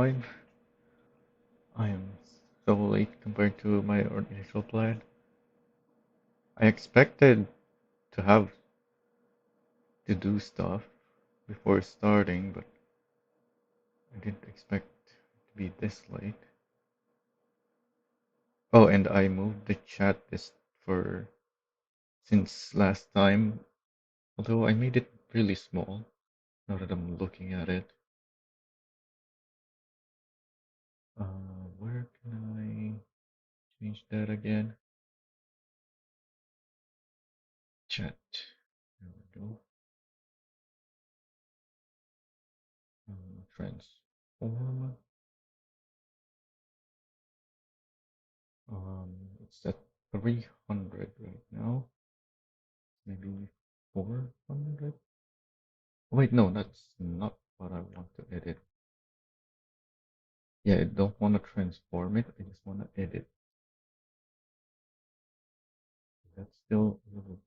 5. I am so late compared to my initial plan. I expected to have to do stuff before starting, but I didn't expect to be this late. Oh, and I moved the chat list for since last time, although I made it really small now that I'm looking at it. Where can I change that again? Chat. There we go. Transform. It's at 300 right now. Maybe 400? Wait, no, that's not what I want to edit. Yeah, I don't want to transform it. I just want to edit. That's still a little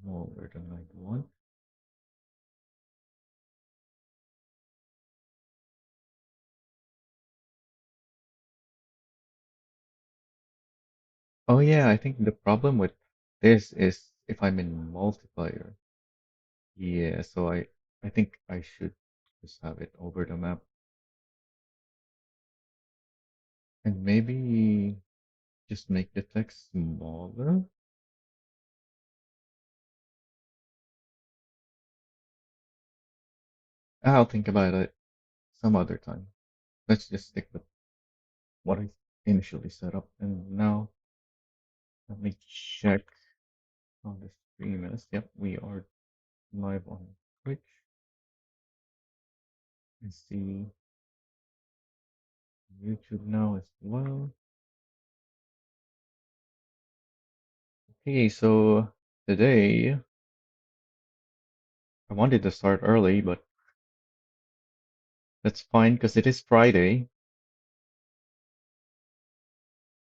smaller than I want. Oh yeah, I think the problem with this is if I'm in multiplayer. Yeah, so I think I should just have it over the map. And maybe just make the text smaller. I'll think about it some other time. Let's just stick with what I initially set up. And now let me check how the stream is. Yep, we are live on Twitch. I see YouTube now as well. Okay, so today I wanted to start early, but that's fine because it is Friday.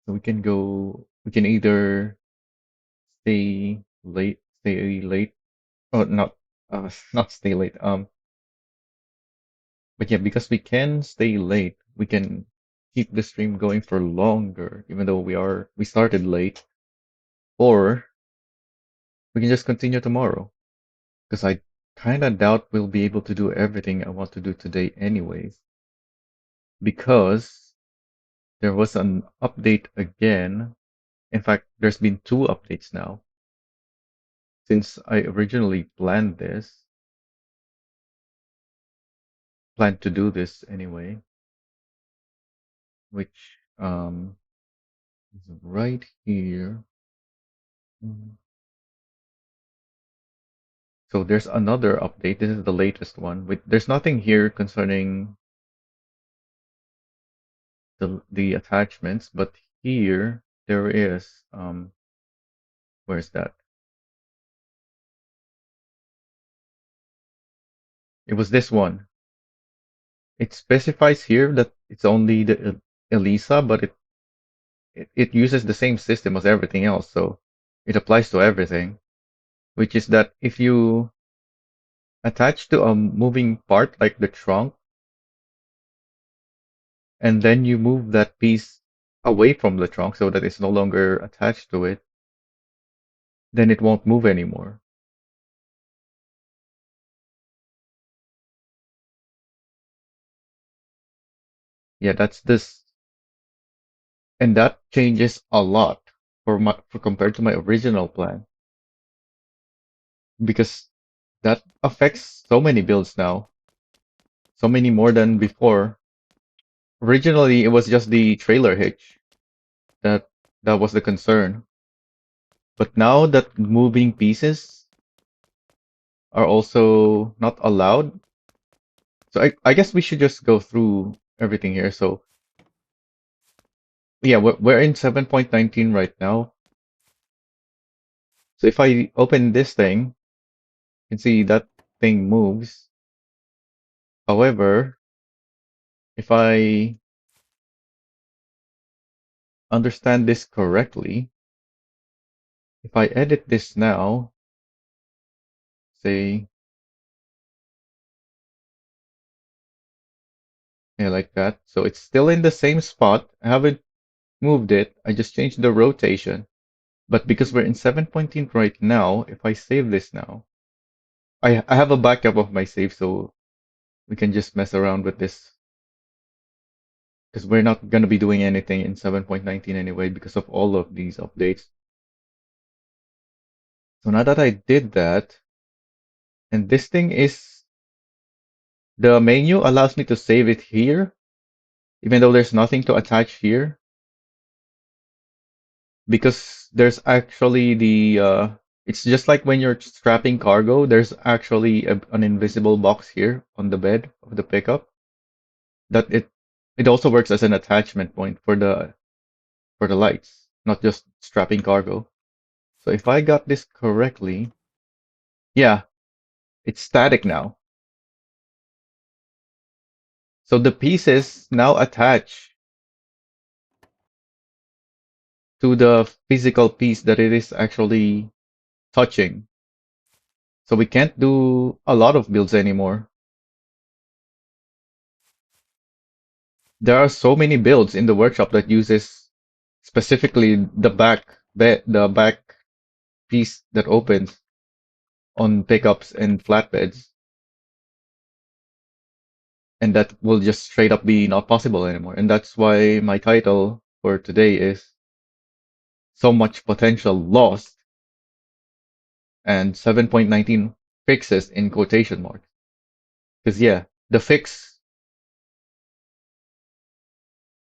So we can either stay late, oh, not, not stay late. But yeah, because we can stay late, we can keep the stream going for longer, even though we started late, or we can just continue tomorrow. Because I kind of doubt we'll be able to do everything I want to do today anyways. Because there was an update again. In fact, there's been two updates now since I originally planned to do this anyway, which is right here. Mm. So there's another update. This is the latest one. There's nothing here concerning the attachments, but here there is. Where's that? It was this one. It specifies here that it's only the Elisa, but it uses the same system as everything else, so it applies to everything. Which is that if you attach to a moving part like the trunk, and then you move that piece away from the trunk so that it's no longer attached to it, then it won't move anymore. Yeah, that's this, and that changes a lot for compared to my original plan because that affects so many builds now, so many more than before. Originally, it was just the trailer hitch that that was the concern, but now that moving pieces are also not allowed, so I guess we should just go through everything here. So yeah, we're in 7.19 right now. So if I open this thing, you can see that thing moves. However, if I understand this correctly, if I edit this now, say Yeah, like that. So it's still in the same spot. I haven't moved it. I just changed the rotation. But because we're in 7.0 right now, if I save this now, I have a backup of my save, so we can just mess around with this. Because we're not going to be doing anything in 7.19 anyway because of all of these updates. So now that I did that, and this thing is, the menu allows me to save it here, even though there's nothing to attach here, because there's actually it's just like when you're strapping cargo, there's actually an invisible box here on the bed of the pickup that it also works as an attachment point for the lights, not just strapping cargo. So if I got this correctly, yeah, it's static now. So the pieces now attach to the physical piece that it is actually touching. So we can't do a lot of builds anymore. There are so many builds in the workshop that uses specifically the back piece that opens on pickups and flatbeds, and that will just straight up be not possible anymore. And that's why my title for today is So Much Potential Lost and 7.19 Fixes in quotation marks. Because yeah, the fix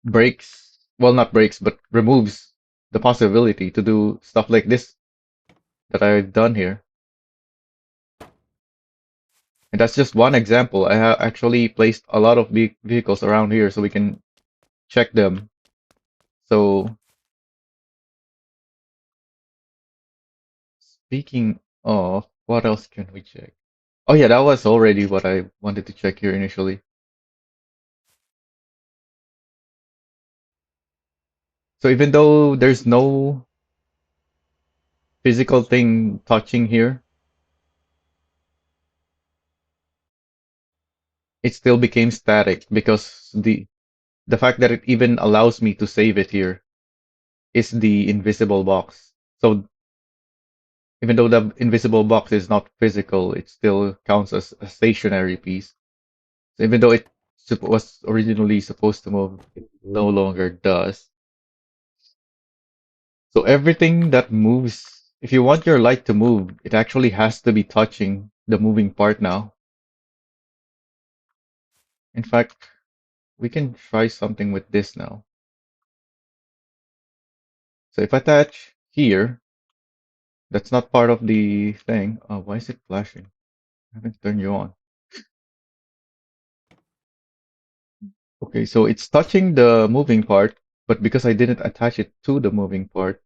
breaks, well, not breaks, but removes the possibility to do stuff like this that I've done here. And that's just one example. I have actually placed a lot of vehicles around here so we can check them. So speaking of, what else can we check? Oh yeah, that was already what I wanted to check here initially. So even though there's no physical thing touching here, it still became static because the fact that it even allows me to save it here is the invisible box. So even though the invisible box is not physical, it still counts as a stationary piece. So even though it was originally supposed to move, it no longer does. So everything that moves, if you want your light to move, it actually has to be touching the moving part now. In fact, we can try something with this now. So if I attach here, that's not part of the thing. Why is it flashing? I haven't turned you on. Okay, so it's touching the moving part, but because I didn't attach it to the moving part,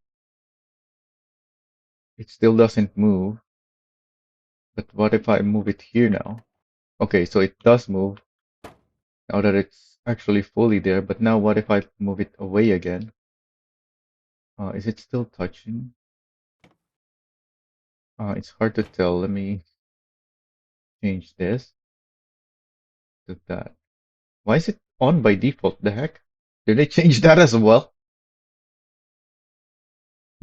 it still doesn't move. But what if I move it here now? Okay, so it does move now that it's actually fully there, but now what if I move it away again? Is it still touching? It's hard to tell. Let me change this to that. Why is it on by default? The heck? Did they change that as well?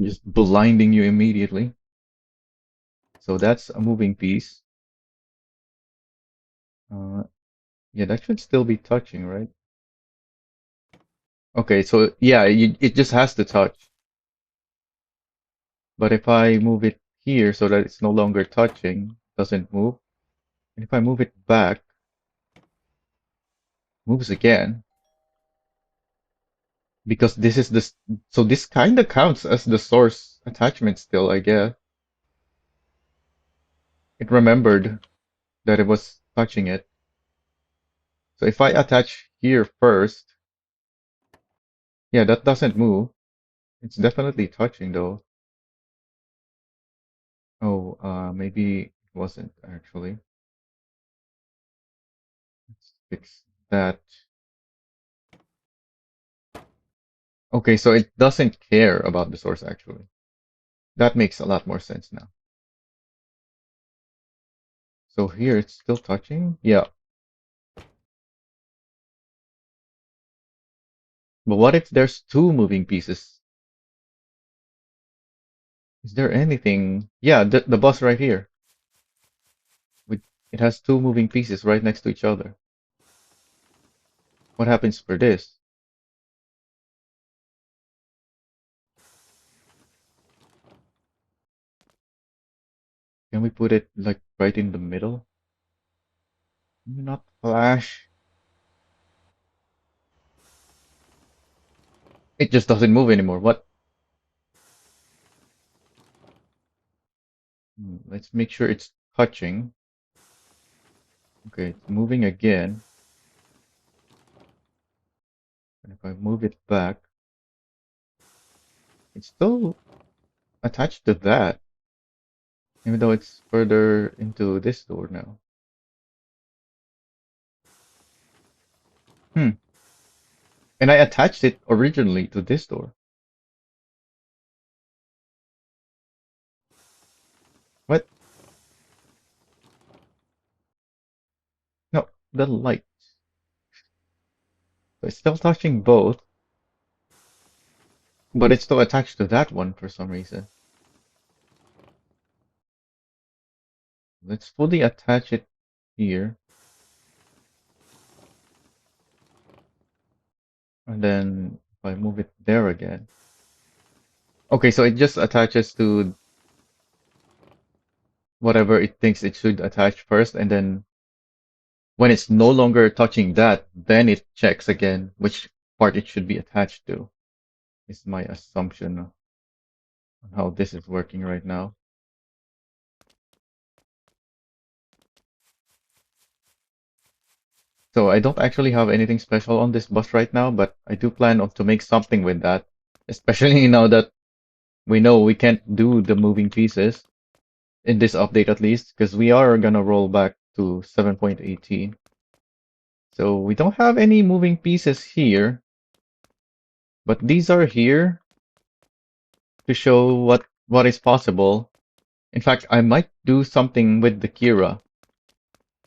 Just blinding you immediately. So that's a moving piece. Uh, yeah, that should still be touching, right? Okay, so yeah, it just has to touch. But if I move it here so that it's no longer touching, doesn't move. And if I move it back, moves again. Because this is this, so this kind of counts as the source attachment still, I guess. It remembered that it was touching it. So if I attach here first, yeah, that doesn't move. It's definitely touching though. Oh, maybe it wasn't actually. Let's fix that. Okay, so it doesn't care about the source actually. That makes a lot more sense now. So here it's still touching? Yeah. But what if there's two moving pieces? Is there anything? Yeah, the bus right here. With, it has two moving pieces right next to each other. What happens for this? Can we put it like right in the middle? Not flash. It just doesn't move anymore. What? Let's make sure it's touching. Okay, it's moving again. And if I move it back, it's still attached to that, even though it's further into this door now. Hmm. And I attached it originally to this door. What? No, the light. So it's still touching both, but it's still attached to that one for some reason. Let's fully attach it here, and then if I move it there again. Okay, so it just attaches to whatever it thinks it should attach first, and then when it's no longer touching that, then it checks again which part it should be attached to, is my assumption on how this is working right now. So I don't actually have anything special on this bus right now, but I do plan on to make something with that, especially now that we know we can't do the moving pieces in this update at least, because we are gonna roll back to 7.18. So we don't have any moving pieces here, but these are here to show what is possible. In fact, I might do something with the Kira.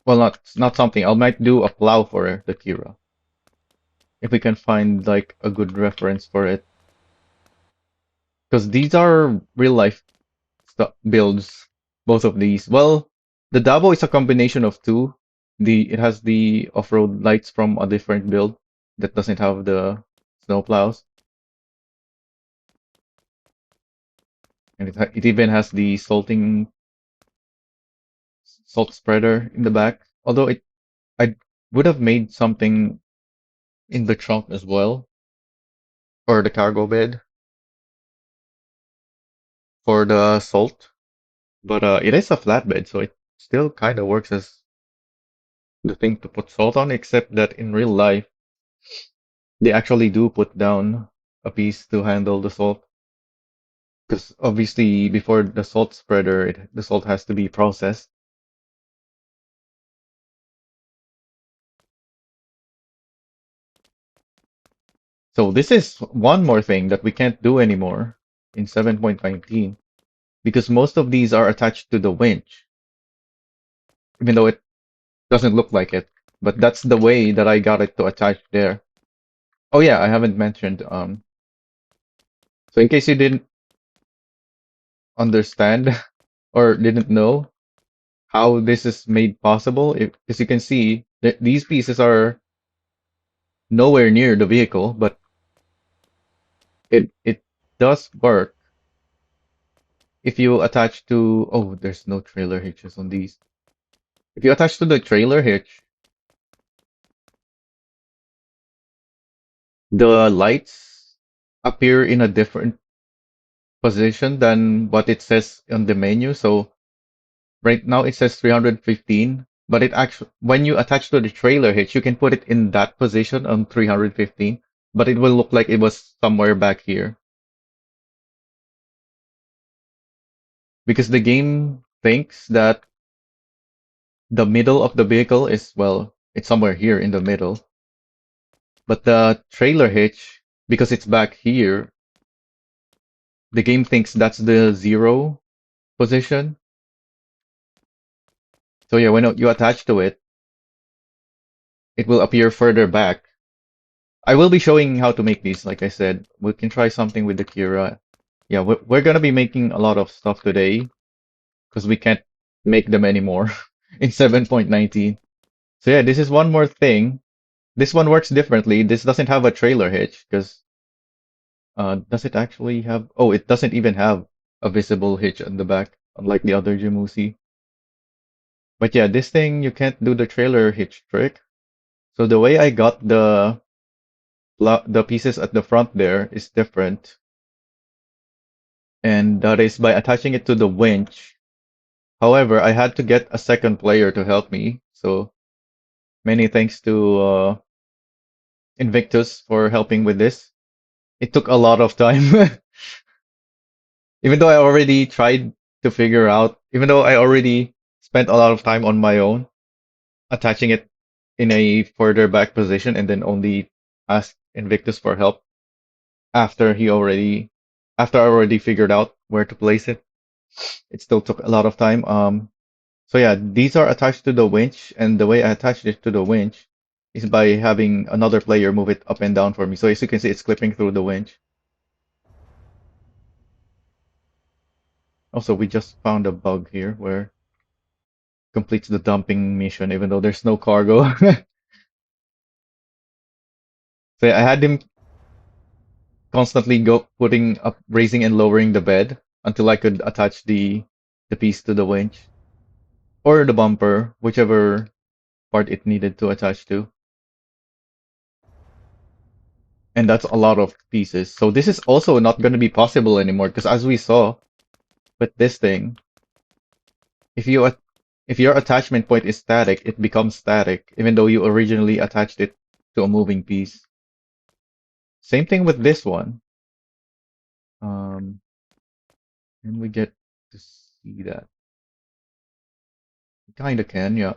Well, not something. I might do a plow for the Kira if we can find like a good reference for it, because these are real life builds. Both of these. Well, the Dabo is a combination of two. It has the off-road lights from a different build that doesn't have the snow plows, and it even has the salt spreader in the back. Although I would have made something in the trunk as well, or the cargo bed for the salt. But it is a flatbed, so it still kind of works as the thing to put salt on, except that in real life, they actually do put down a piece to handle the salt. Because obviously, before the salt spreader, the salt has to be processed. So this is one more thing that we can't do anymore in 7.19, because most of these are attached to the winch, even though it doesn't look like it. But that's the way that I got it to attach there. Oh yeah, I haven't mentioned. So in case you didn't understand or didn't know how this is made possible, as you can see, these pieces are nowhere near the vehicle, but it does work if you attach to. Oh, there's no trailer hitches on these. If you attach to the trailer hitch, the lights appear in a different position than what it says on the menu. So right now it says 315, but it actually when you attach to the trailer hitch, you can put it in that position on 315, but it will look like it was somewhere back here because the game thinks that the middle of the vehicle is, well, it's somewhere here in the middle, but the trailer hitch, because it's back here, the game thinks that's the zero position. So yeah, when you attach to it, it will appear further back. I will be showing how to make these, like I said. We can try something with the Kira. Yeah, we're gonna be making a lot of stuff today because we can't make them anymore in 7.19. So yeah, this is one more thing. This one works differently. This doesn't have a trailer hitch because does it actually have? Oh, it doesn't even have a visible hitch on the back, unlike the other Jimusi. But yeah, this thing you can't do the trailer hitch trick. So the way I got the pieces at the front there is different, and that is by attaching it to the winch. However, I had to get a second player to help me. So many thanks to Invictus for helping with this. It took a lot of time. Even though I already tried to figure out, even though I already spent a lot of time on my own, attaching it in a further back position and then only asked Invictus for help after he already, after I already figured out where to place it. It still took a lot of time. So yeah, these are attached to the winch, and the way I attached it to the winch is by having another player move it up and down for me. So as you can see, it's clipping through the winch. Also, we just found a bug here where completes the dumping mission, even though there's no cargo. So yeah, I had him constantly go putting up, raising and lowering the bed until I could attach the piece to the winch or the bumper, whichever part it needed to attach to. And that's a lot of pieces. So this is also not going to be possible anymore because as we saw with this thing, if you if your attachment point is static, it becomes static, even though you originally attached it to a moving piece. Same thing with this one. Um, and we get to see that. Kinda can, yeah.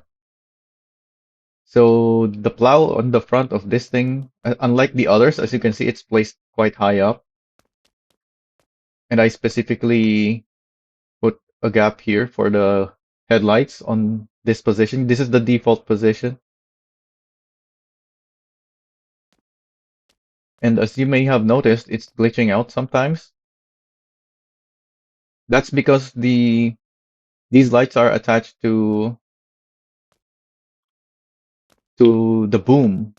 So the plow on the front of this thing, unlike the others, as you can see, it's placed quite high up. And I specifically put a gap here for the headlights on this position. This is the default position. And as you may have noticed, it's glitching out sometimes. That's because these lights are attached to the boom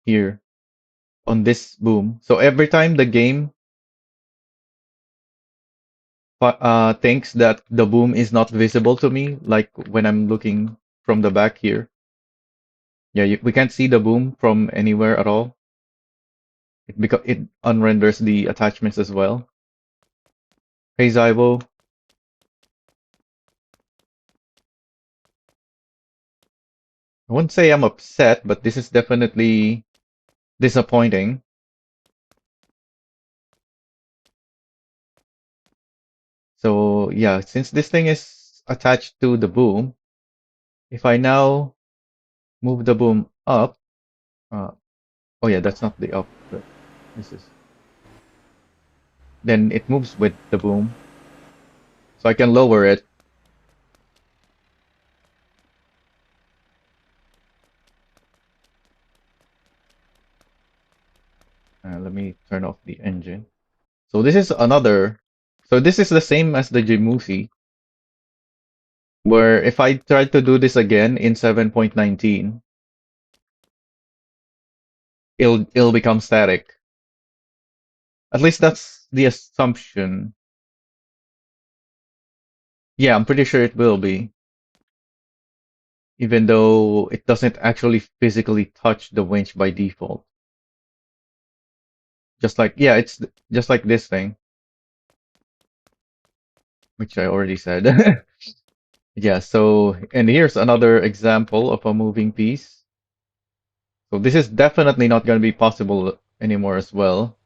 here on this boom. So every time the game thinks that the boom is not visible to me, like when I'm looking from the back here. Yeah, we can't see the boom from anywhere at all. It unrenders the attachments as well. Hey Zybo, I wouldn't say I'm upset, but this is definitely disappointing. So yeah, since this thing is attached to the boom, if I now move the boom up, uh, oh yeah, that's not the up, but this is, then it moves with the boom. So I can lower it. Let me turn off the engine. So this is another, so this is the same as the Jimusi, where if I try to do this again in 7.19, it'll become static. At least that's the assumption. Yeah, I'm pretty sure it will be, even though it doesn't actually physically touch the winch by default. Just like, yeah, it's just like this thing, which I already said. Yeah, so, and here's another example of a moving piece. So this is definitely not going to be possible anymore as well.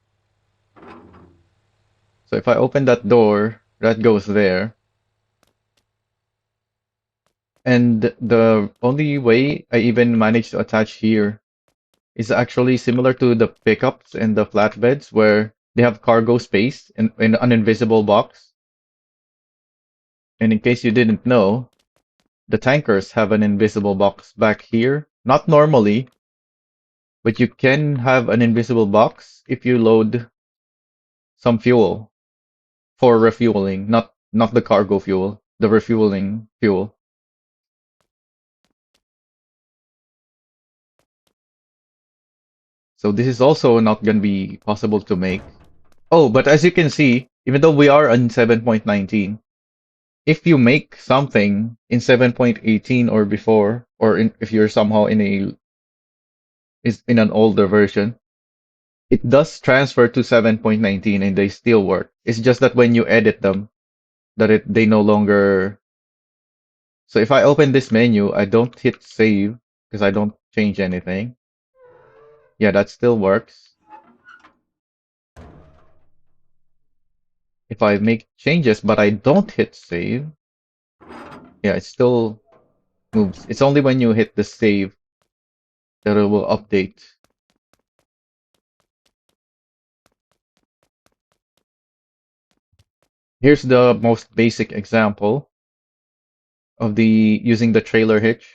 So if I open that door, that goes there. And the only way I even managed to attach here is actually similar to the pickups and the flatbeds where they have cargo space in an invisible box. And in case you didn't know, the tankers have an invisible box back here. Not normally, But you can have an invisible box if you load some fuel for refueling, not the cargo fuel, the refueling fuel. So this is also not going to be possible to make. Oh, but as you can see, even though we are on 7.19, if you make something in 7.18 or before, or if you're somehow in an older version, it does transfer to 7.19 and they still work. It's just that when you edit them, they no longer. So if I open this menu, I don't hit save because I don't change anything. Yeah, that still works. If I make changes but I don't hit save, yeah, it still moves. It's only when you hit the save that it will update. Here's the most basic example of the using the trailer hitch.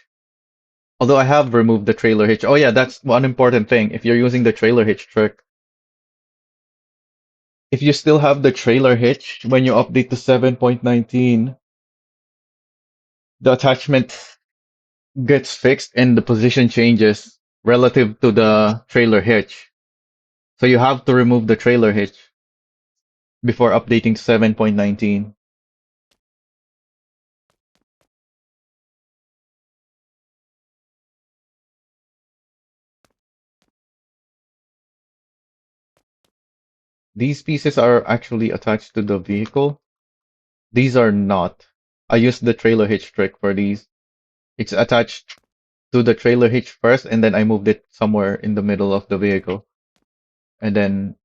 Although I have removed the trailer hitch. Oh yeah, that's one important thing. If you're using the trailer hitch trick, if you still have the trailer hitch when you update to 7.19, the attachment gets fixed and the position changes relative to the trailer hitch. So you have to remove the trailer hitch before updating to 7.19. These pieces are actually attached to the vehicle. These are not. I used the trailer hitch trick for these. It's attached to the trailer hitch first, and then I moved it somewhere in the middle of the vehicle. And then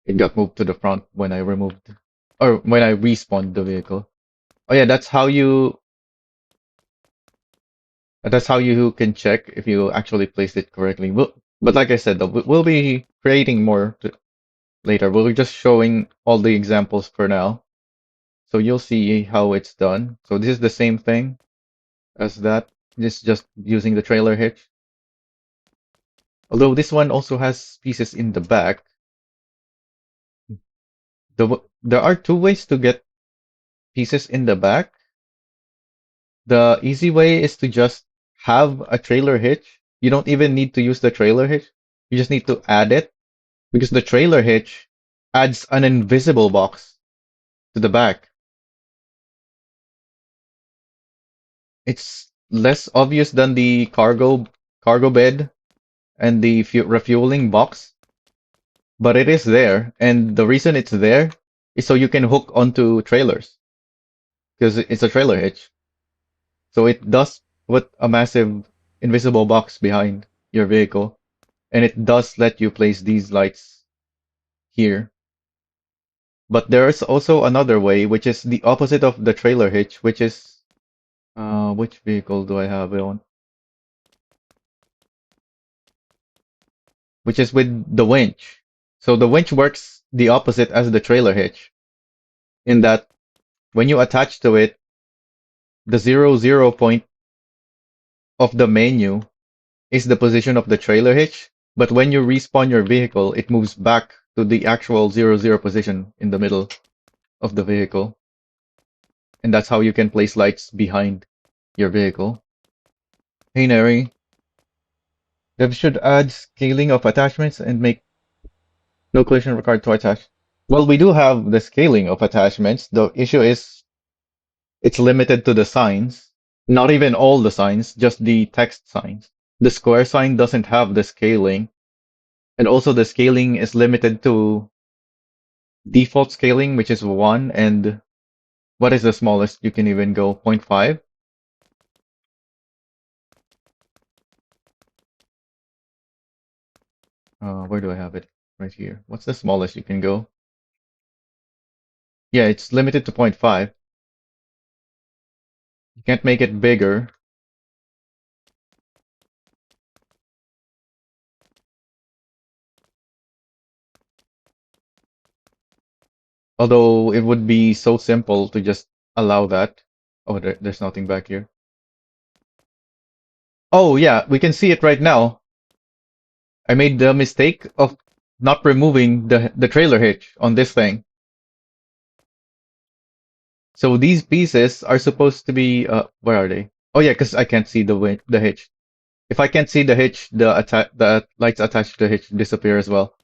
it got moved to the front when I removed, or when I respawned the vehicle. Oh yeah, that's how you can check if you actually placed it correctly. But like I said, though, we'll be creating more later. We're just showing all the examples for now. So you'll see how it's done. So this is the same thing as that. This is just using the trailer hitch. Although this one also has pieces in the back. There are two ways to get pieces in the back. The easy way is to just have a trailer hitch. You don't even need to use the trailer hitch. You just need to add it because the trailer hitch adds an invisible box to the back. It's less obvious than the cargo bed and the refueling box, but it is there. And the reason it's there is so you can hook onto trailers because it's a trailer hitch. So it does put a massive invisible box behind your vehicle, and it does let you place these lights here. But there's also another way, which is the opposite of the trailer hitch, which is which vehicle do I have it on? Which is with the winch. So the winch works the opposite as the trailer hitch, in that when you attach to it, the 0, 0 point of the menu is the position of the trailer hitch, but when you respawn your vehicle, it moves back to the actual 0, 0 position in the middle of the vehicle. And that's how you can place lights behind your vehicle. Hey Neri, dev should add scaling of attachments and make no collision required to attach. Well, we do have the scaling of attachments. The issue is it's limited to the signs. Not even all the signs, just the text signs. The square sign doesn't have the scaling. And also the scaling is limited to default scaling, which is 1, and what is the smallest you can even go? 0.5? Where do I have it? Right here. What's the smallest you can go? Yeah, it's limited to 0.5. You can't make it bigger. Although it would be so simple to just allow that. Oh, there's nothing back here. Oh, yeah, we can see it right now. I made the mistake of not removing the trailer hitch on this thing. So these pieces are supposed to be where are they? Oh yeah, because I can't see the hitch. If I can't see the hitch, the lights attached to the hitch disappear as well.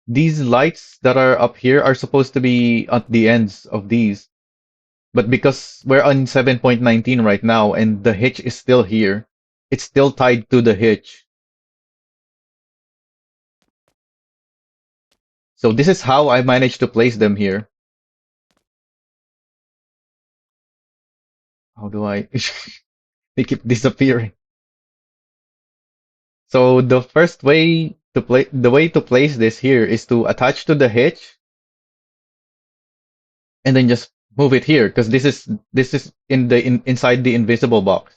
These lights that are up here are supposed to be at the ends of these. But because we're on 7.19 right now and the hitch is still here, it's still tied to the hitch. So this is how I managed to place them here. How do I? They keep disappearing. So the first way to the way to place this here is to attach to the hitch and then just move it here because this is inside the invisible box.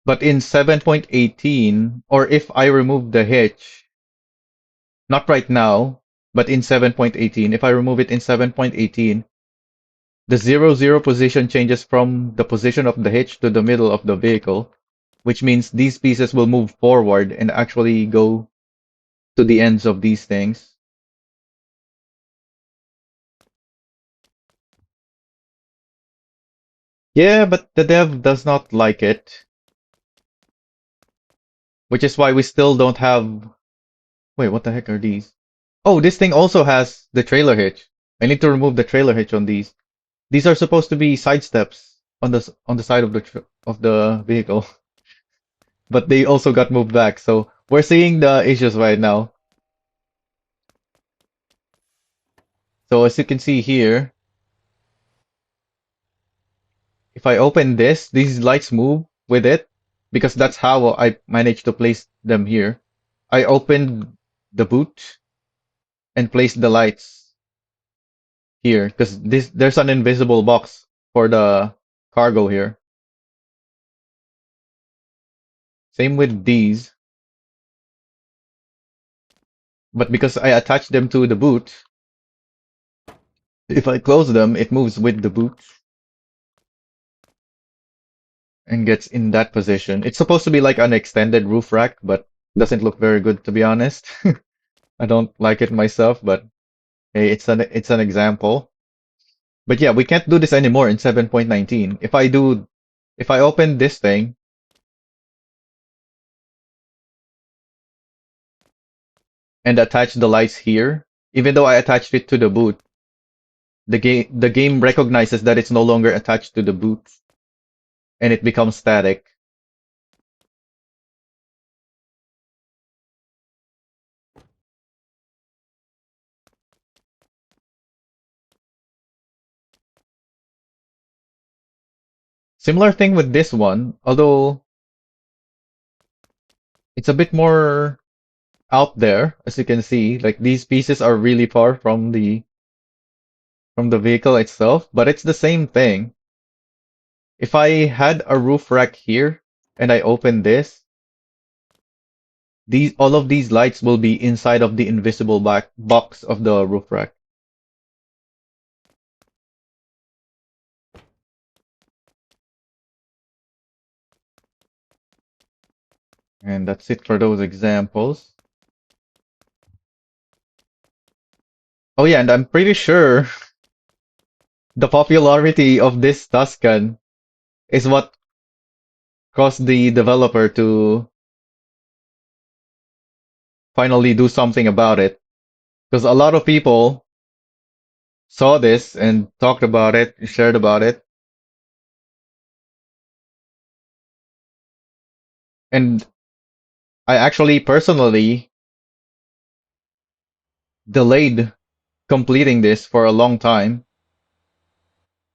But in 7.18, or if I remove the hitch, not right now, but in 7.18, if I remove it in 7.18, the 0, 0 position changes from the position of the hitch to the middle of the vehicle, which means these pieces will move forward and actually go to the ends of these things. Yeah, but the dev does not like it, which is why we still don't have. Wait, what the heck are these? Oh, this thing also has the trailer hitch. I need to remove the trailer hitch on these. These are supposed to be side steps on the side of the vehicle, but they also got moved back. So we're seeing the issues right now. So as you can see here, if I open this, these lights move with it because that's how I managed to place them here. I opened the boot and placed the lights here because this there's an invisible box for the cargo here. Same with these, but because I attached them to the boot, if I close them, it moves with the boot and gets in that position. It's supposed to be like an extended roof rack, but doesn't look very good to be honest. I don't like it myself, but hey, it's an example. But yeah, we can't do this anymore in 7.19. If I open this thing and attach the lights here, even though I attached it to the boot, the game recognizes that it's no longer attached to the boot and it becomes static. Similar thing with this one, although it's a bit more out there, as you can see. Like these pieces are really far from the vehicle itself, but it's the same thing. If I had a roof rack here and I open this, these all of these lights will be inside of the invisible back box of the roof rack. And that's it for those examples. Oh yeah, and I'm pretty sure the popularity of this Tuscan is what caused the developer to finally do something about it. Because a lot of people saw this and talked about it, shared about it, and I actually personally delayed completing this for a long time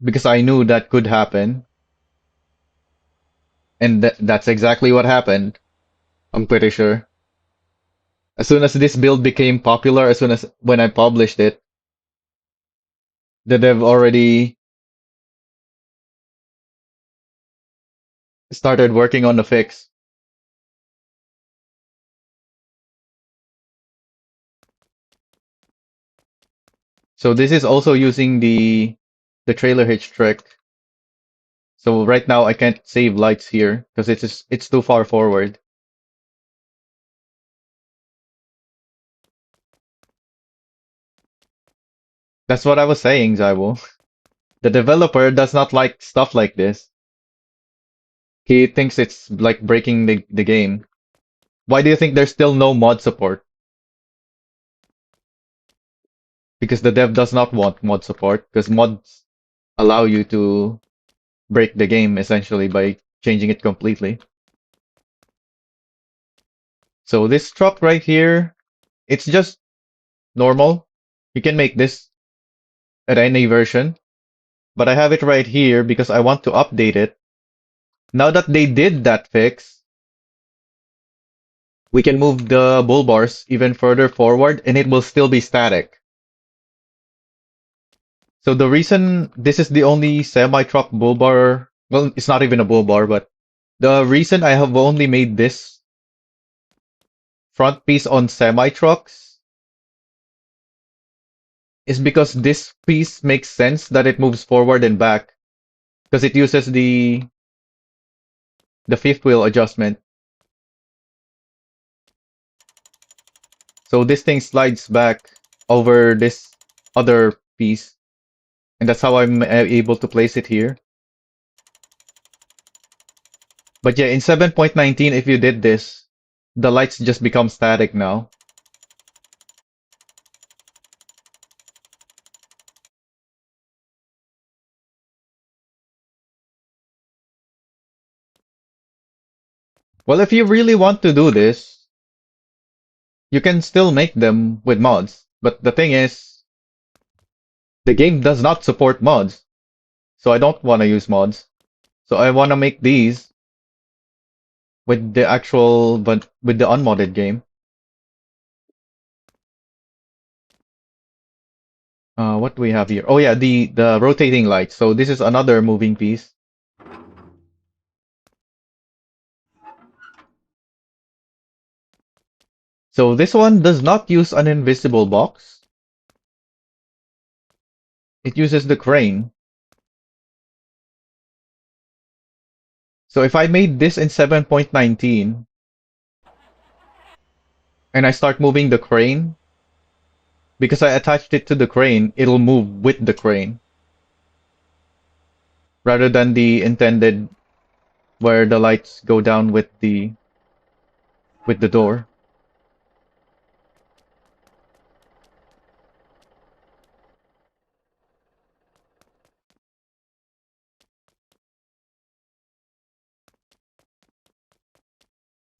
because I knew that could happen, and that's exactly what happened. I'm pretty sure. As soon as this build became popular, as soon as when I published it, the dev already started working on the fix. So this is also using the trailer hitch trick. So right now I can't save lights here because it's too far forward. That's what I was saying, Zaibo. The developer does not like stuff like this. He thinks it's like breaking the game. Why do you think there's still no mod support? Because the dev does not want mod support, because mods allow you to break the game essentially by changing it completely. So this truck right here, it's just normal. You can make this at any version, but I have it right here because I want to update it. Now that they did that fix, we can move the bull bars even further forward and it will still be static. So the reason this is the only semi-truck bull bar, well, it's not even a bull bar, but the reason I have only made this front piece on semi-trucks is because this piece makes sense that it moves forward and back because it uses the fifth wheel adjustment. So this thing slides back over this other piece, and that's how I'm able to place it here. But yeah, in 7.19, if you did this, the lights just become static now. Well, if you really want to do this, you can still make them with mods. But the thing is, the game does not support mods. So I don't want to use mods. So I want to make these with the actual, but with the unmodded game. What do we have here? Oh yeah, the rotating lights. So this is another moving piece. So this one does not use an invisible box. It uses the crane. So if I made this in 7.19 and I start moving the crane, because I attached it to the crane, it'll move with the crane rather than the intended where the lights go down with the door.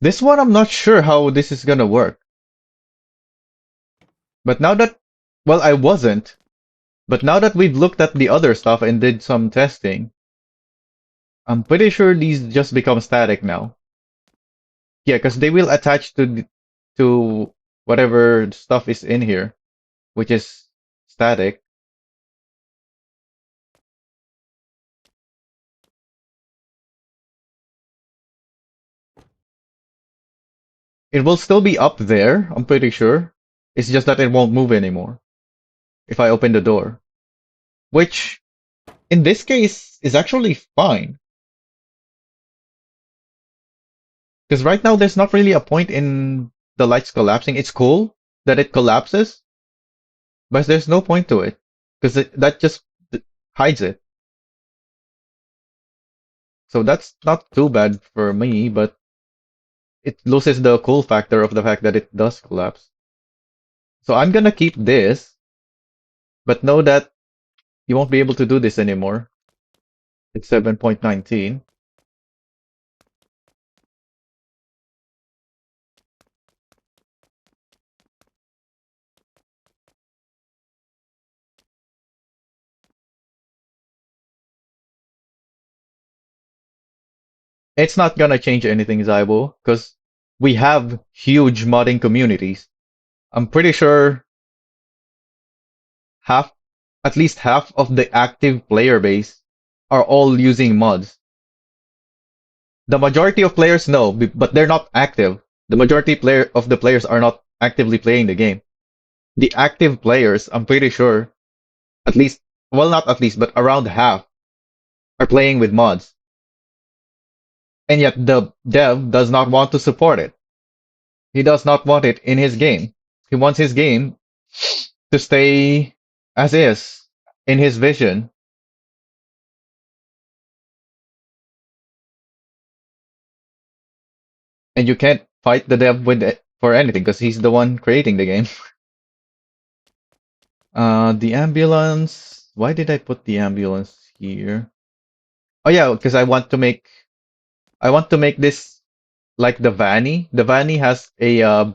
This one I'm not sure how this is gonna work. But now that, well, I wasn't. But now that we've looked at the other stuff and did some testing, I'm pretty sure these just become static now. Yeah, because they will attach to whatever stuff is in here, which is static. It will still be up there, I'm pretty sure. It's just that it won't move anymore if I open the door. Which, in this case, is actually fine. Because right now there's not really a point in the lights collapsing. It's cool that it collapses, but there's no point to it. Because that just hides it. So that's not too bad for me, but it loses the cool factor of the fact that it does collapse. So I'm gonna keep this, but know that you won't be able to do this anymore. It's 7.19. It's not gonna change anything, Zaibo, because we have huge modding communities. I'm pretty sure half, at least half of the active player base are all using mods. The majority of players know, but they're not active. The majority player of the players are not actively playing the game. The active players, I'm pretty sure, at least, well, not at least, but around half are playing with mods, and yet the dev does not want to support it. He does not want it in his game. He wants his game to stay as is in his vision, and you can't fight the dev with it for anything because he's the one creating the game. The ambulance. Why did I put the ambulance here? Oh yeah, because I want to make this like the Vanny. The Vanny has a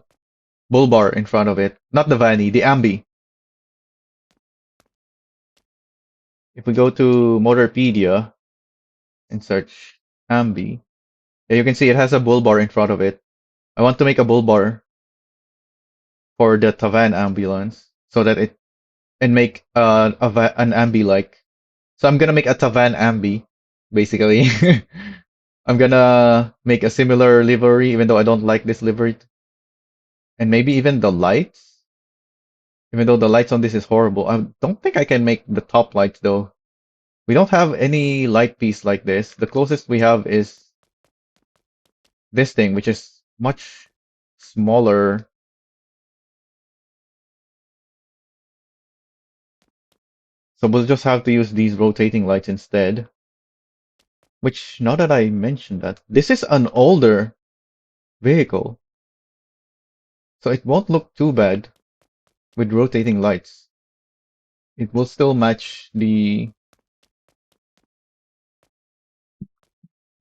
bull bar in front of it. Not the Vanny, the Ambi. If we go to Motorpedia and search Ambi, yeah, you can see it has a bull bar in front of it. I want to make a bull bar for the Tavan ambulance so that it and make an Ambi like. So I'm gonna make a Tavan Ambi, basically. I'm gonna make a similar livery, even though I don't like this livery, and maybe even the lights. Even though the lights on this is horrible, I don't think I can make the top lights though. We don't have any light piece like this. The closest we have is this thing, which is much smaller. So we'll just have to use these rotating lights instead. Which, now that I mentioned that, this is an older vehicle, so it won't look too bad with rotating lights. It will still match the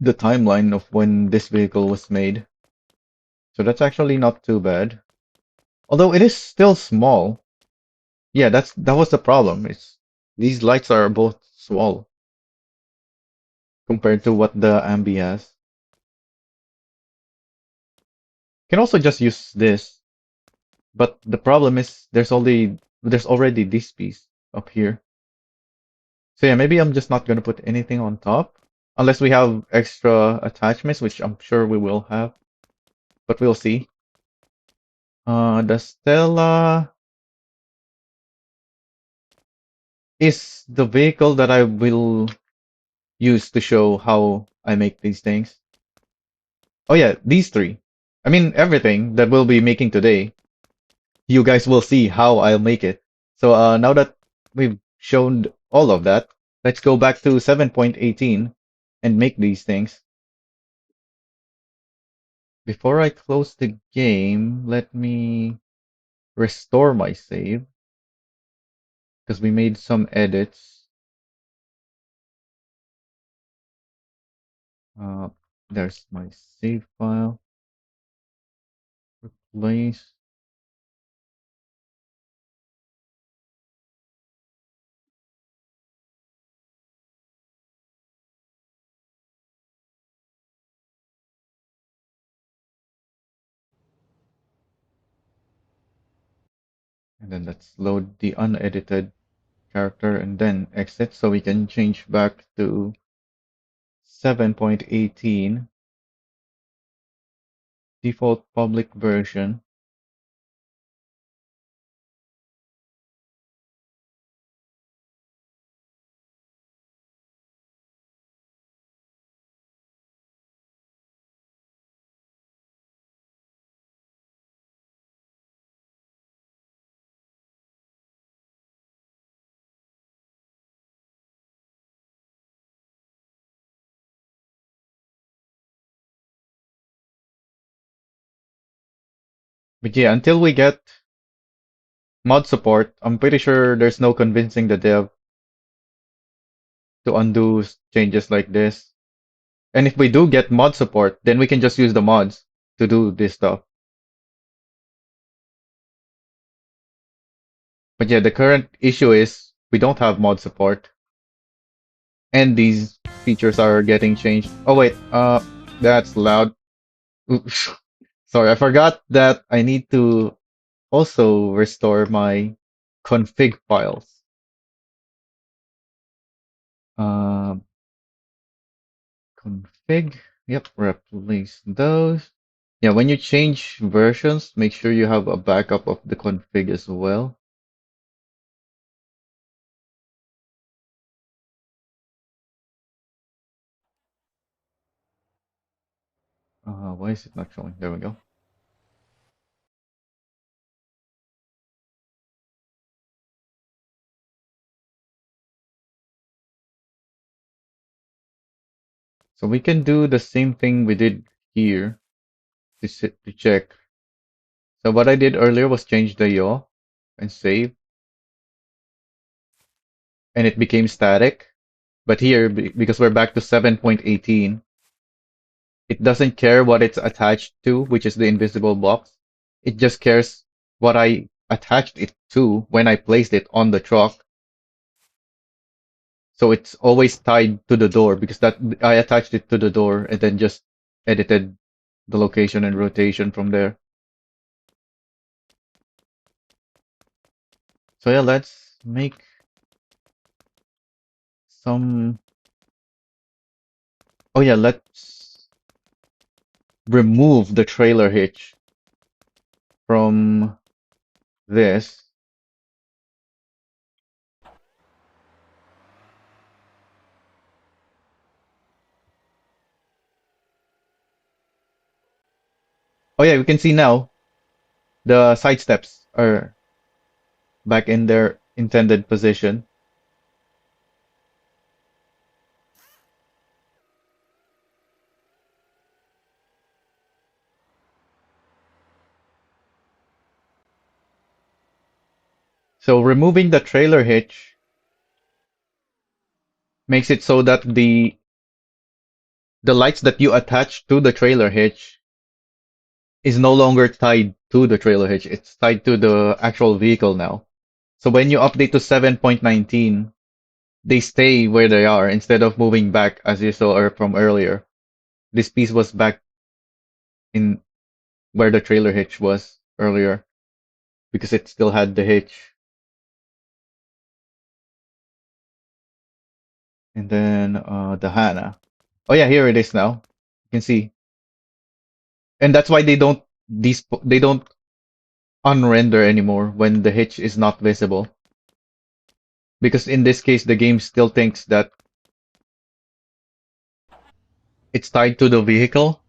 timeline of when this vehicle was made. So that's actually not too bad. Although it is still small. Yeah, that was the problem. It's these lights are both small compared to what the Ambi has. Can also just use this, but the problem is there's already this piece up here. So yeah, maybe I'm just not gonna put anything on top unless we have extra attachments, which I'm sure we will have, but we'll see. The Stella is the vehicle that I will use to show how I make these things. Oh yeah, these three. I mean everything that we'll be making today. You guys will see how I'll make it. So now that we've shown all of that, let's go back to 7.18 and make these things. Before I close the game, let me restore my save because we made some edits. Uh, there's my save file. Replace. And then let's load the unedited character and then exit so we can change back to 7.18 default public version. But yeah, until we get mod support, I'm pretty sure there's no convincing the dev to undo changes like this. And if we do get mod support, then we can just use the mods to do this stuff. But yeah, the current issue is we don't have mod support, and these features are getting changed. Oh wait, that's loud. Oops. Sorry, I forgot that I need to also restore my config files. Um, config. Yep, replace those. Yeah, when you change versions, make sure you have a backup of the config as well. Why is it not showing? There we go. So we can do the same thing we did here to check. So what I did earlier was change the yaw and save, and it became static. But here, because we're back to 7.18, it doesn't care what it's attached to, which is the invisible box. It just cares what I attached it to when I placed it on the truck. So it's always tied to the door because that I attached it to the door and then just edited the location and rotation from there. So yeah, let's make some. Oh yeah, let's remove the trailer hitch from this. Oh yeah, we can see now the side steps are back in their intended position. So removing the trailer hitch makes it so that the lights that you attach to the trailer hitch is no longer tied to the trailer hitch. It's tied to the actual vehicle now. So when you update to 7.19, they stay where they are instead of moving back as you saw from earlier. This piece was back in where the trailer hitch was earlier because it still had the hitch. And then the Hana. Oh yeah, here it is now. You can see. And that's why they don't unrender anymore when the hitch is not visible. Because in this case the game still thinks that it's tied to the vehicle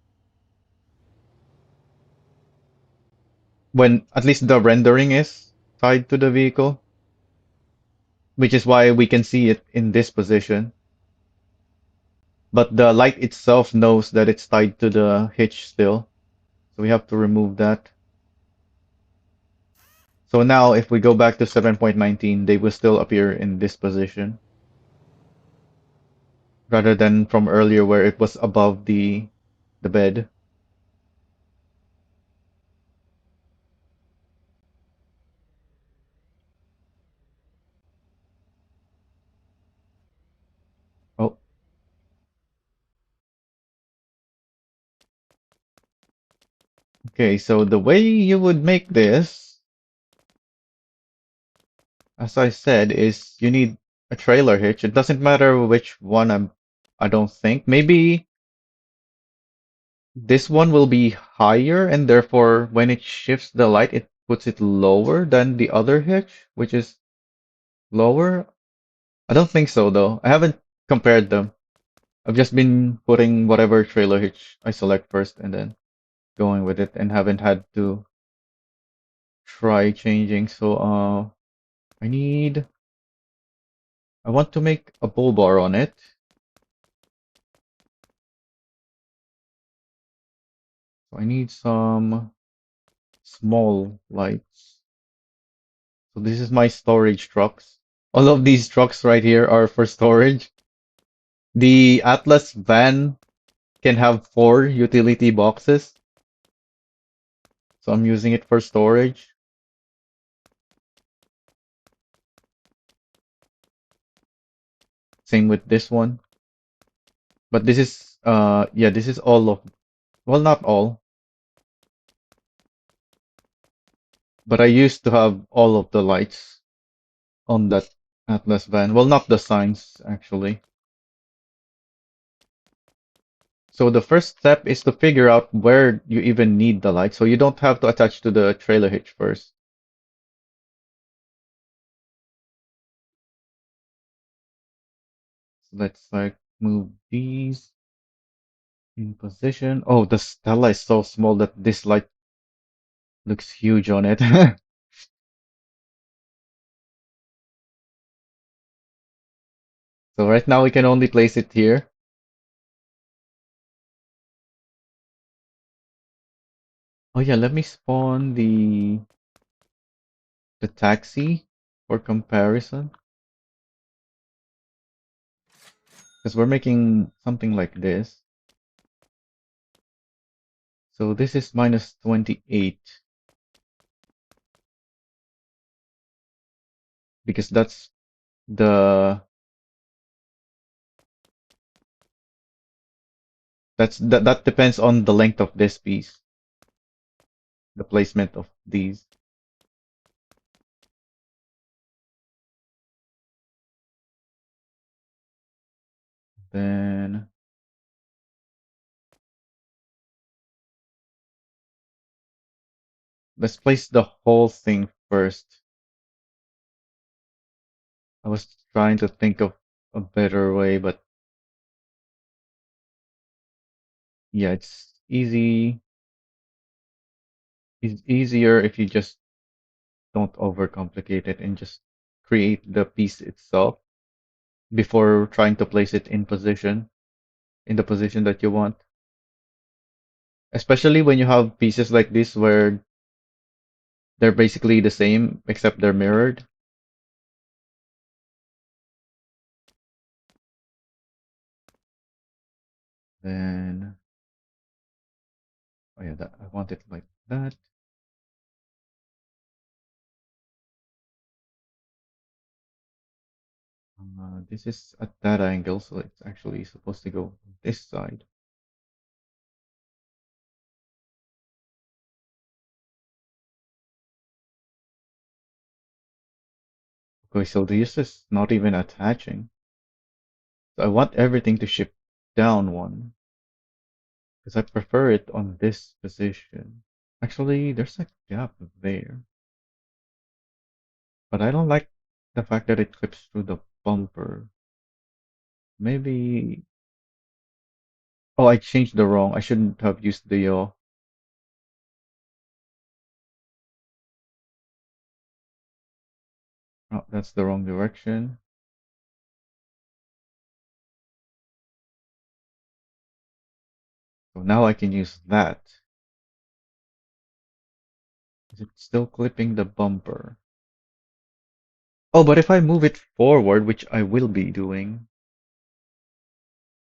when at least the rendering is tied to the vehicle, which is why we can see it in this position. But the light itself knows that it's tied to the hitch still. So we have to remove that. So now if we go back to 7.19, they will still appear in this position rather than from earlier where it was above the bed. Oh, okay. So the way you would make this, as I said, is you need a trailer hitch. It doesn't matter which one I don't think. Maybe this one will be higher and therefore when it shifts the light, it puts it lower than the other hitch, which is lower. I don't think so though. I haven't compared them. I've just been putting whatever trailer hitch I select first and then going with it and haven't had to try changing. So I need I want to make a bull bar on it. So I need some small lights. So this is my storage trucks. All of these trucks right here are for storage. The Atlas van can have 4 utility boxes. So I'm using it for storage. Same with this one. But this is yeah, this is all of well not all, but I used to have all of the lights on that Atlas van. Well, not the signs actually. So the first step is to figure out where you even need the light. So you don't have to attach to the trailer hitch first. So let's like move these. In position. Oh, the Stella is so small that this light looks huge on it. So right now we can only place it here. Oh yeah, let me spawn the taxi for comparison. Because we're making something like this. So this is minus 28 because the that depends on the length of this piece, the placement of these. Then let's place the whole thing first. I was trying to think of a better way, but yeah, it's easier if you just don't overcomplicate it and just create the piece itself before trying to place it in the position that you want. Especially when you have pieces like this where they're basically the same except they're mirrored. Then, oh yeah, that I want it like that. This is at that angle, so it's actually supposed to go this side. Okay, so this is not even attaching. So I want everything to shift down one because I prefer it on this position. Actually, there's a gap there, but I don't like the fact that it clips through the bumper. Maybe. Oh, I changed the wrong. I shouldn't have used the yaw. Oh, that's the wrong direction. So now I can use that. Is it still clipping the bumper? Oh, but if I move it forward, which I will be doing,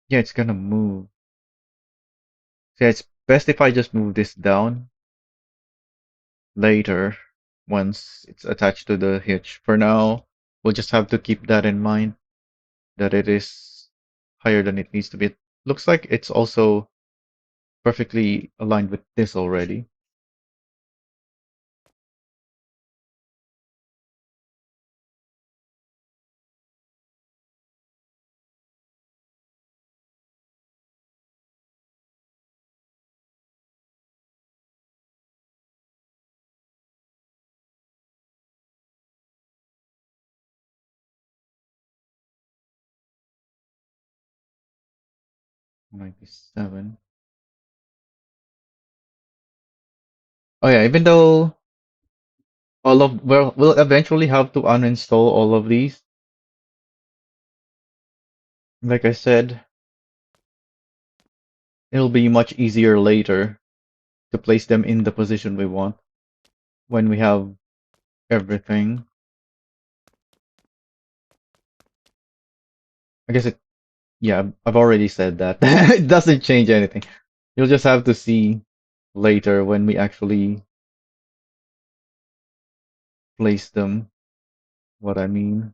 yeah, it's gonna move. So yeah, it's best if I just move this down later once it's attached to the hitch. For now, we'll just have to keep that in mind that it is higher than it needs to be. It looks like it's also perfectly aligned with this already. '97. Oh yeah, even though we'll eventually have to uninstall all of these. Like I said, it'll be much easier later to place them in the position we want when we have everything. I guess it, yeah, I've already said that. It doesn't change anything. You'll just have to see later when we actually place them what I mean.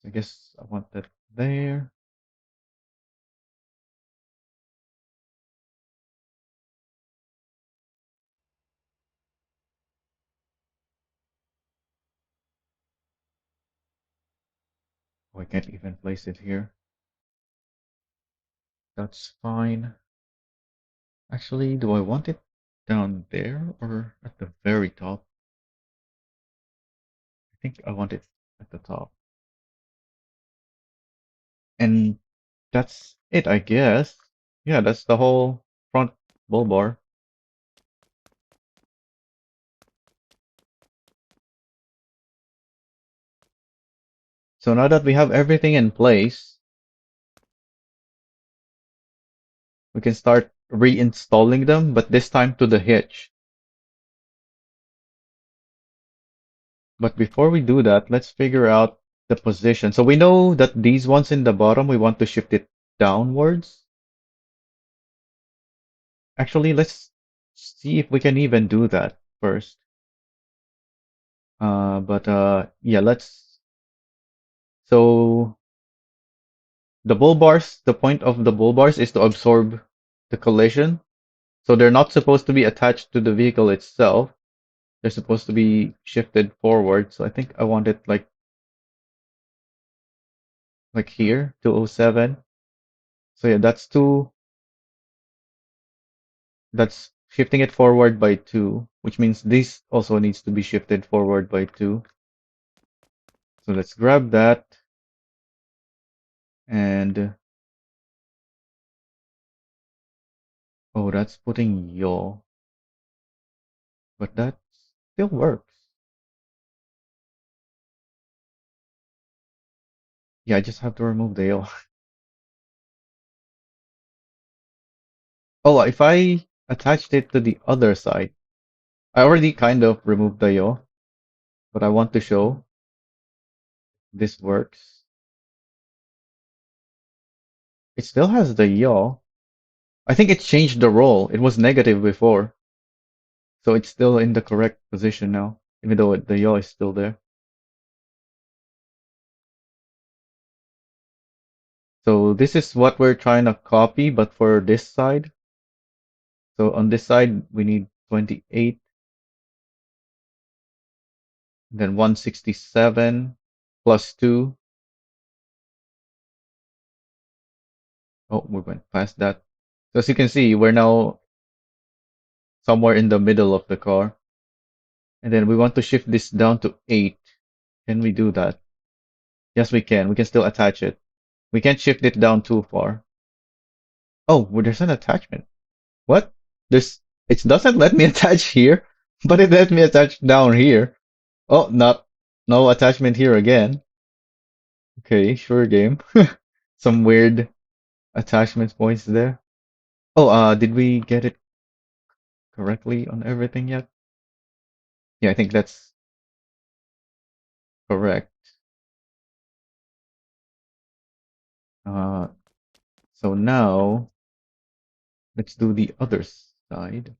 I guess I want that there. Oh, I can't even place it here. That's fine. Actually, do I want it down there or at the very top? I think I want it at the top. And that's it, I guess. Yeah, that's the whole front bull bar. So now that we have everything in place, we can start reinstalling them, but this time to the hitch. But before we do that, let's figure out the position. So we know that these ones in the bottom, we want to shift it downwards. Actually, let's see if we can even do that first. But yeah, let's. So the bull bars, the point of the bull bars is to absorb the collision. So they're not supposed to be attached to the vehicle itself. They're supposed to be shifted forward. So I think I want it like here, 207. So yeah, that's shifting it forward by 2, which means this also needs to be shifted forward by 2. So let's grab that and oh, that's putting yaw, but that still works. Yeah, I just have to remove the yaw. Oh, if I attached it to the other side, I already kind of removed the yaw, but I want to show this works. It still has the yaw. I think it changed the roll. It was negative before, so it's still in the correct position now, even though the yaw is still there. So this is what we're trying to copy, but for this side. So on this side, we need 28, then 167 plus 2. Oh, we went past that. So as you can see, we're now somewhere in the middle of the car. And then we want to shift this down to 8. Can we do that? Yes, we can. We can still attach it. We can't shift it down too far. Oh, well, there's an attachment. What? There's, it doesn't let me attach here, but it let me attach down here. Oh, no attachment here again. Okay, sure game. Some weird attachment points there. Oh, did we get it correctly on everything yet? Yeah, I think that's correct. Uh, so now let's do the other side.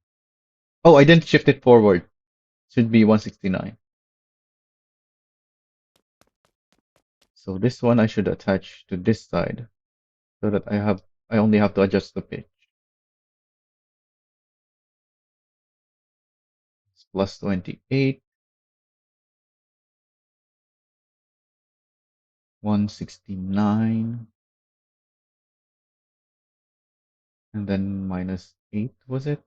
Oh, I didn't shift it forward. Should be 169. So this one I should attach to this side so that I only have to adjust the pitch. It's plus 28, 169, and then minus 8, was it?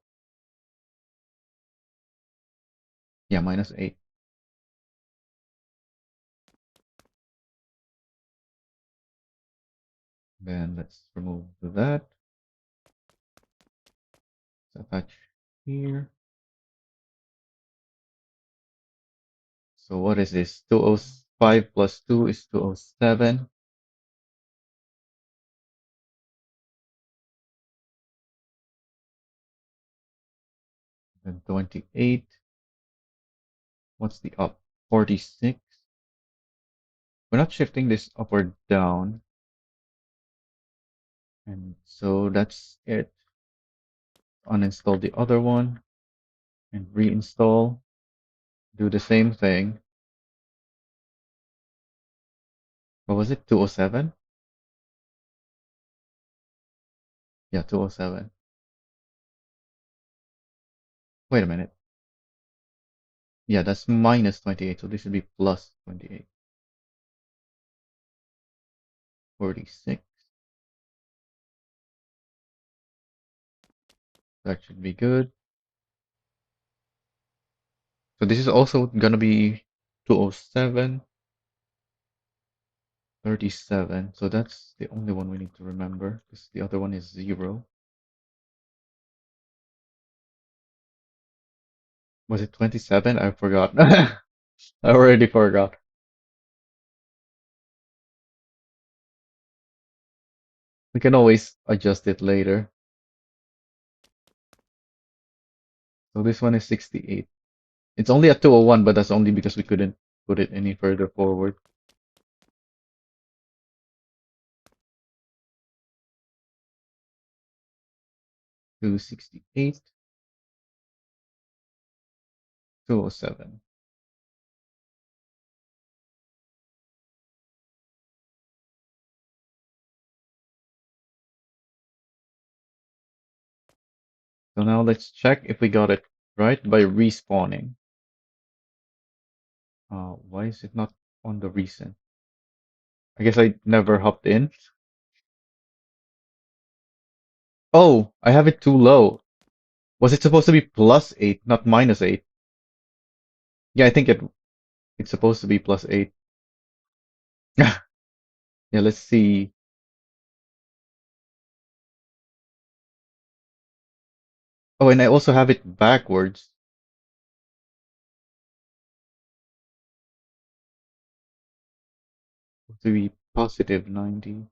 Yeah, minus 8. Then let's remove that. Let's attach here. So what is this? 205 plus 2 is 207. Then 28. What's the up? 46. We're not shifting this up or down. And so that's it. Uninstall the other one and reinstall. Do the same thing. What was it? 207? Yeah, 207. Wait a minute. Yeah, that's minus 28, so this should be plus 28. 46. That should be good. So this is also gonna be 207. 37. So that's the only one we need to remember because the other one is 0. Was it 27? I forgot. I already forgot. We can always adjust it later. So this one is 68. It's only at 201, but that's only because we couldn't put it any further forward. 268, 207. So now let's check if we got it right by respawning. Why is it not on the recent? I guess I never hopped in. Oh, I have it too low. Was it supposed to be +8, not -8? Yeah, I think it's supposed to be +8. Yeah, let's see. Oh, and I also have it backwards to be +90.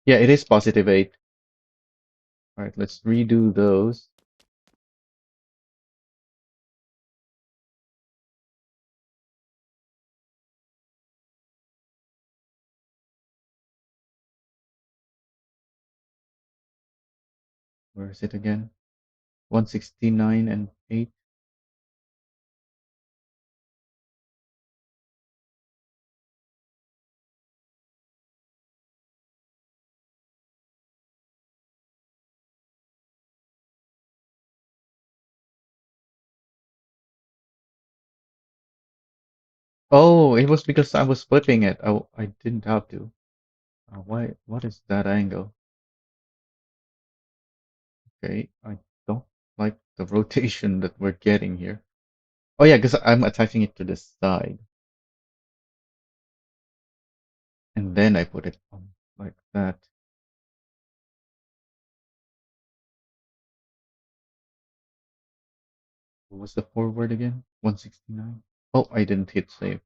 Yeah, it is +8. All right, let's redo those. Where is it again? 169 and 8. Oh, it was because I was flipping it. I didn't have to. Why? What is that angle? Okay, I don't like the rotation that we're getting here. Oh yeah, because I'm attaching it to the side, and then I put it on like that. What was the forward again? 169. Oh, I didn't hit save.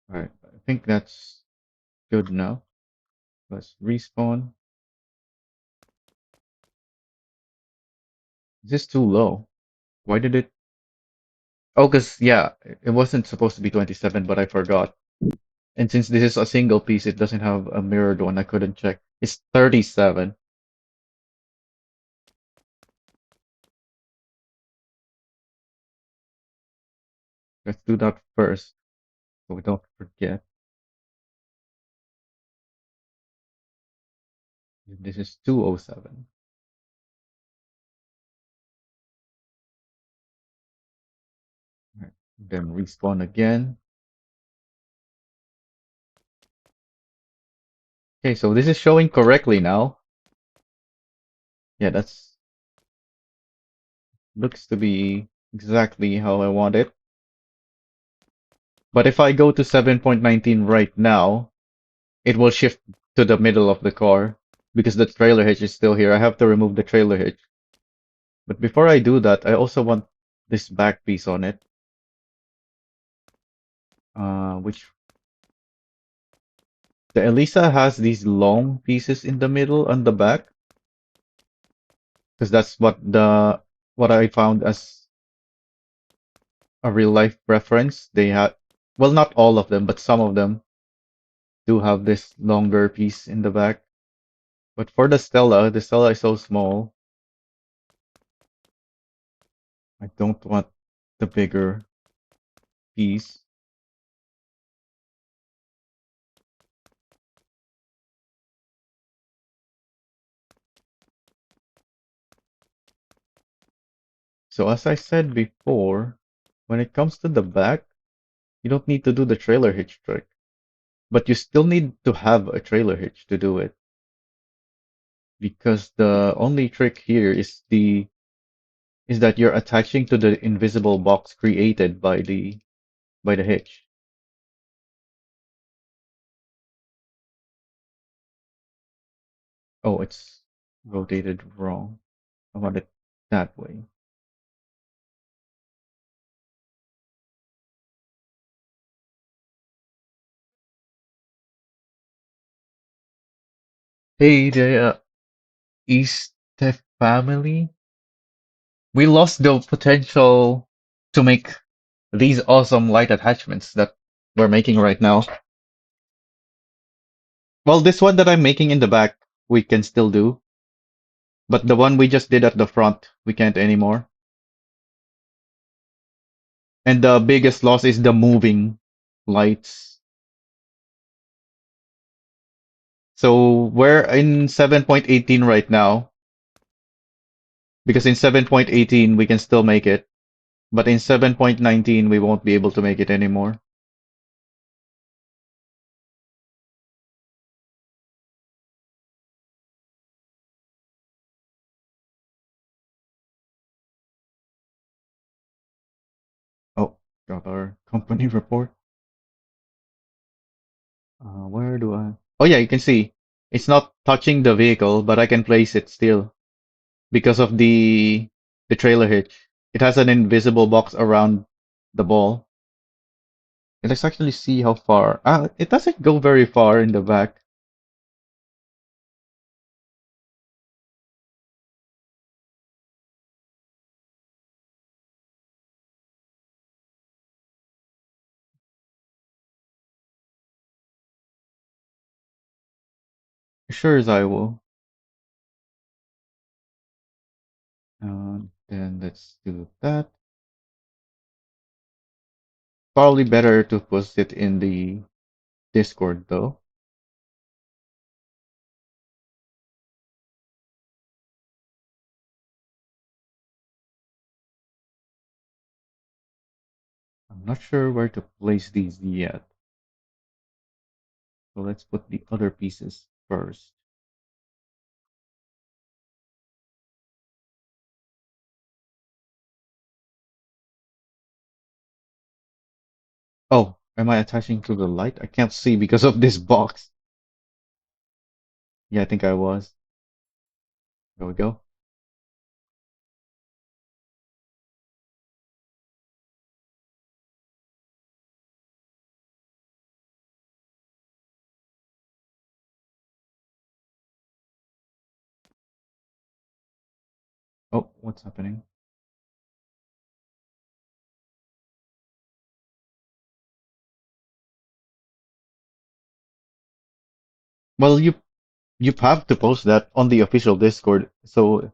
All right, I think that's good now. Let's respawn. Is this too low? Why did it? Oh, because yeah, it wasn't supposed to be 27, but I forgot. And since this is a single piece, it doesn't have a mirrored one. I couldn't check. It's 37. Let's do that first so we don't forget. This is 207. Right. Then respawn again. Okay, so this is showing correctly now. Yeah, that's looks to be exactly how I want it. But if I go to 7.19 right now, it will shift to the middle of the car because the trailer hitch is still here. I have to remove the trailer hitch. But before I do that, I also want this back piece on it. Which the Elisa has these long pieces in the middle on the back because that's what I found as a real life reference. They had, well, not all of them, but some of them do have this longer piece in the back. But for the Stella is so small. I don't want the bigger piece. So as I said before, when it comes to the back, you don't need to do the trailer hitch trick, but you still need to have a trailer hitch to do it because the only trick here is that you're attaching to the invisible box created by the hitch. Oh, it's rotated wrong. I want it that way. Hey there, East family. We lost the potential to make these awesome light attachments that we're making right now. Well, this one that I'm making in the back, we can still do, but the one we just did at the front, we can't anymore. And the biggest loss is the moving lights. So we're in 7.18 right now, because in 7.18 we can still make it, but in 7.19 we won't be able to make it anymore. Oh, got our company report. Where do I? Oh yeah, you can see it's not touching the vehicle, but I can place it still because of the trailer hitch. It has an invisible box around the ball. And let's actually see how far. It doesn't go very far in the back. Sure as I will. Then let's do that. Probably better to post it in the Discord though. I'm not sure where to place these yet. So let's put the other pieces first. Oh, am I attaching to the light? I can't see because of this box. Yeah, I think I was. There we go. Oh, what's happening? Well, you have to post that on the official Discord. So,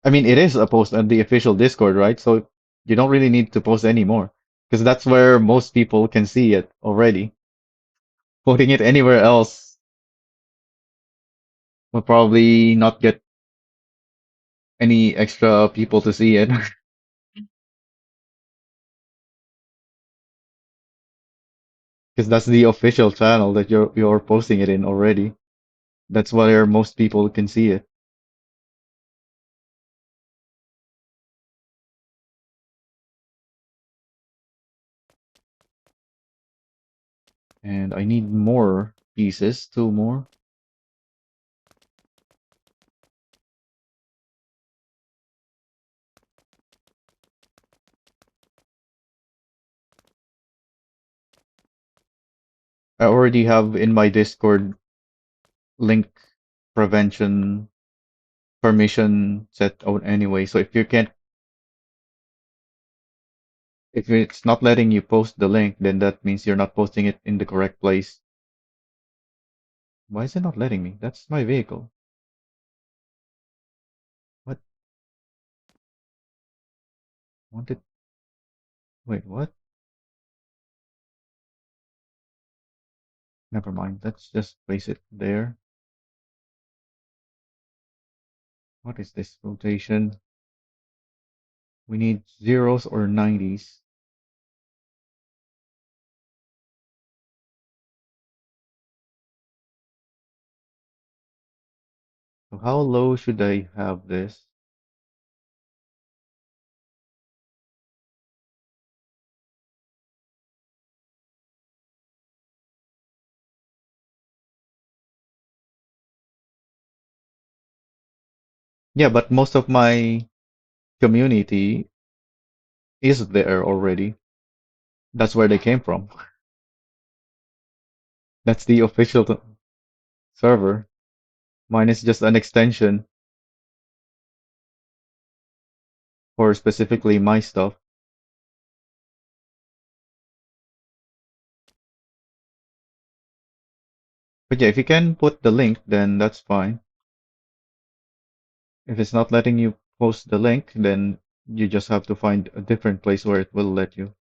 I mean, it is a post on the official Discord, right? So you don't really need to post anymore because that's where most people can see it already. Putting it anywhere else will probably not get any extra people to see it because that's the official channel that you're posting it in already. That's where most people can see it. And I need more pieces, two more. I already have in my Discord link prevention permission set out anyway. So if you can't, if it's not letting you post the link, then that means you're not posting it in the correct place. Why is it not letting me? That's my vehicle. What? Want it? Wait, what? Never mind. Let's just place it there. What is this rotation? We need zeros or 90s. So how low should I have this? Yeah, but most of my community is there already. That's where they came from. That's the official server. Mine is just an extension for specifically my stuff. But yeah, if you can put the link, then that's fine. If it's not letting you post the link, then you just have to find a different place where it will let you.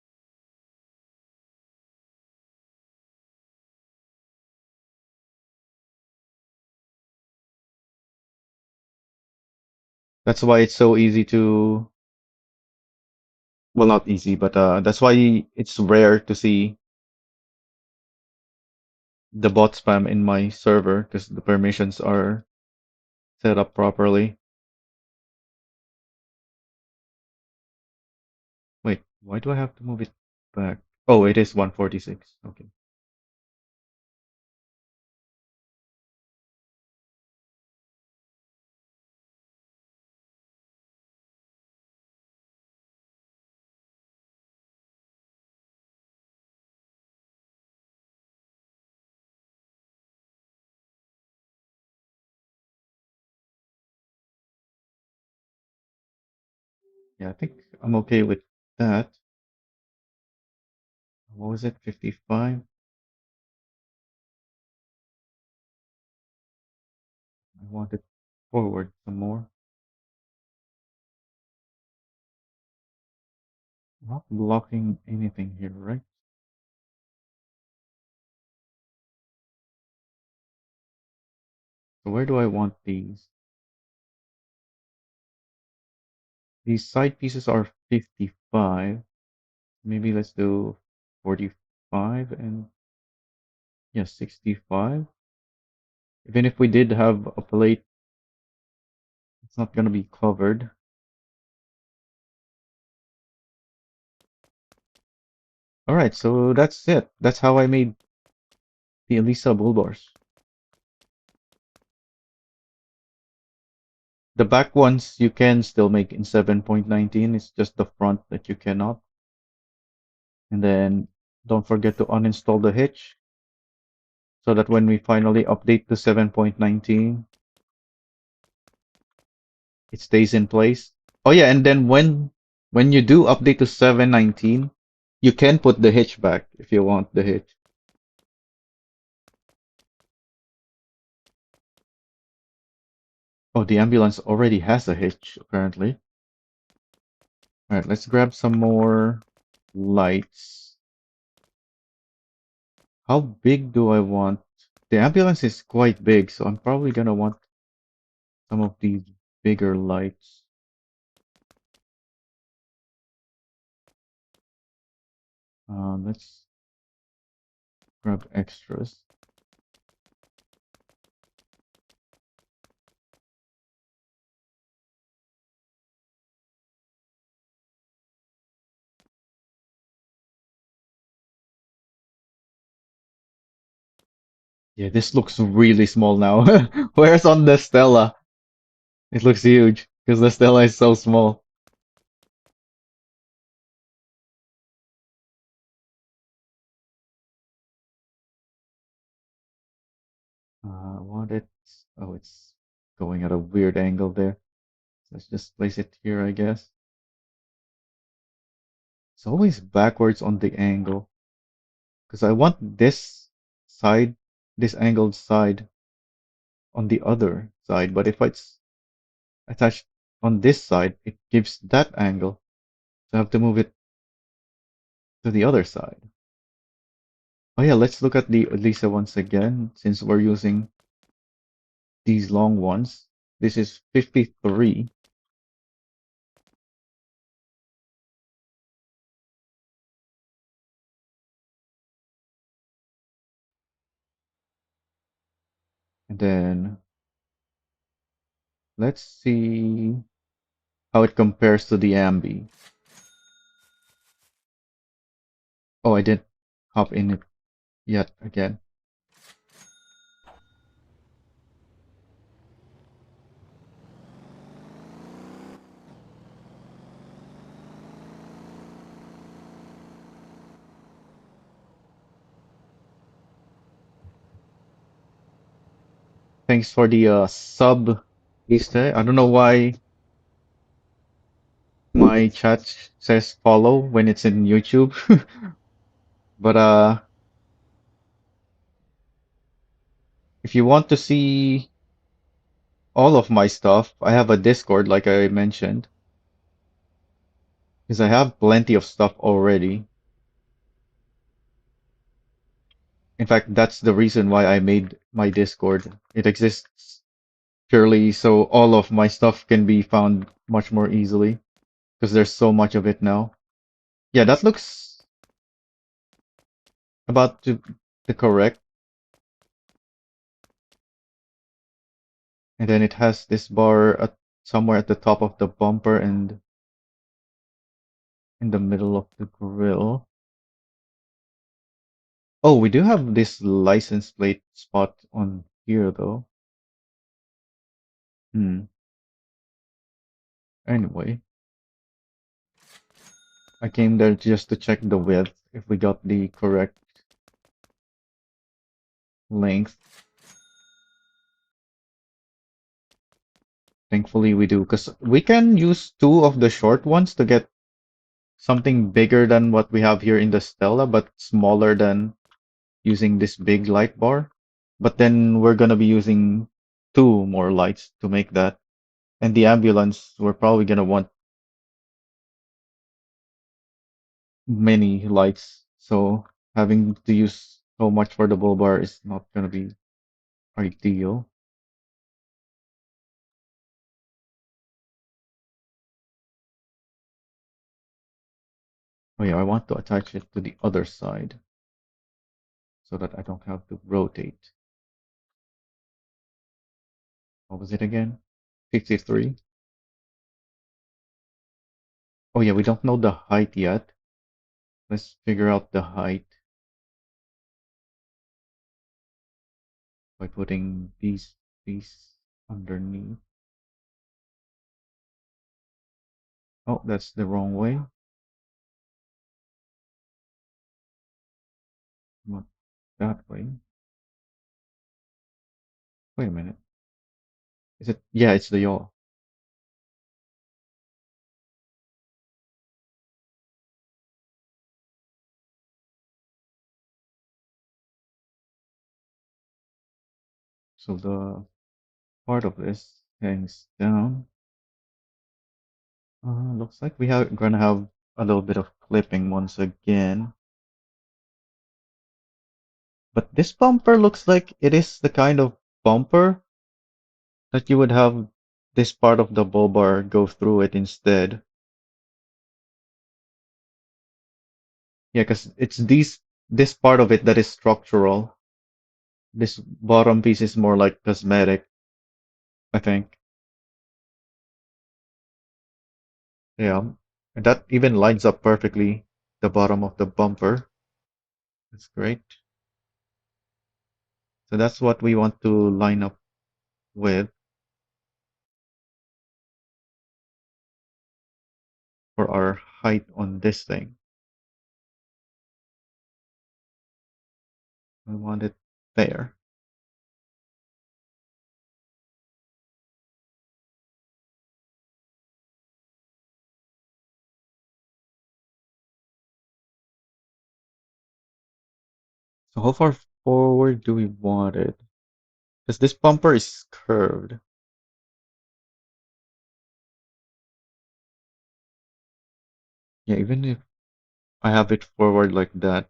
That's why it's so easy to, well, not easy, but that's why it's rare to see the bot spam in my server because the permissions are set up properly. Wait, why do I have to move it back? Oh, it is 146. Okay. Yeah, I think I'm okay with that. What was it? 55? I want it forward some more. Not blocking anything here, right? So where do I want these? These side pieces are 55. Maybe let's do 45 and yeah, 65. Even if we did have a plate, it's not gonna be covered. All right, so that's it. That's how I made the Elisa bullbars. The back ones you can still make in 7.19. It's just the front that you cannot. And then don't forget to uninstall the hitch so that when we finally update to 7.19, it stays in place. Oh yeah, and then when you do update to 7.19, you can put the hitch back if you want the hitch. Oh, the ambulance already has a hitch apparently. All right, let's grab some more lights. How big do I want? The ambulance is quite big, so I'm probably gonna want some of these bigger lights. Let's grab extras. Yeah, this looks really small now. Whereas on the Stella, it looks huge because the Stella is so small. I want it. Oh, it's going at a weird angle there. Let's just place it here, I guess. It's always backwards on the angle because I want this side, this angled side on the other side. But if it's attached on this side, it gives that angle. So I have to move it to the other side. Oh yeah, let's look at the Elisa once again, since we're using these long ones. This is 53. And then let's see how it compares to the Ambi. Oh, I didn't hop in it yet again. Thanks for the sub, Iste. I don't know why my chat says follow when it's in YouTube, but if you want to see all of my stuff, I have a Discord, like I mentioned, because I have plenty of stuff already. In fact, that's the reason why I made my Discord. It exists purely so all of my stuff can be found much more easily, because there's so much of it now. Yeah, that looks about to correct. And then it has this bar somewhere at the top of the bumper and in the middle of the grill. Oh, we do have this license plate spot on here though. Hmm. Anyway, I came there just to check the width, if we got the correct length. Thankfully we do, because we can use two of the short ones to get something bigger than what we have here in the Stella, but smaller than using this big light bar. But then we're gonna be using two more lights to make that. And the ambulance, we're probably gonna want many lights. So having to use so much for the bull bar is not gonna be ideal. Oh yeah, I want to attach it to the other side so that I don't have to rotate. What was it again? 53. Oh yeah, we don't know the height yet. Let's figure out the height by putting these underneath. Oh, that's the wrong way. Not that way. Wait a minute. Is it? Yeah, it's the yaw. So the part of this hangs down. Looks like we have gonna have a little bit of clipping once again. But this bumper looks like it is the kind of bumper that you would have this part of the bull bar go through it instead. Yeah, because it's this part of it that is structural. This bottom piece is more like cosmetic, I think. Yeah, and that even lines up perfectly the bottom of the bumper. That's great. So that's what we want to line up with for our height on this thing. We want it there. So how far forward do we want it? Because this bumper is curved. Yeah, even if I have it forward like that,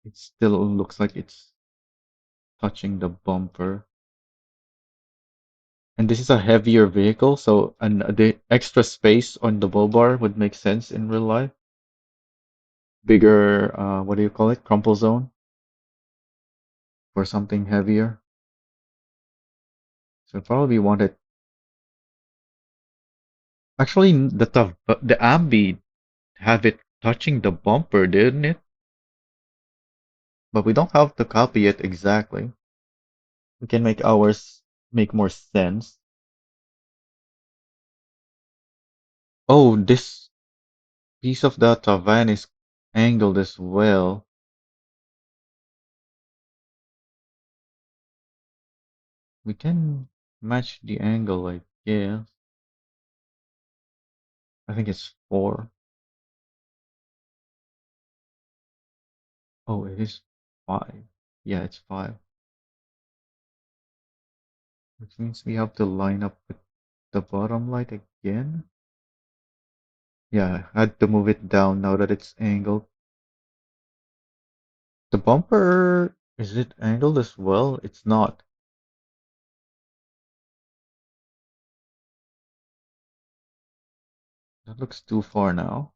it still looks like it's touching the bumper. And this is a heavier vehicle, so the extra space on the bull bar would make sense in real life. Bigger, what do you call it? Crumple zone for something heavier. So probably wanted actually the Ambi have it touching the bumper, didn't it? But we don't have to copy it exactly. We can make ours make more sense. Oh, this piece of the Tavan is angled as well. We can match the angle, I guess. I think it's 4. Oh, it is 5. Yeah, it's 5. Which means we have to line up with the bottom light again. Yeah, I had to move it down now that it's angled. The bumper, is it angled as well? It's not. That looks too far now.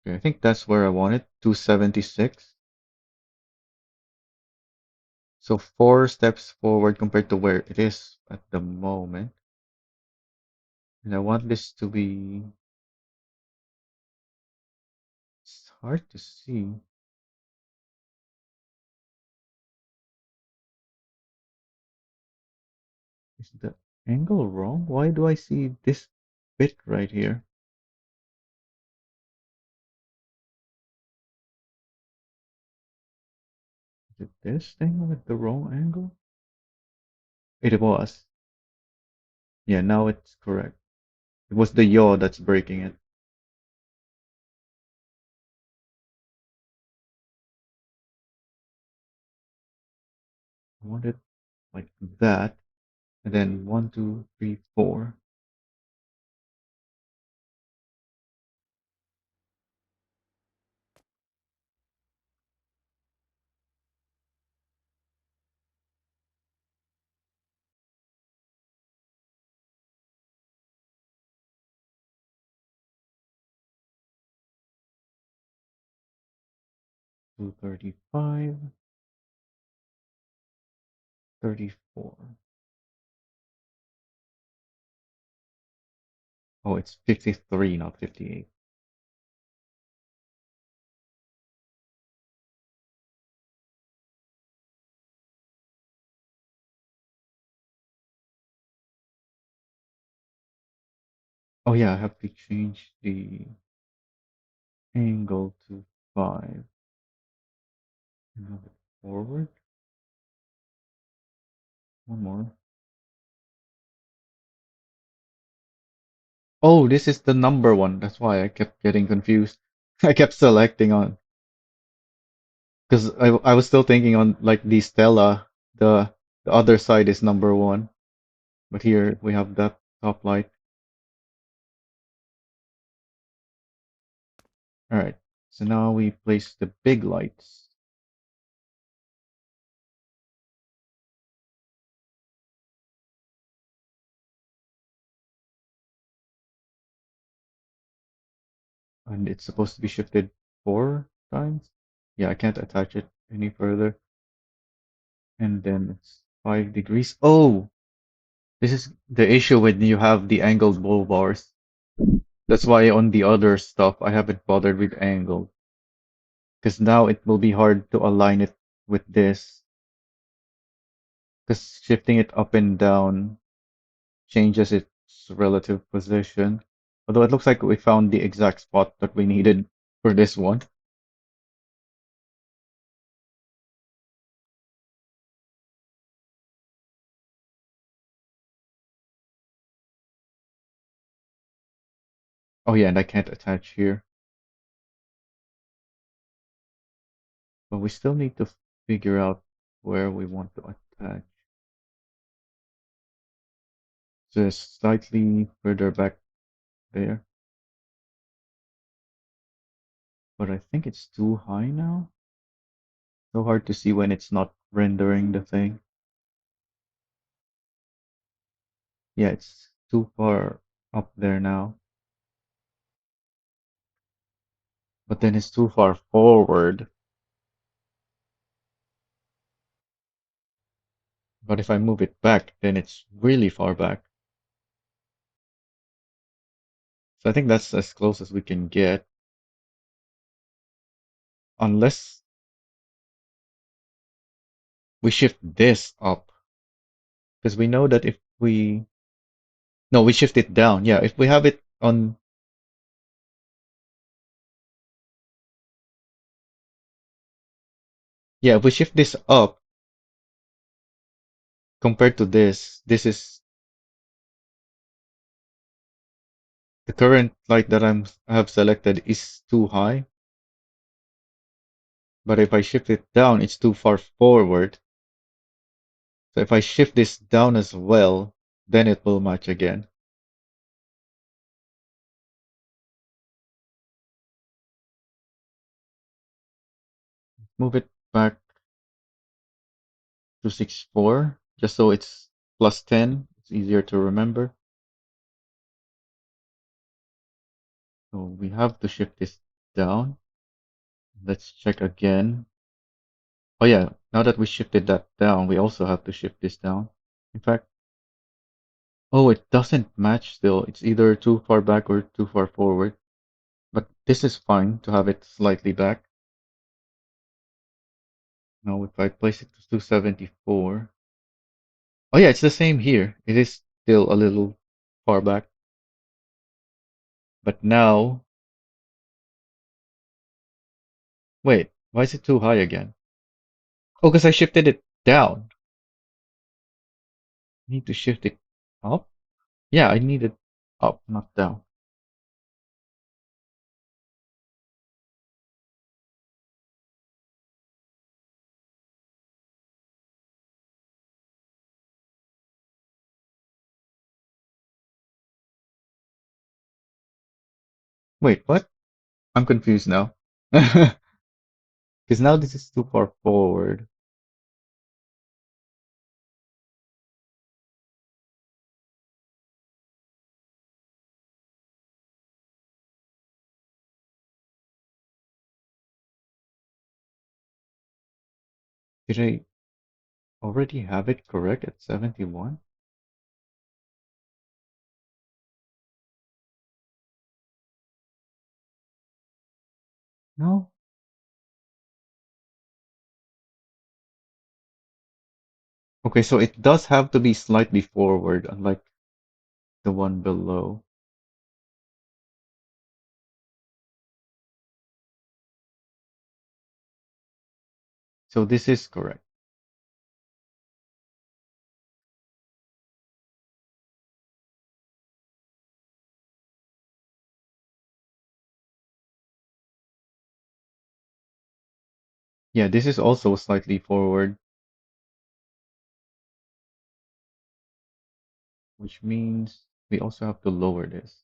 Okay, I think that's where I want it. 276. So 4 steps forward compared to where it is at the moment. And I want this to be. It's hard to see. Is the angle wrong? Why do I see this bit right here? Is it this thing with the wrong angle? It was. Yeah, now it's correct. It was the yaw that's breaking it. I want it like that. And then one, two, three, 4. 235, 34. Oh, it's 53, not 58. Oh yeah, I have to change the angle to 5. And move it forward. One more. Oh, this is the number one. That's why I kept getting confused. I kept selecting on because I was still thinking on like the Stella, the other side is number one, but here we have that top light. All right, so now we place the big lights, and it's supposed to be shifted 4 times. Yeah, I can't attach it any further, and then it's 5 degrees. Oh, this is the issue when you have the angled bull bars. That's why on the other stuff I haven't bothered with angle. Because now it will be hard to align it with this. Because shifting it up and down changes its relative position. Although it looks like we found the exact spot that we needed for this one. Oh yeah, and I can't attach here. But we still need to figure out where we want to attach. Just slightly further back there. But I think it's too high now. So hard to see when it's not rendering the thing. Yeah, it's too far up there now. but then it's too far forward. But if I move it back, then it's really far back. So I think that's as close as we can get, unless we shift this up. Because we know that if we... No, we shift it down. Yeah, if we have it on... Yeah, if we shift this up compared to this is the current light that I have selected is too high. But if I shift it down, it's too far forward. So if I shift this down as well, then it will match again. Move it back to 6.4, just so it's plus 10. It's easier to remember. So we have to shift this down. Let's check again. Oh yeah, now that we shifted that down, we also have to shift this down. In fact, oh, it doesn't match still. It's either too far back or too far forward. But this is fine to have it slightly back. Now if I place it to 274. Oh yeah, it's the same here. It is still a little far back. But now, wait, why is it too high again? Oh, because I shifted it down. I need to shift it up? Yeah, I need it up, not down. Wait, what? I'm confused now. Because now this is too far forward. Did I already have it correct at 71? No? Okay, so it does have to be slightly forward, unlike the one below. So this is correct. Yeah, this is also slightly forward, which means we also have to lower this.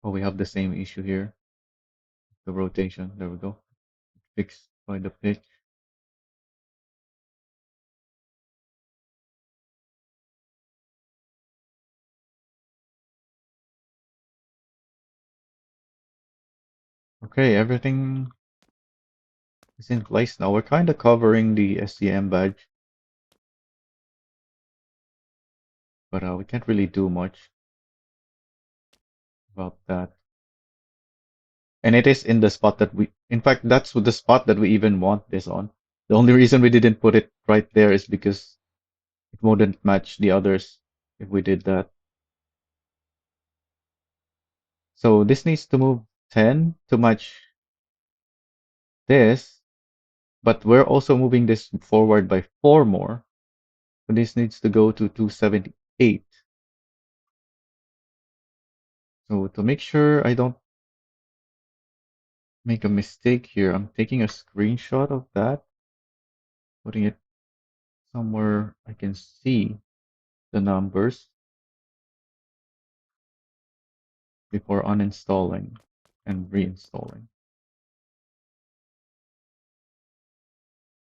Oh, we have the same issue here. The rotation. There we go. Fixed by the pitch. Okay, everything is in place now. We're kind of covering the SCM badge, but we can't really do much about that. And it is in the spot that in fact, that's the spot that we even want this on. The only reason we didn't put it right there is because it wouldn't match the others if we did that. So this needs to move 10 to match this, but we're also moving this forward by 4 more. So this needs to go to 278. So to make sure I don't make a mistake here, I'm taking a screenshot of that, putting it somewhere I can see the numbers before uninstalling and reinstalling.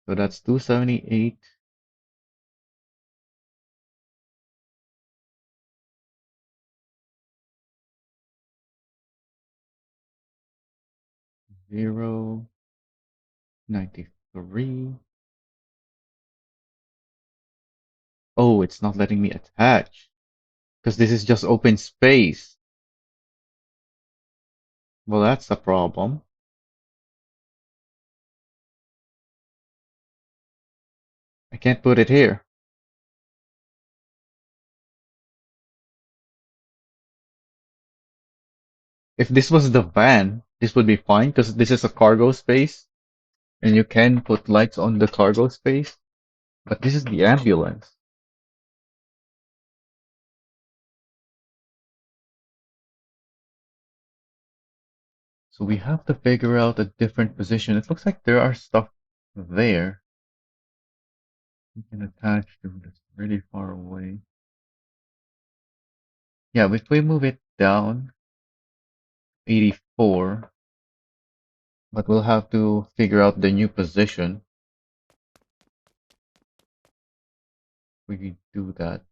So that's 278. 0, 93. Oh, it's not letting me attach because this is just open space. Well, that's a problem. I can't put it here. If this was the van, this would be fine because this is a cargo space and you can put lights on the cargo space. But this is the ambulance. So we have to figure out a different position. It looks like there are stuff there we can attach to that's really far away. Yeah, if we move it down 84, but we'll have to figure out the new position. We can do that.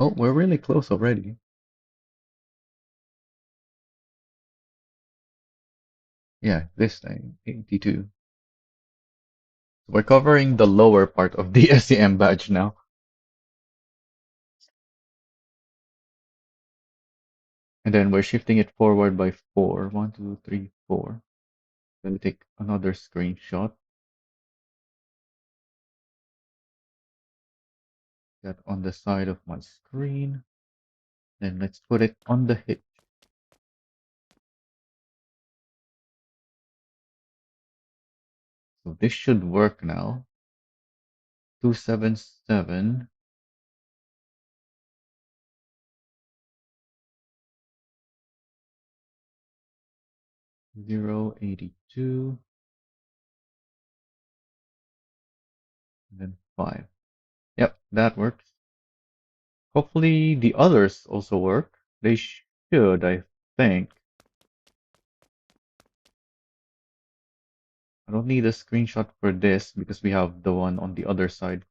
Oh, we're really close already. Yeah, this thing, 82. So we're covering the lower part of the SEM badge now. And then we're shifting it forward by 4. 1, 2, 3, 4. Let me take another screenshot. That on the side of my screen. Then let's put it on the hitch. So this should work now. 277, 082, and then 5. Yep, that works. Hopefully the others also work. They should, I think. I don't need a screenshot for this because we have the one on the other side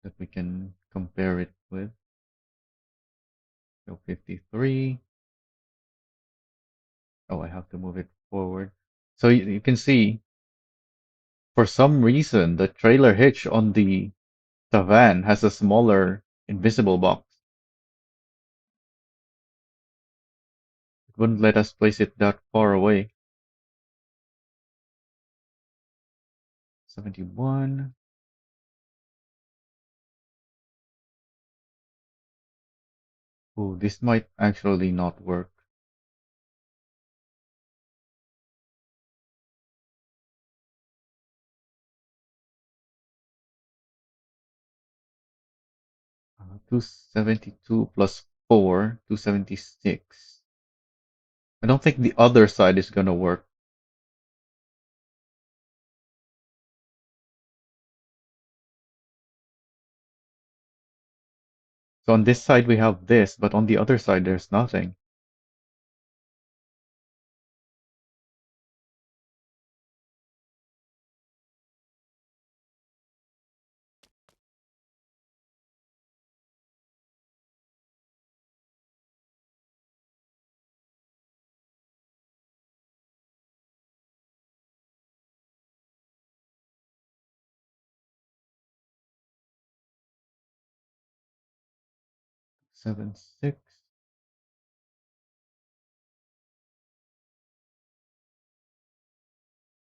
that we can compare it with. So 53. Oh, I have to move it forward. So you can see, for some reason, the trailer hitch on the Tavan has a smaller invisible box. It wouldn't let us place it that far away. 71. Oh, this might actually not work. 272 plus 4, 276. I don't think the other side is gonna work. So on this side we have this, but on the other side there's nothing. Seven, 6.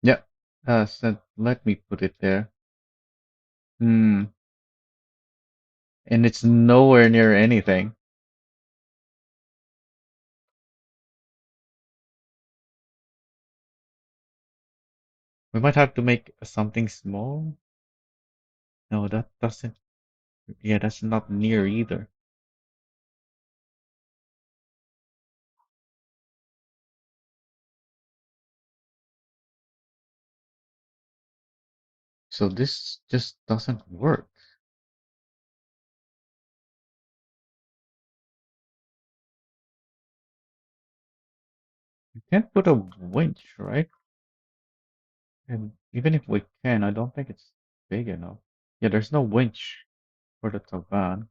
Yeah. Let me put it there. Hmm. And it's nowhere near anything. We might have to make something small. No, that doesn't. Yeah, that's not near either. So this just doesn't work. You can't put a winch, right? And even if we can, I don't think it's big enough. Yeah, there's no winch for the Tavan,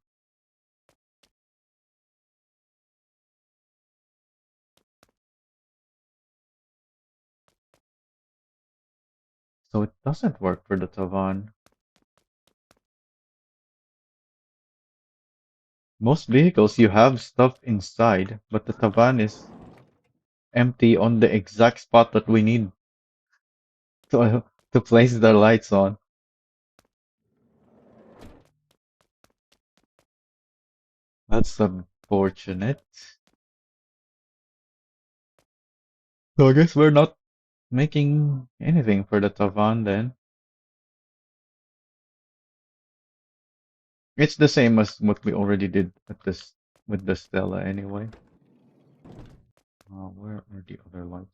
so it doesn't work for the Tavan. Most vehicles you have stuff inside, but the Tavan is empty on the exact spot that we need to to place the lights on. That's unfortunate. So I guess we're not making anything for the Tavan then. It's the same as what we already did at this with the Stella anyway. Where are the other lights?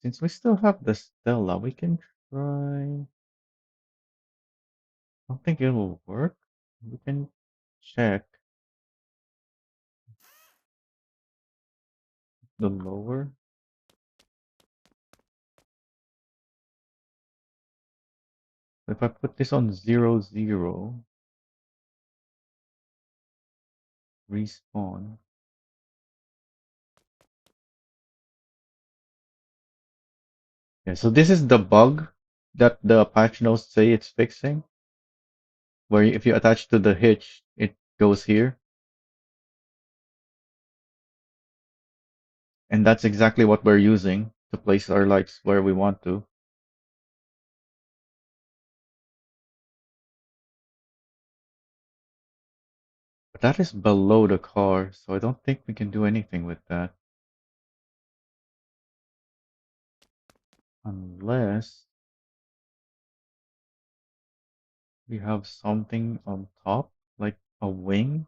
Since we still have the Stella, we can try. I don't think it will work. We can check the lower. If I put this on 0, 0, respawn. Yeah, so this is the bug that the patch notes say it's fixing, where if you attach to the hitch, it goes here. And that's exactly what we're using to place our lights where we want to. But that is below the car, so I don't think we can do anything with that. Unless we have something on top, like a wing.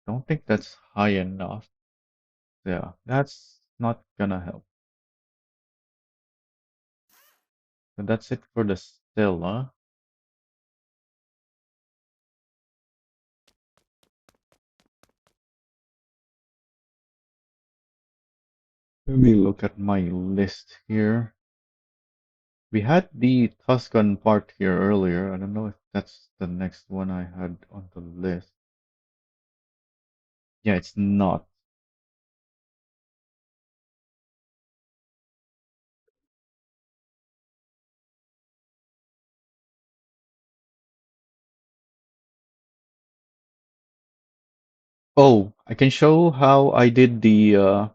Don't think that's high enough. Yeah, that's not gonna help. So that's it for the Stella. Let me look at my list here. We had the Tuscan part here earlier. I don't know if that's the next one I had on the list. Yeah, it's not. Oh, I can show how I did the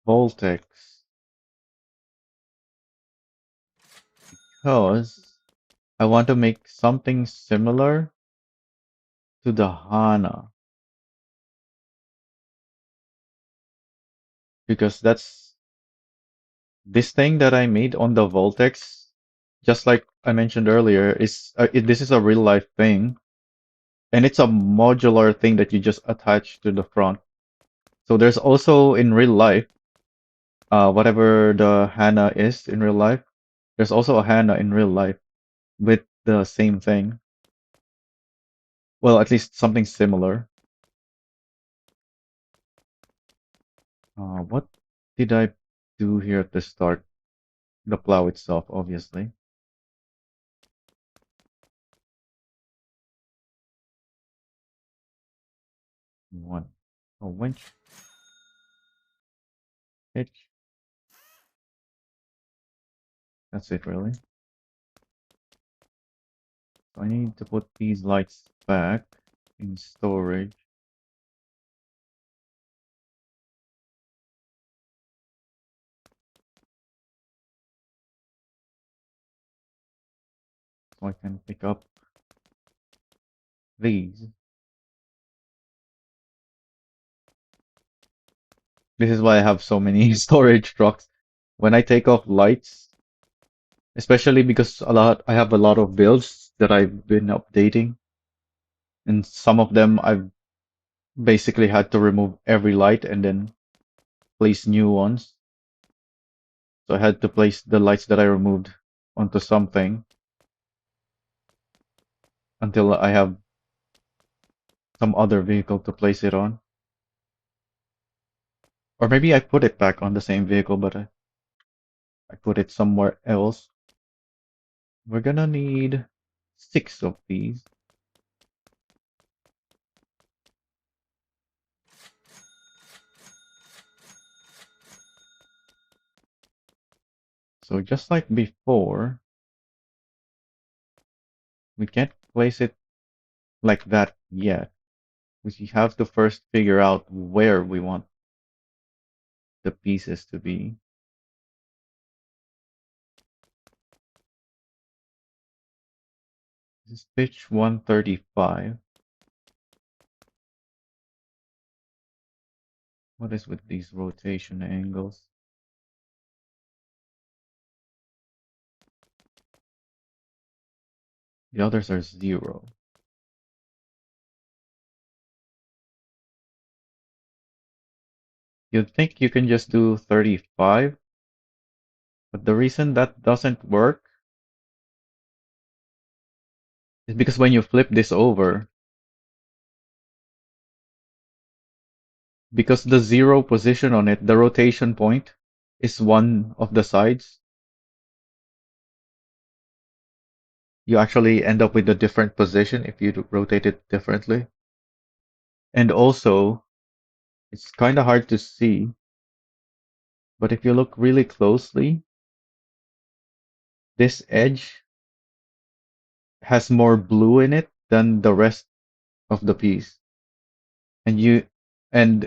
Voltex because I want to make something similar to the Hana because that's this thing that I made on the Voltex, just like I mentioned earlier, this is a real life thing, and it's a modular thing that you just attach to the front. So there's also in real life, whatever the Hana is in real life, there's also a Hana in real life with the same thing. Well, at least something similar. What did I do here at the start? The plow itself, obviously. One. A winch, hitch. That's it, really. So I need to put these lights back in storage. So I can pick up these. This is why I have so many storage trucks. when I take off lights, especially because I have a lot of builds that I've been updating, and some of them I've basically had to remove every light and then place new ones. So I had to place the lights that I removed onto something until I have some other vehicle to place it on. Or maybe I put it back on the same vehicle, but I put it somewhere else. We're gonna need 6 of these. So just like before, we can't place it like that yet. We have to first figure out where we want the pieces to be. This is pitch 135. What is with these rotation angles? The others are 0. You'd think you can just do 35, but the reason that doesn't work is because when you flip this over, because the 0 position on it, the rotation point is one of the sides, you actually end up with a different position if you rotate it differently. And also, it's kind of hard to see, but if you look really closely, this edge has more blue in it than the rest of the piece. And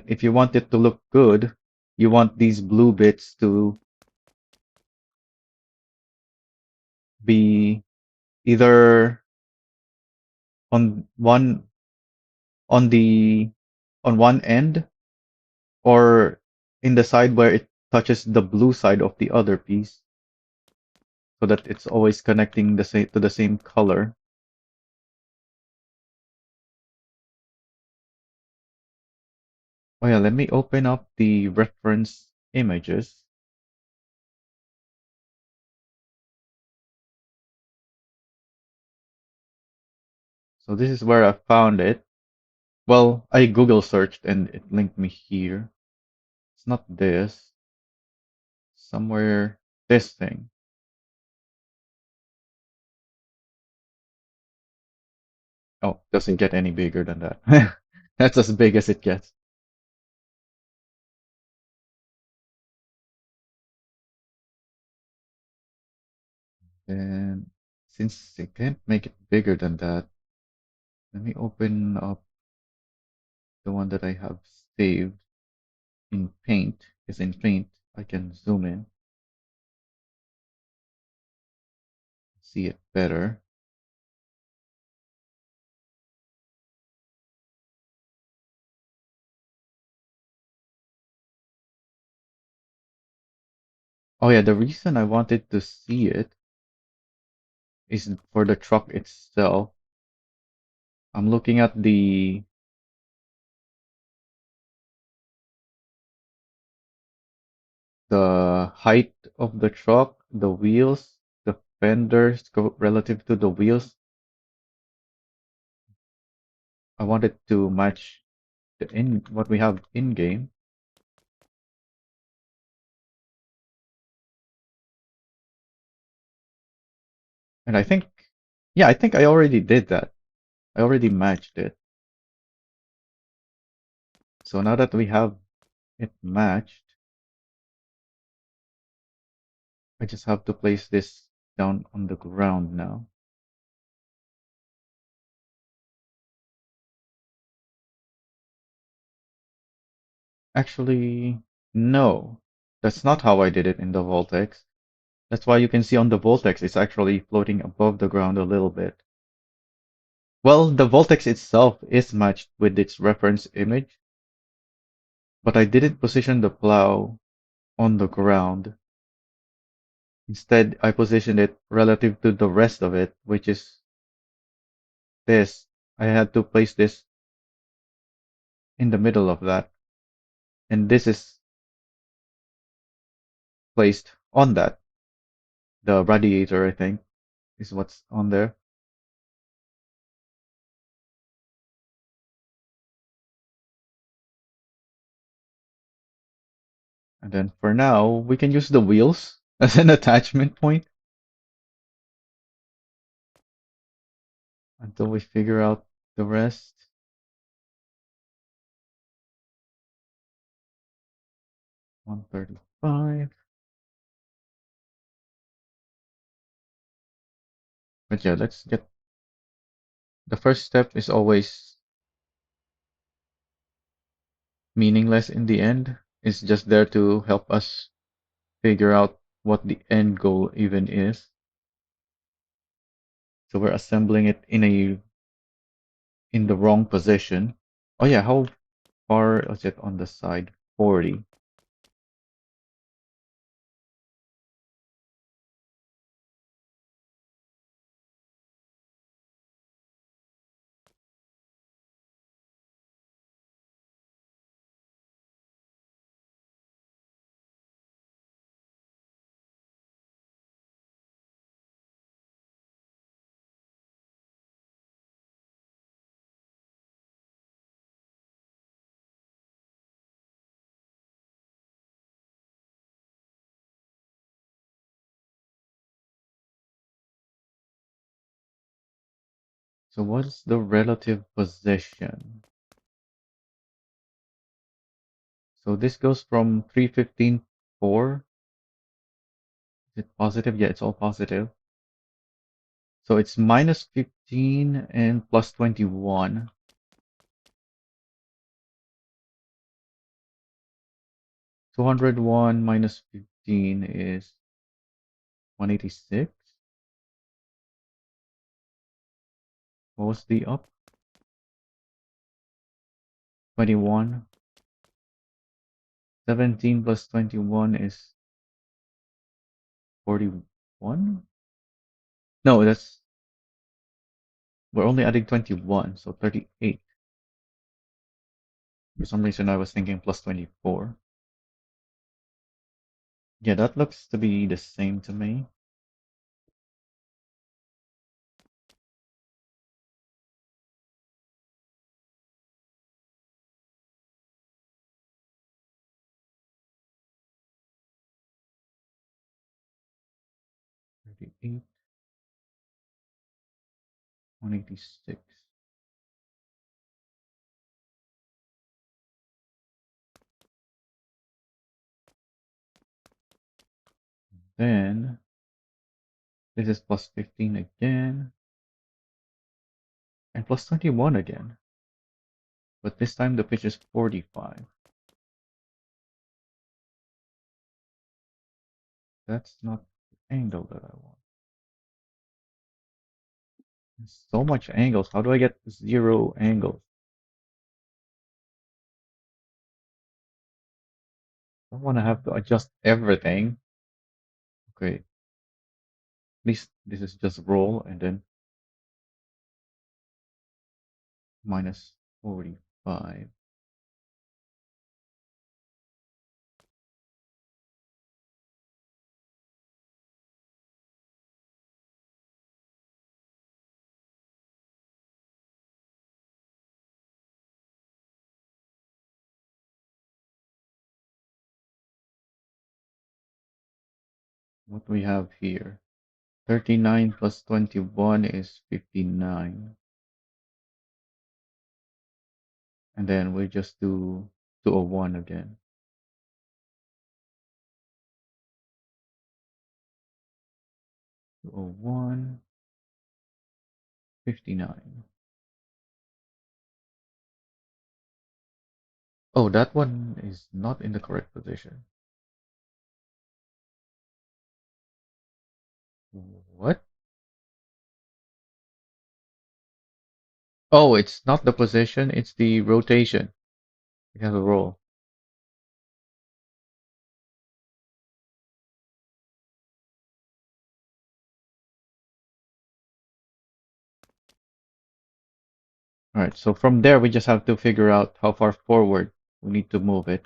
if you want it to look good, you want these blue bits to be either on one on the on one end or in the side where it touches the blue side of the other piece so that it's always connecting to the same color. Oh yeah, let me open up the reference images. So this is where I found it. Well, I Google searched and it linked me here. It's not this. Somewhere this thing. Oh, doesn't get any bigger than that. That's as big as it gets. And since I can't make it bigger than that, let me open up the one that I have saved in Paint. Because in Paint, I can zoom in, see it better. Oh yeah, the reason I wanted to see it is for the truck itself. I'm looking at the height of the truck, the wheels, the fenders go relative to the wheels. I wanted to match the in what we have in game. And I think, yeah, I think I already did that. I already matched it. So now that we have it matched, I just have to place this down on the ground now. Actually, no. That's not how I did it in the Voltex. That's why you can see on the Voltex it's actually floating above the ground a little bit. Well, the Voltex itself is matched with its reference image, but I didn't position the plow on the ground. Instead, I positioned it relative to the rest of it, which is this. I had to place this in the middle of that, and this is placed on that. The radiator, I think, is what's on there. And then for now, we can use the wheels as an attachment point until we figure out the rest. 135. But yeah, let's get the first step is always meaningless in the end. It's just there to help us figure out what the end goal even is. So we're assembling it in the wrong position. Oh yeah, how far is it on the side? 40. So what's the relative position? So this goes from 315.4. Is it positive? Yeah, it's all positive. So it's minus 15 and plus 21. 201 minus 15 is 186. What was the up? 21. 17 plus 21 is 41? No, we're only adding 21, so 38. For some reason I was thinking plus 24. Yeah, that looks to be the same to me. Thirty-eight, 186. Then this is plus 15 again, and plus 21 again. But this time the pitch is 45. That's not the angle that I want. There's so much angles. How do I get 0 angles? I don't want to have to adjust everything. Okay, at least this is just roll and then minus 45. What we have here? 39 plus 21 is 59. And then we just do 201 again. 201, 59. Oh, that one is not in the correct position. What? Oh, it's not the position, it's the rotation. It has a roll. All right, so from there we just have to figure out how far forward we need to move it.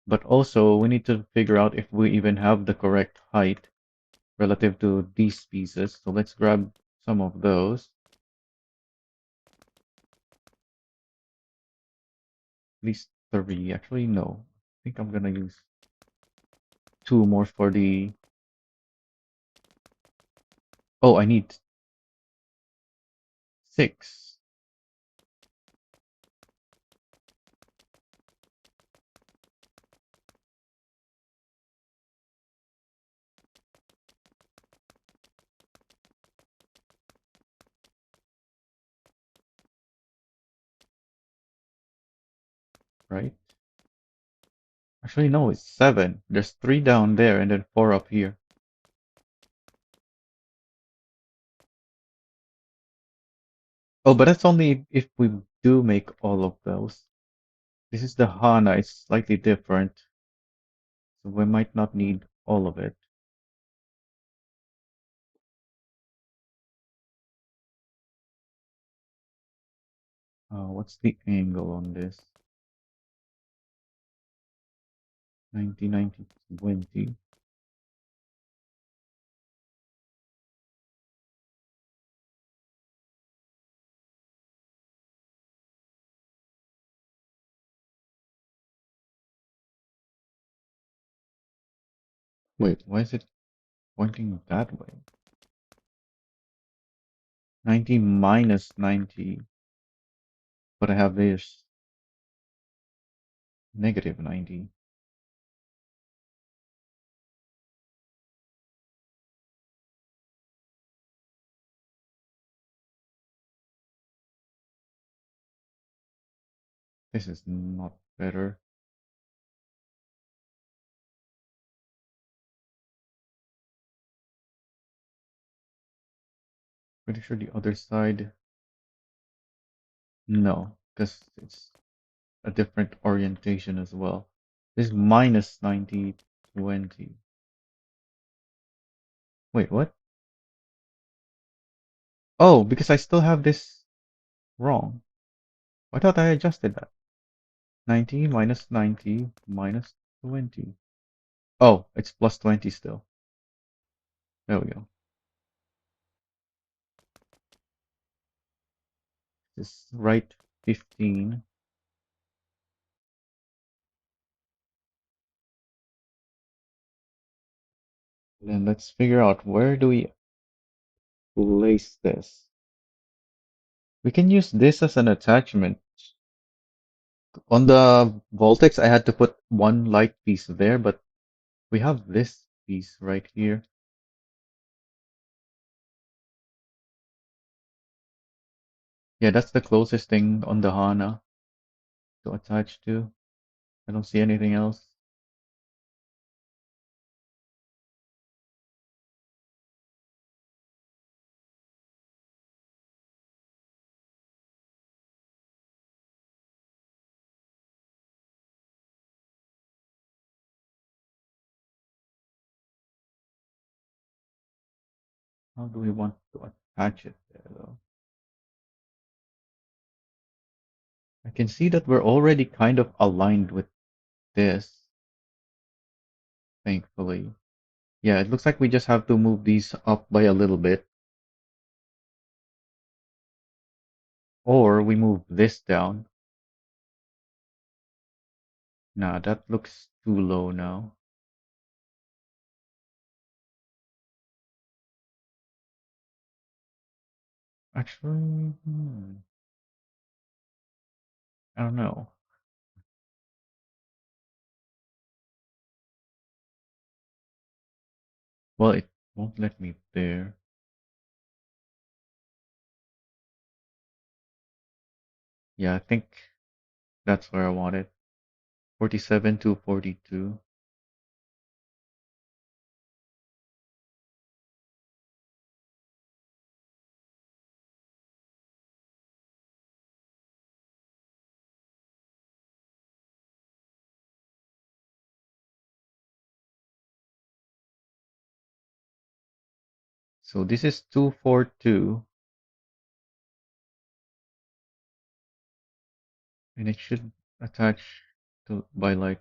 But also we need to figure out if we even have the correct height relative to these pieces. So let's grab some of those. At least three. Actually, no. I think I'm gonna use two more for the... Oh, I need six, right? Actually, no, it's seven. There's three down there and then four up here. Oh, but that's only if we do make all of those. This is the Hana, it's slightly different, so we might not need all of it. What's the angle on this? 90, 90, 20. Wait, why is it pointing that way? 90 minus 90, but I have this negative 90. This is not better. Pretty sure the other side, no, because it's a different orientation as well. This is minus 90, 20. Wait, what? Oh, because I still have this wrong. I thought I adjusted that. 90 minus 90 minus 20. Oh, it's plus 20 still. There we go. Just write 15. Then let's figure out where do we place this. We can use this as an attachment. On the Voltex, I had to put one light piece there, but we have this piece right here. Yeah, that's the closest thing on the Hana to attach to. I don't see anything else. How do we want to attach it there, though? I can see that we're already kind of aligned with this, thankfully. Yeah, it looks like we just have to move these up by a little bit. Or we move this down. Nah, that looks too low now. Actually, I don't know. Well, it won't let me there. Yeah, I think that's where I want it. 47 to 42. So this is 242. And it should attach to by like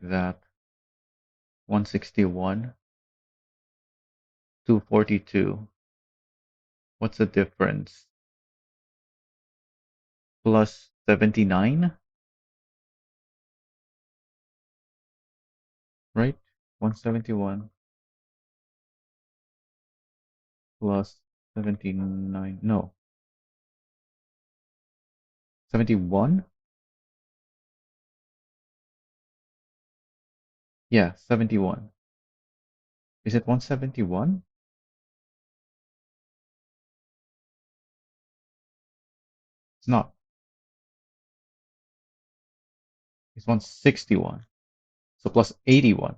that. 161, 242. What's the difference? Plus 79, right? 171 plus 79. No, 71? Yeah, 71. Is it 171? It's not. It's 161. So plus 81.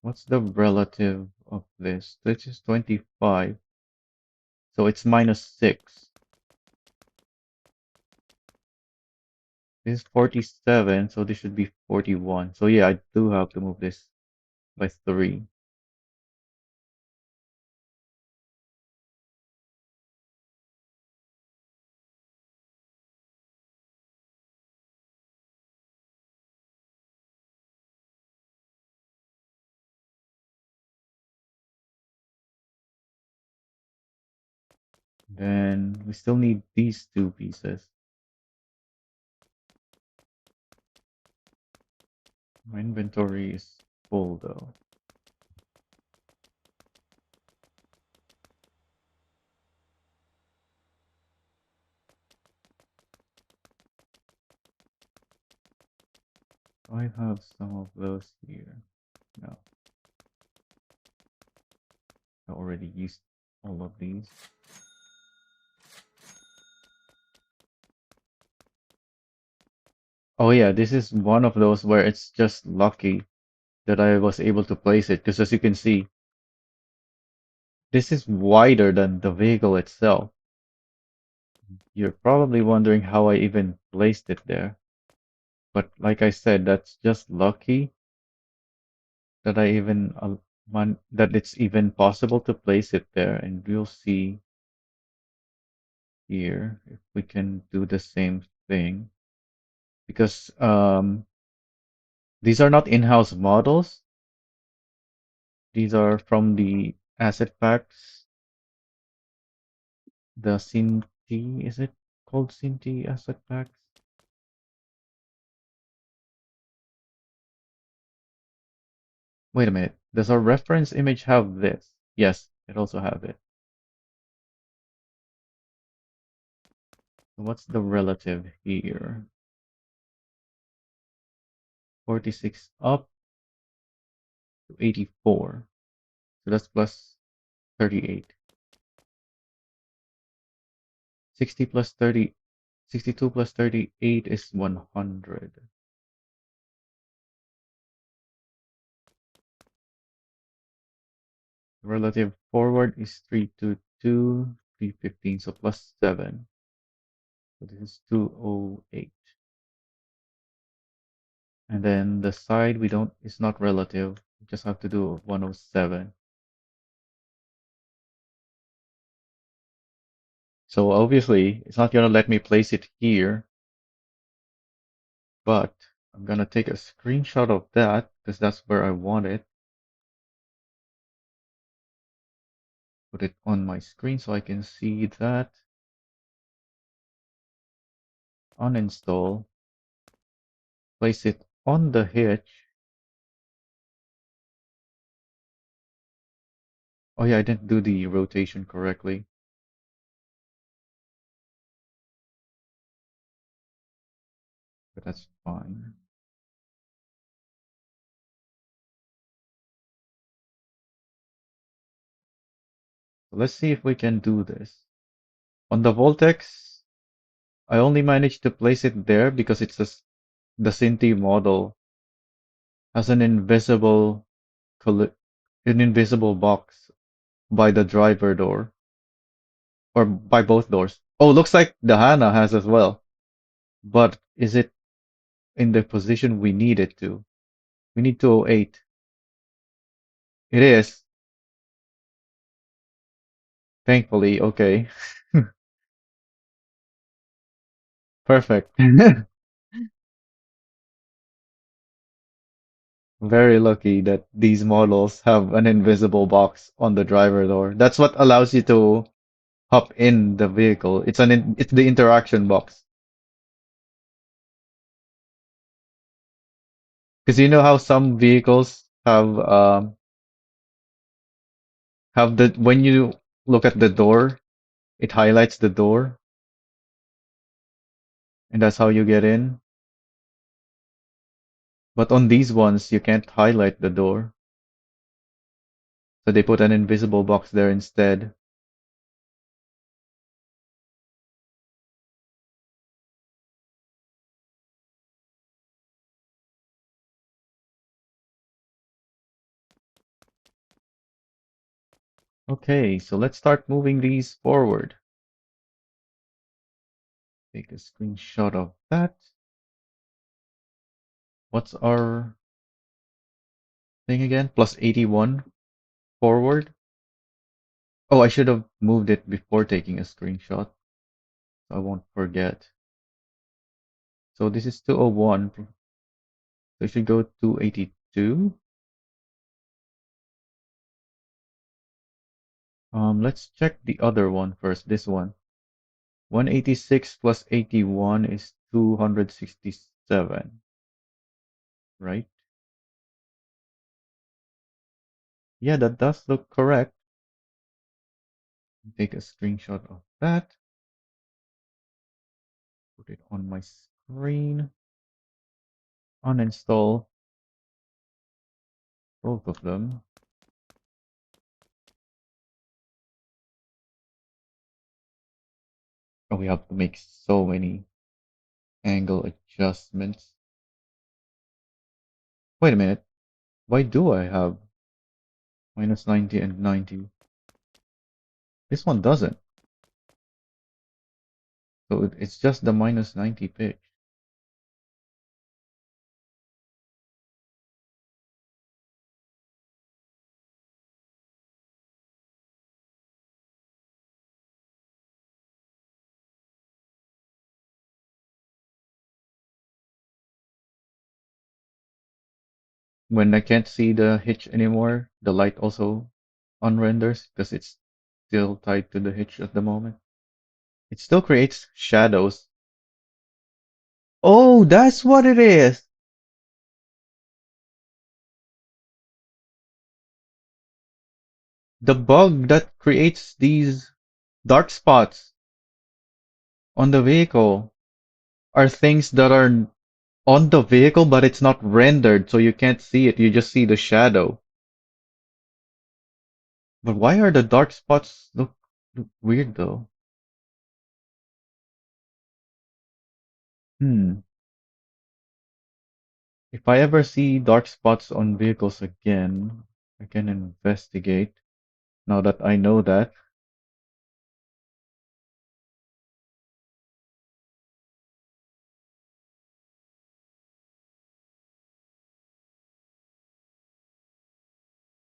What's the relative of this? This is 25. So it's minus 6. This is 47, so this should be 41. So yeah, I do have to move this by 3. Then we still need these two pieces. My inventory is full though. I have some of those here. No, I already used all of these. Oh yeah, this is one of those where it's just lucky that I was able to place it, because as you can see, this is wider than the vehicle itself. You're probably wondering how I even placed it there. But like I said, that's just lucky that that it's even possible to place it there, and we'll see here if we can do the same thing, because these are not in-house models. These are from the asset packs. The Cinti, is it called Cinti asset packs? Wait a minute. Does our reference image have this? Yes, it also have it. So what's the relative here? 46 up to 84. So that's plus 38. 60 plus 30, 62 plus 38 is 100. Relative forward is 322, 315, so plus 7. So this is 208. And then the side we don't, it's not relative. We just have to do 107. So obviously it's not gonna let me place it here, but I'm gonna take a screenshot of that because that's where I want it. Put it on my screen so I can see that. Uninstall. Place it on the hitch. Oh yeah, I didn't do the rotation correctly, but that's fine. So let's see if we can do this. On the Voltex, I only managed to place it there because the Cinti model has an invisible box by the driver door, or by both doors. Oh, looks like the Hana has as well. But is it in the position we need it to? We need 208. It is. Thankfully, okay. Perfect. Very lucky that these models have an invisible box on the driver door. That's what allows you to hop in the vehicle. It's the interaction box. Because you know how some vehicles have the when you look at the door, it highlights the door, and that's how you get in. But on these ones, you can't highlight the door, so they put an invisible box there instead. Okay, so let's start moving these forward. Take a screenshot of that. What's our thing again? Plus 81 forward. Oh, I should have moved it before taking a screenshot, so I won't forget. So this is 201. So I should go 282. Let's check the other one first. This one. 186 plus 81 is 267, right? Yeah, that does look correct. Take a screenshot of that. Put it on my screen. Uninstall both of them. Oh, we have to make so many angle adjustments. Wait a minute. Why do I have minus 90 and 90? This one doesn't. So it's just the minus 90 pitch. When I can't see the hitch anymore, the light also unrenders because it's still tied to the hitch at the moment. It still creates shadows. Oh, that's what it is. The bug that creates these dark spots on the vehicle are things that are on the vehicle, but it's not rendered, so you can't see it. You just see the shadow. But why are the dark spots look weird though? Hmm. If I ever see dark spots on vehicles again, I can investigate. Now that I know that,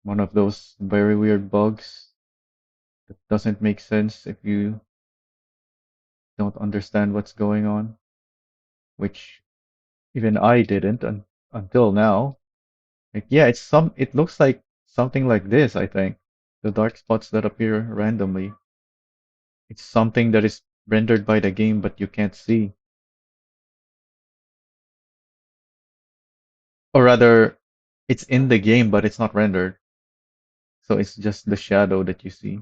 one of those very weird bugs that doesn't make sense if you don't understand what's going on, which even I didn't until now. Like, yeah, it looks like something like this, I think. The dark spots that appear randomly. It's something that is rendered by the game, but you can't see. Or rather, it's in the game, but it's not rendered. So it's just the shadow that you see.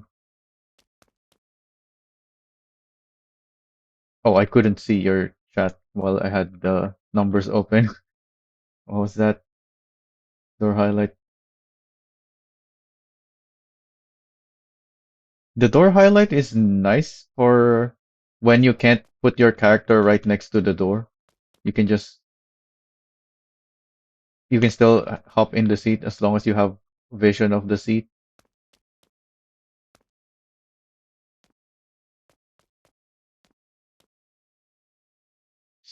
Oh, I couldn't see your chat while I had the numbers open. What was that? Door highlight. The door highlight is nice for when you can't put your character right next to the door. You can just you can still hop in the seat as long as you have vision of the seat.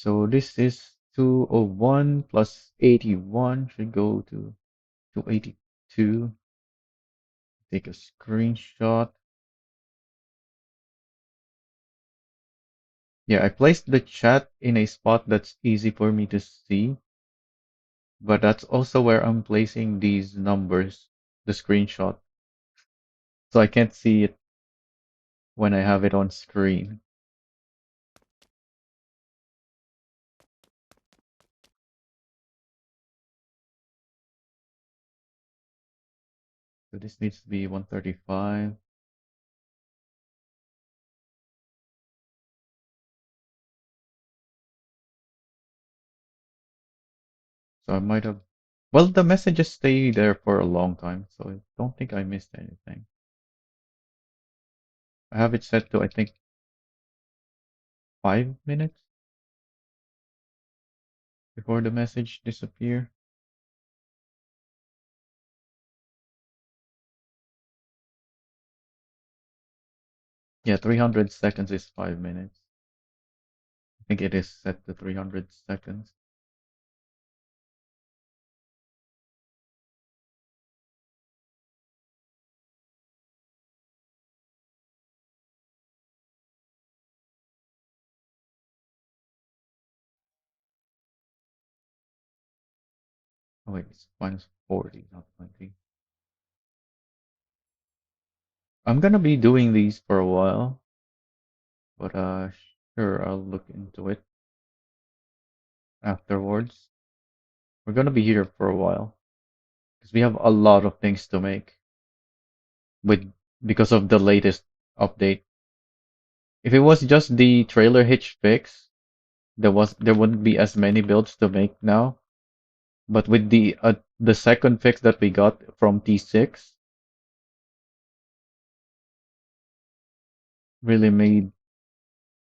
So this is 201 plus 81 should go to 282. Take a screenshot. Yeah, I placed the chat in a spot that's easy for me to see, but that's also where I'm placing these numbers, the screenshot. So I can't see it when I have it on screen. So this needs to be 135. So I might have, well, the messages stay there for a long time, so I don't think I missed anything. I have it set to, I think, 5 minutes before the message disappear. Yeah, 300 seconds is 5 minutes. I think it is set to 300 seconds. Oh wait, it's minus 40, not 20. I'm gonna be doing these for a while, but sure, I'll look into it afterwards. We're gonna be here for a while because we have a lot of things to make with because of the latest update. If it was just the trailer hitch fix, there wouldn't be as many builds to make now. But with the second fix that we got from T6, really made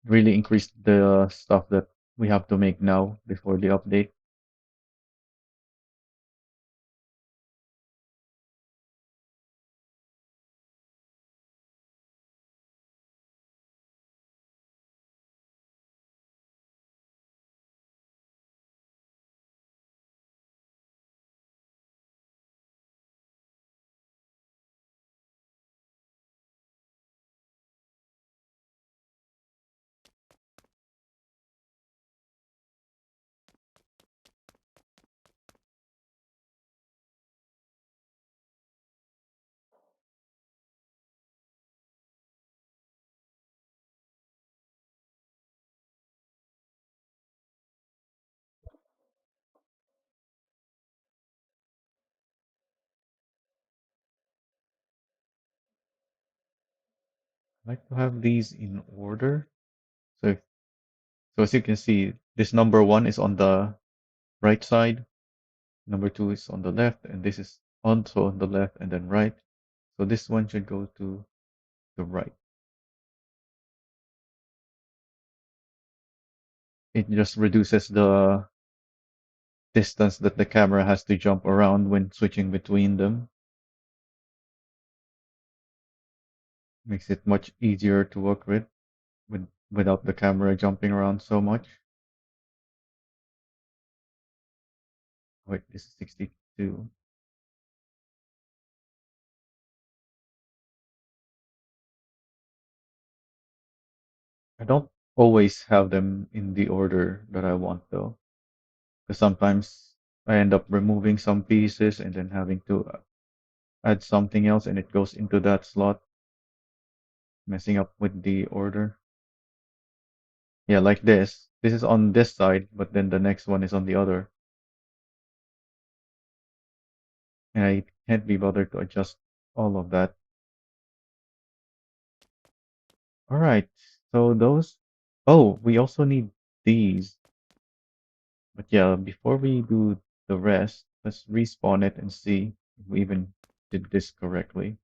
really increased the stuff that we have to make now before the update. I like to have these in order. So so as you can see, this number one is on the right side, number two is on the left, and this is also on the left and then right. So this one should go to the right. It just reduces the distance that the camera has to jump around when switching between them. Makes it much easier to work without the camera jumping around so much. Wait, this is 62. I don't always have them in the order that I want though, because sometimes I end up removing some pieces and then having to add something else and it goes into that slot, messing up with the order. Yeah, like this. This is on this side, but then the next one is on the other. And I can't be bothered to adjust all of that. All right. So those. Oh, we also need these. But yeah, before we do the rest, let's respawn it and see if we even did this correctly.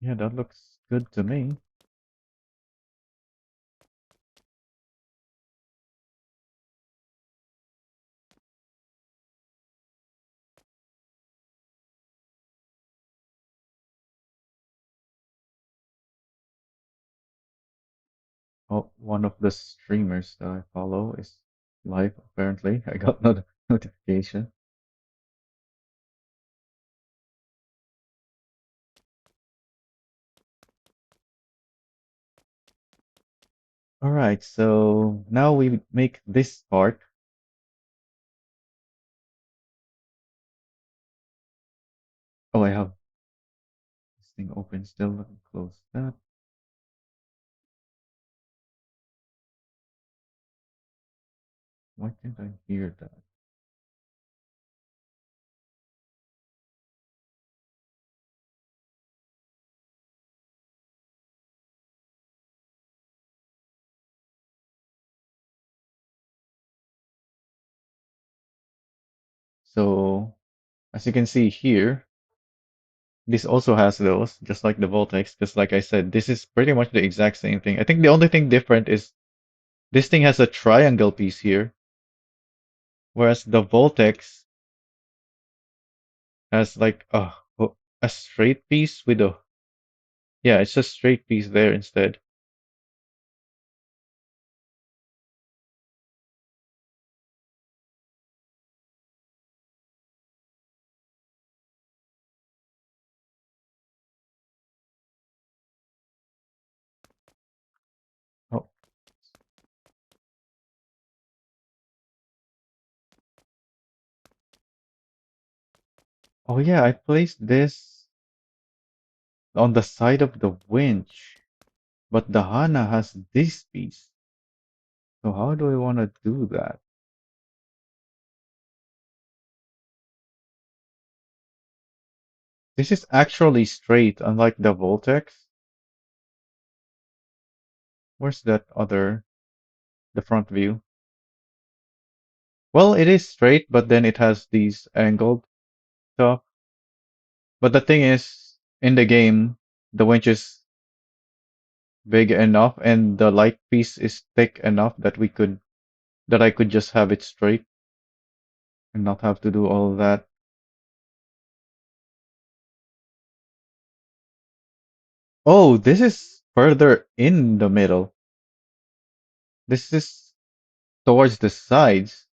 Yeah, that looks good to me. Oh, one of the streamers that I follow is live, apparently. I got notification. All right, so now we make this part. Oh, I have this thing open still. Let me close that. Why can't I hear that? So, as you can see here, this also has those, just like the Voltex, because like I said, this is pretty much the exact same thing. I think the only thing different is this thing has a triangle piece here, whereas the Voltex has like a straight piece with a, yeah, it's a straight piece there instead. Oh, oh yeah, I placed this on the side of the winch, but the Hana has this piece. So how do I want to do that? This is actually straight, unlike the Voltex. Where's that other, the front view? Well, it is straight, but then it has these angled stuff. But the thing is, in the game, the winch is big enough and the light piece is thick enough that I could just have it straight and not have to do all of that. Oh, this is further in the middle. This is towards the sides.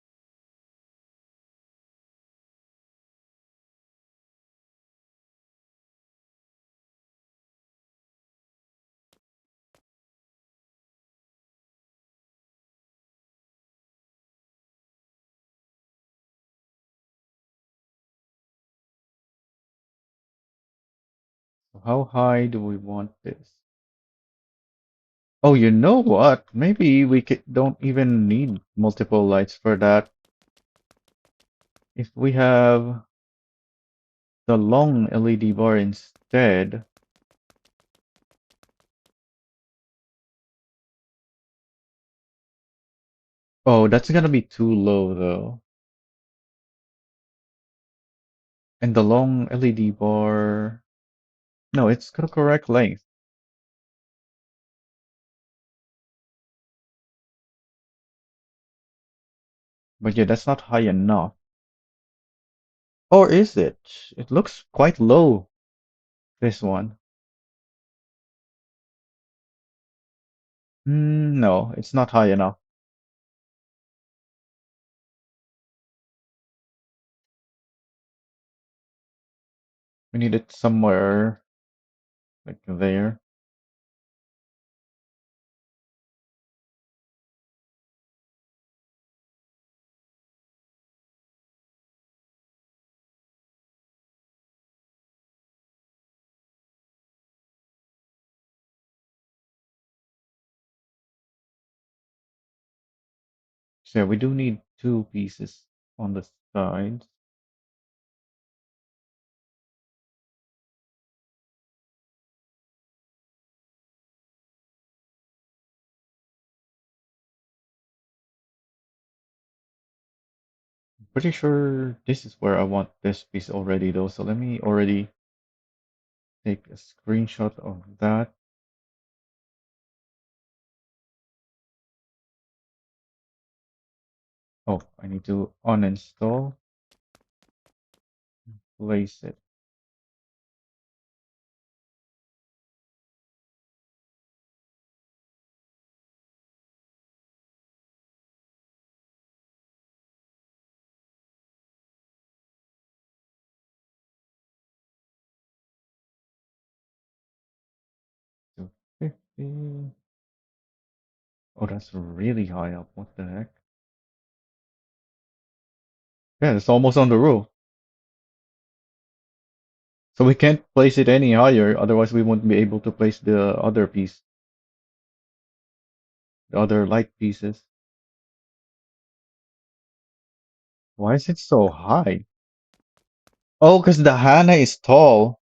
How high do we want this? Oh, you know what? Maybe don't even need multiple lights for that. If we have the long LED bar instead. Oh, that's gonna be too low though. And the long LED bar. No, it's the correct length. But yeah, that's not high enough. Or is it? It looks quite low, this one. No, it's not high enough. We need it somewhere like there. So yeah, we do need two pieces on the sides. Pretty sure this is where I want this piece already though. So let me already take a screenshot of that. Oh, I need to uninstall, place it. see. Oh, that's really high up. What the heck? Yeah, it's almost on the roof. So we can't place it any higher, otherwise we won't be able to place the other piece, the other light pieces. Why is it so high? Oh, because the Hana is tall.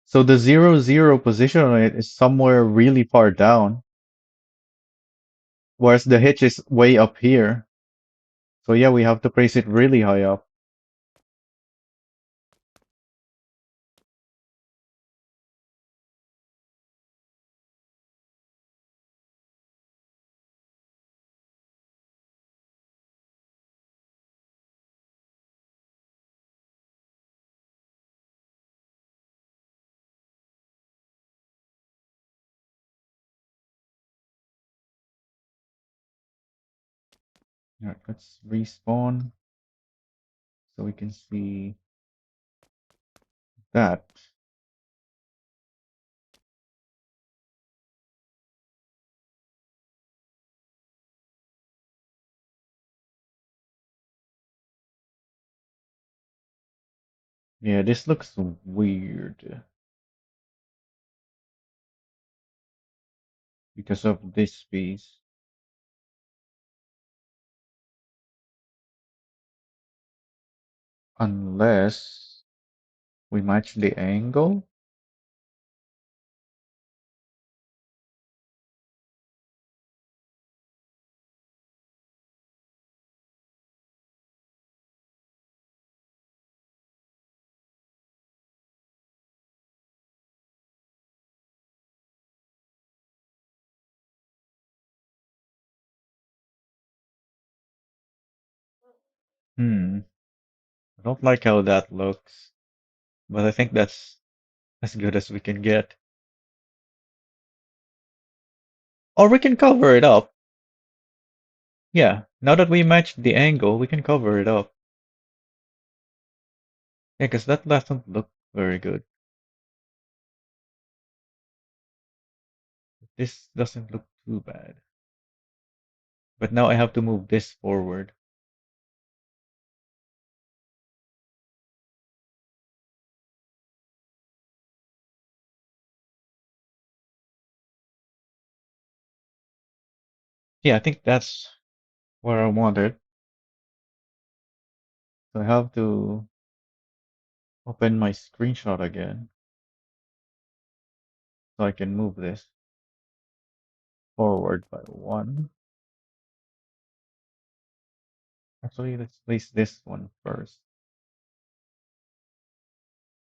So the 0, 0 position on it is somewhere really far down, whereas the hitch is way up here. So yeah, we have to place it really high up. Alright, let's respawn so we can see that. Yeah, this looks weird because of this piece. Unless we match the angle. Hmm. I don't like how that looks, but I think that's as good as we can get. Or we can cover it up. Yeah, now that we matched the angle, we can cover it up. Yeah, because that doesn't look very good. This doesn't look too bad. But now I have to move this forward. Yeah, I think that's where I want it. So I have to open my screenshot again so I can move this forward by one. Actually, let's place this one first.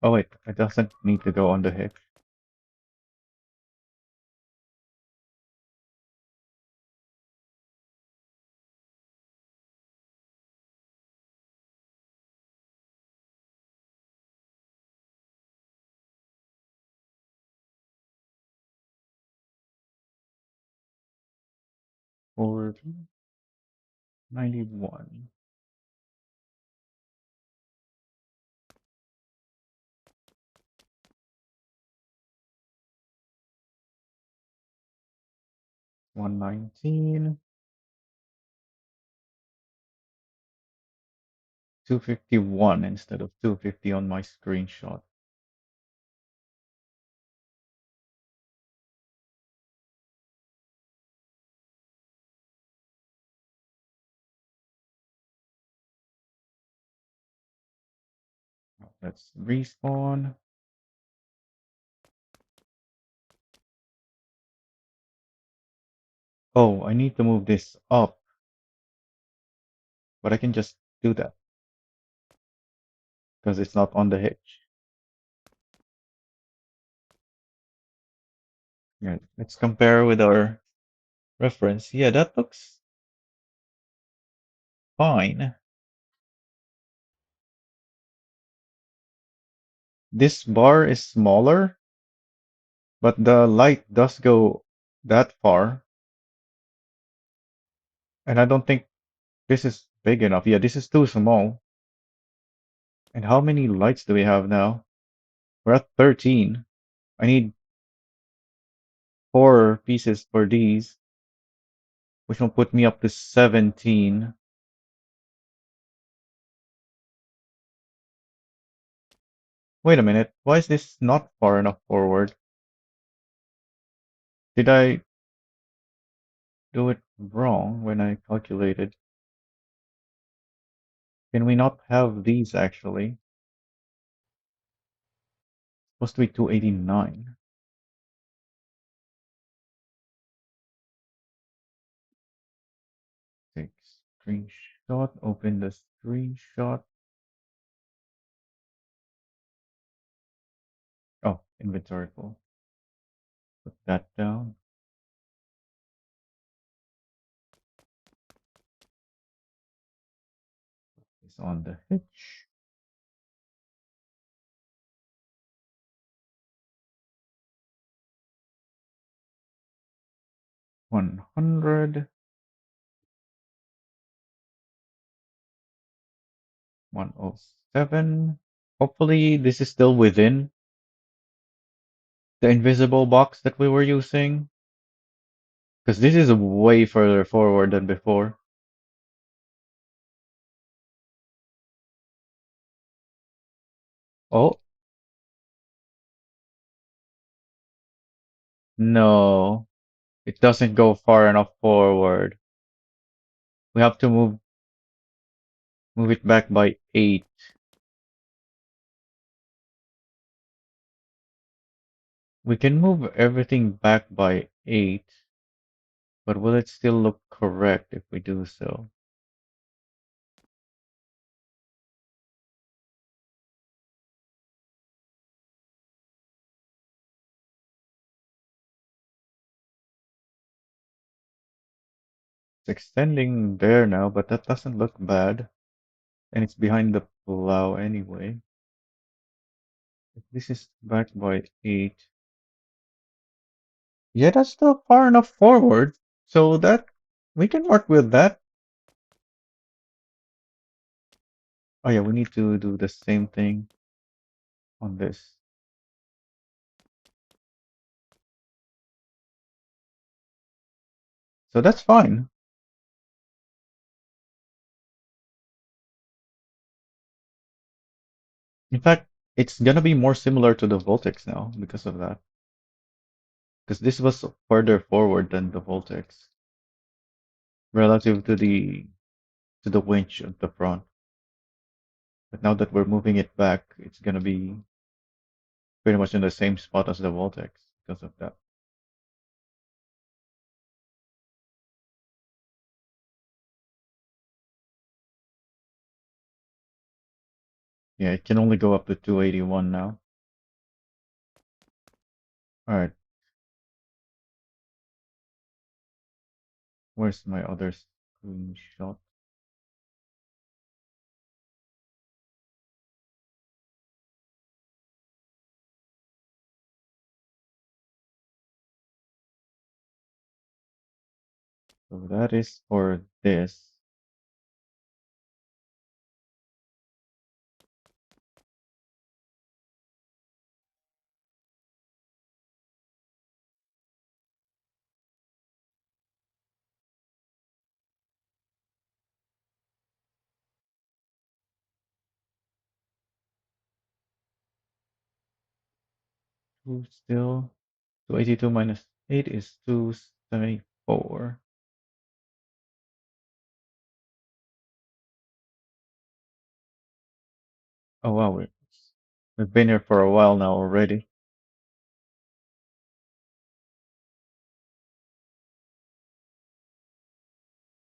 Oh wait, it doesn't need to go on the hitch. Forward 91. One 119. 251 instead of 250 on my screenshot. Let's respawn. Oh, I need to move this up, but I can just do that because it's not on the hitch. Yeah, let's compare with our reference. Yeah, that looks fine. This bar is smaller, but the light does go that far. And I don't think this is big enough. Yeah, this is too small. And how many lights do we have now? We're at 13. I need 4 pieces for these, which will put me up to 17. Wait a minute, why is this not far enough forward? Did I do it wrong when I calculated? Can we not have these actually? Supposed to be 289. Take screenshot, open the screenshot. Oh, inventory full. Put that down. It's on the hitch. 100. 107. Hopefully this is still within the invisible box that we were using. Because this is way further forward than before. Oh, no. It doesn't go far enough forward. We have to move it back by 8. We can move everything back by 8, but will it still look correct if we do so? It's extending there now, but that doesn't look bad. And it's behind the plow anyway. If this is back by 8. Yeah, that's still far enough forward. So that we can work with that. Oh yeah, we need to do the same thing on this. So that's fine. In fact, it's gonna be more similar to the Voltex now because of that. Because this was further forward than the Voltex relative to the winch at the front. But now that we're moving it back, it's gonna be pretty much in the same spot as the Voltex because of that. Yeah, it can only go up to 281 now. All right, where's my other screenshot? So that is for this. Two still. 282 minus 8 is 274. Oh wow, we've been here for a while now already.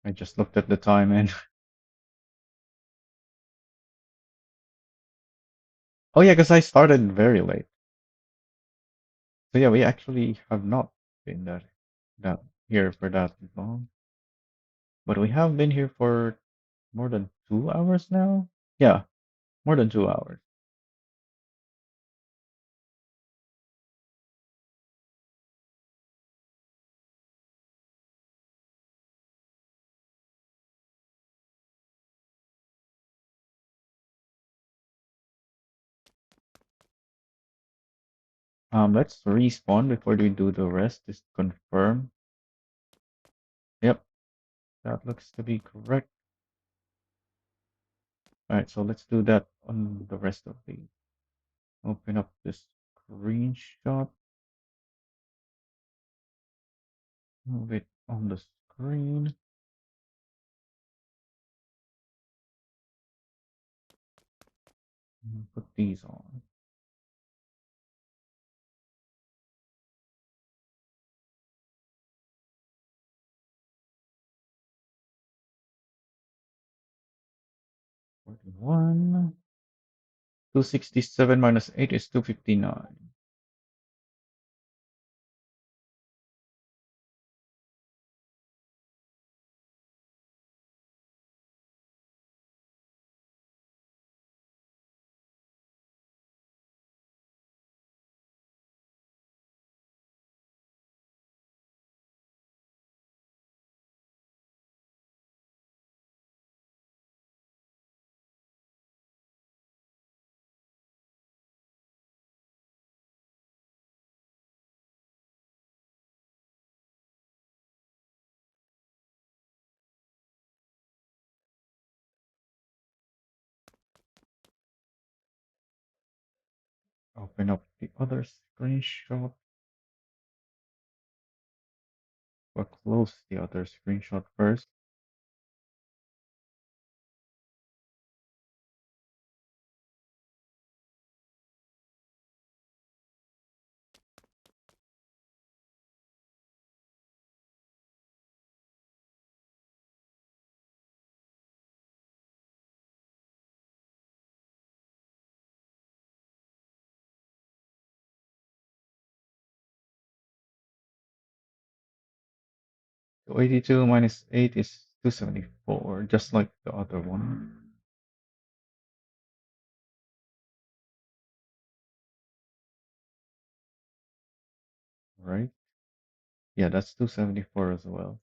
I just looked at the time and oh yeah, because I started very late. So yeah, we actually have not been that here for that long. But we have been here for more than 2 hours now. Yeah, more than 2 hours. Let's respawn before we do the rest. Just confirm. Yep, that looks to be correct. All right, so let's do that on the rest of the. Open up this screenshot. Move it on the screen. And put these on. One. 267 minus 8 is 259. Open up the other screenshot. Or close the other screenshot first. So 82 minus 8 is 274, just like the other one. Right? Yeah, that's 274 as well.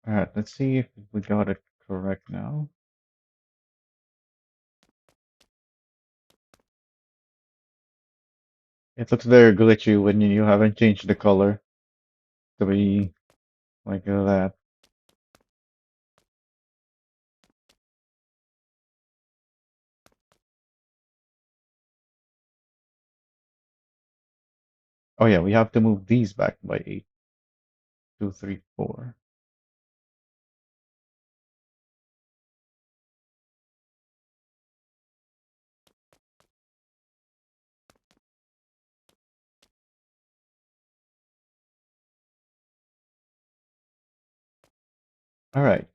Alright, let's see if we got it correct now. It looks very glitchy when you haven't changed the color to be like that. Oh yeah, we have to move these back by 8. 2, 3, 4. Alright.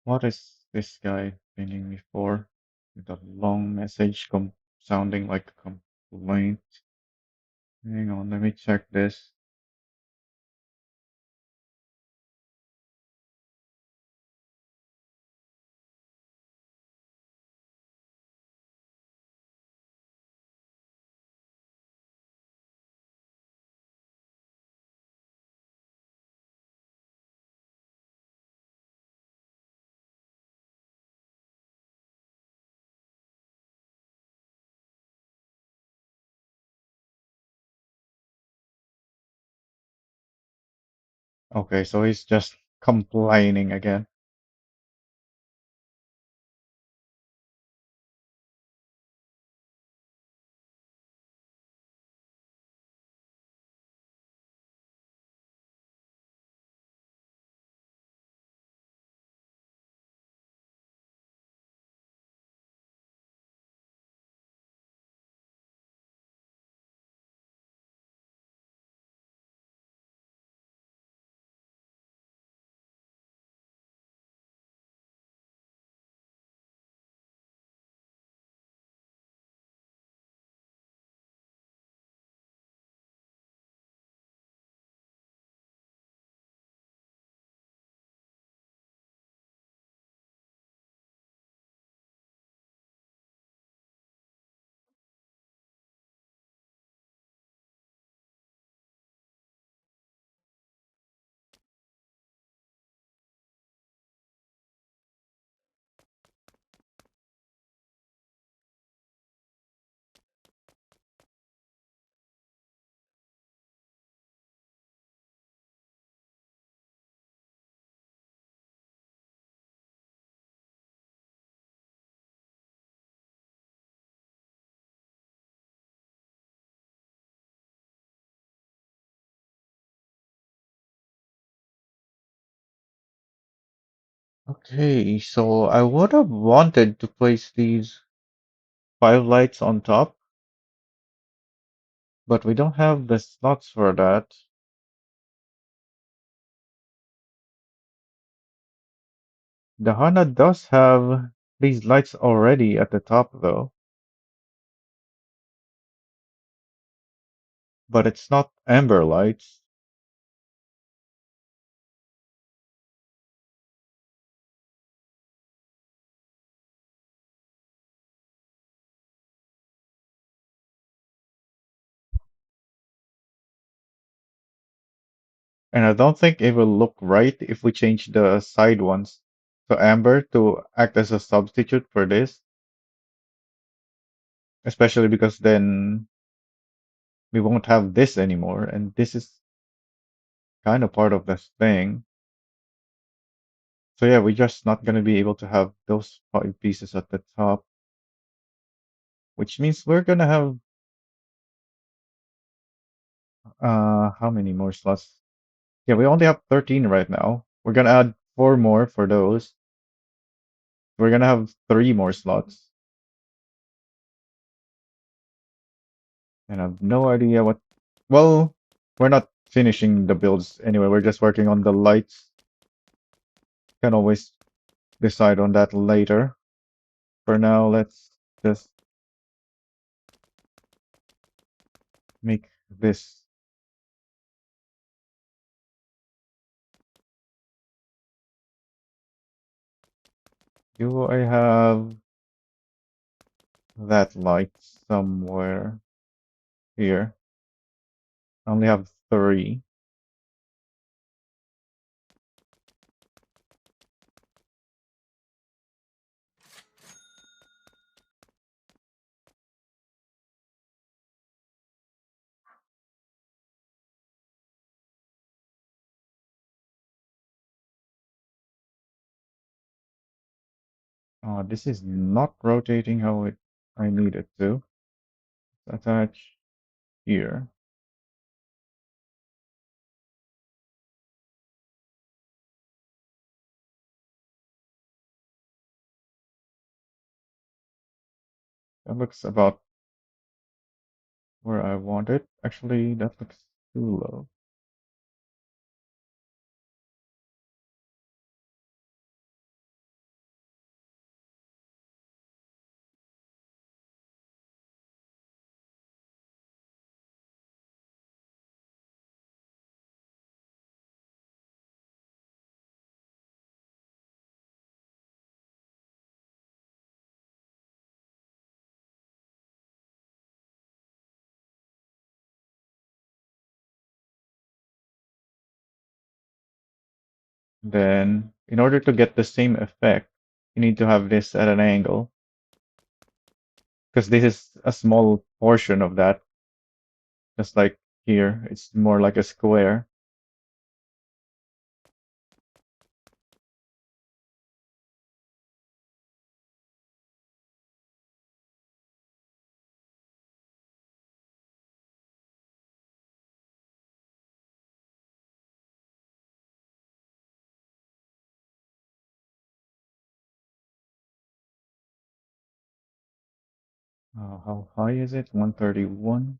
What is this guy pinging me for? With a long message sounding like a complaint. Hang on, let me check this. Okay, so he's just complaining again. Okay, so I would have wanted to place these 5 lights on top, but we don't have the slots for that. The Hana does have these lights already at the top though, but it's not amber lights. And I don't think it will look right if we change the side ones to amber to act as a substitute for this, especially because then we won't have this anymore, and this is kind of part of this thing. So yeah, we're just not gonna be able to have those 5 pieces at the top, which means we're gonna have how many more slots? Yeah, we only have 13 right now. We're gonna add 4 more for those. We're gonna have 3 more slots. And I have no idea what. Well, we're not finishing the builds anyway. We're just working on the lights. Can always decide on that later. For now, let's just make this. Do I have that light somewhere here? I only have 3. This is not rotating how I need it to. Attach here. That looks about where I want it. Actually, that looks too low. Then, in order to get the same effect, you need to have this at an angle, because this is a small portion of that. Just like here, it's more like a square. How high is it? 131.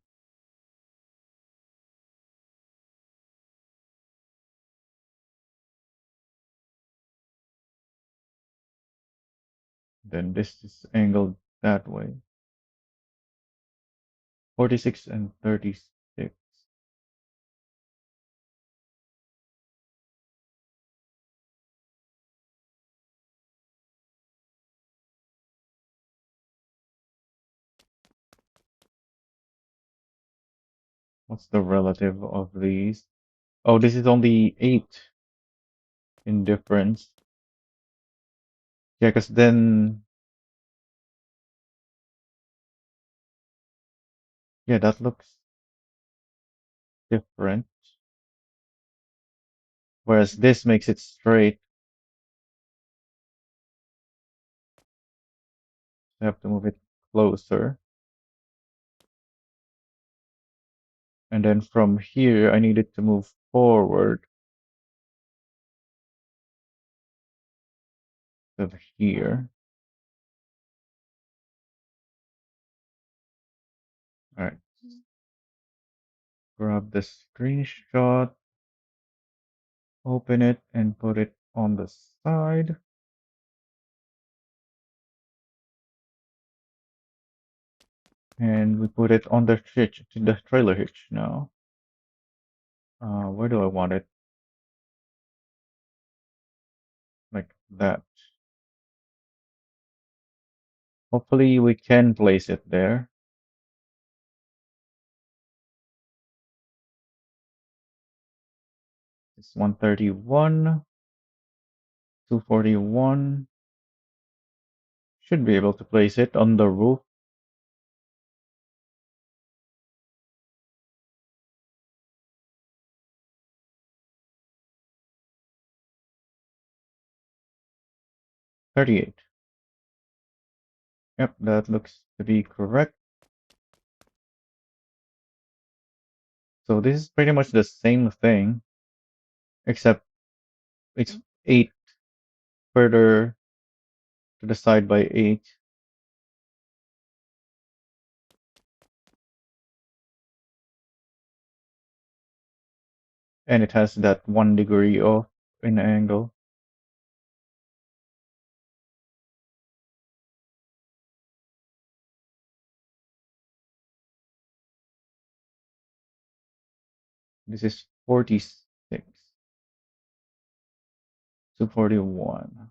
Then this is angled that way. 46 and 36. What's the relative of these? Oh, this is only 8 in difference. Yeah, because then, yeah, that looks different. Whereas this makes it straight. I have to move it closer. And then from here, I need it to move forward. of here. All right, grab the screenshot, open it, and put it on the side. And we put it on the trailer hitch now. Where do I want it? Like that. Hopefully we can place it there. It's 131, 241. Should be able to place it on the roof. $38. Yep, that looks to be correct. So this is pretty much the same thing, except it's 8 further to the side by 8. And it has that 1 degree off in angle. This is 46 to 41.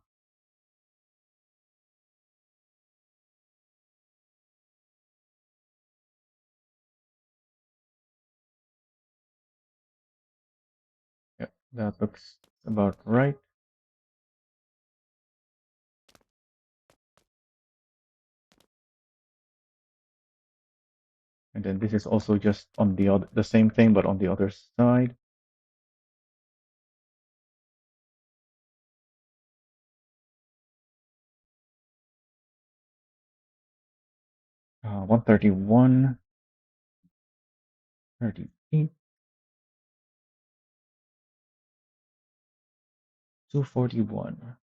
Yep, that looks about right. And then this is also just on the same thing, but on the other side. Uh, 131, 38, 241.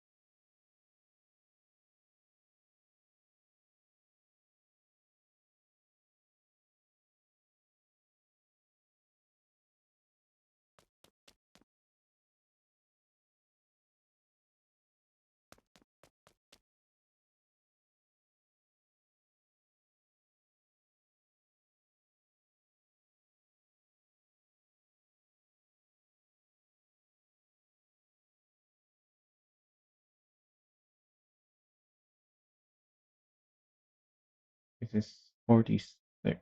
This is 46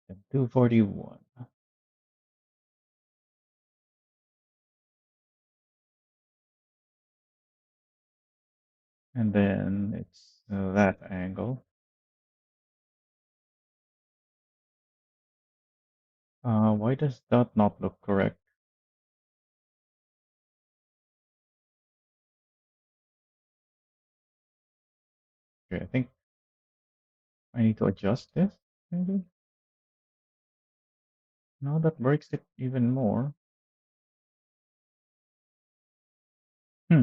and 241. And then it's that angle. Why does that not look correct? Okay, I think I need to adjust this, maybe? No, that breaks it even more. Hmm.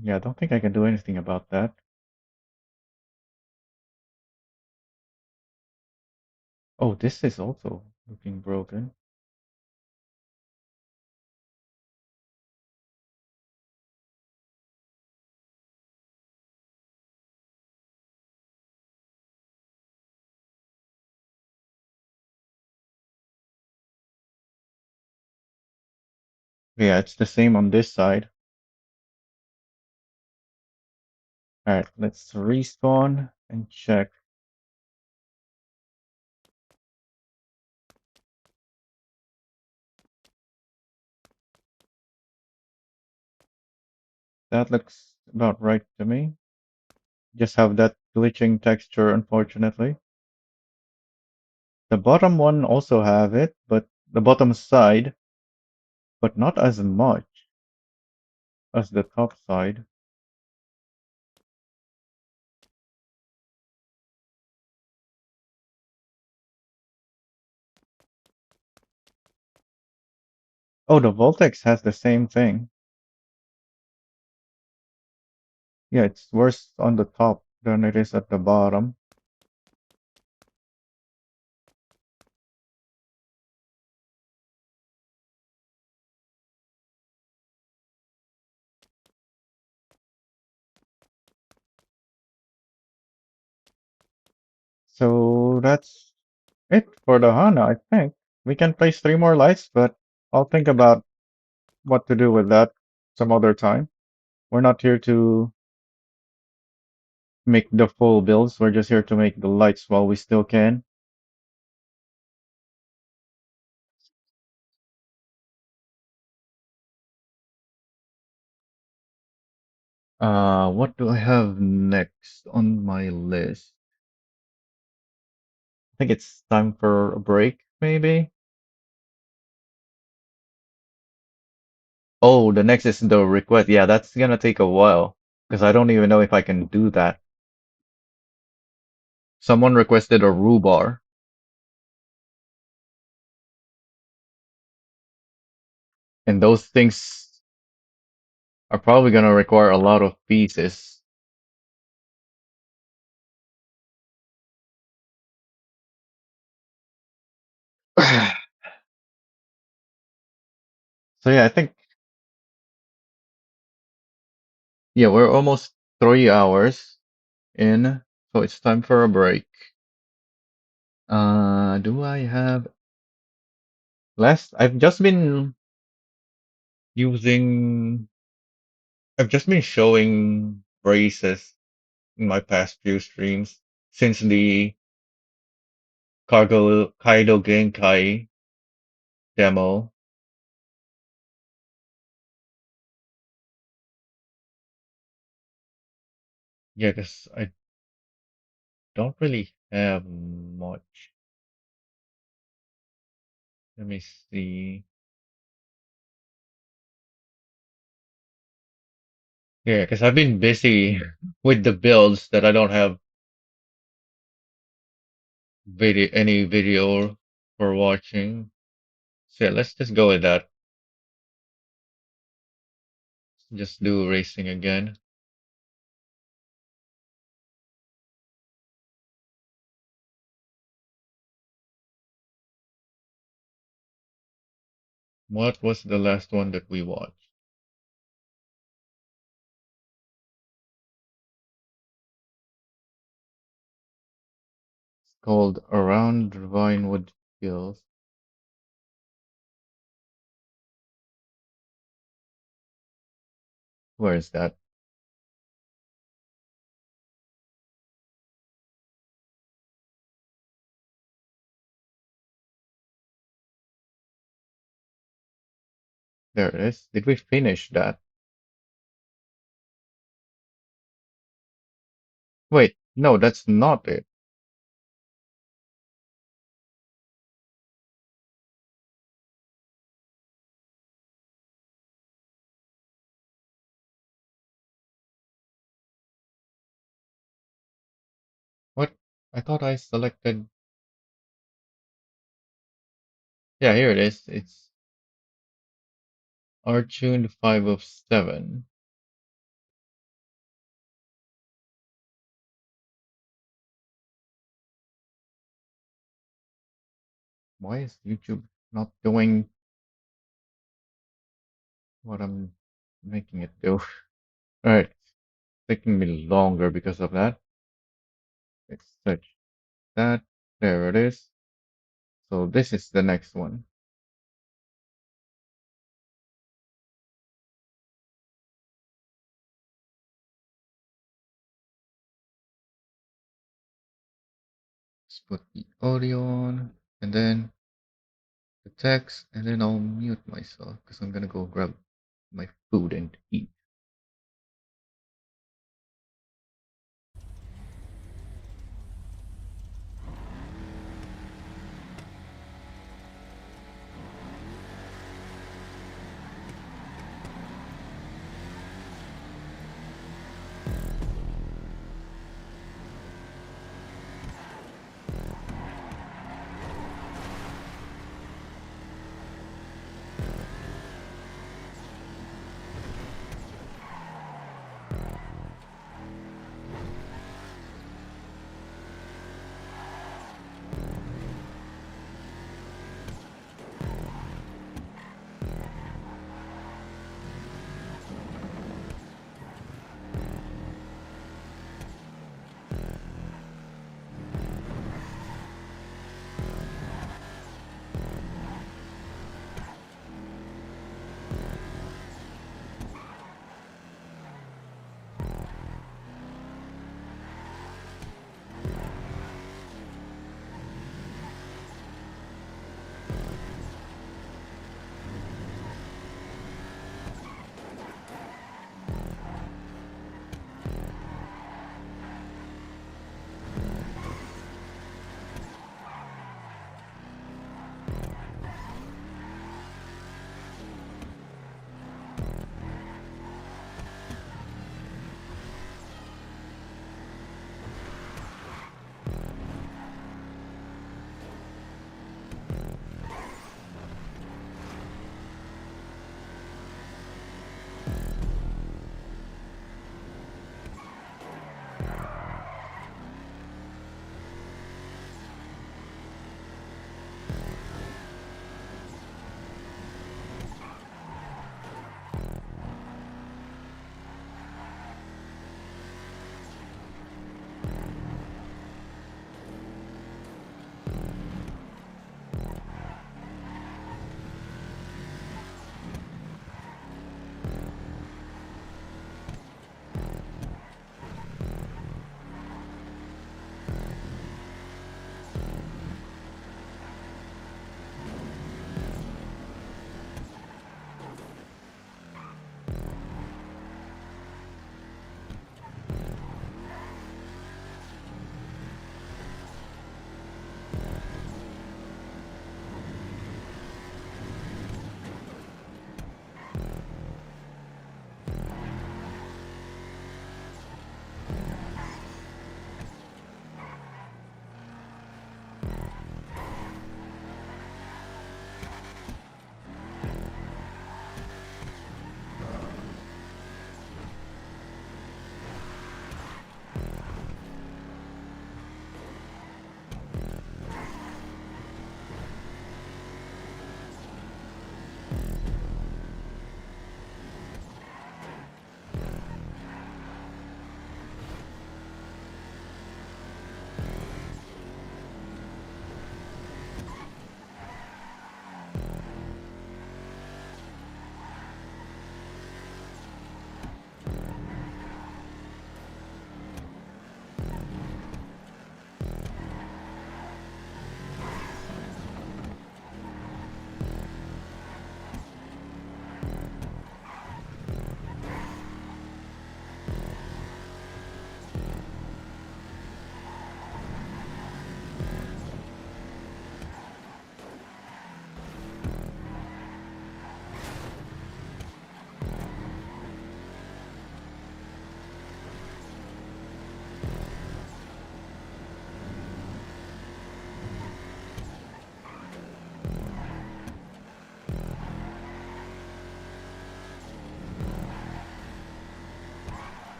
Yeah, I don't think I can do anything about that. Oh, this is also looking broken. Yeah, it's the same on this side. Alright, let's respawn and check. That looks about right to me. Just have that glitching texture, unfortunately. The bottom one also have it, but the bottom side, but not as much as the top side. Oh, the Voltex has the same thing. Yeah, it's worse on the top than it is at the bottom. So that's it for the Hana, I think. We can place 3 more lights, but I'll think about what to do with that some other time. We're not here to make the full builds. We're just here to make the lights while we still can. What do I have next on my list? I think it's time for a break, maybe. Oh, the next is the request. Yeah, that's gonna take a while because I don't even know if I can do that. Someone requested a Roo Bar, and those things are probably gonna require a lot of pieces. So yeah, I think yeah, we're almost 3 hours in, so it's time for a break. Do I have last? Using, I've just been showing braces in my past few streams since the Kaido Genkai demo. Yeah, because I don't really have much. Let me see. Yeah, because I've been busy with the builds that I don't have any video for watching. So yeah, let's just go with that. Just do racing again. What was the last one that we watched? It's called Around Vinewood Hills. Where is that? There it is. Did we finish that? Wait, no, that's not it. What? I thought I selected. Yeah, here it is. It's Archune 5 of 7. Why is YouTube not doing what I'm making it do? Alright, taking me longer because of that. Let's search that. There it is. So this is the next one. Let's put the audio on and then the text, and then I'll mute myself because I'm gonna go grab my food and eat.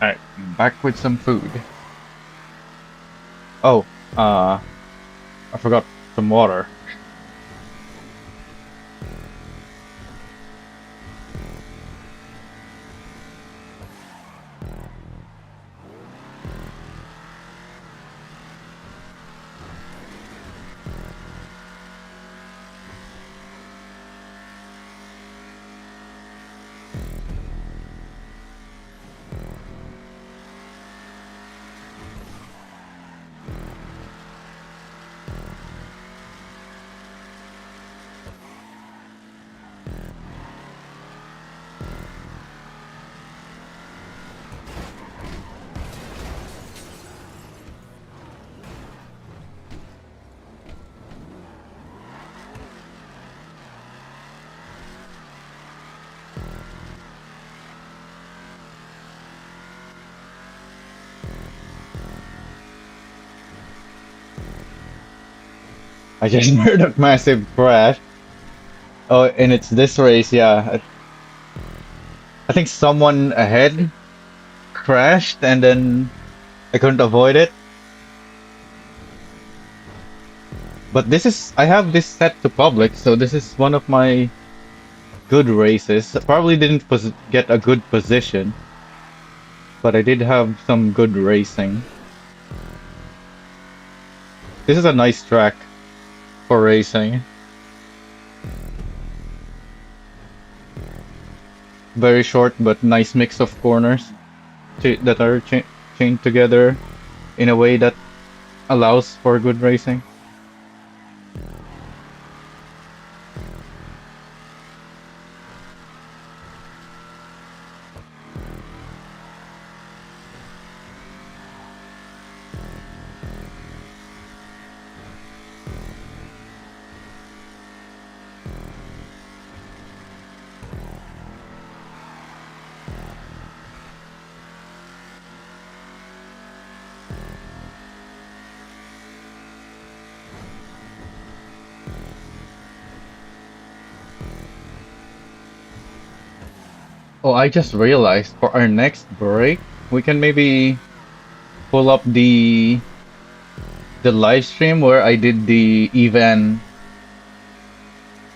Alright, back with some food. Oh, I forgot some water. I just heard a massive crash. Oh, and it's this race, yeah. I think someone ahead crashed and then I couldn't avoid it. But I have this set to public, so this is one of my good races. Probably didn't get a good position, but I did have some good racing. This is a nice track for racing. Very short but nice mix of corners that are chained together in a way that allows for good racing. Oh, I just realized for our next break, we can maybe pull up the live stream where I did the Evan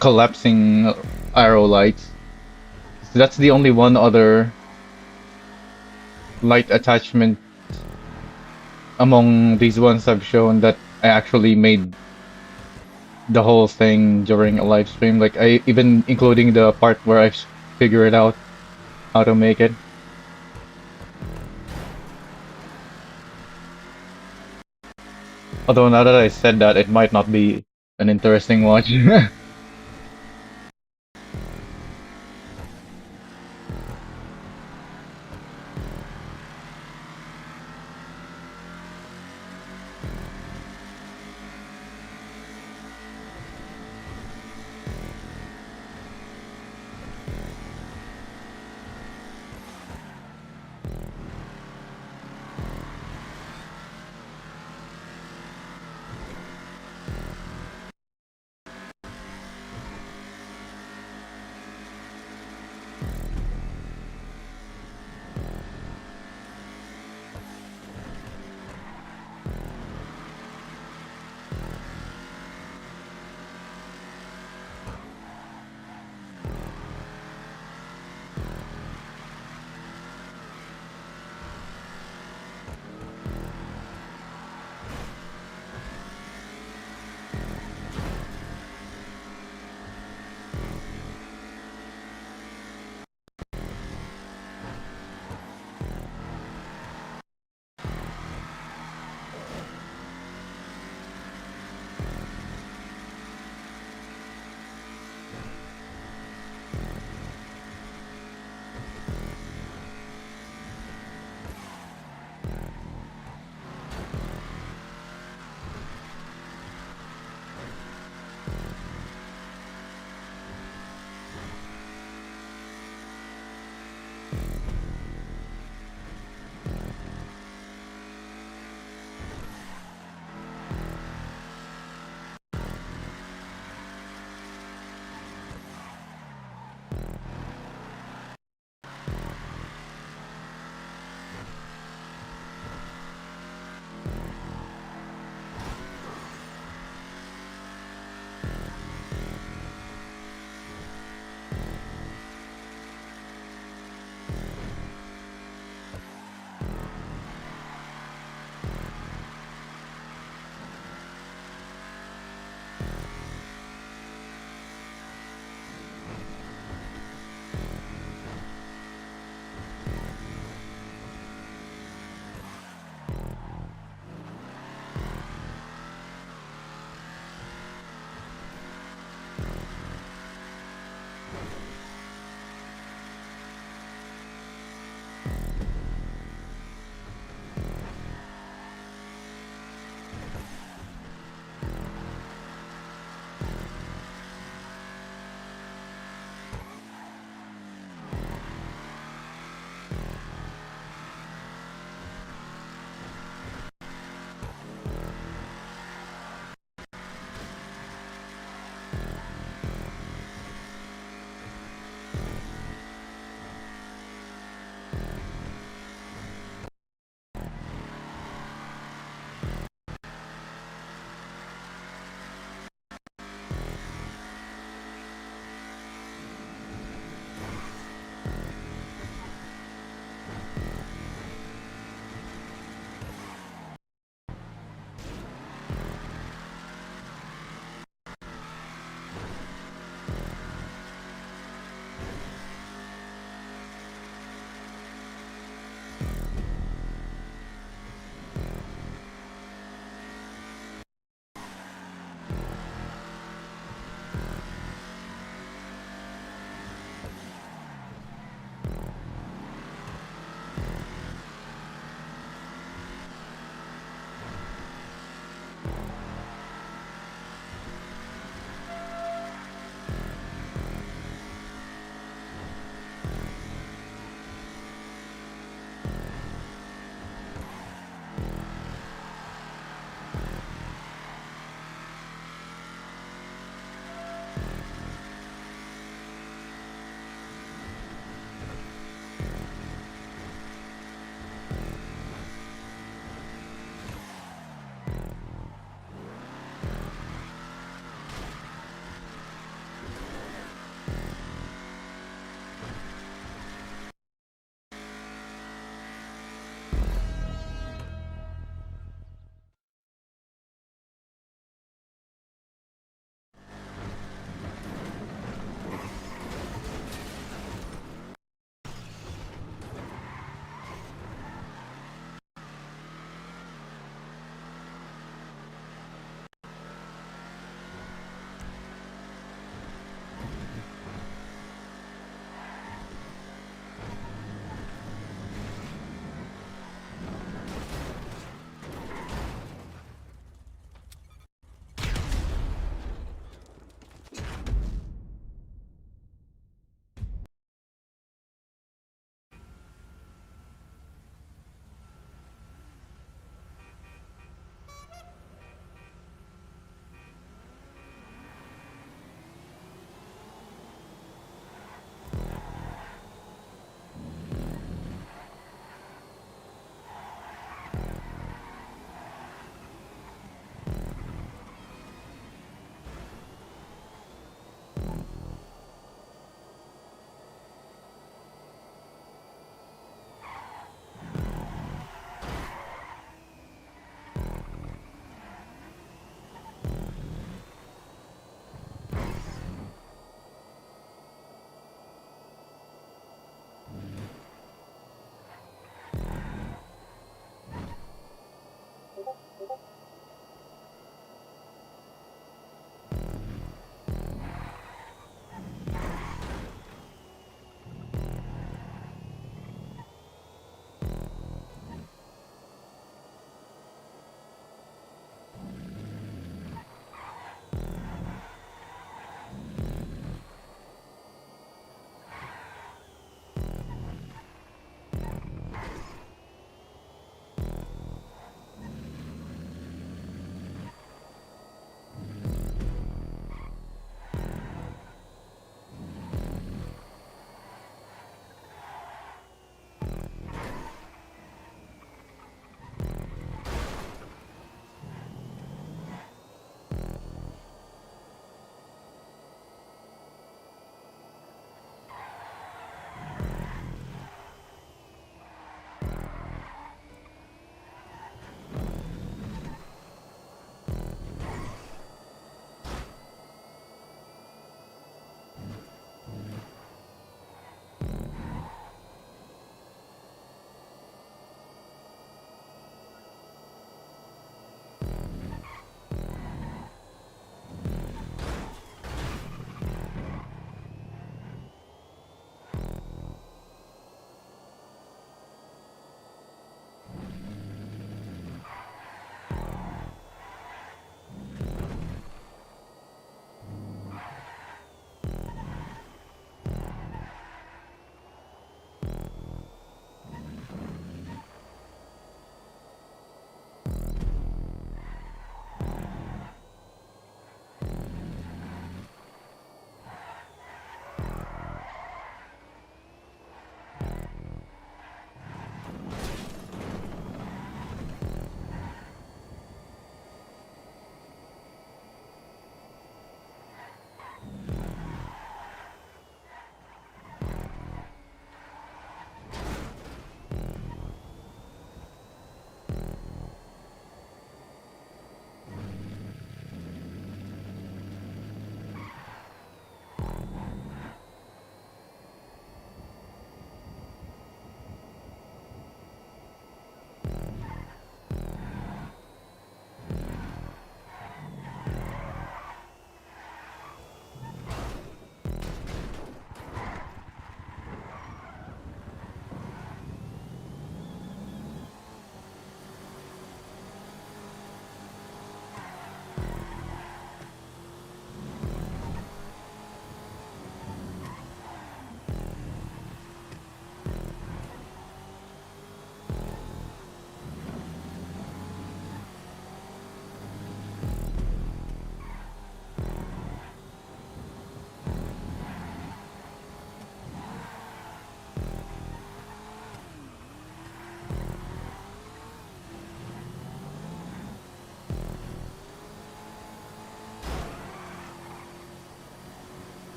collapsing arrow lights. So that's the only one other light attachment among these ones I've shown that I actually made the whole thing during a live stream. Like I even including the part where I figured out how to make it. Although now that I said that, it might not be an interesting watch.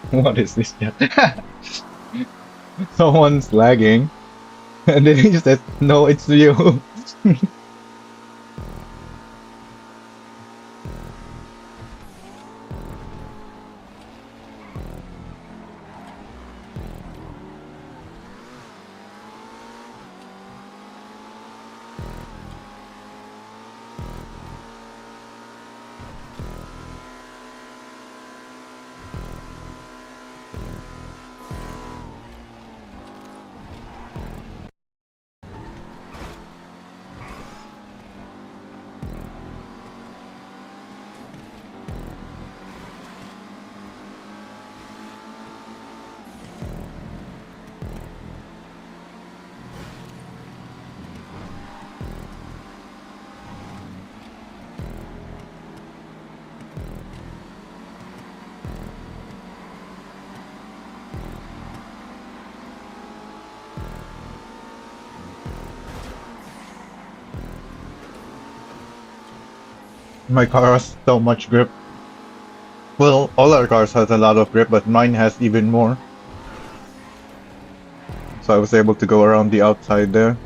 What is this? Someone's lagging, and then he just says, "No, it's you." My car has so much grip. Well, all our cars has a lot of grip, but mine has even more. So I was able to go around the outside there.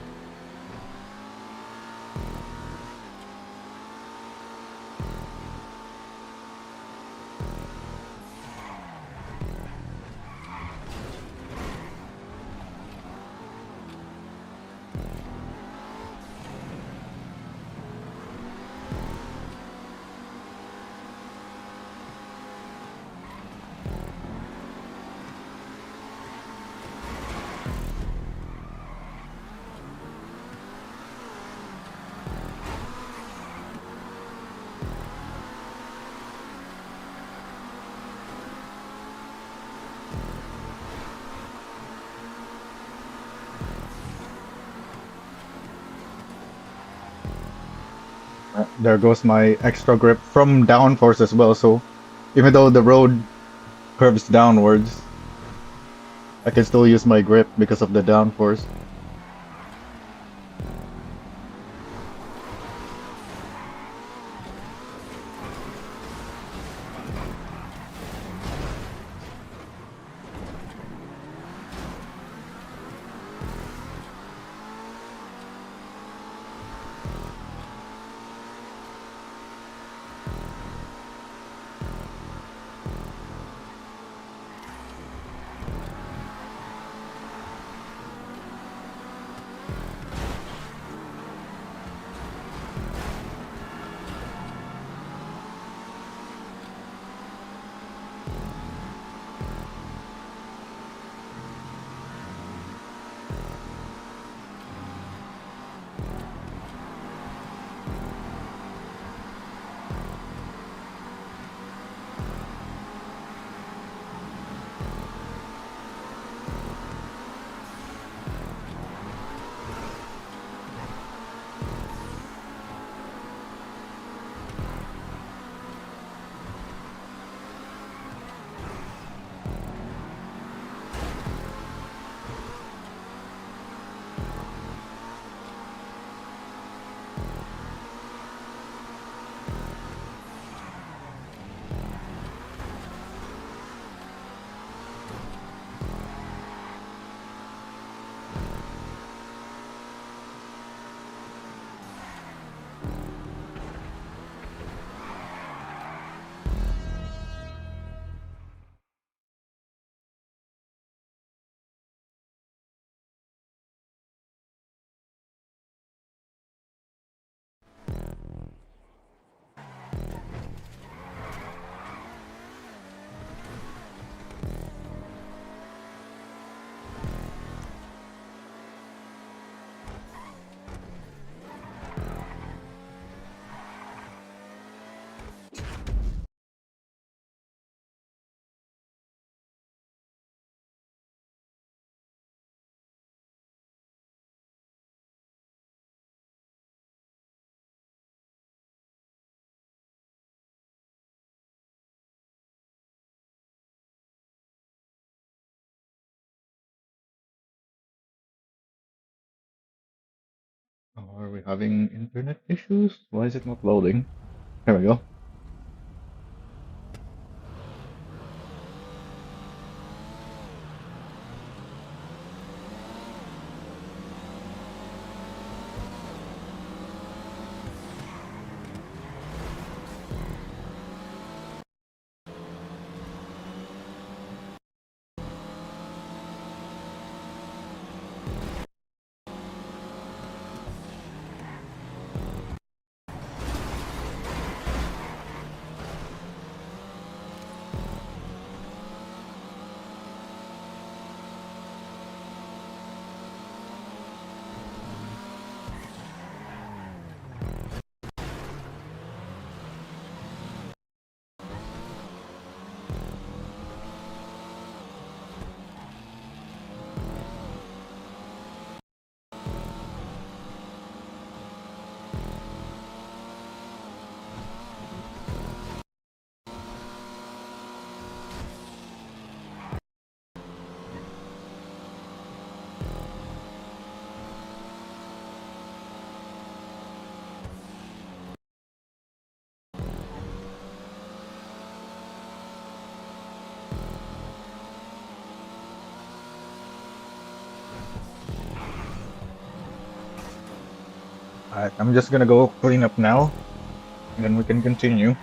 There goes my extra grip from downforce as well. So even though the road curves downwards, I can still use my grip because of the downforce. Are we having internet issues? Why is it not loading? There we go. Alright, I'm just gonna go clean up now, and then we can continue.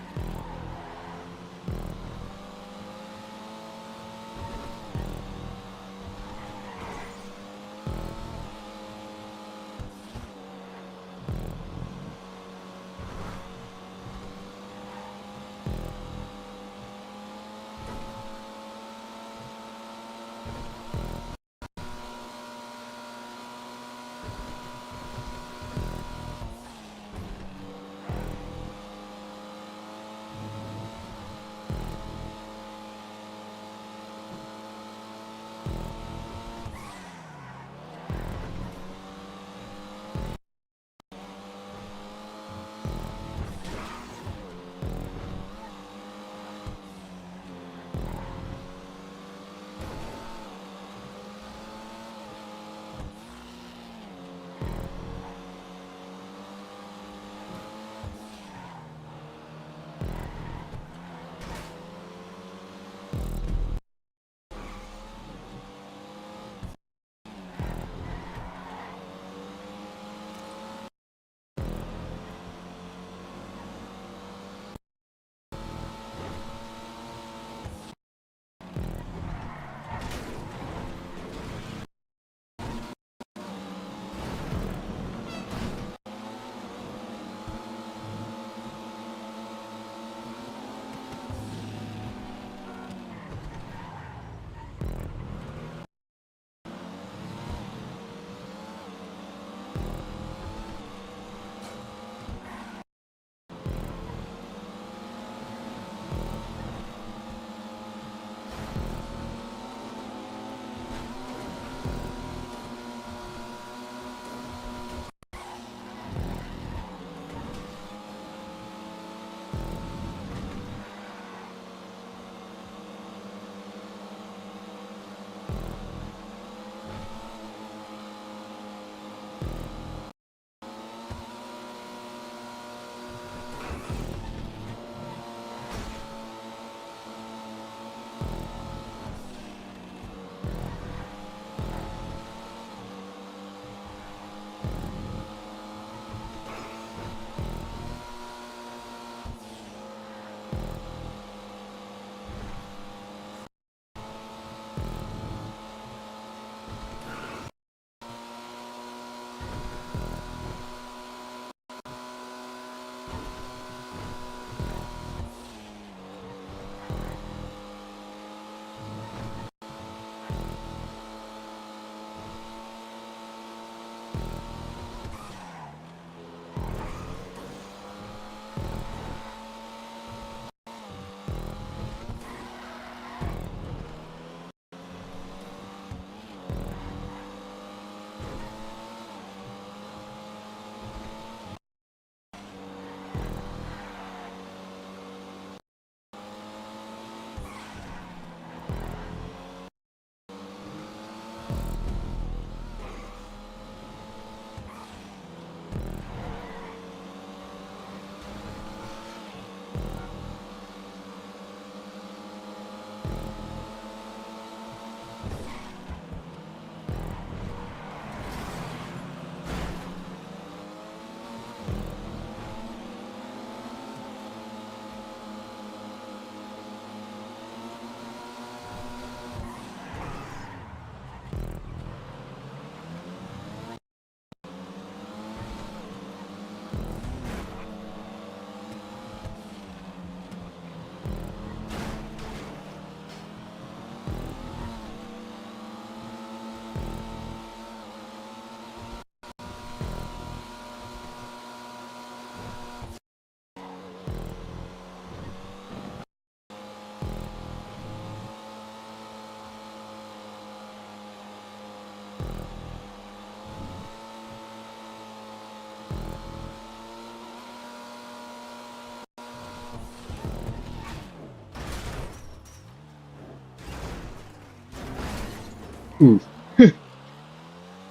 Ooh.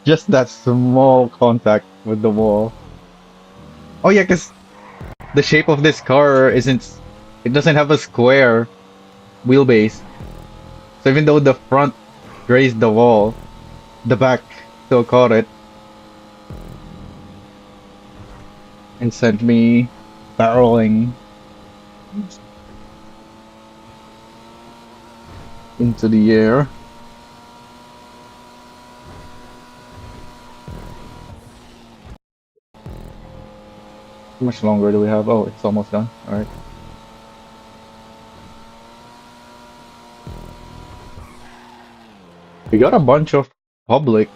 Just that small contact with the wall. Oh yeah, because the shape of this car isn't, it doesn't have a square wheelbase. So even though the front grazed the wall, the back still caught it. and sent me barreling into the air. How much longer do we have? Oh, it's almost done. All right. We got a bunch of public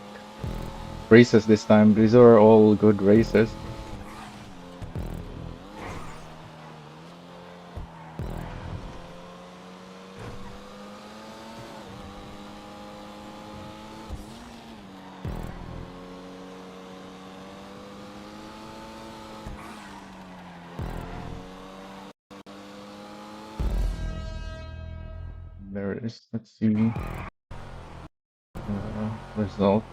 races this time. These are all good races. There it is. Let's see. Result.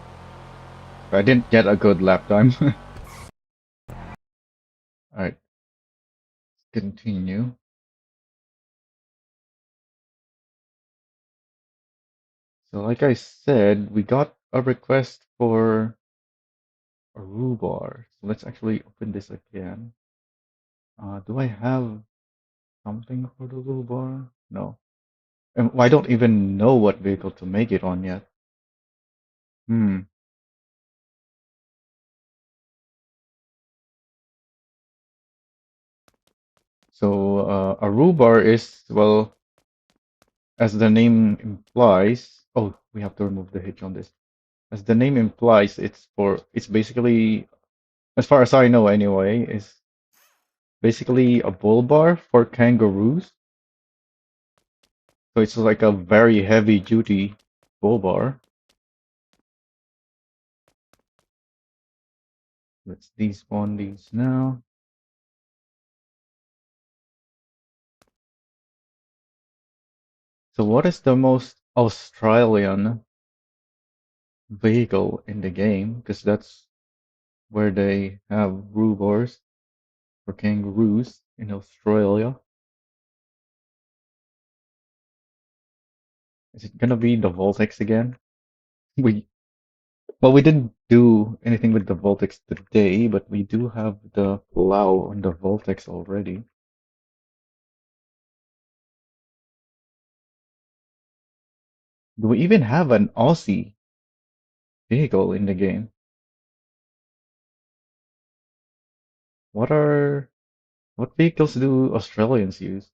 I didn't get a good lap time. All right. Continue. So like I said, we got a request for a Roo Bar. So let's actually open this again. Do I have something for the Roo Bar? No. And I don't even know what vehicle to make it on yet. Hmm. So a Roo Bar is, well, as the name implies. Oh, we have to remove the hitch on this. As the name implies, it's basically, as far as I know anyway, is basically a bull bar for kangaroos. So it's like a very heavy duty bull bar. Let's despawn these now. So what is the most Australian vehicle in the game? Because that's where they have roo bars for kangaroos in Australia. Is it gonna be the Voltex again? We Well, we didn't do anything with the Voltex today, but we do have the plow on the Voltex already. Do we even have an Aussie vehicle in the game? What are what vehicles do Australians use?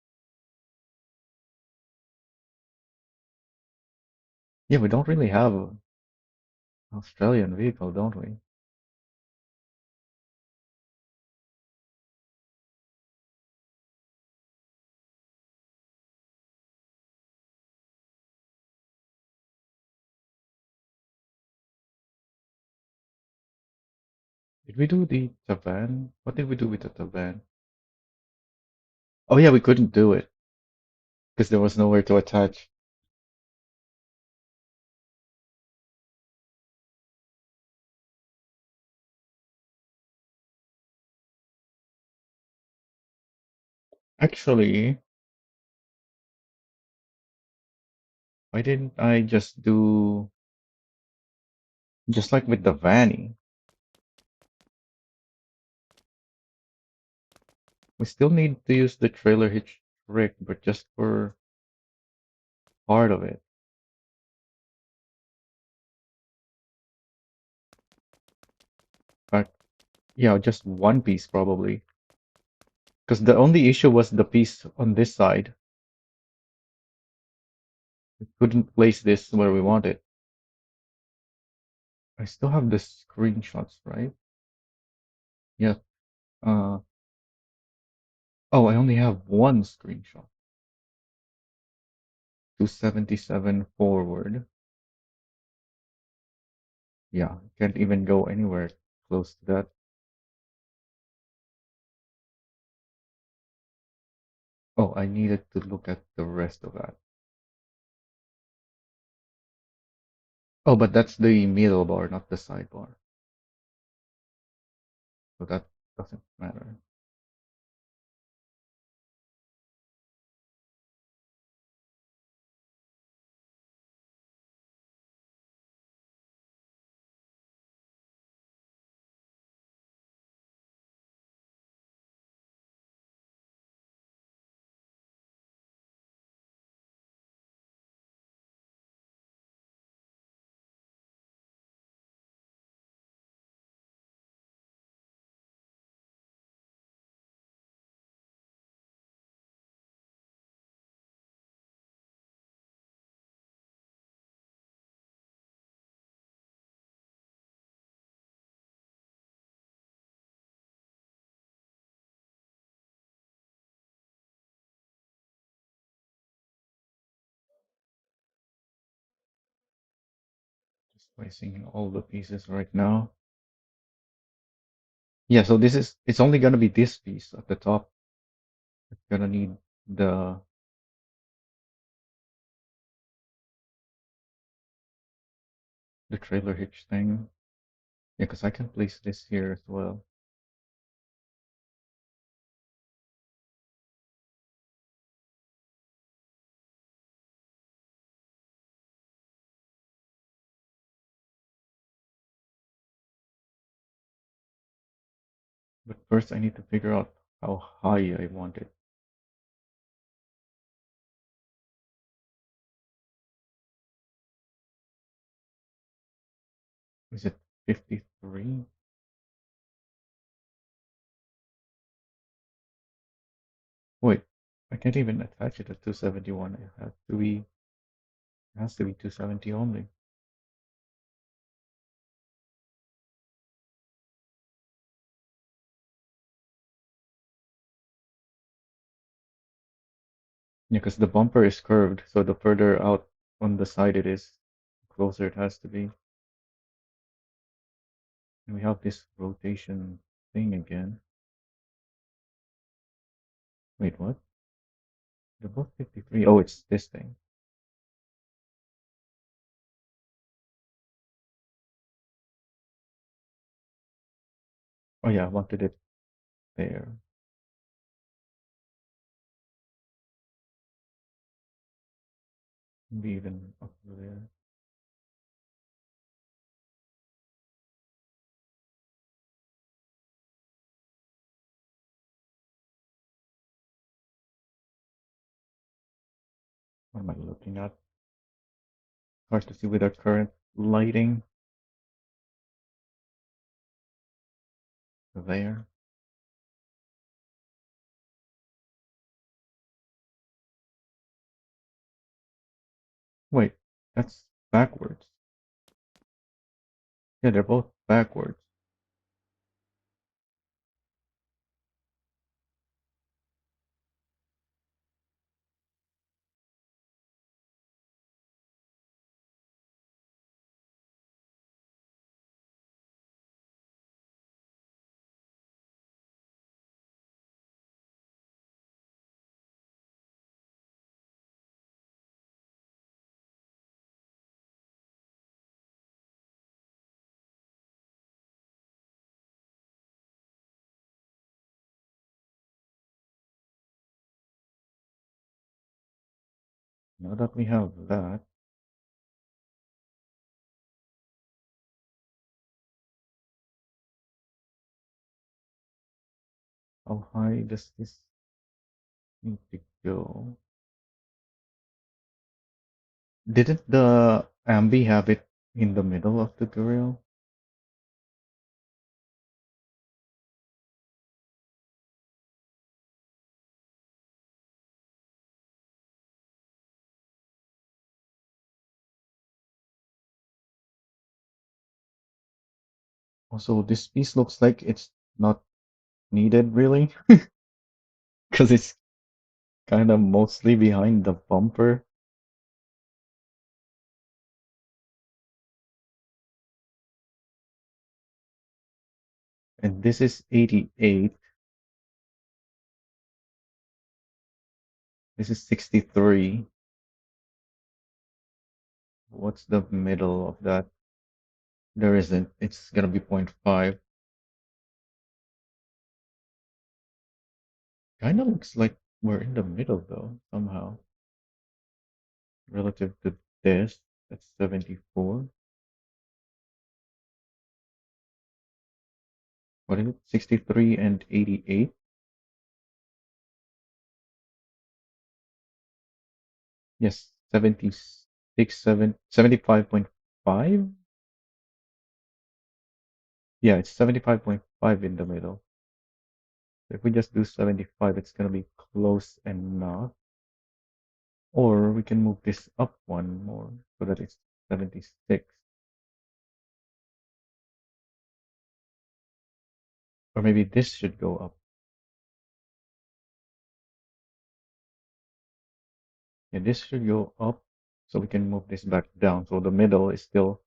Yeah, we don't really have an Australian vehicle, don't we? Did we do the Tavan? What did we do with the Tavan? Oh yeah, we couldn't do it because there was nowhere to attach. Actually, why didn't I just do just like with the Vanny? We still need to use the trailer hitch trick, but just for part of it. But yeah, just one piece probably. Because the only issue was the piece on this side. We couldn't place this where we want it. I still have the screenshots, right? Yeah. Uh, oh, I only have one screenshot. 277 forward. Yeah, can't even go anywhere close to that. Oh, I needed to look at the rest of that. Oh, but that's the middle bar, not the sidebar. So that doesn't matter. Placing all the pieces right now. Yeah, so it's only gonna be this piece at the top. It's gonna need the the trailer hitch thing. Yeah, because I can place this here as well. But first I need to figure out how high I want it. Is it 53? Wait, I can't even attach it at 271. It has to be 270 only. Yeah, because the bumper is curved, so the further out on the side it is, the closer it has to be. And we have this rotation thing again. Wait, what? They're both 53. Oh, it's this thing. Oh yeah, I wanted it there. Maybe even up there. What am I looking at? Hard to see with our current lighting. There. Wait, that's backwards. Yeah, they're both backwards. Now that we have that, how high does this need to go? Didn't the Ambi have it in the middle of the grill? Also, this piece looks like it's not needed really, because it's kind of mostly behind the bumper. And this is 88. This is 63. What's the middle of that? There isn't. It's gonna be point 0.5. Kind of looks like we're in the middle though, somehow. Relative to this, that's 74. What is it? 63 and 88? Yes, 76, 75.5? Yeah, it's 75.5 in the middle. So if we just do 75, it's gonna be close enough. Or we can move this up one more so that it's 76. Or maybe this should go up. Yeah, this should go up so we can move this back down. So the middle is still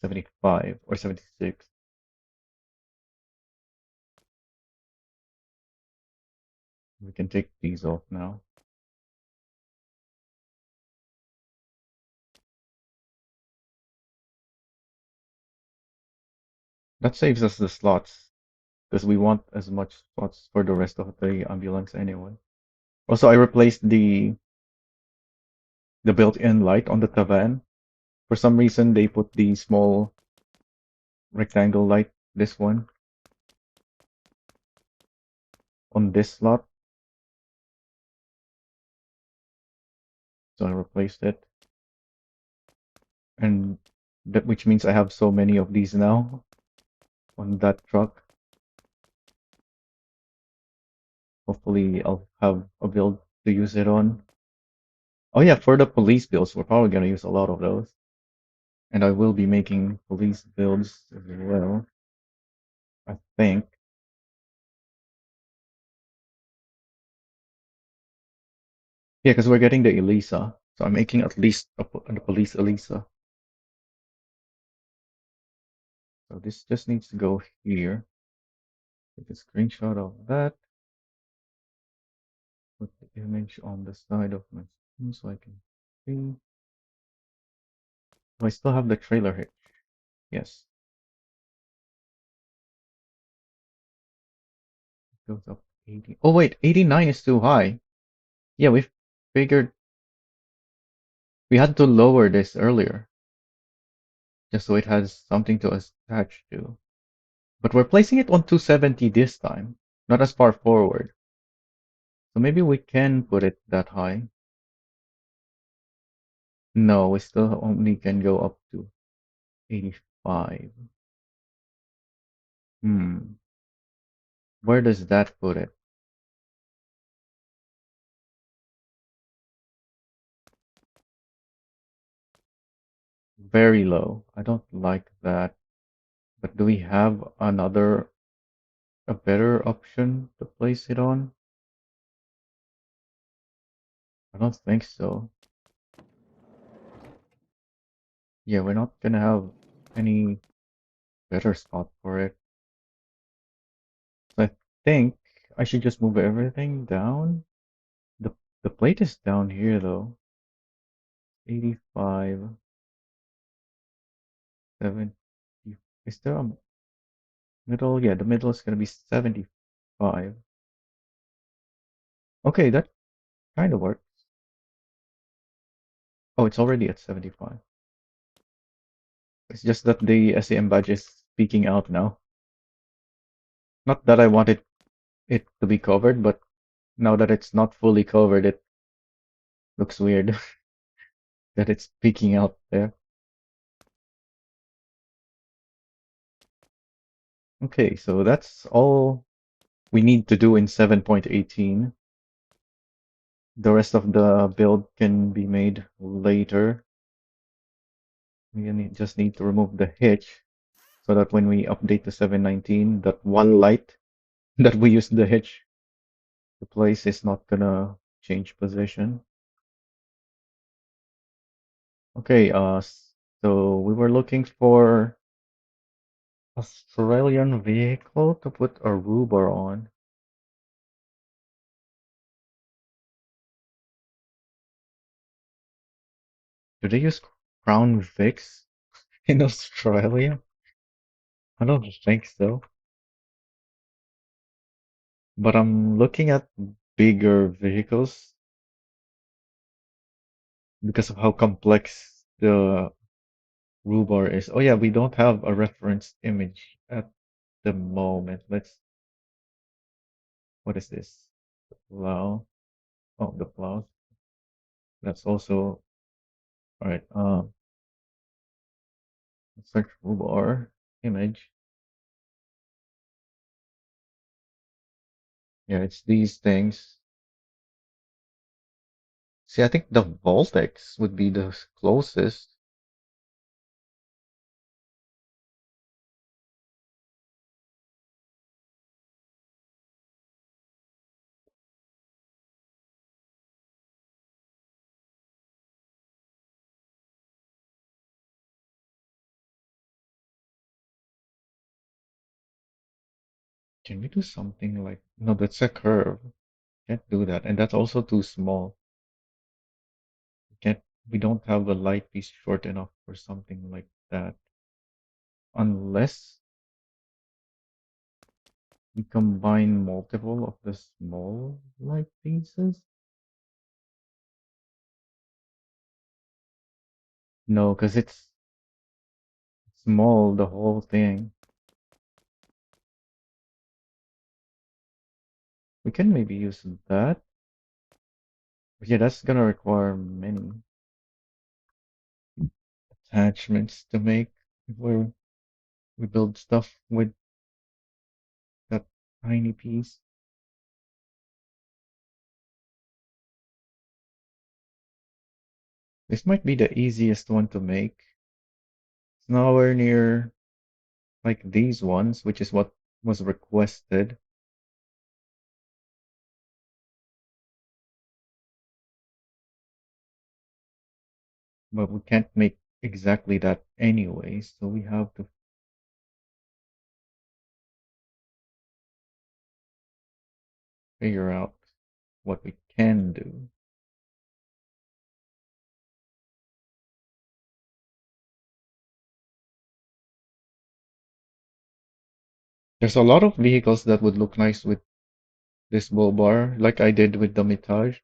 75 or 76. We can take these off now. That saves us the slots because we want as much slots for the rest of the ambulance anyway. Also, I replaced the built-in light on the Tavan. For some reason, they put the small rectangle light, this one, on this slot. So I replaced it. And that which means I have so many of these now on that truck. Hopefully I'll have a build to use it on. Oh yeah, for the police builds, we're probably gonna use a lot of those. And I will be making police builds as well, I think. Yeah, because we're getting the Elisa. So I'm making at least the police Elisa. So this just needs to go here. Take a screenshot of that. Put the image on the side of my screen so I can see. Do I still have the trailer hitch? Yes. It goes up 80. Oh wait, 89 is too high. Yeah, we figured we had to lower this earlier, just so it has something to attach to. But we're placing it on 270 this time, not as far forward. So maybe we can put it that high. No, we still only can go up to 85. Hmm. Where does that put it? Very low. I don't like that. But do we have a better option to place it on? I don't think so. Yeah, we're not gonna have any better spot for it. So I think I should just move everything down. The the plate is down here though. 85, 70. Is there a middle? Yeah, the middle is gonna be 75. Okay, that kind of works. Oh, it's already at 75. It's just that the SAM badge is speaking out now. Not that I wanted it to be covered, but now that it's not fully covered, it looks weird that it's peeking out there. Okay, so that's all we need to do in 7.18. The rest of the build can be made later. Just need to remove the hitch so that when we update to 7.19, that one light that we used the hitch to place is not gonna change position. Okay, so we were looking for Australian vehicle to put a Roo Bar on. Do they use Crown Vics in Australia? I don't think so. But I'm looking at bigger vehicles because of how complex the Roo Bar is. Oh yeah, we don't have a reference image at the moment. What is this? The plow. Oh, the plow. That's also, all right. Search Roo Bar image. Yeah, it's these things. See, I think the Voltex would be the closest. Can we do something like, no, that's a curve. Can't do that. And that's also too small. Can't, we don't have a light piece short enough for something like that. Unless we combine multiple of the small light pieces. No, because it's small, the whole thing. We can maybe use that. But yeah, that's gonna require many attachments to make where we build stuff with that tiny piece. This might be the easiest one to make. It's nowhere near like these ones, which is what was requested. But we can't make exactly that anyway, so we have to figure out what we can do. There's a lot of vehicles that would look nice with this bull bar, like I did with the Mitage.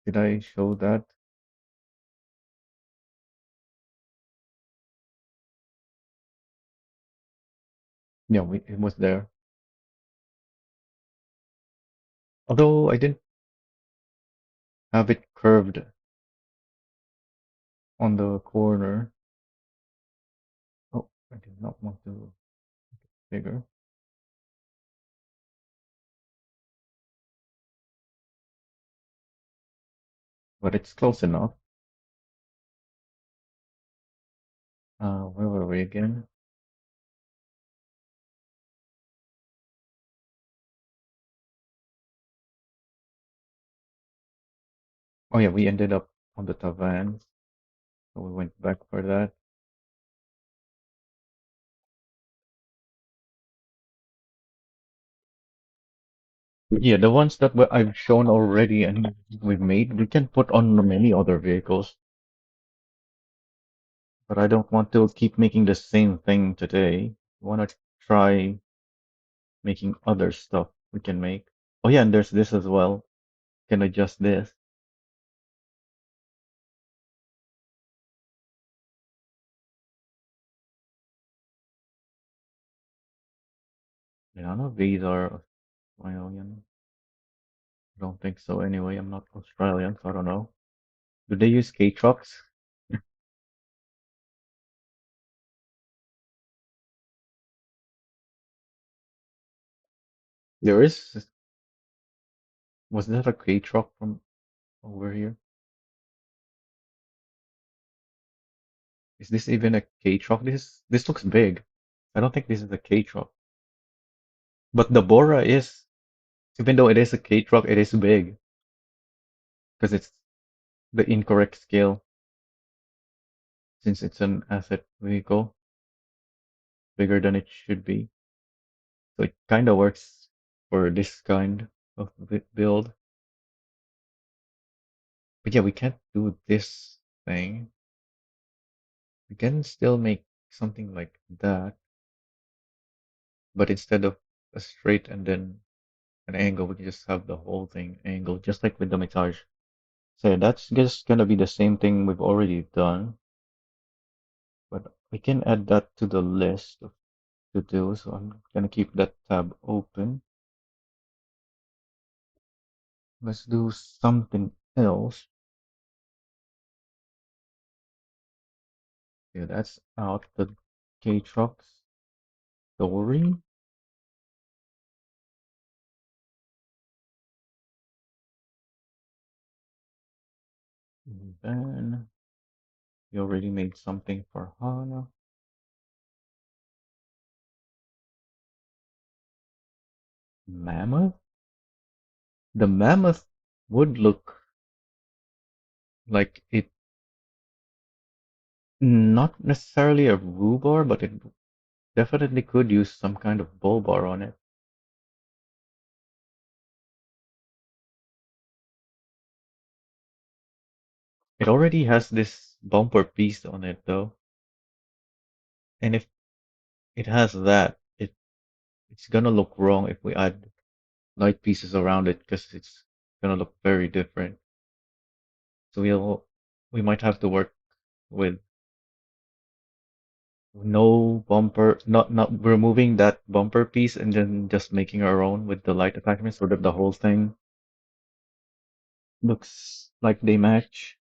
Did I show that? Yeah, it was there. Although I didn't have it curved on the corner. Oh, I did not want to bigger, but it's close enough. Where were we again? Oh yeah, we ended up on the Tavan, so we went back for that. Yeah, the ones that I've shown already and we've made, we can put on many other vehicles, but I don't want to keep making the same thing today. I want to try making other stuff we can make. Oh yeah, and there's this as well. Can adjust this. None of these are Australian. I don't think so anyway. I'm not Australian, so I don't know. Do they use K-trucks? There is. Was that a K-truck from over here? Is this even a K-truck? This looks big. I don't think this is a K-truck. But the Bora is, even though it is a K-truck, it is big because it's the incorrect scale since it's an asset vehicle, bigger than it should be. So it kind of works for this kind of build. But yeah, we can't do this thing. We can still make something like that, but instead of a straight and then an angle, we can just have the whole thing angled, just like with the Mitage. So yeah, that's just gonna be the same thing we've already done, but we can add that to the list of to do. So I'm gonna keep that tab open. Let's do something else. Yeah, that's out the K-Trucks story. And then we already made something for Hana. Mammoth? The mammoth would look like it, not necessarily a roo bar, but it definitely could use some kind of bull bar on it. It already has this bumper piece on it though, and if it has that, it's gonna look wrong if we add light pieces around it because it's gonna look very different. So we might have to work with no bumper, not removing that bumper piece and then just making our own with the light attachment so that the whole thing looks like they match.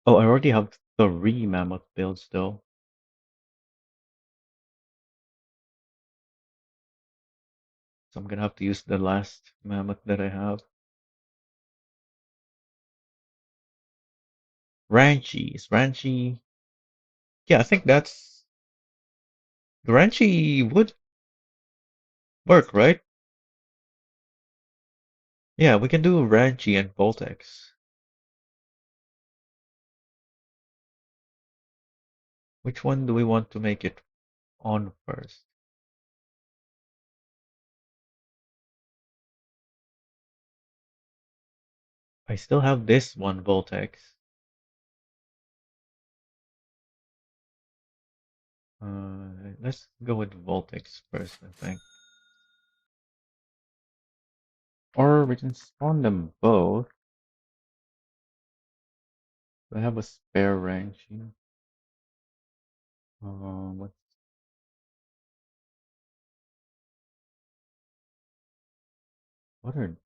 Oh, I already have three mammoth builds though, so I'm gonna have to use the last mammoth that I have. Ranchi, is Ranchi? Yeah, I think that's the Ranchi would work, right? Yeah, we can do Ranchi and Voltex. Which one do we want to make it on first? I still have this one Voltex. Let's go with Voltex first, I think. Or we can spawn them both. I have a spare wrench here. What what are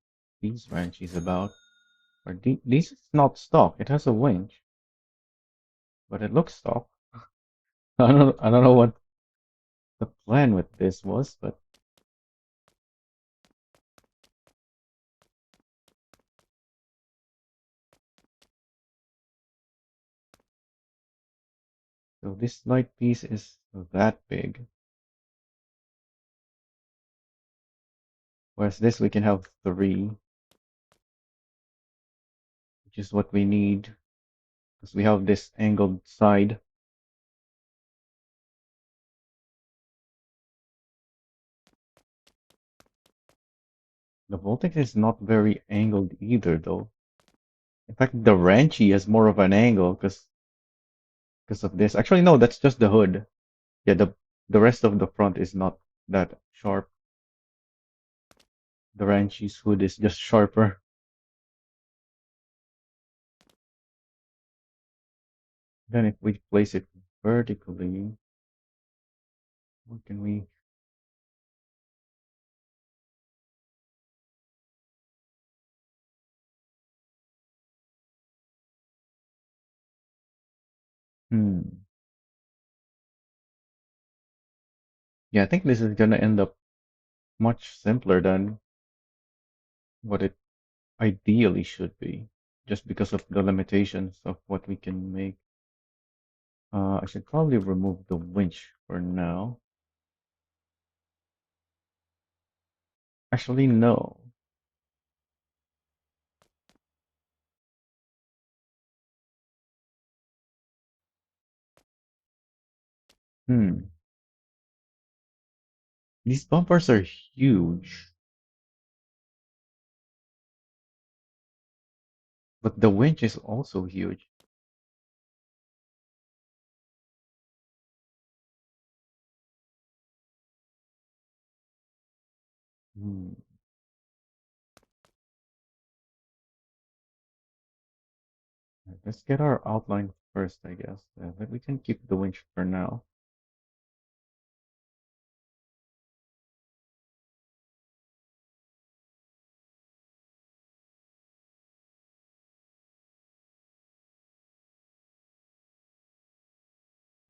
these wrenches about? Are these is not stock. It has a winch, but it looks stock. I don't know what the plan with this was, but so this light piece is that big, whereas this we can have three, which is what we need because we have this angled side. The Voltex is not very angled either, though. In fact, the Ranchi has more of an angle because of this. Actually, no, that's just the hood. Yeah, the rest of the front is not that sharp. The Ranchi's hood is just sharper. Then if we place it vertically, what can we? Hmm. Yeah, I think this is gonna end up much simpler than what it ideally should be, just because of the limitations of what we can make. I should probably remove the winch for now. Actually, no. Hmm. These bumpers are huge, but the winch is also huge. Hmm. Let's get our outline first, I guess. But we can keep the winch for now.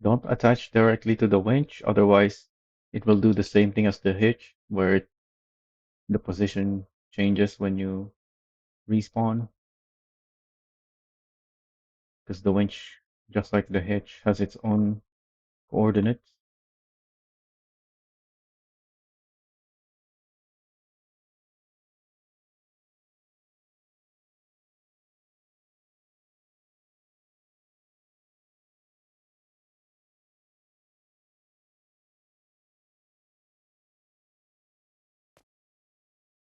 Don't attach directly to the winch, otherwise it will do the same thing as the hitch, where the position changes when you respawn, because the winch, just like the hitch, has its own coordinates.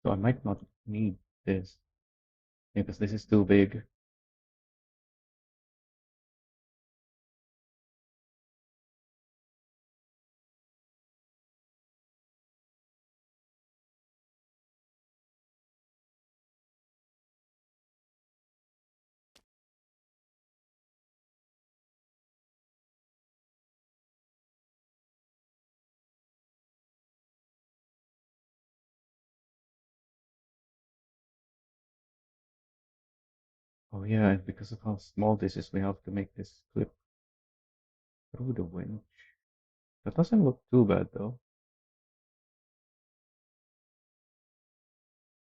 So I might not need this. Yeah, because this is too big. Oh yeah, and because of how small this is, we have to make this clip through the winch. That doesn't look too bad though.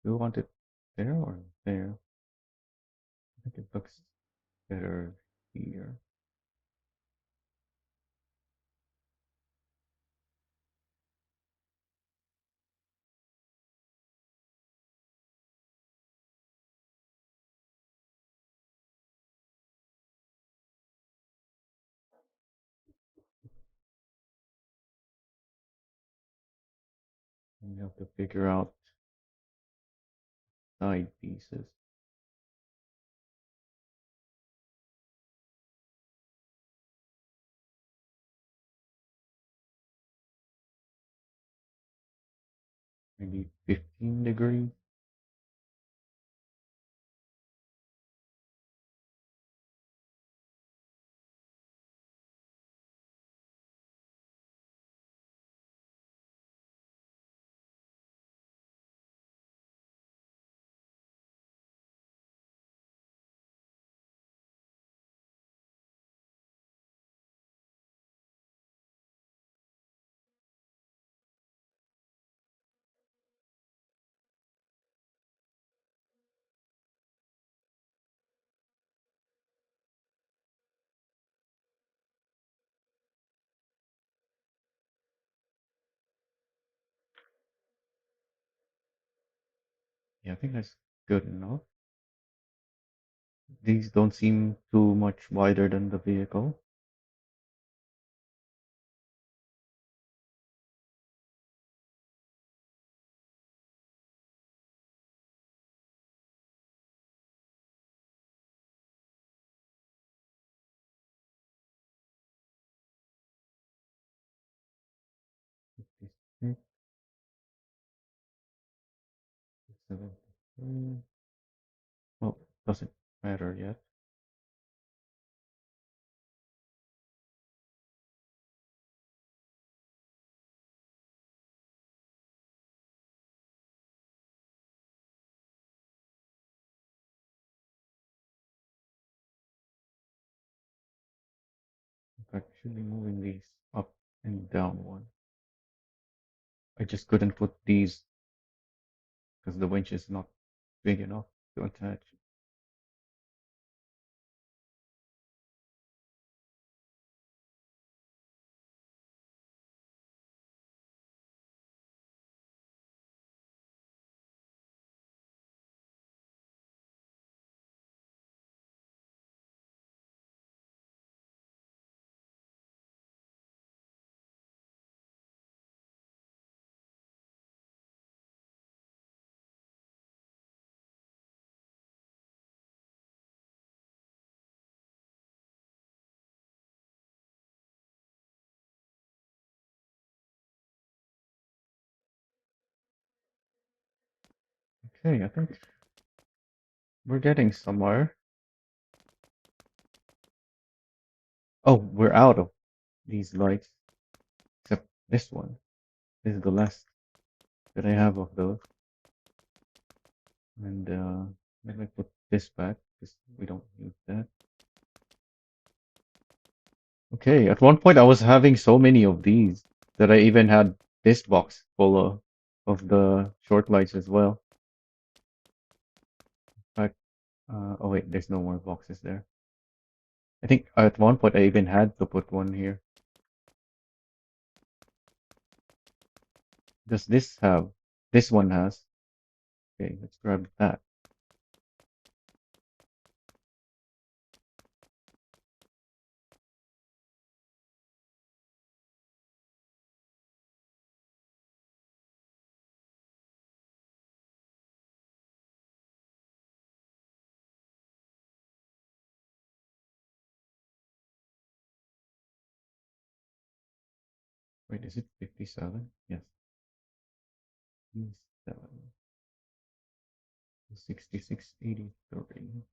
Do you want it there or there? I think it looks better here. And we have to figure out side pieces. Maybe 15 degrees. Yeah, I think that's good enough. These don't seem too much wider than the vehicle. Fifty-six, 73. Well, doesn't matter yet. In fact, should be moving these up and down one. I just couldn't put these because the winch is not big enough to attach. Okay, I think we're getting somewhere. Oh, we're out of these lights, except this one. This is the last that I have of those. And let me put this back because we don't need that. Okay, at one point I was having so many of these that I even had this box full of the short lights as well. In fact, oh wait, there's no more boxes there. I think at one point I even had to put one here. Does this have? This one has. Okay, let's grab that. Wait, is it 57? Yes. 57. 6683.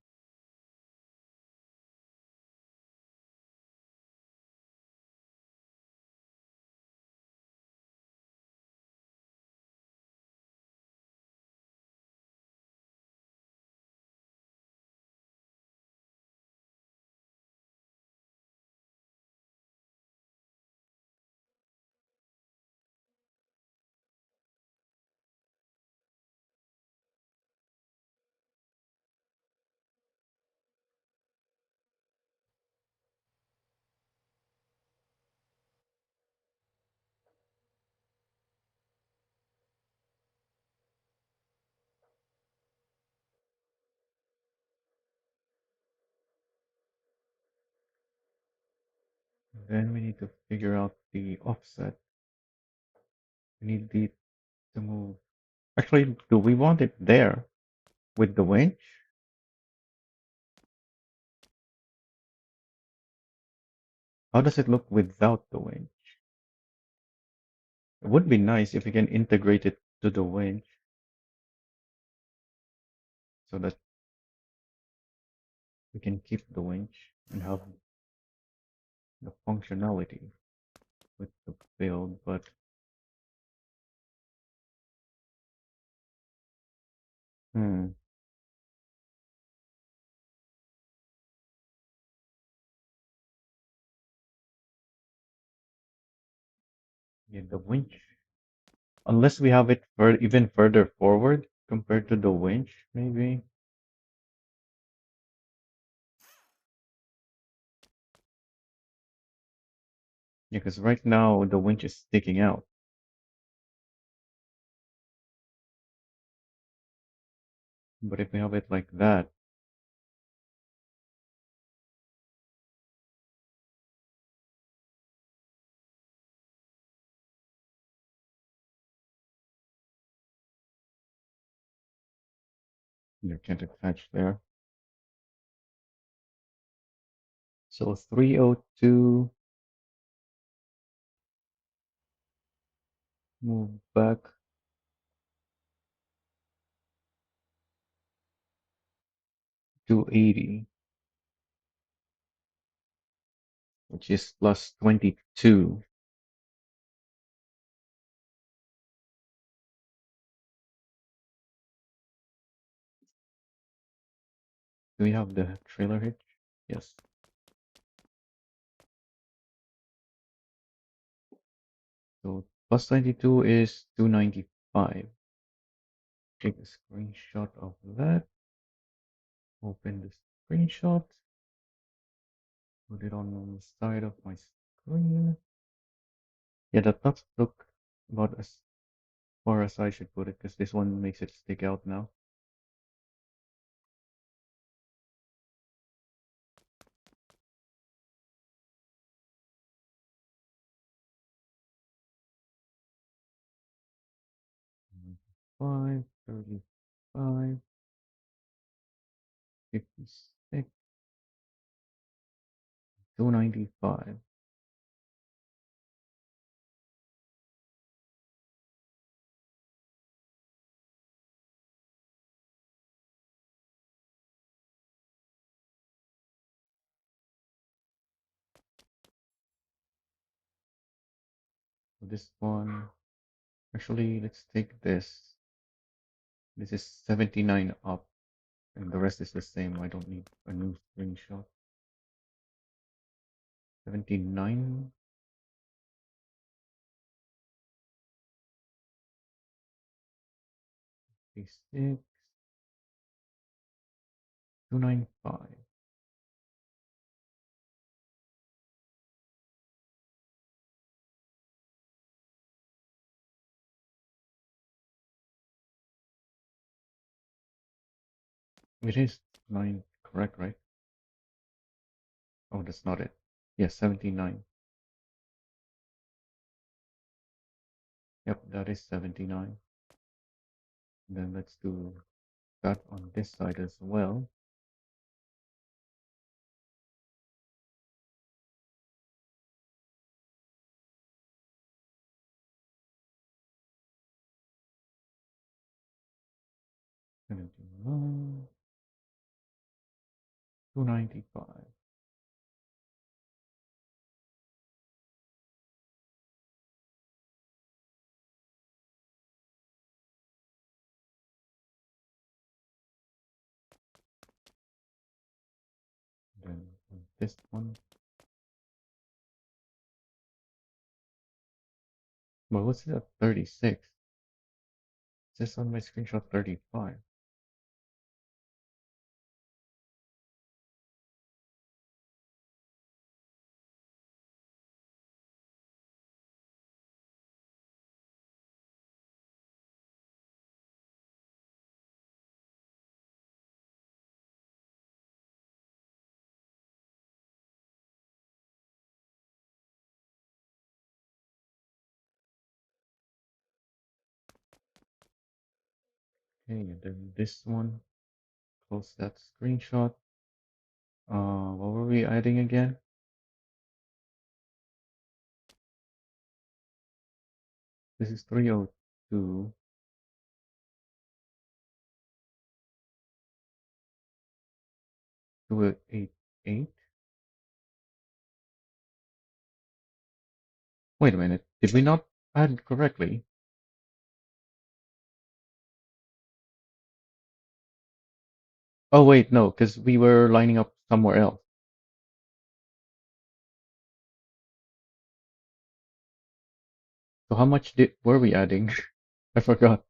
Then we need to figure out the offset. We need it to move. Actually, do we want it there with the winch? How does it look without the winch? It would be nice if we can integrate it to the winch so that we can keep the winch and have the functionality with the build, but hmm, yeah, the winch. Unless we have it even further forward compared to the winch, maybe. Yeah, because right now the winch is sticking out. But if we have it like that, you can't attach there. So 302, move back 280, which is plus 22. Do we have the trailer hitch? Yes. So plus 22 is 295. Take a screenshot of that. Open the screenshot. Put it on the side of my screen. Yeah, that does look about as far as I should put it, because this one makes it stick out now. Five, 35, 56, 295. So this one, actually, let's take this. This is 79 up, and the rest is the same. I don't need a new screenshot. 79, 56, 295. It is 9, correct, right? Oh, that's not it. Yes, 79. Yep, that is 79. Then let's do that on this side as well. 79, 295. Then this one. Well, what's it at 36? Is this on my screenshot 35? Okay, and then this one. Close that screenshot. What were we adding again? This is 302, 288. Wait a minute. Did we not add correctly? Oh, wait, no, because we were lining up somewhere else. So how much were we adding? I forgot.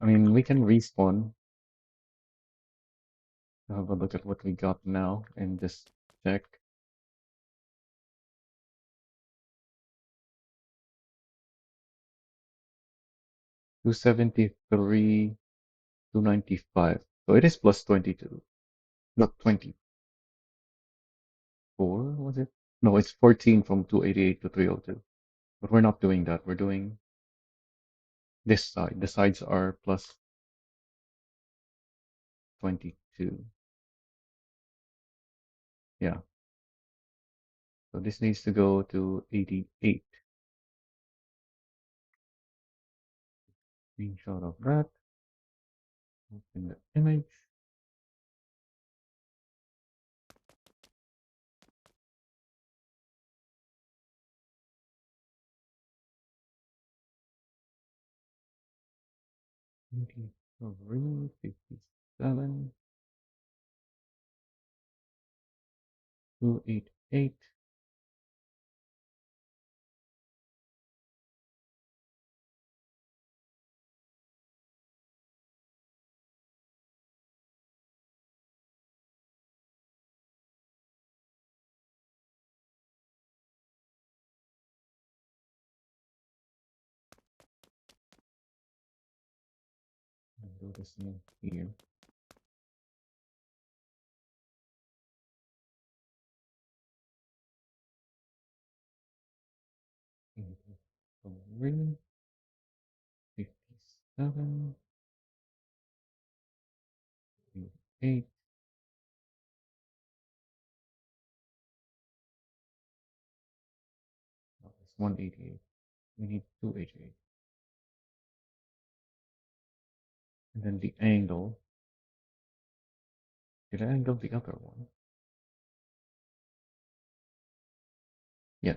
I mean, we can respawn. Have a look at what we got now and just check. 273, 295. So it is plus 22. Not 24, was it? No, it's 14 from 288 to 302. But we're not doing that. We're doing this side. The sides are plus 22. Yeah. So this needs to go to 88. Screenshot of that. Open the image. Three, 57, 288. And do the same here. Three, 57, 8. Oh, it's 188. We need 288. And then the angle. Did I angle the other one? Yes.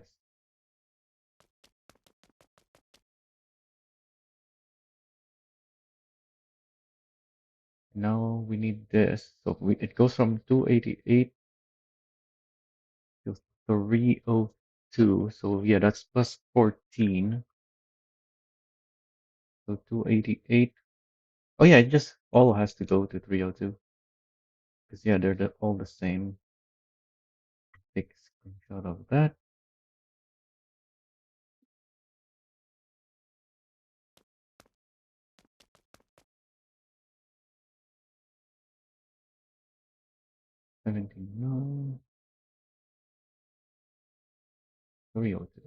Now we need this. So it goes from 288 to 302. So yeah, that's plus 14. So 288. Oh yeah, it just all has to go to 302. Because yeah, they're all the same. Take a screenshot of that. $79, 302.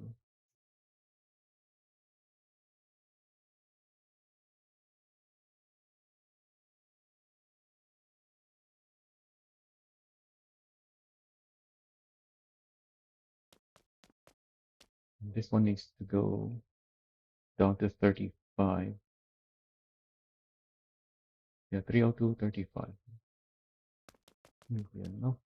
And this one needs to go down to 35. 35. Yeah, 302.35. Maybe enough.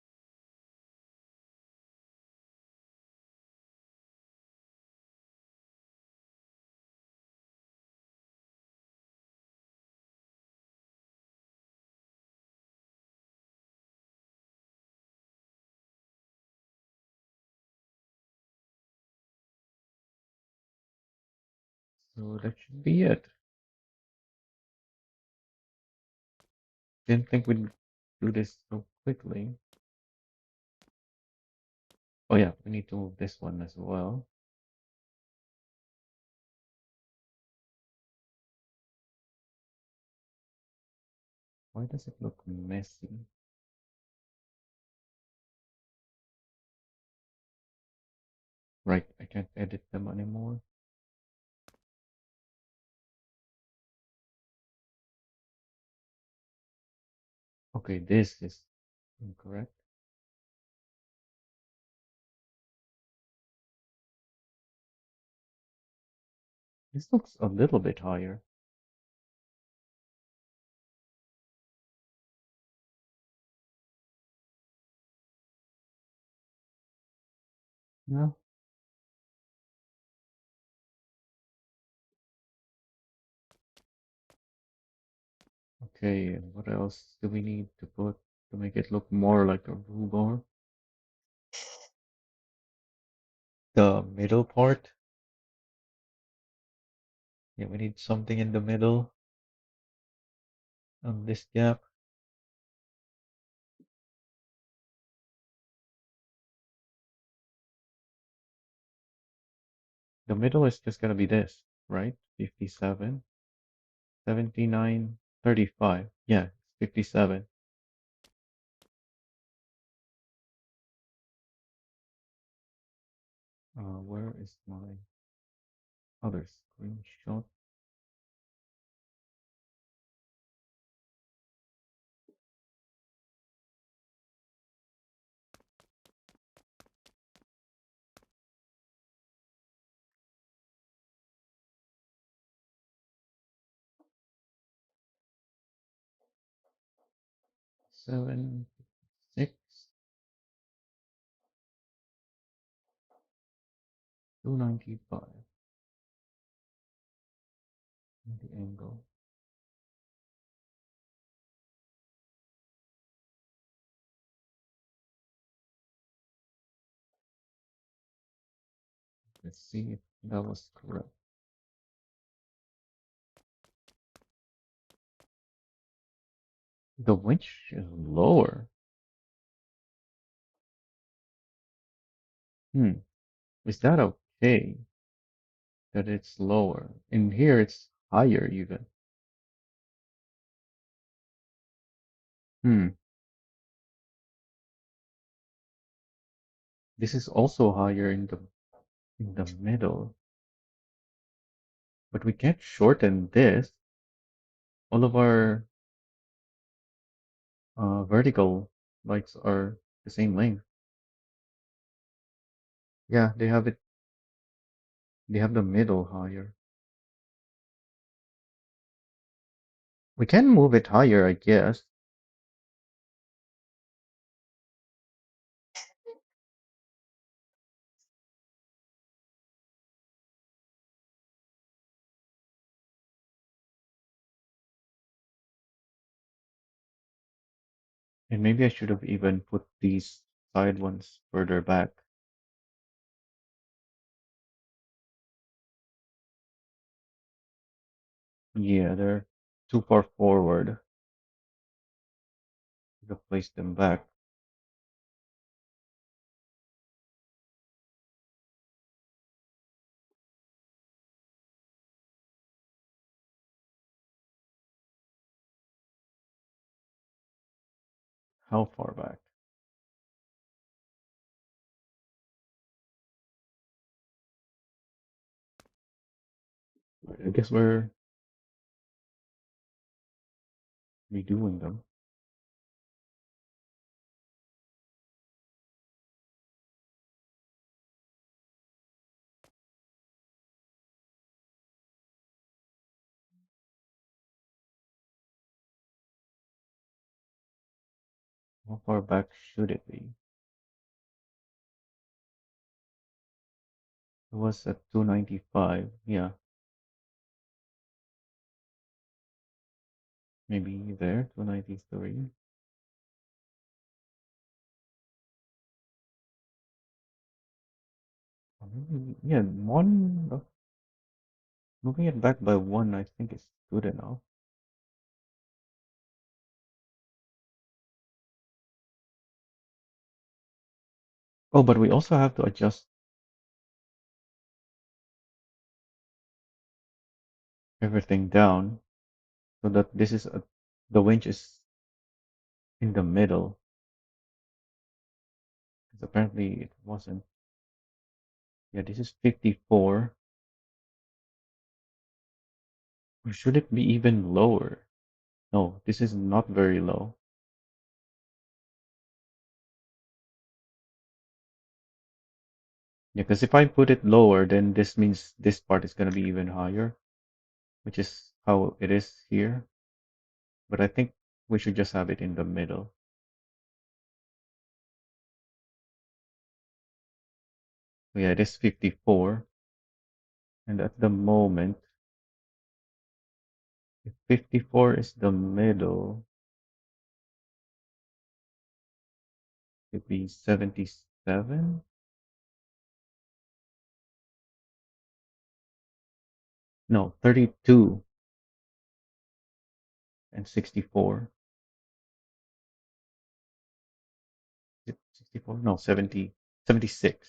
So that should be it. Didn't think we'd do this so quickly. Oh yeah, we need to move this one as well. Why does it look messy? Right, I can't edit them anymore. Okay, this is incorrect. This looks a little bit higher. No. Okay, and what else do we need to put to make it look more like a Roo bar? The middle part. Yeah, we need something in the middle on this gap. The middle is just gonna be this, right? 57, 79, 35. Yeah, 57. Where is my other screenshot? Seven, 6, 295. The angle. Let's see if that was correct. The winch is lower. Hmm. Is that okay that it's lower? In here, it's higher even. Hmm. This is also higher in the middle, but we can't shorten this. All of our vertical lights are the same length. Yeah, they have it. They have the middle higher. We can move it higher, I guess. And maybe I should have even put these side ones further back. Yeah, they're too far forward to place them back. How far back? I guess we're redoing them. How far back should it be? It was at 295. Yeah, maybe there, 293. Or maybe, yeah, one. Moving it back by one, I think is good enough. Oh, but we also have to adjust everything down so that the winch is in the middle. Because apparently it wasn't. Yeah, this is 54. Or should it be even lower? No, this is not very low. Yeah, because if I put it lower, then this means this part is going to be even higher, which is how it is here. But I think we should just have it in the middle. Yeah, it is 54. And at the moment, if 54 is the middle, it'd be 77? No, 32 and 64. Is it 64? No, 70, 76.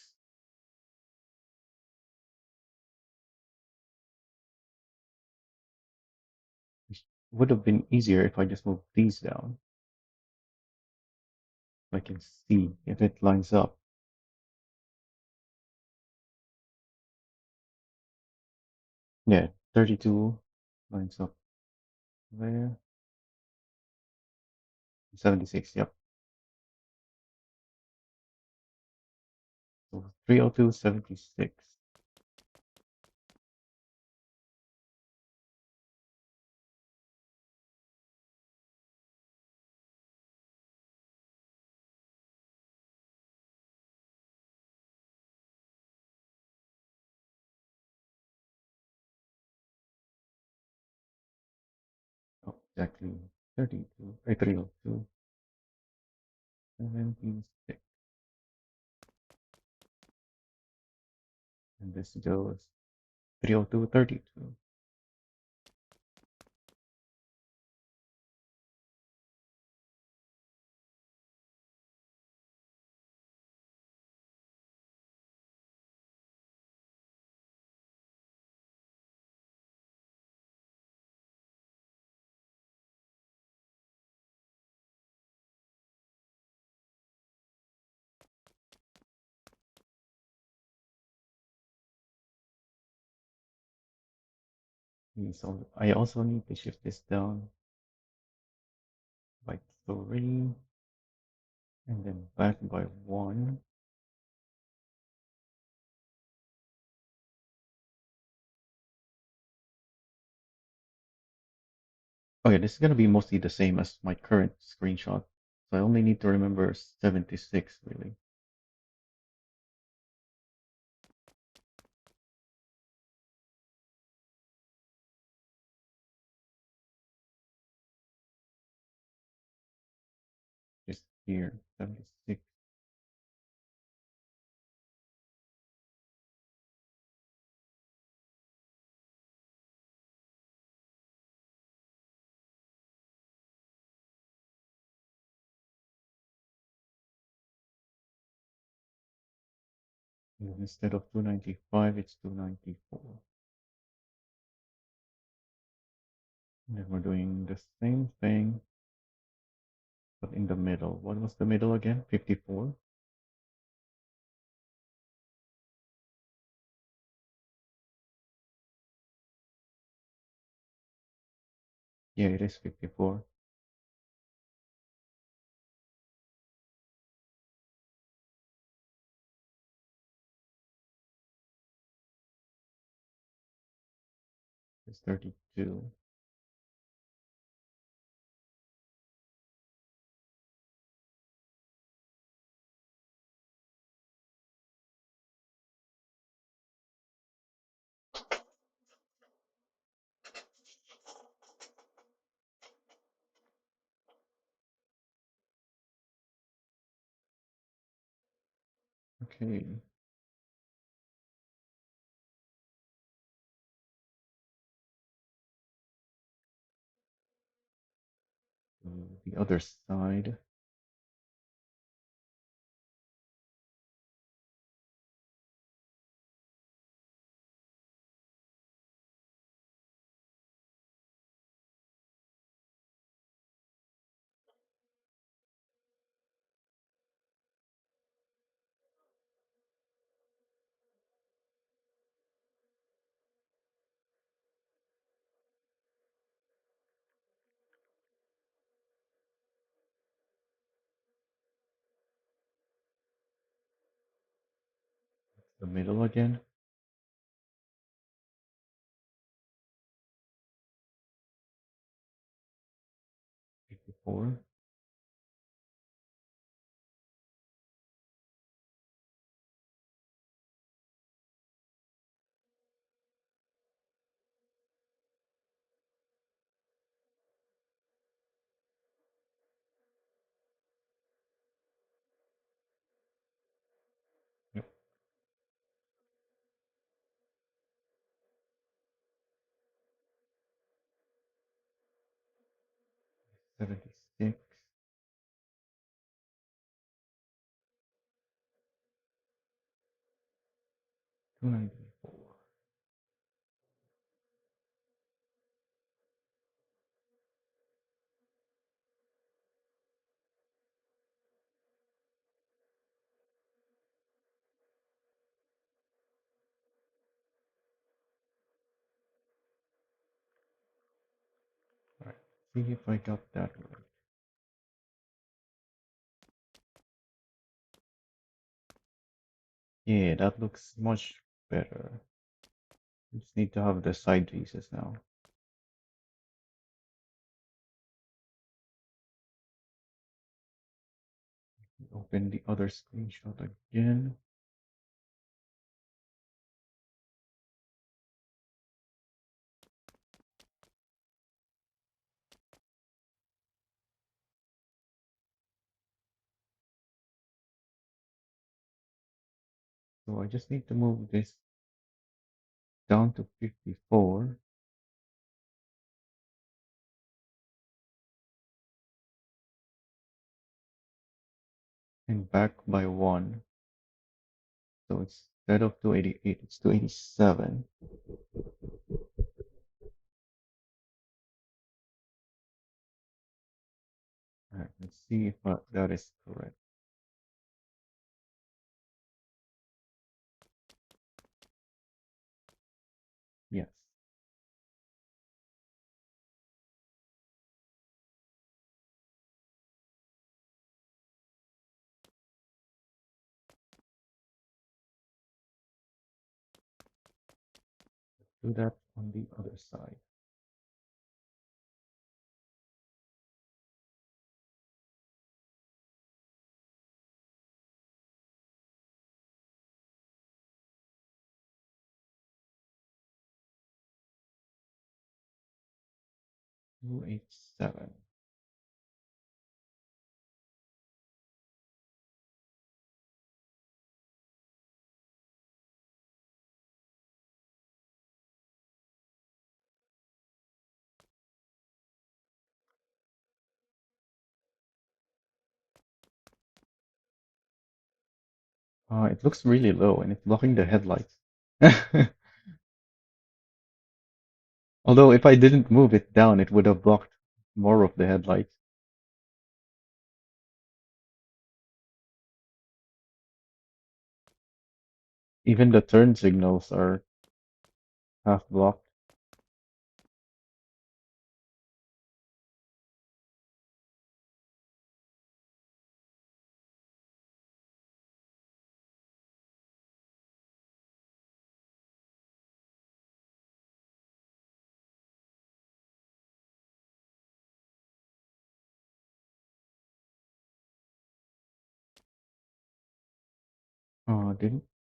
It would have been easier if I just moved these down. So I can see if it lines up. Yeah, 32 lines up there. 76, yep. So 302, 76. Oh, exactly 32, 302, 76. And this goes 302, 32. So I also need to shift this down by 3 and then back by 1. Okay, this is going to be mostly the same as my current screenshot. So I only need to remember 76 really. Just here, 76. And instead of 295, it's 294. And then we're doing the same thing, but in the middle. What was the middle again? 54? Yeah, it is 54. It's 32. Okay. So the other side. The middle again. 54. Yep. 76. 294. All right. See if I got that right. Yeah, that looks much better. Just need to have the side pieces now. Open the other screenshot again. So I just need to move this down to 54 and back by 1. So instead of 288, it's 287. All right, let's see if that is correct. Yes. Do that on the other side. 287. It looks really low and it's blocking the headlights. Although if I didn't move it down, it would have blocked more of the headlights. Even the turn signals are half blocked.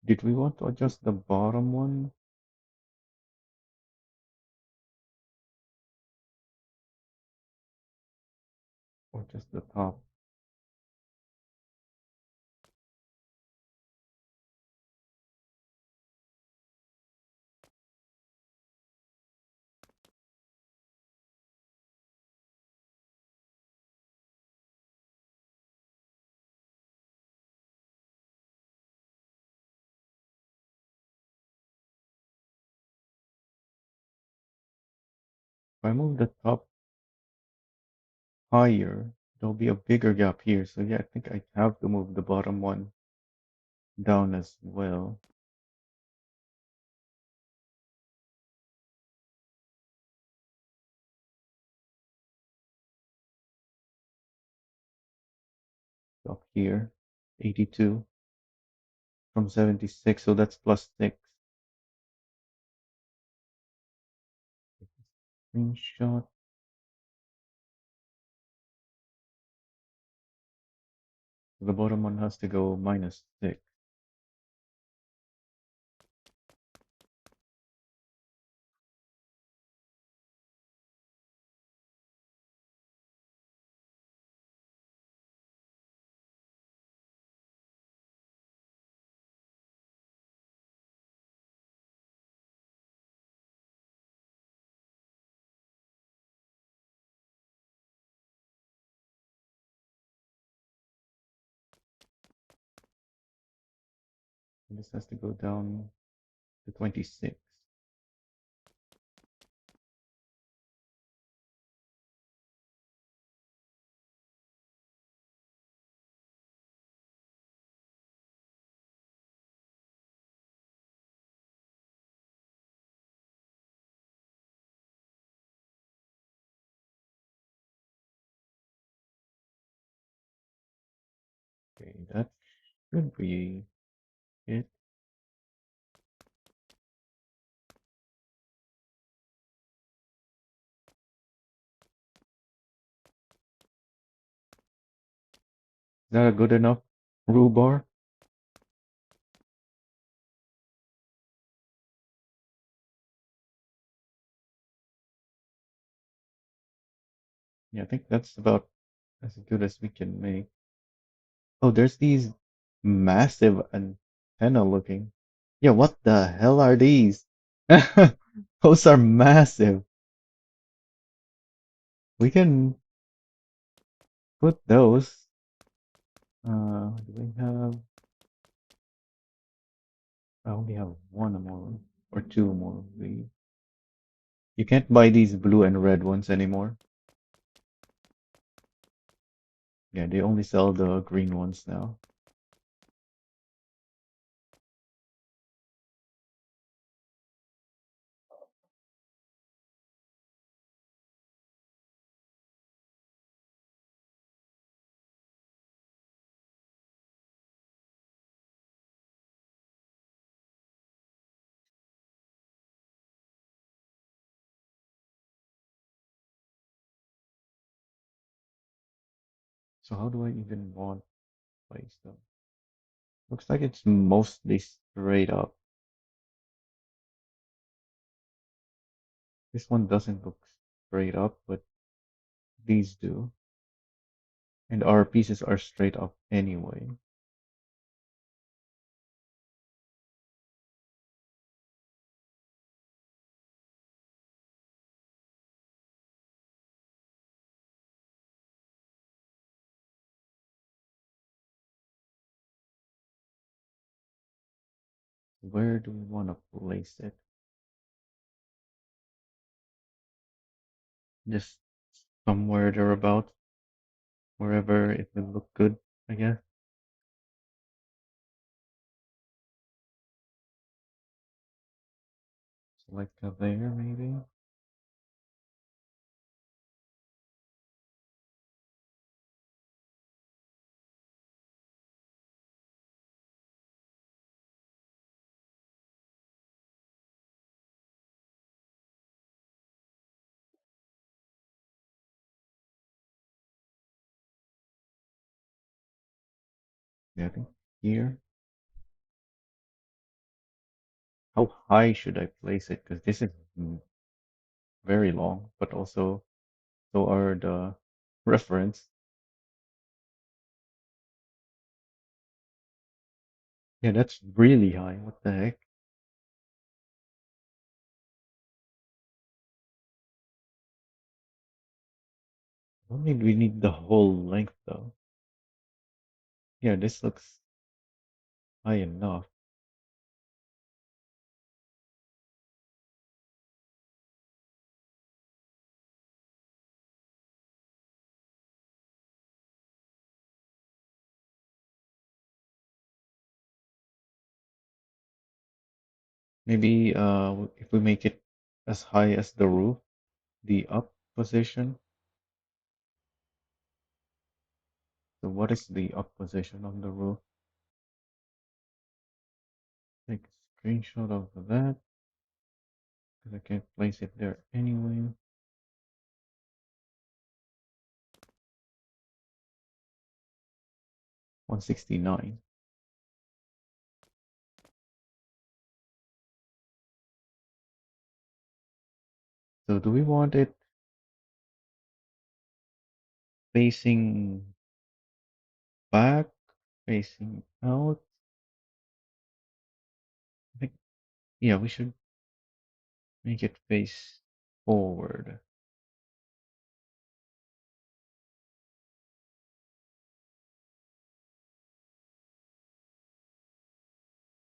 Did we want to adjust the bottom one or just the top? If I move the top higher, there'll be a bigger gap here. So yeah, I think I have to move the bottom one down as well. Up here, 82 from 76, so that's plus 6. Screenshot. The bottom one has to go minus 6. And this has to go down to 26. Okay, that should be it. Is that a good enough Roo bar? Yeah, I think that's about as good as we can make. Oh, there's these massive antenna looking. Yeah, what the hell are these? Those are massive. We can put those. Do we have? I only have one more or two more. You can't buy these blue and red ones anymore. Yeah, they only sell the green ones now. So how do I even want to place them? Looks like it's mostly straight up. This one doesn't look straight up, but these do. And our pieces are straight up anyway. Where do we want to place it? Just somewhere thereabout, wherever it will look good, I guess. So like there, maybe. Yeah, I think here. How high should I place it? Because this is very long, but also so are the reference. Yeah, that's really high. What the heck? Don't need we need the whole length though. Yeah, this looks high enough. Maybe if we make it as high as the roof, the up position. So what is the up position on the roof? Take a screenshot of that because I can't place it there anyway. 169. So do we want it facing back, facing out? I think, yeah, we should make it face forward.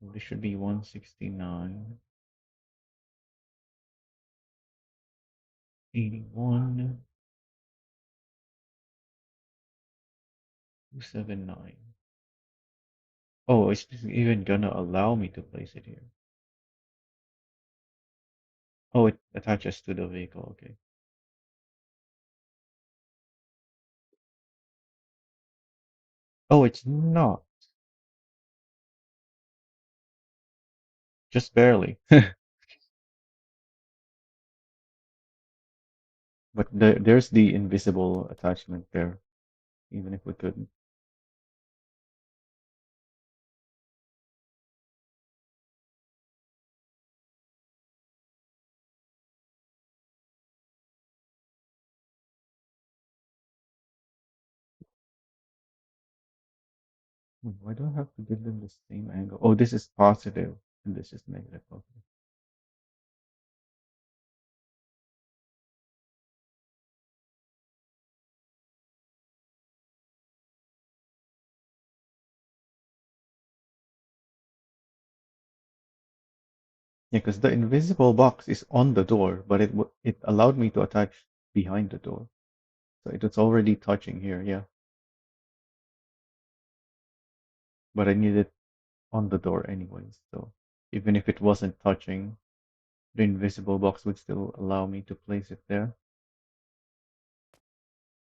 So this should be 169, 81, 279. Oh, it's even gonna allow me to place it here. Oh, it attaches to the vehicle. Okay. Oh, it's not. Just barely. But there's the invisible attachment there, even if we couldn't. Why do I have to give them the same angle? Oh, this is positive and this is negative. Okay. Yeah, because the invisible box is on the door, but it allowed me to attach behind the door. So it was already touching here, yeah. But I need it on the door anyways. So even if it wasn't touching, the invisible box would still allow me to place it there.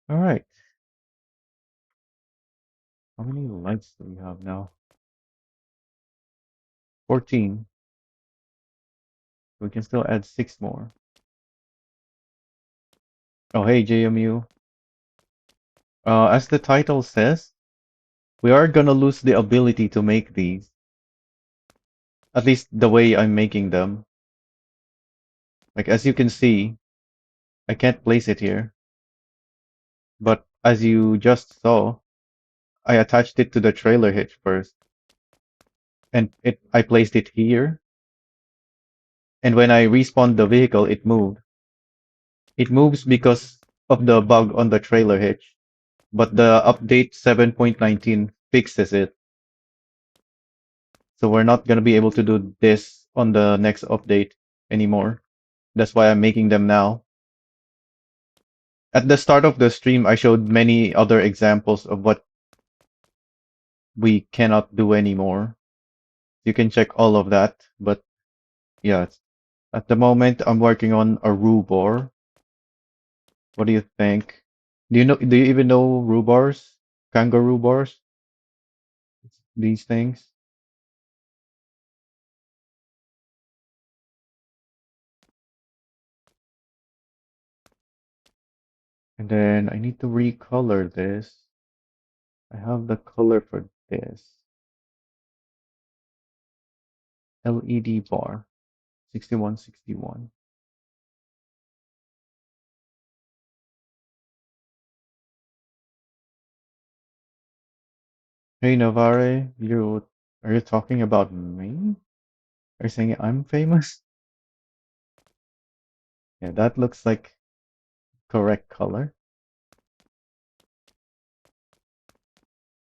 All right. How many lights do we have now? 14. We can still add 6 more. Oh, hey, JMU. As the title says, we are gonna lose the ability to make these. At least the way I'm making them. Like, as you can see, I can't place it here. But as you just saw, I attached it to the trailer hitch first. And I placed it here. And when I respawned the vehicle, it moved. It moves because of the bug on the trailer hitch. But the update 7.19 fixes it. So we're not gonna be able to do this on the next update anymore. That's why I'm making them now. At the start of the stream, I showed many other examples of what we cannot do anymore. You can check all of that, but yeah, at the moment I'm working on a Roo Bar. What do you think? Do you even know Roo bars? Kangaroo bars? These things? And then I need to recolor this. I have the color for this. LED bar. 6161. Hey Navarre, are you talking about me? Are you saying I'm famous? Yeah, that looks like correct color.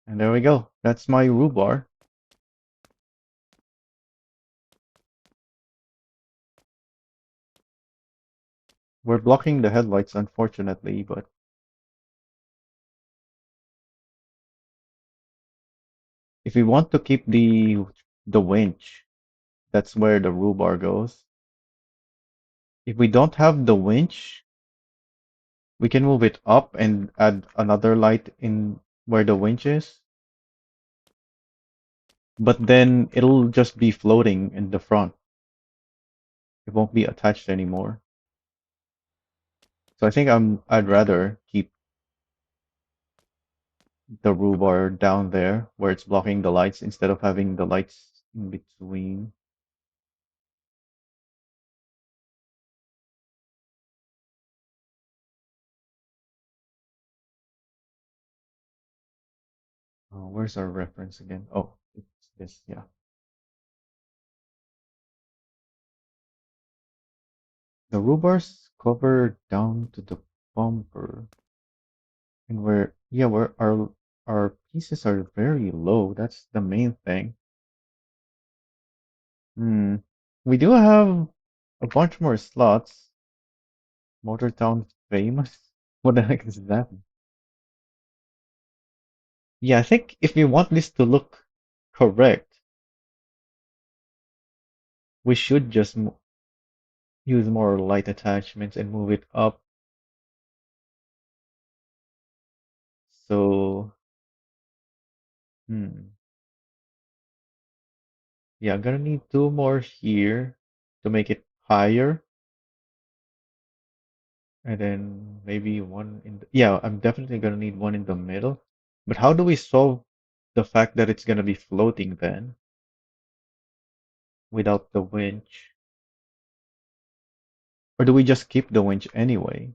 And there we go. That's my rhubarb. We're blocking the headlights, unfortunately, but if we want to keep the winch, That's where the Roo Bar goes. If we don't have the winch, we can move it up and add another light in where the winch is. But then it'll just be floating in the front. It won't be attached anymore. So I think I'd rather keep the Roo Bar down there where it's blocking the lights instead of having the lights in between. Where's our reference again? Oh, it's this, yeah. The Rubars cover down to the bumper, and where our pieces are very low. That's the main thing. Hmm. We do have a bunch more slots. Motortown famous. What the heck is that? Yeah, I think if we want this to look correct, we should just use more light attachments and move it up. So, hmm. Yeah, I'm gonna need two more here to make it higher. And then maybe one in the, yeah, I'm definitely gonna need one in the middle. But how do we solve the fact that it's gonna be floating then without the winch? Or do we just keep the winch anyway?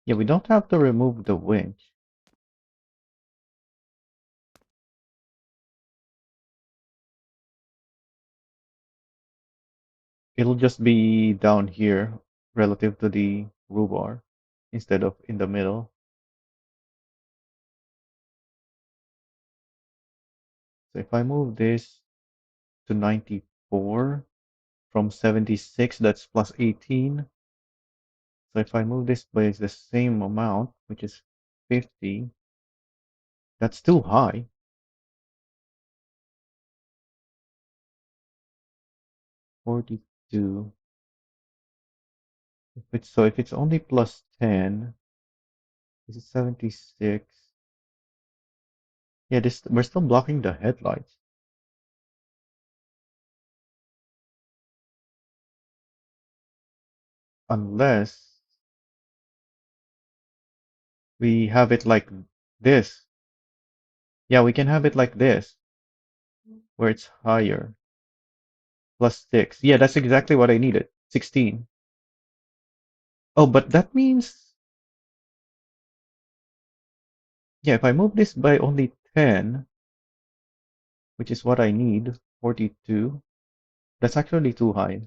Yeah, we don't have to remove the winch. It'll just be down here relative to the rhubar instead of in the middle. So if I move this to 94 from 76, that's plus 18. So if I move this by the same amount, which is 50, that's too high. 42. If it's only plus 10, this is 76. Yeah, this we're still blocking the headlights. Unless we have it like this. Yeah, we can have it like this, where it's higher. Plus 6. Yeah, that's exactly what I needed. 16. Oh, but that means, yeah, if I move this by only 10, which is what I need, 42, that's actually too high.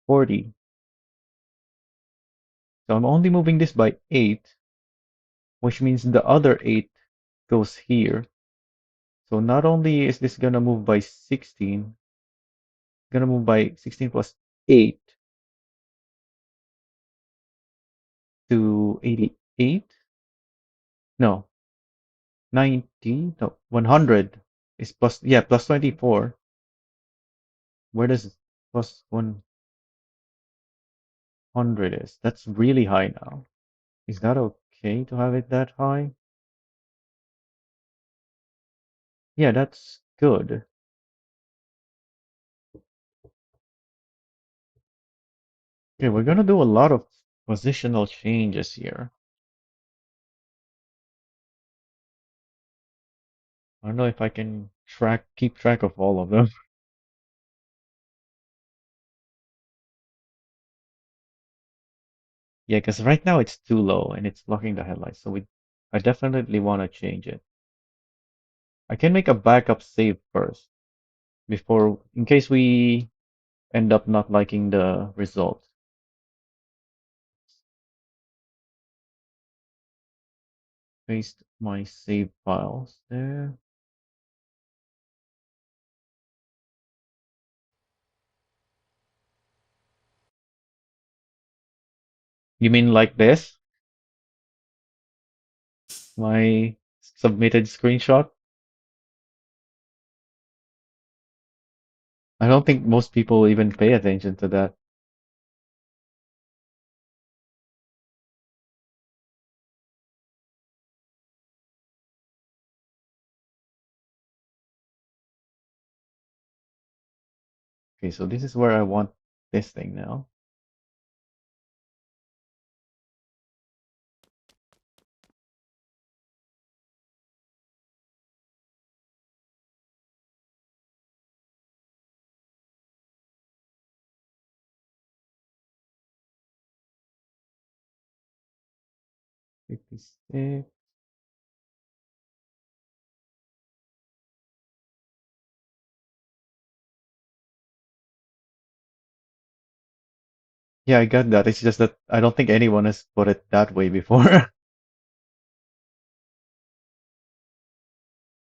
40. So I'm only moving this by 8, which means the other 8 goes here. So not only is this gonna move by 16, gonna move by 16 plus 8 to 88? No, 90? No, 100 is plus, yeah, plus 24. Where does plus 100 is? That's really high now. Is that okay to have it that high? Yeah, that's good. Okay, we're gonna do a lot of positional changes here. I don't know if I can keep track of all of them. Yeah, because right now it's too low and it's blocking the headlights. I definitely want to change it. I can make a backup save first in case we end up not liking the result. Paste my save files there. You mean like this? My submitted screenshot. I don't think most people even pay attention to that. Okay, so this is where I want this thing now. $56. Yeah, I got that. It's just that I don't think anyone has put it that way before.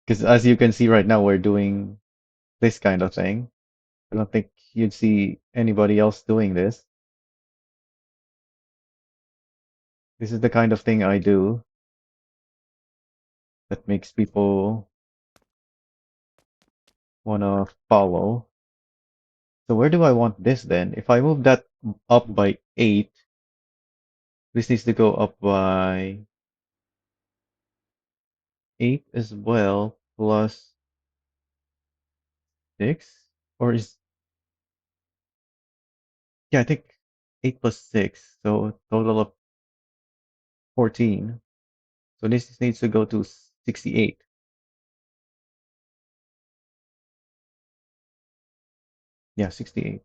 Because as you can see right now, we're doing this kind of thing. I don't think you'd see anybody else doing this. This is the kind of thing I do that makes people want to follow. So where do I want this then? If I move that up by 8, this needs to go up by 8 as well, plus 6? Or is, yeah, I think 8 plus 6, so total of 14. So this needs to go to 68. Yeah, 68.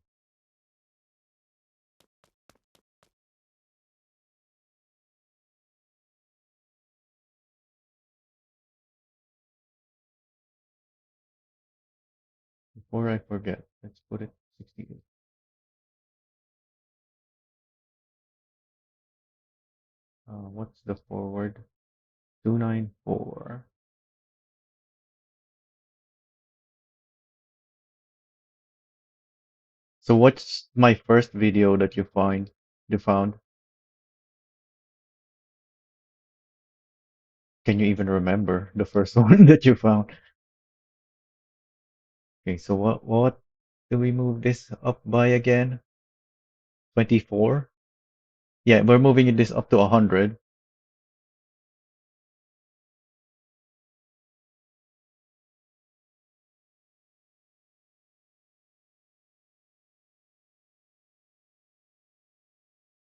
Before I forget, let's put it 68. What's the forward? 294. So what's my first video that you found? Can you even remember the first one that you found? Okay, so what do we move this up by again? 24? Yeah, we're moving this up to 100.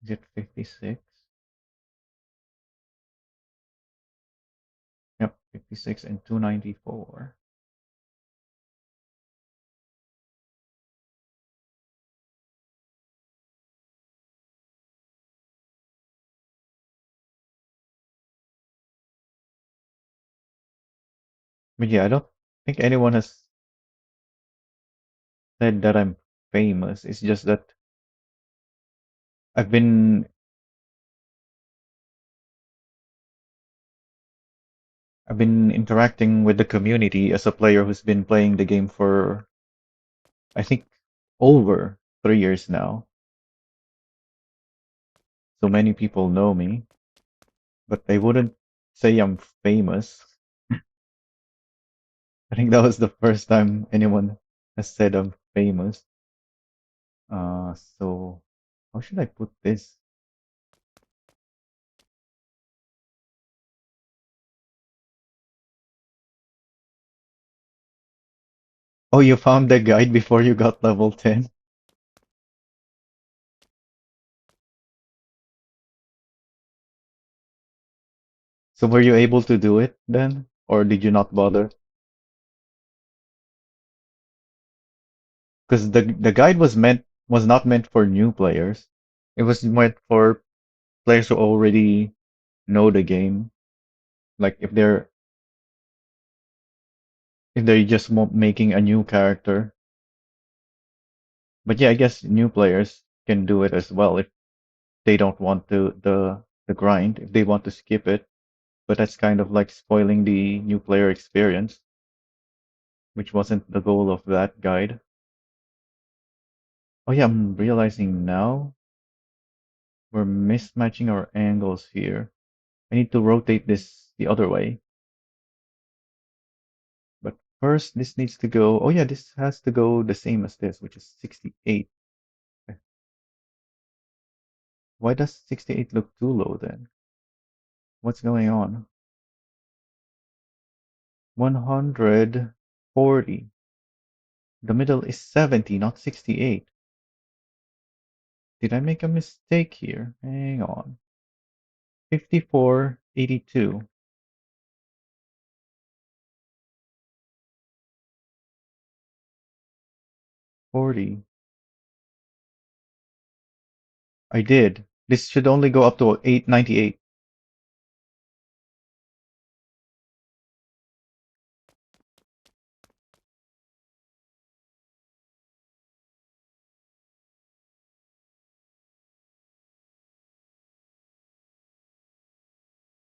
Is it 56? Yep, 56 and 294. But yeah, I don't think anyone has said that I'm famous. It's just that I've been I've been interacting with the community as a player who's been playing the game for I think over 3 years now. So many people know me, but they wouldn't say I'm famous. I think that was the first time anyone has said I'm famous. So how should I put this? Oh, you found the guide before you got level 10? So were you able to do it then? Or did you not bother? Because the guide was not meant for new players. It was meant for players who already know the game. Like if they're just making a new character. But yeah, I guess new players can do it as well if they don't want to the grind, if they want to skip it. But that's kind of like spoiling the new player experience, which wasn't the goal of that guide. Oh yeah, I'm realizing now we're mismatching our angles here. I need to rotate this the other way. first, this needs to go. Oh, yeah, this has to go the same as this, which is 68. Okay. Why does 68 look too low then? What's going on? 140. The middle is 70, not 68. Did I make a mistake here? Hang on. 54, 82, 40. I did. This should only go up to 898.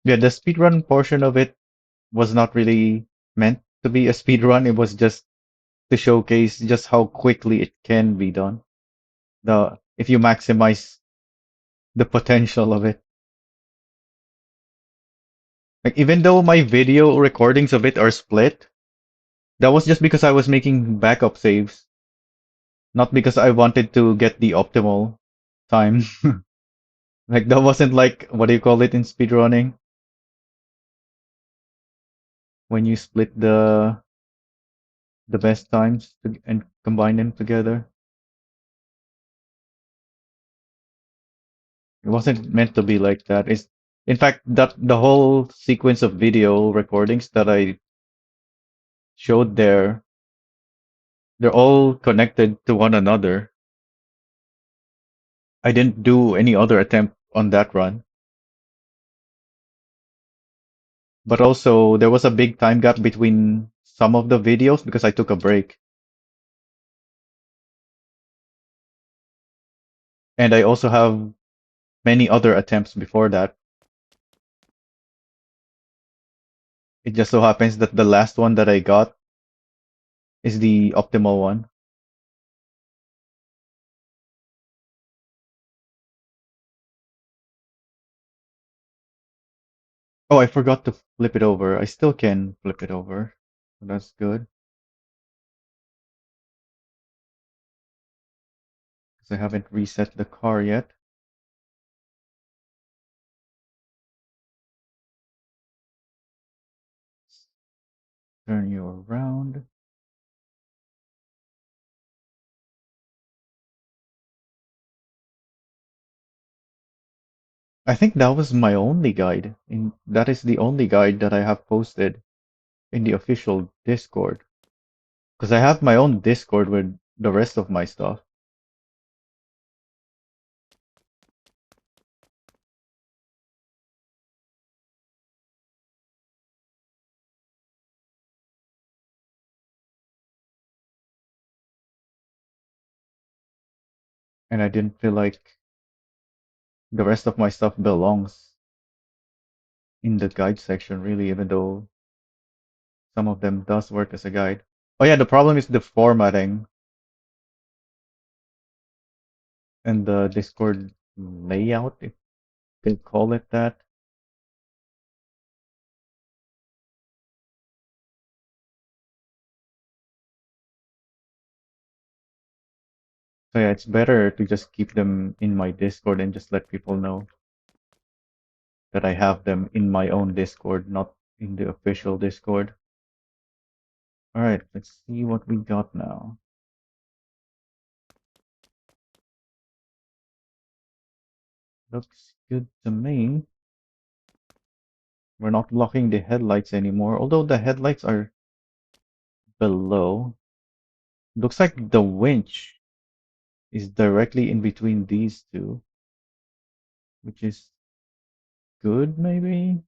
Yeah, the speedrun portion of it was not really meant to be a speedrun. It was just to showcase just how quickly it can be done. The if you maximize the potential of it. Like even though my video recordings of it are split, that was just because I was making backup saves, not because I wanted to get the optimal time. Like that wasn't like what do you call it in speedrunning? When you split the best times and combine them together. It wasn't meant to be like that. It's in fact that the whole sequence of video recordings that I showed there, they're all connected to one another. I didn't do any other attempt on that run. But also there was a big time gap between some of the videos because I took a break. And I also have many other attempts before that. It just so happens that the last one that I got is the optimal one. Oh, I forgot to flip it over. I still can flip it over. So that's good. Because I haven't reset the car yet. Turn you around. I think that was my only guide. That is the only guide that I have posted in the official Discord. Because I have my own Discord with the rest of my stuff. And I didn't feel like the rest of my stuff belongs in the guide section, really, even though some of them does work as a guide. Oh yeah, the problem is the formatting and the Discord layout, if you can call it that. So yeah, it's better to just keep them in my Discord and just let people know that I have them in my own Discord, not in the official Discord. Alright, let's see what we got now. Looks good to me. We're not blocking the headlights anymore, although the headlights are below. Looks like the winch is directly in between these two, which is good, maybe?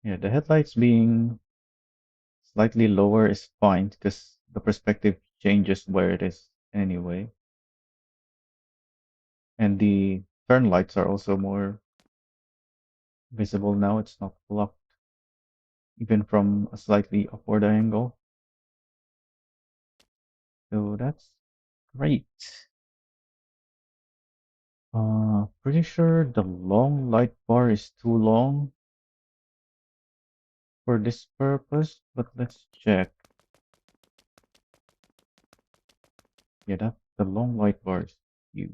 Yeah, the headlights being slightly lower is fine because the perspective changes where it is anyway. And the turn lights are also more visible now. It's not blocked even from a slightly upward angle. So that's great. Pretty sure the long light bar is too long for this purpose, but let's check. Yeah, the long light bar is huge.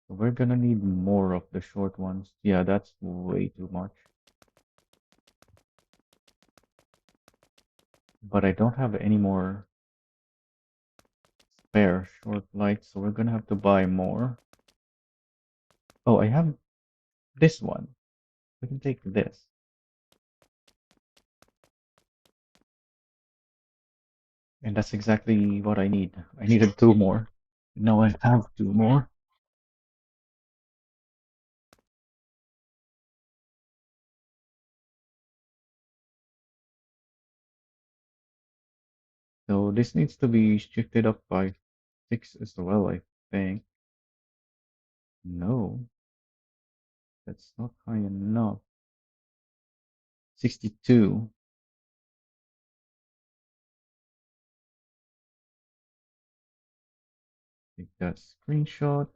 So we're gonna need more of the short ones. Yeah, that's way too much. But I don't have any more spare short lights, so we're gonna have to buy more. Oh, I have this one. We can take this. And that's exactly what I need. I needed two more. Now I have two more. So this needs to be shifted up by 6 as well, I think. No, that's not high enough. 62. Take that screenshot.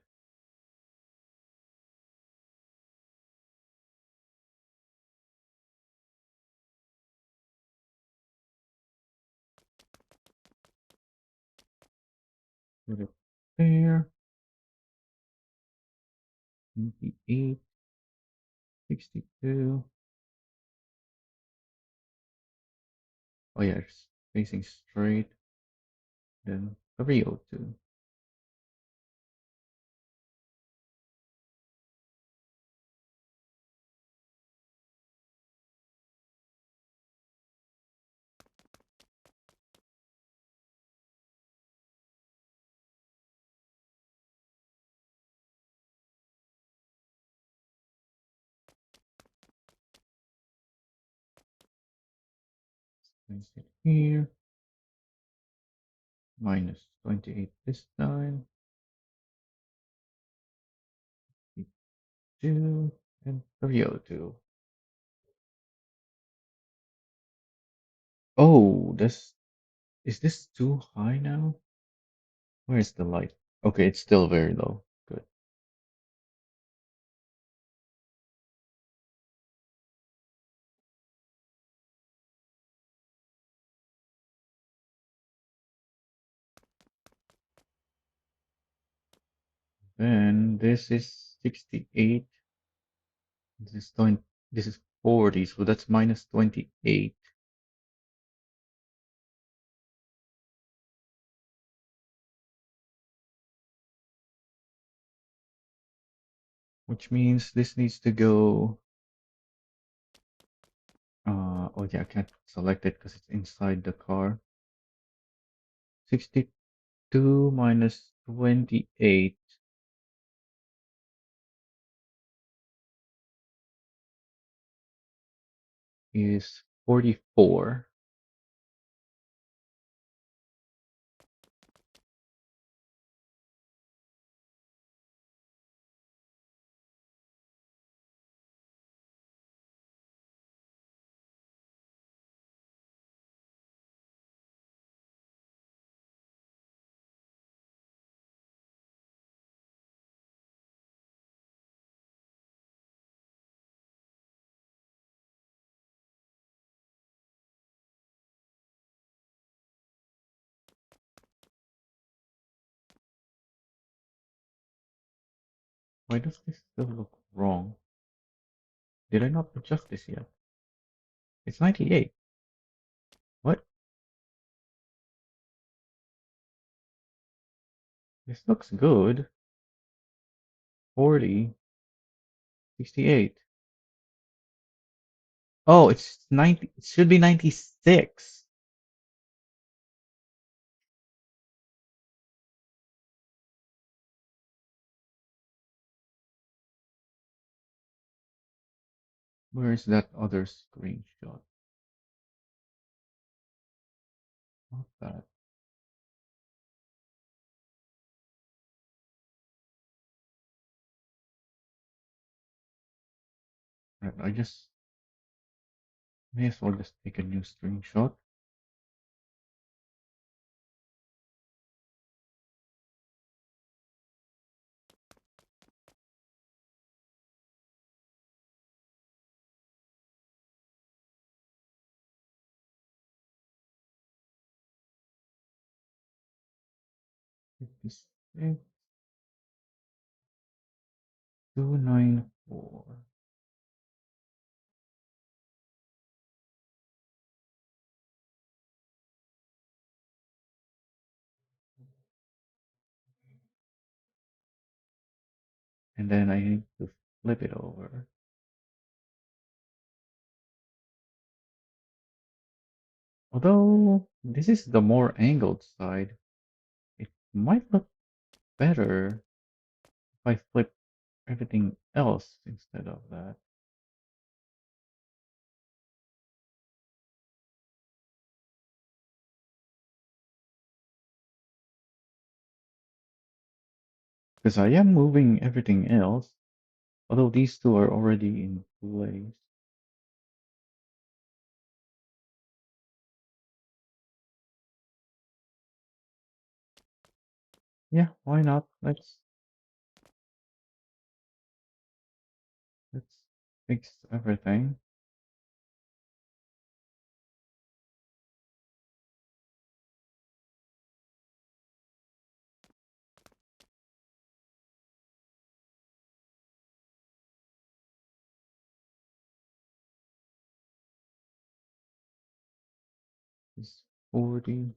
Put it there. 28, 62. Oh yeah, it's facing straight. Then 302. Place it here. Minus 28 this time. 2 and 302. Oh, this is this too high now? Where's the light? Okay, it's still very low. Good. Then this is 68. This is 20, this is 40, so that's minus 28, which means this needs to go. Oh yeah, I can't select it because it's inside the car. 62 minus 28 is 44. Why does this still look wrong? Did I not adjust this yet? It's 98. What? This looks good. 40, 68. Oh, it's 90. It should be 96. Where's that other screenshot? Not that. Right, I just may as well just take a new screenshot. 56, 294. And then I need to flip it over. Although this is the more angled side, it might look better if I flip everything else instead of that. Because I am moving everything else, although these two are already in place. Yeah, why not? Let's fix everything. It's 40.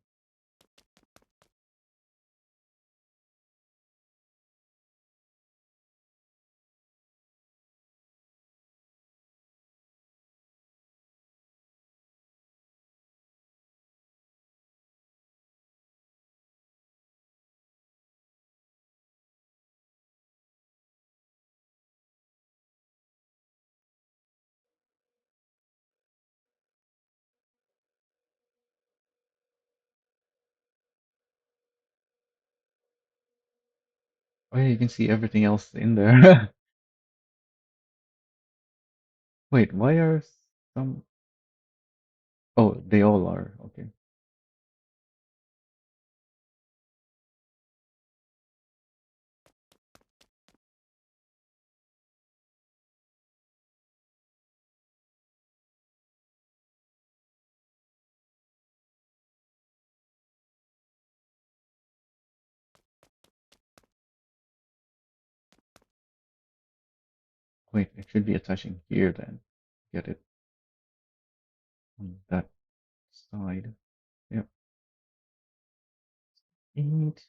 Oh yeah, you can see everything else in there. Wait, why are some? Oh, they all are. Okay. Wait, it should be attaching here then. Get it on that side. Yep. 8,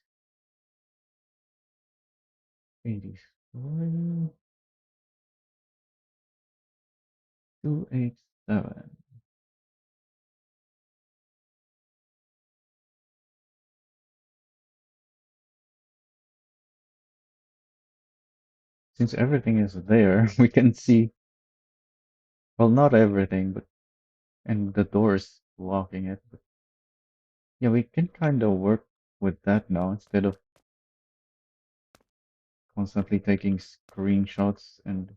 83, 287. Since everything is there, we can see, well, not everything, but, and the door's blocking it. But yeah, we can kind of work with that now instead of constantly taking screenshots and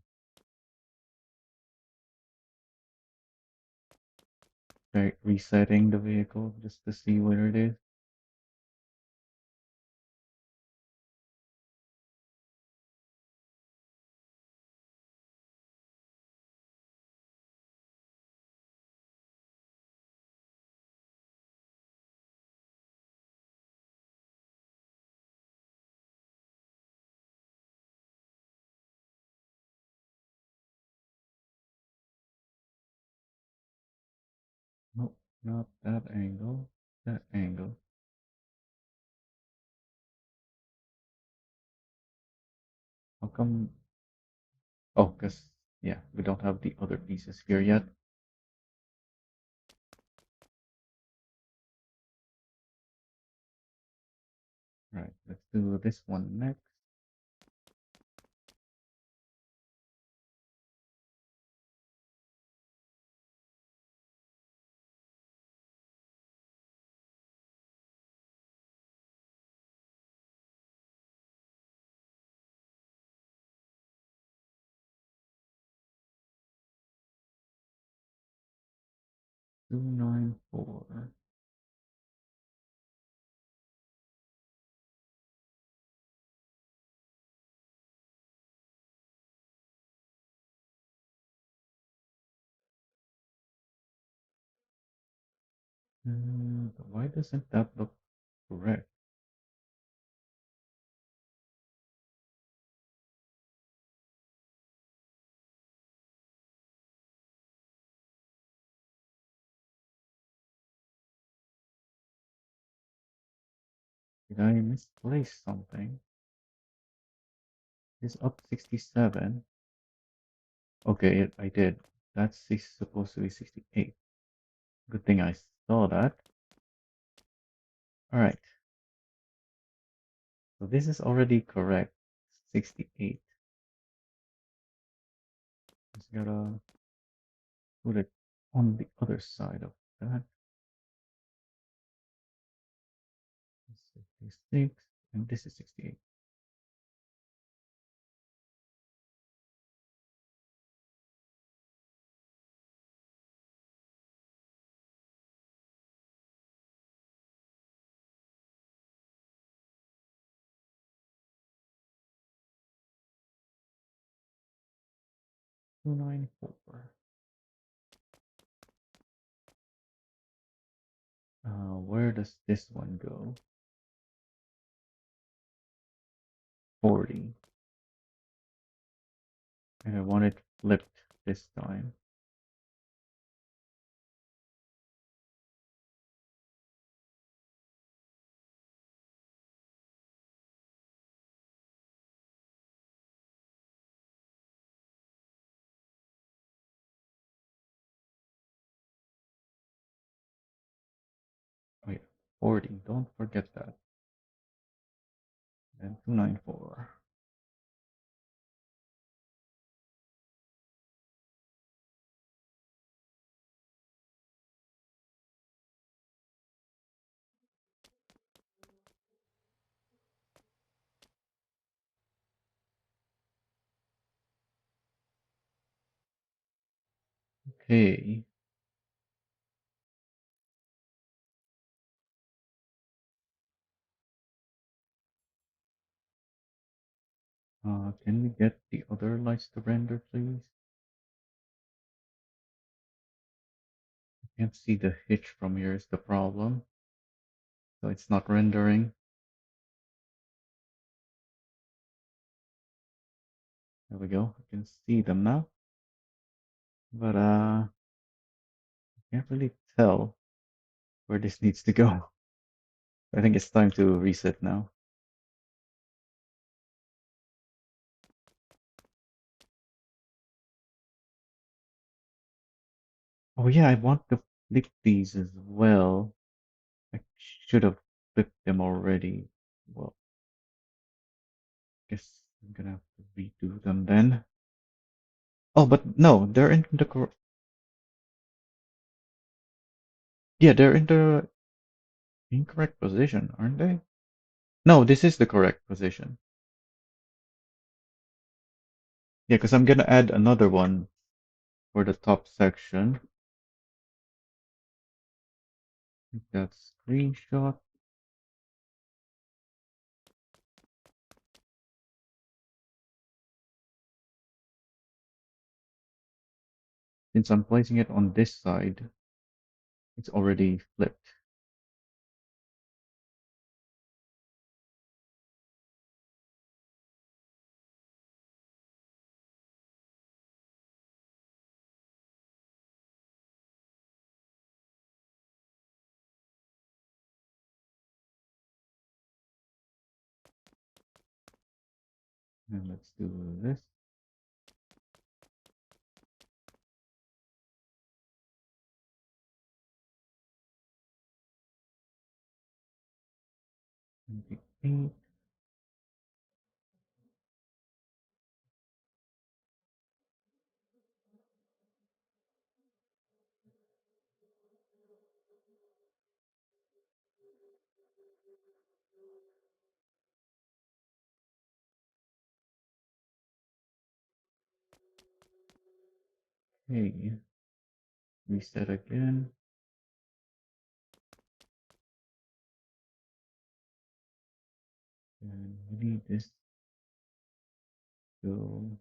resetting the vehicle just to see where it is. Nope, not that angle. That angle. How come? Oh, because, yeah, we don't have the other pieces here yet. Right, let's do this one next. Two nine four. Why doesn't that look correct? Did I misplace something? It's up 67. Okay, I did. Supposed to be 68. Good thing I saw that. Alright, so this is already correct. 68. Just gotta put it on the other side of that. 66, and this is 68. 294. Where does this one go? 40. And I want it flipped this time. Oh yeah, 40. Don't forget that. And 294. Okay. Can we get the other lights to render, please? Can't see the hitch from here is the problem. So it's not rendering. There we go. I can see them now. But can't really tell where this needs to go. I think it's time to reset now. Oh yeah, I want to flip these as well. I should have flipped them already. Well, guess I'm gonna have to redo them then. Oh, but no, they're in the yeah, they're in the incorrect position, aren't they? No, this is the correct position. Yeah, because I'm gonna add another one for the top section. That screenshot. Since I'm placing it on this side, it's already flipped. And let's do this. Okay. Reset again. And we need this to.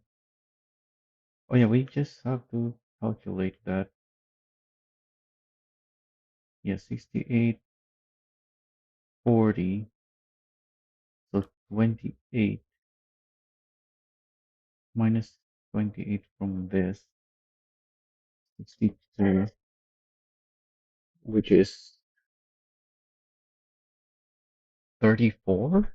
Oh yeah, we just have to calculate that. Yeah, 68, 40, so 28 minus 28 from this, 62, which is 34?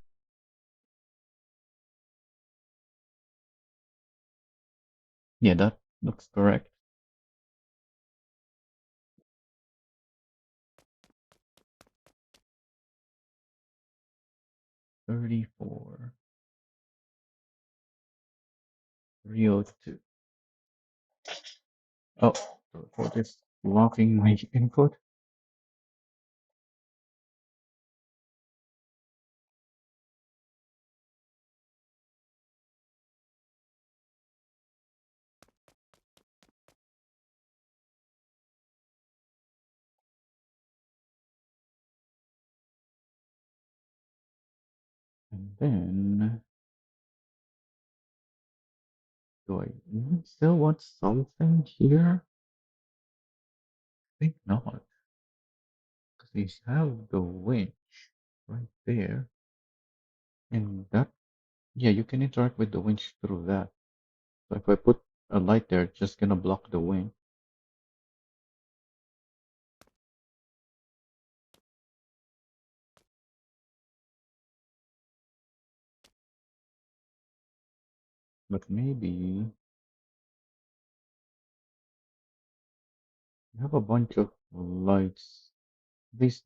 Yeah, that looks correct. 34. 302. Oh, for this blocking my input. And then, do I still want something here? I think not, because we have the winch right there. And that, yeah, you can interact with the winch through that. So if I put a light there, it's just gonna block the winch. But maybe we have a bunch of lights. This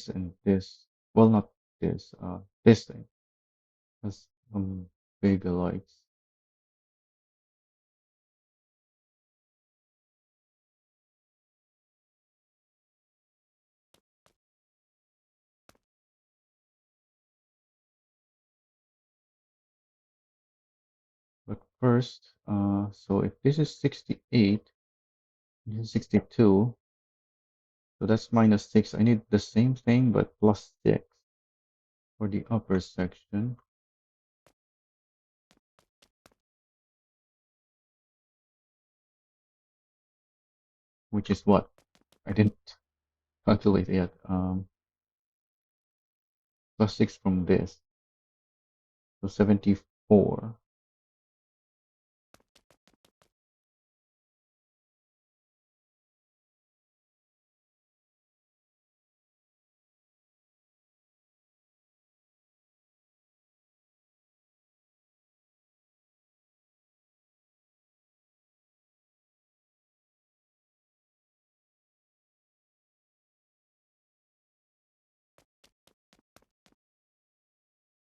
and this. Well, not this. This thing has some bigger lights. But first, so if this is 68, this is 62, so that's minus 6. I need the same thing but plus 6 for the upper section, which is what? I didn't calculate yet. Plus 6 from this, so 74.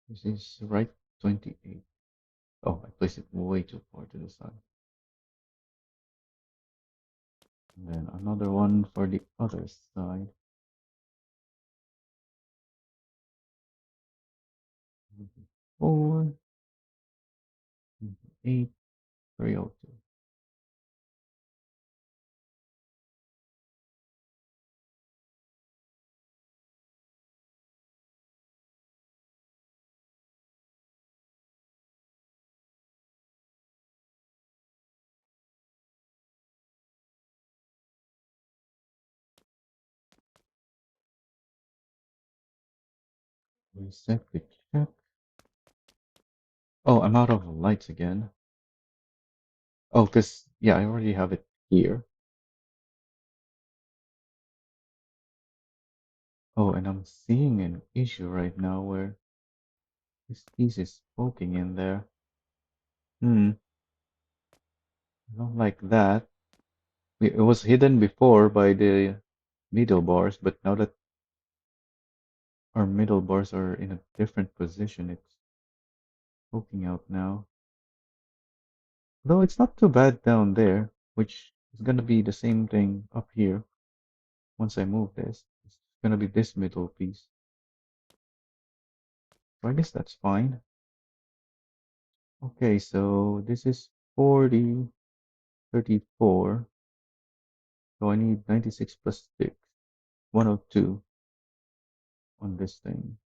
This is right 28. Oh, I placed it way too far to the side. And then another one for the other side. 4, 8, 302. Reset the check. Oh, I'm out of lights again. Oh, because, yeah, I already have it here. Oh, and I'm seeing an issue right now where this piece is poking in there. I don't like that. It was hidden before by the middle bars, but now that our middle bars are in a different position, it's poking out now. Though it's not too bad down there, which is gonna be the same thing up here once I move this. It's gonna be this middle piece. So I guess that's fine. Okay, so this is 40, 34. So I need 96 plus 6, 102 on this thing.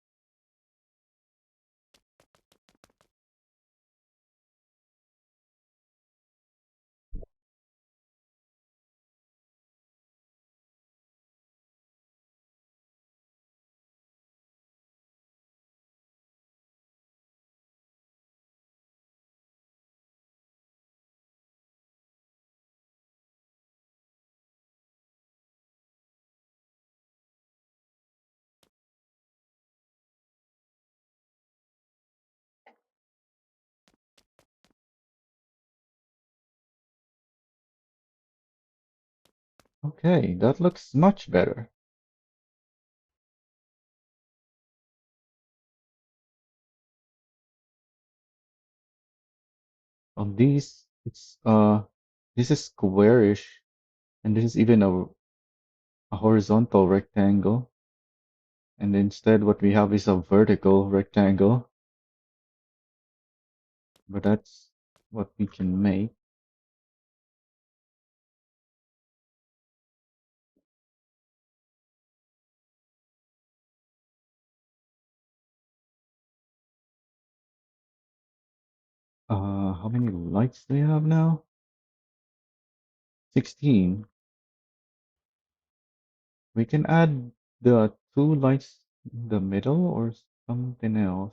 Okay, that looks much better. On these, this is squarish, and this is even a horizontal rectangle. And instead, what we have is a vertical rectangle, but that's what we can make. How many lights do we have now? 16. We can add the two lights in the middle or something else.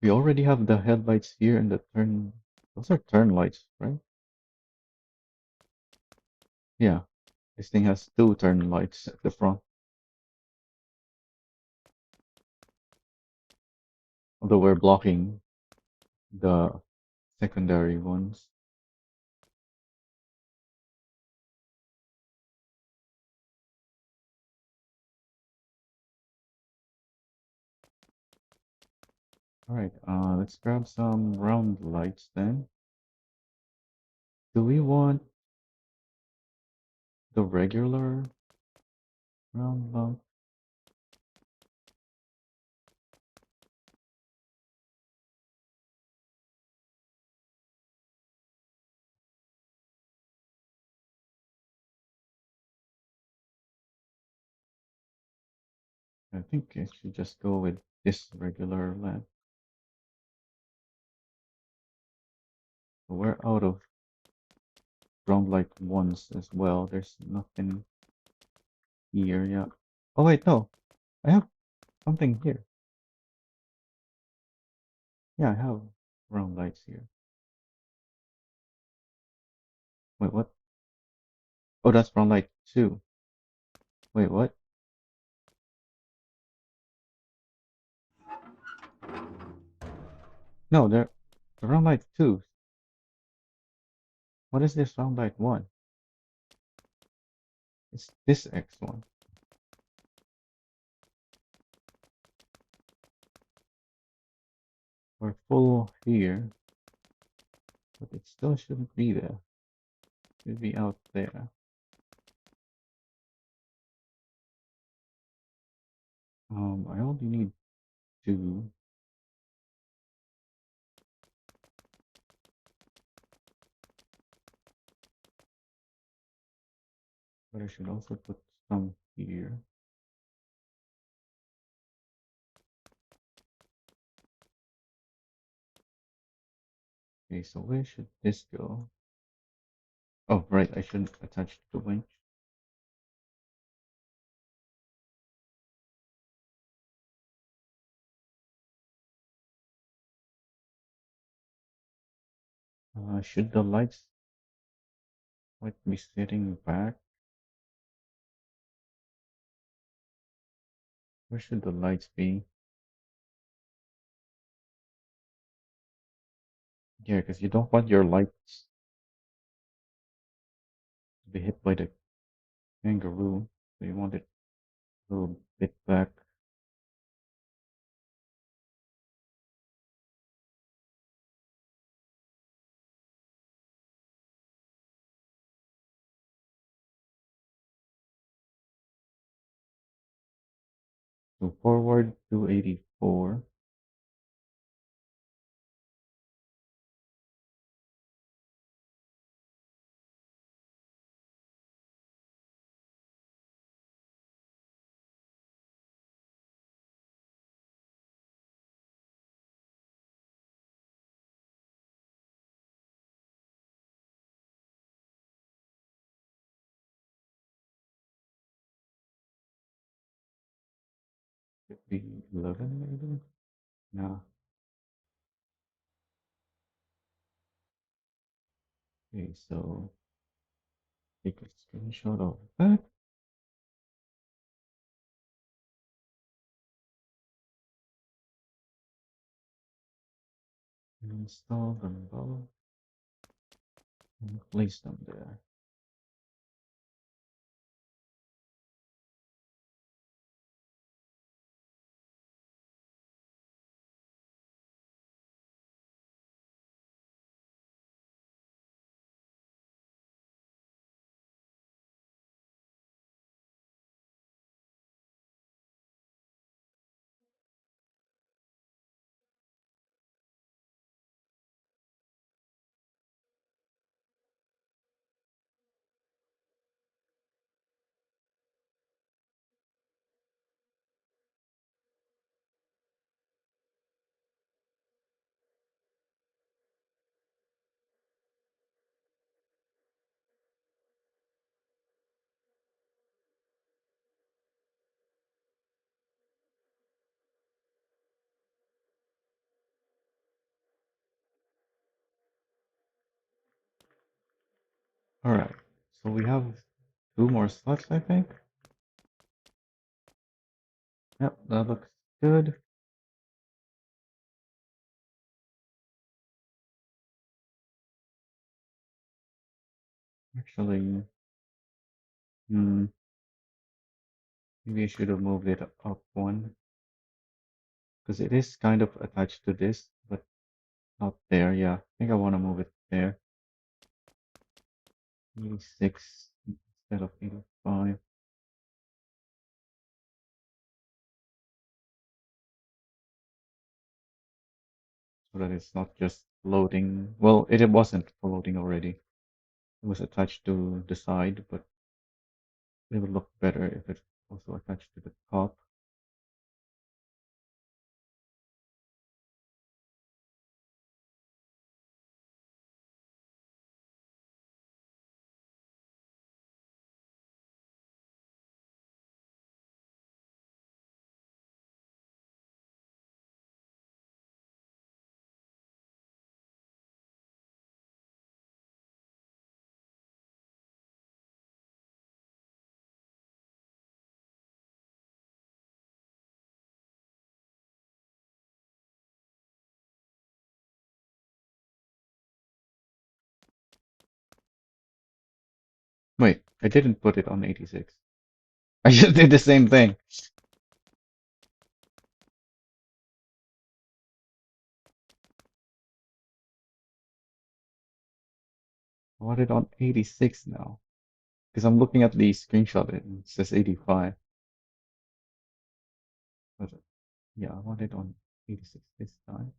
We already have the headlights here and the turn. Those are turn lights, right? Yeah, this thing has two turn lights at the front. Although we're blocking the secondary ones. Alright, let's grab some round lights then. Do we want the regular round lamp? I think I should just go with this regular lamp. We're out of round light ones as well. There's nothing here, yeah. Oh wait, no. I have something here. Yeah, I have round lights here. Wait, what? Oh, that's round light 2. Wait, what? No, they're round light 2. What is this round light 1? It's this X one. We're full here, but it still shouldn't be there. It should be out there. I only need 2, but I should also put some here. Okay, so where should this go? Oh, right, I shouldn't attach the winch. Should the lights like be sitting back? Where should the lights be? Yeah, because you don't want your lights to be hit by the kangaroo. So you want it a little bit back. So forward 284. Could be 11 maybe? No. Okay, so take a screenshot of that. Install them both and place them there. All right. So we have two more slots, I think. Yep, that looks good. Actually, hmm, maybe I should have moved it up one because it is kind of attached to this, but not there. Yeah, I think I want to move it there. 86 instead of 85. So that it's not just floating. Well, it wasn't floating already. It was attached to the side, but it would look better if it's also attached to the top. Wait, I didn't put it on 86. I just did the same thing. I want it on 86 now. Because I'm looking at the screenshot and it says 85. But yeah, I want it on 86 this time.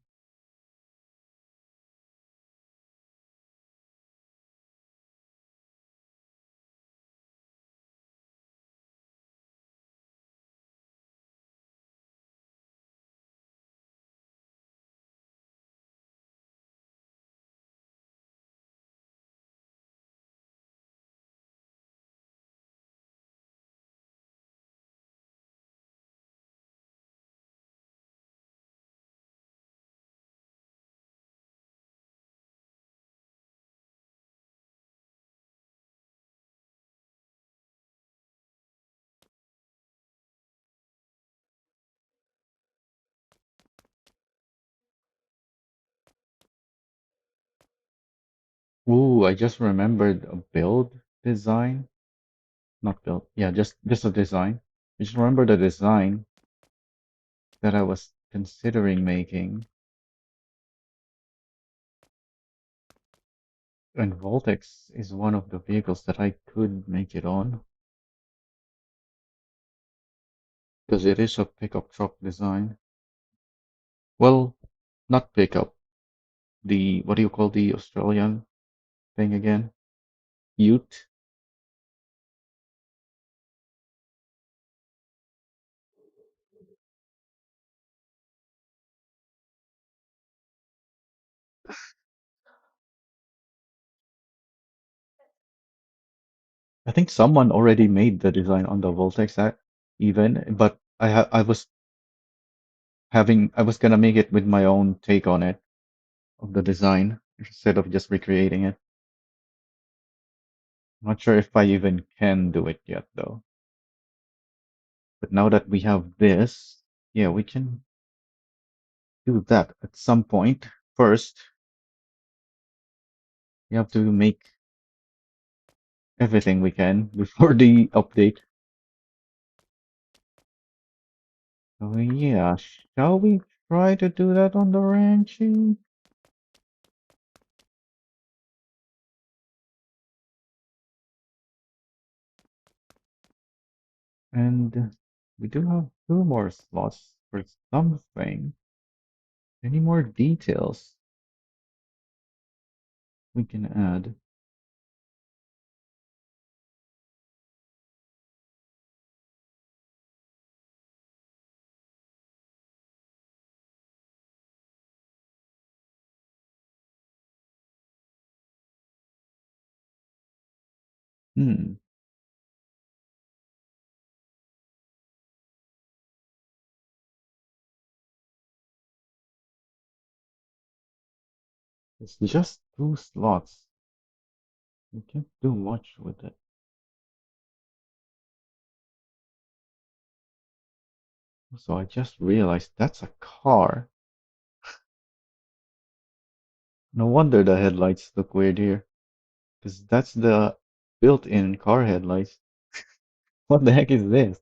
Ooh, I just remembered a build design. Not build. Yeah, just a design. I just remember the design that I was considering making. And Voltex is one of the vehicles that I could make it on. Because it is a pickup truck design. Well, not pickup. The, what do you call the Australian thing again? Ute? I think someone already made the design on the Voltex even, but I was gonna make it with my own take on it, of the design, instead of just recreating it. Not sure if I even can do it yet though. But now that we have this, yeah, we can do that at some point. first, we have to make everything we can before the update. So yeah, shall we try to do that on the ranching? And we do have two more slots for something. Any more details we can add? Hmm. It's just two slots. We can't do much with it. So I just realized that's a car. No wonder the headlights look weird here. Because that's the built-in car headlights. What the heck is this?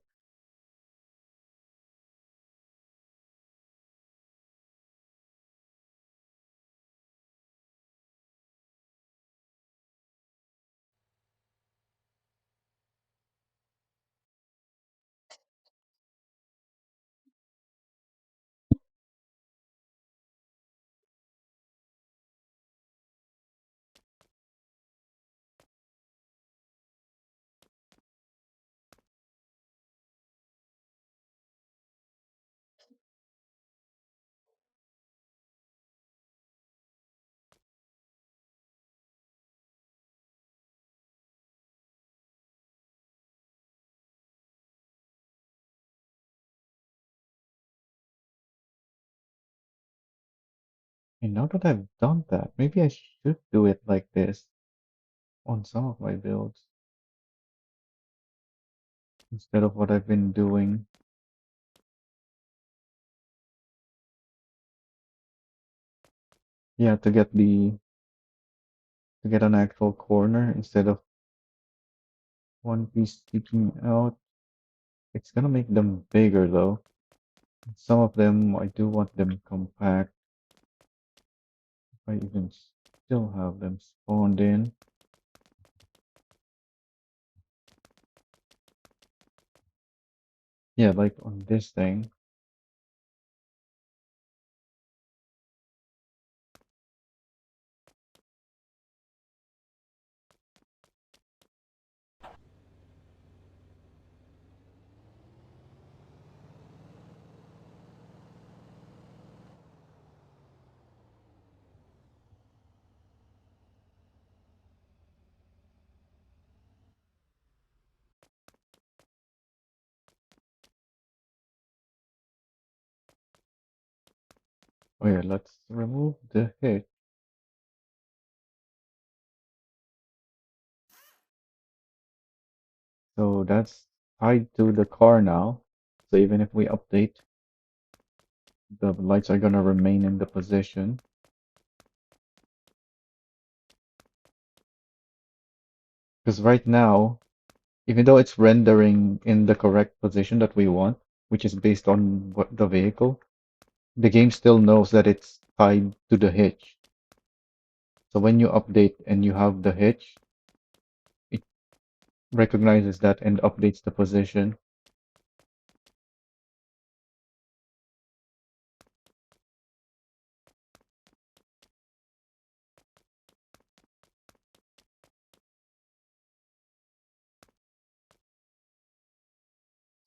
And now that I've done that, maybe I should do it like this on some of my builds instead of what I've been doing. Yeah, to get an actual corner instead of one piece sticking out. It's gonna make them bigger though. Some of them I do want them compact. If I even still have them spawned in. Yeah, like on this thing. Oh yeah, let's remove the hitch. So that's tied to the car now. So even if we update, the lights are gonna remain in the position. Because right now, even though it's rendering in the correct position that we want, which is based on what the vehicle, the game still knows that it's tied to the hitch. So when you update and you have the hitch, it recognizes that and updates the position.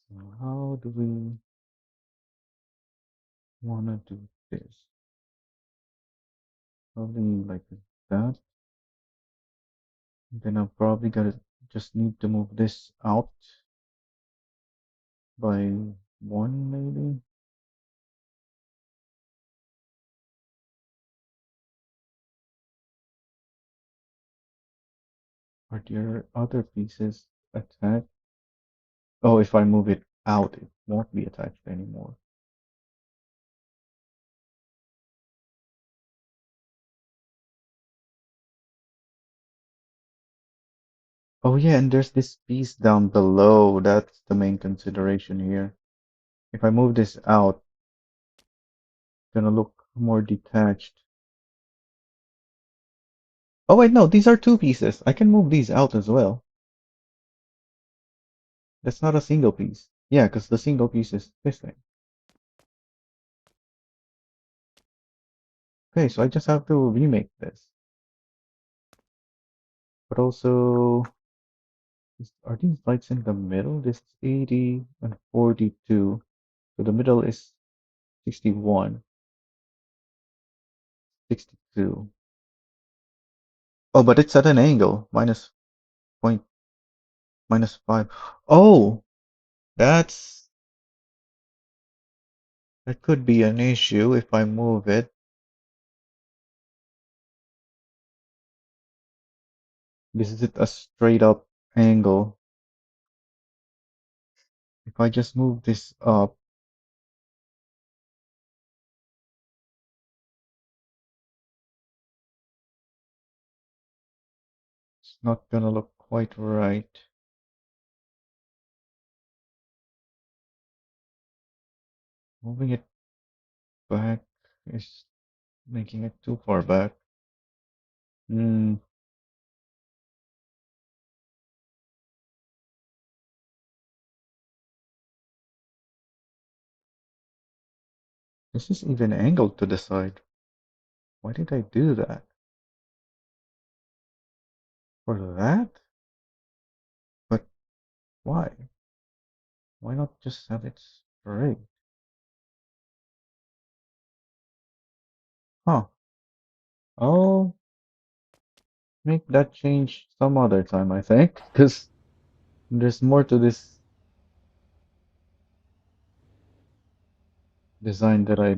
So how do we wanna do this? Probably like that. Then I'm probably gonna just need to move this out by one maybe. Are there other pieces attached? Oh, if I move it out, it won't be attached anymore. Oh yeah, and there's this piece down below. That's the main consideration here. If I move this out, it's gonna look more detached. Oh wait, no, these are two pieces. I can move these out as well. That's not a single piece. Yeah, because the single piece is this thing. Okay, so I just have to remake this. But also, are these lights in the middle? This is 80 and 42. So the middle is 61, 62. Oh, but it's at an angle. Point, minus 5. Oh, that's, that could be an issue if I move it. This is it a straight up angle. If I just move this up, it's not gonna look quite right. Moving it back is making it too far back. Hmm, this is even angled to the side. Why did I do that? For that? But why? Why not just have it straight? Huh. I'll make that change some other time, I think, because there's more to this design that I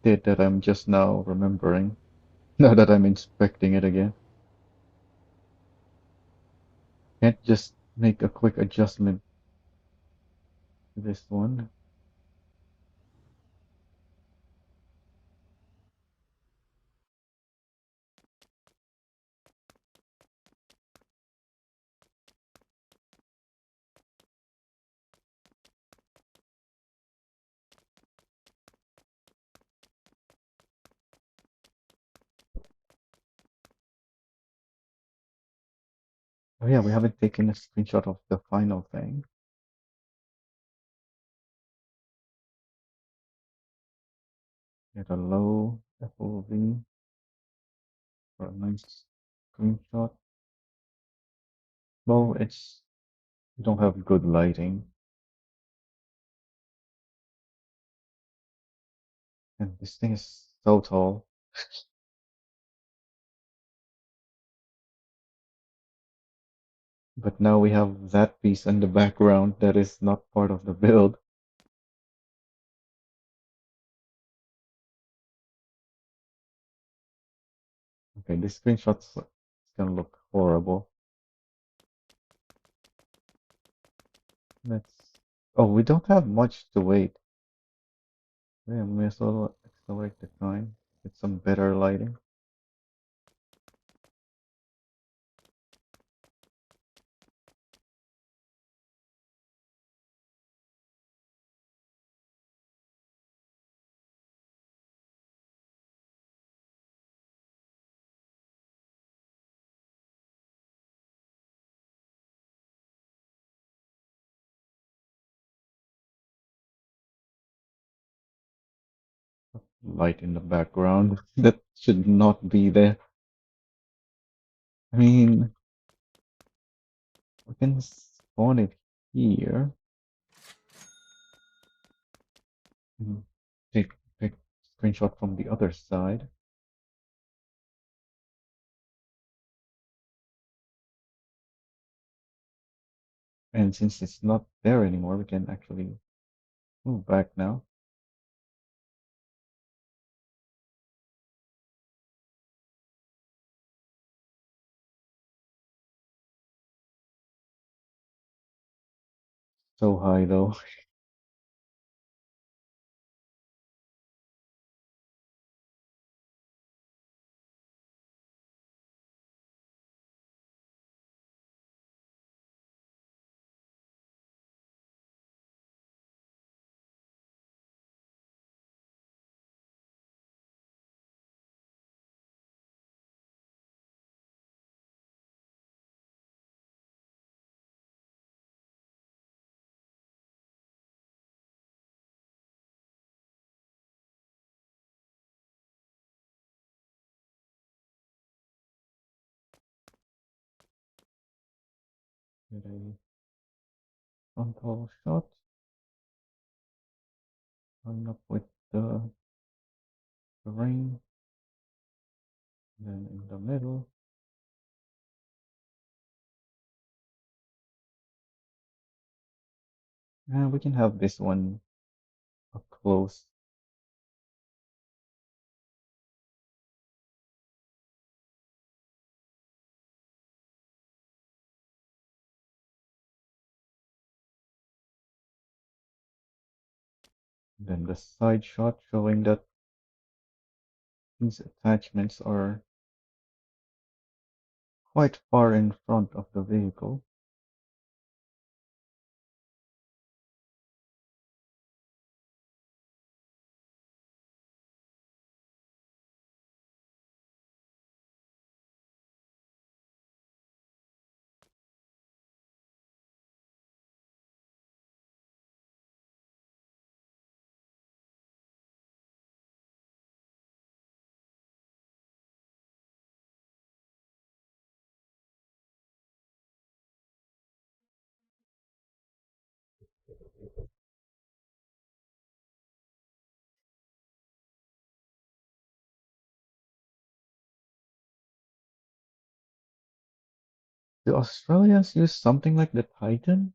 did that I'm just now remembering, now that I'm inspecting it again. Can't just make a quick adjustment to this one. Oh yeah, we haven't taken a screenshot of the final thing. Get a low FOV for a nice screenshot. Well, it's, we don't have good lighting, and this thing is so tall. But now we have that piece in the background that is not part of the build. Okay, this screenshot's gonna look horrible. Let's. Oh, we don't have much to wait. Yeah, we may as well accelerate the time. Get some better lighting. Light in the background that should not be there. I mean, we can spawn it here. and take screenshot from the other side. And since it's not there anymore, we can actually move back now. So high though. Get a frontal shot, line up with the terrain, then in the middle. And we can have this one up close. Then the side shot showing that these attachments are quite far in front of the vehicle. Do Australians use something like the Titan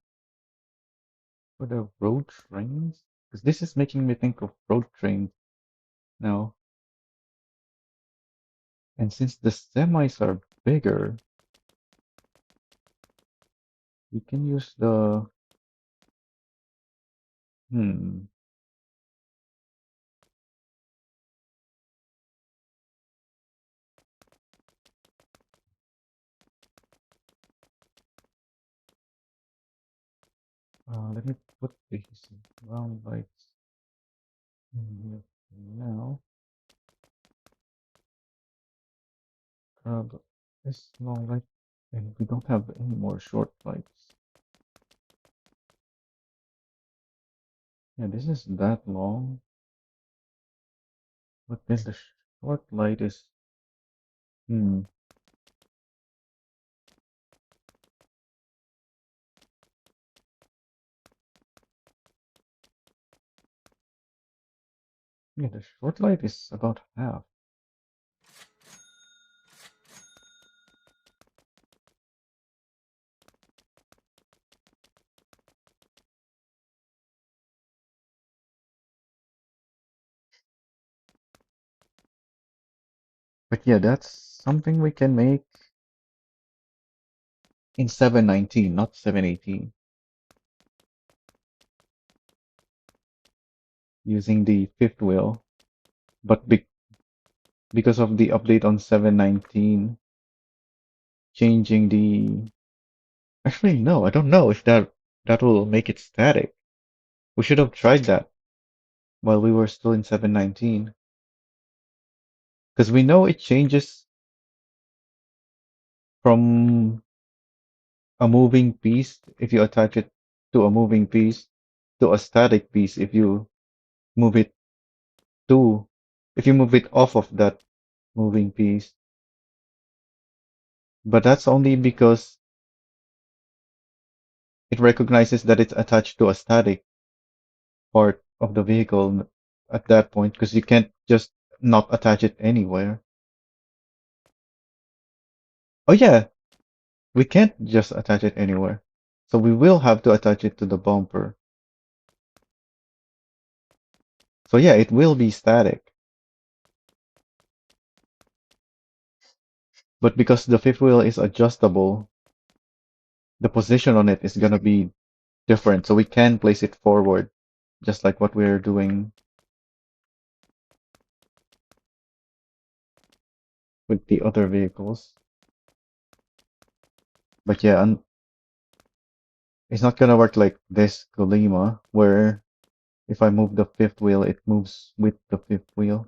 for the road trains? Because this is making me think of road trains now. And since the semis are bigger, we can use the hmm. Let me put these round lights in here now. Grab this long light, and we don't have any more short lights. Yeah, this is that long, but then the short light is hmm. Yeah, the short light is about half. But yeah, that's something we can make in 719, not 718, using the fifth wheel. But because of the update on 719, changing the... Actually, no, I don't know if that will make it static. We should have tried that while we were still in 719. Because we know it changes from a moving piece if you attach it to a moving piece to a static piece if you move it to if you move it off of that moving piece. But that's only because it recognizes that it's attached to a static part of the vehicle at that point because you can't just not attach it anywhere. Oh yeah, we can't just attach it anywhere. So we will have to attach it to the bumper. So yeah, it will be static. But because the fifth wheel is adjustable, the position on it is gonna be different. So we can place it forward, just like what we're doing with the other vehicles. But yeah, it's not gonna work like this Colima, where if I move the fifth wheel, it moves with the fifth wheel.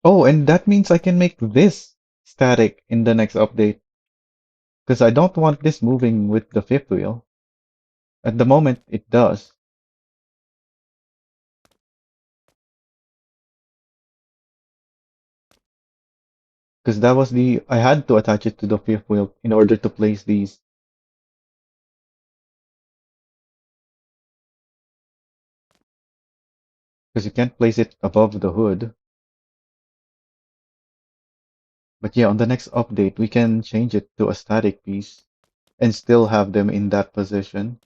Oh, and that means I can make this static in the next update, because I don't want this moving with the fifth wheel. At the moment, it does. Because that was the I had to attach it to the fifth wheel in order to place these. Because you can't place it above the hood. But yeah, on the next update, we can change it to a static piece and still have them in that position.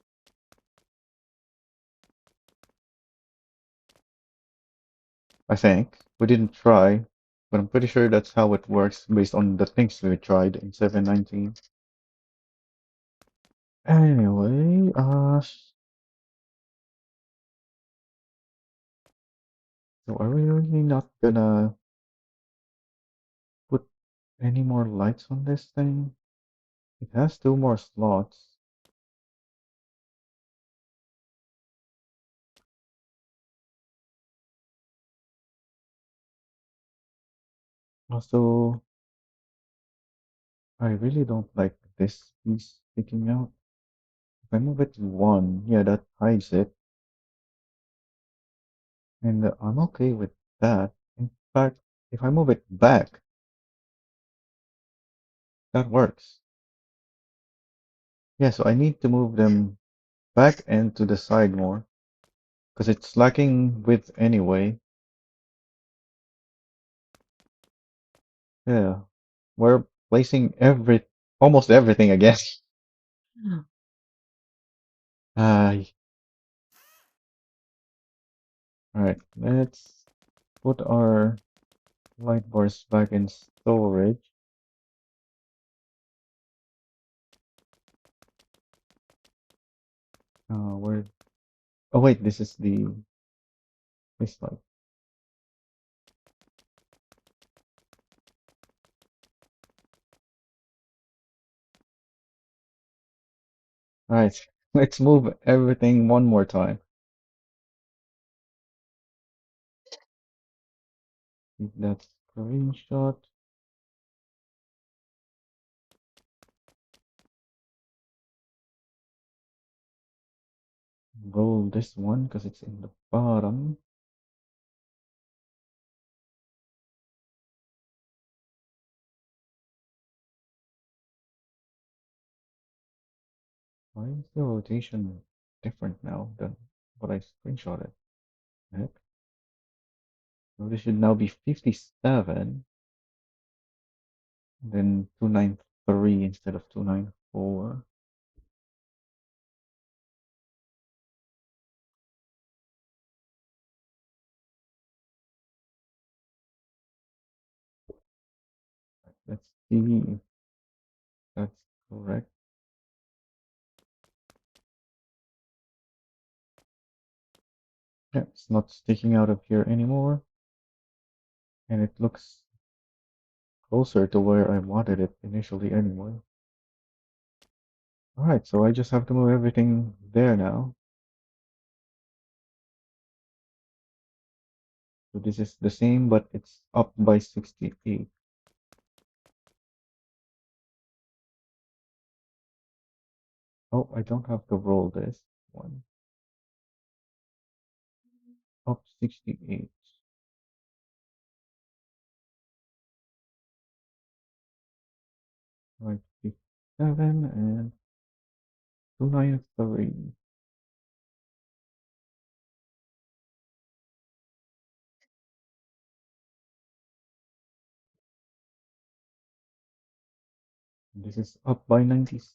I think. We didn't try, but I'm pretty sure that's how it works based on the things we tried in 719. Anyway, so are we really not gonna put any more lights on this thing? It has two more slots. Also, I really don't like this piece sticking out. If I move it to one, yeah, that hides it. And I'm okay with that. In fact, if I move it back, that works. Yeah, so I need to move them back and to the side more because it's lacking width anyway. Yeah, we're placing almost everything again. Uh, all right, let's put our light bars back in storage. Where? Oh wait, this is this light. All right, let's move everything one more time. Keep that screenshot. Roll this one because it's in the bottom. Why is the rotation different now than what I screenshotted? Heck? So this should now be 57, then 293 instead of 294. Let's see if that's correct. Yeah, it's not sticking out of here anymore, and it looks closer to where I wanted it initially anyway. Alright, so I just have to move everything there now. So this is the same, but it's up by 68. Oh, I don't have to roll this one. Up 68. Right, 57 and 293. This is up by 96.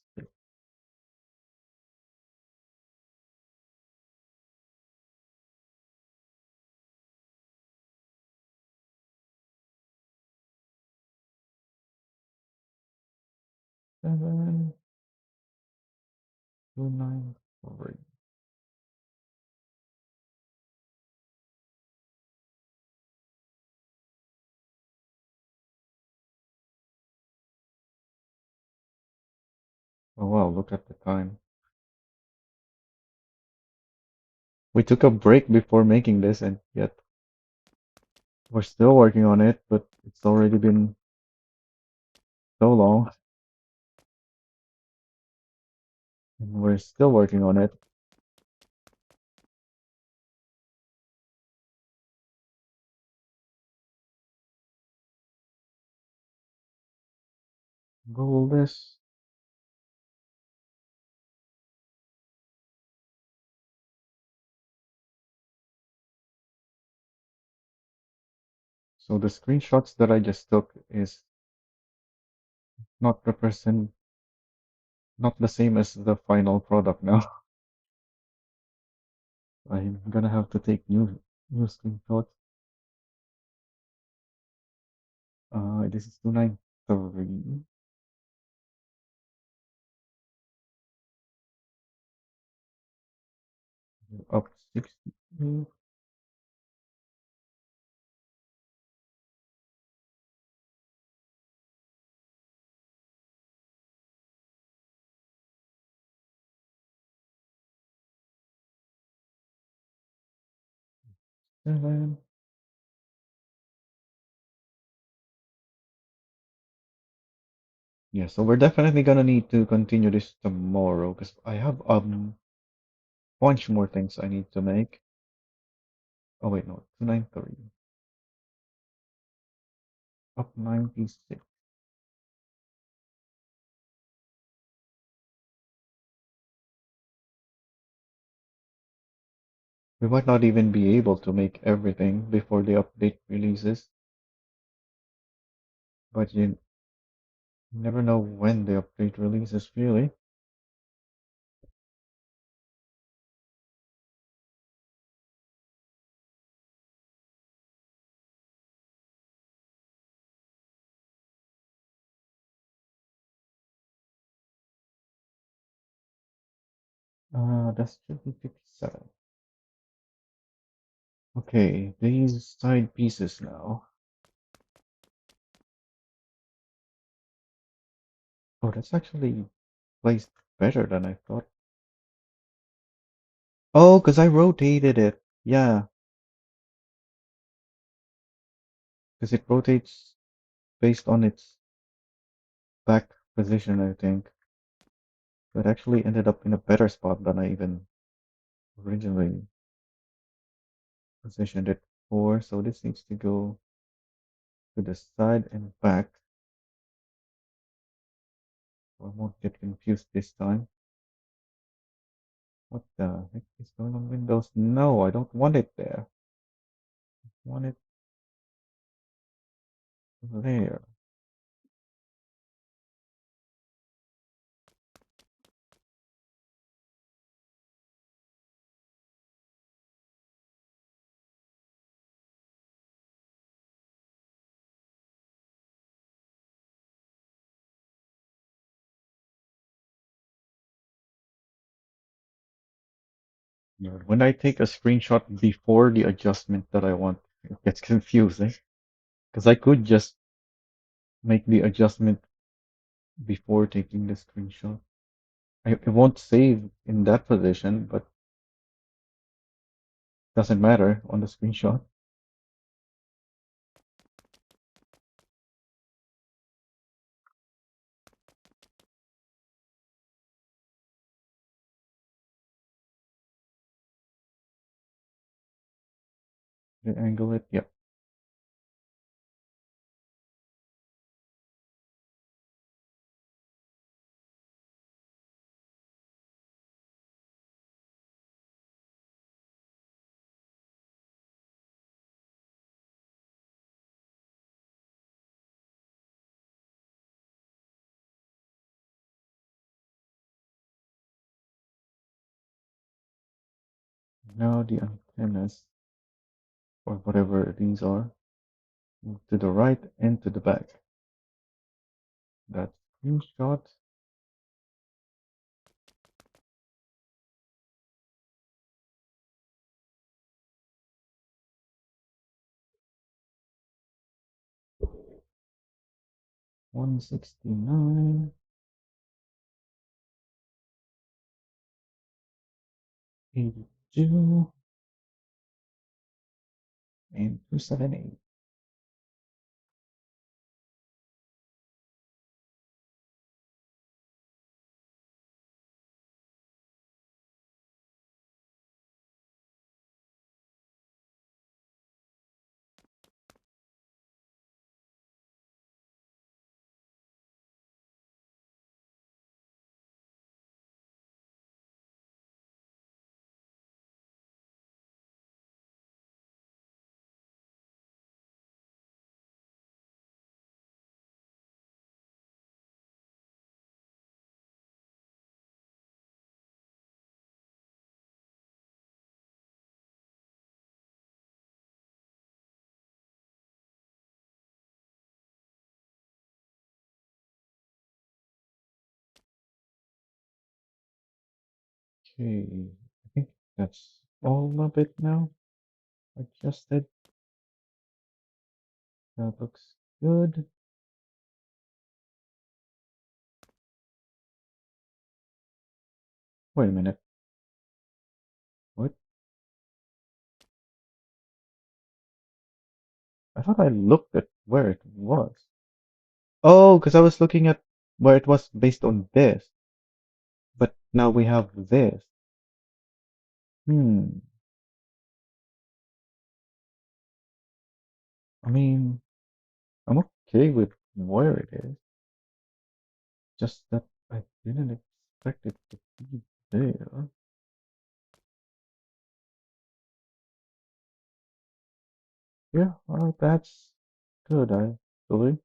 Seven, 293. Oh wow, look at the time. We took a break before making this, and yet we're still working on it, but it's already been so long, and we're still working on it. Roll this. So the screenshots that I just took is not represent, not the same as the final product now. I'm gonna have to take new screenshots. This is 293, up 60. Seven. Yeah, so we're definitely gonna need to continue this tomorrow because I have bunch more things I need to make. Oh wait, no, 293. Up 96. We might not even be able to make everything before the update releases, but you never know when the update releases really. That should be 57. Okay, these side pieces now. Oh, that's actually placed better than I thought. Oh, because I rotated it. Yeah, because it rotates based on its back position, I think. So it actually ended up in a better spot than I even originally positioned it for. So this needs to go to the side and back. So I won't get confused this time. What the heck is going on Windows? No, I don't want it there. I want it there. Yeah, when I take a screenshot before the adjustment that I want, it gets confusing. Because I could just make the adjustment before taking the screenshot. It won't save in that position, but doesn't matter on the screenshot. The angle it, yep. Now the antennas, or whatever these are, move to the right and to the back. That screenshot. $169, 82, and 278. Okay, I think that's all of it now. Adjusted. That looks good. Wait a minute. What? I thought I looked at where it was. Oh, because I was looking at where it was based on this. But now we have this. Hmm. I mean, I'm okay with where it is. Just that I didn't expect it to be there. Yeah, well, that's good, I believe.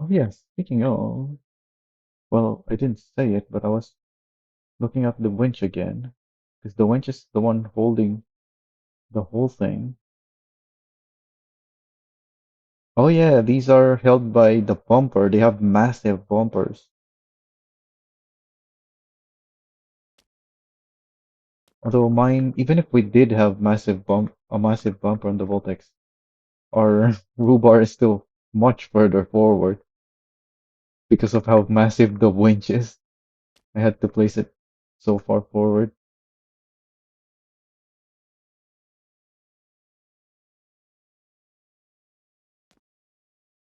Oh, yeah, speaking of, well, I didn't say it, but I was looking at the winch again. Because the winch is the one holding the whole thing. Oh, yeah, these are held by the bumper. They have massive bumpers. Although mine, even if we did have a massive bumper on the Voltex, our Roo Bar is still much further forward because of how massive the winch is. I had to place it so far forward.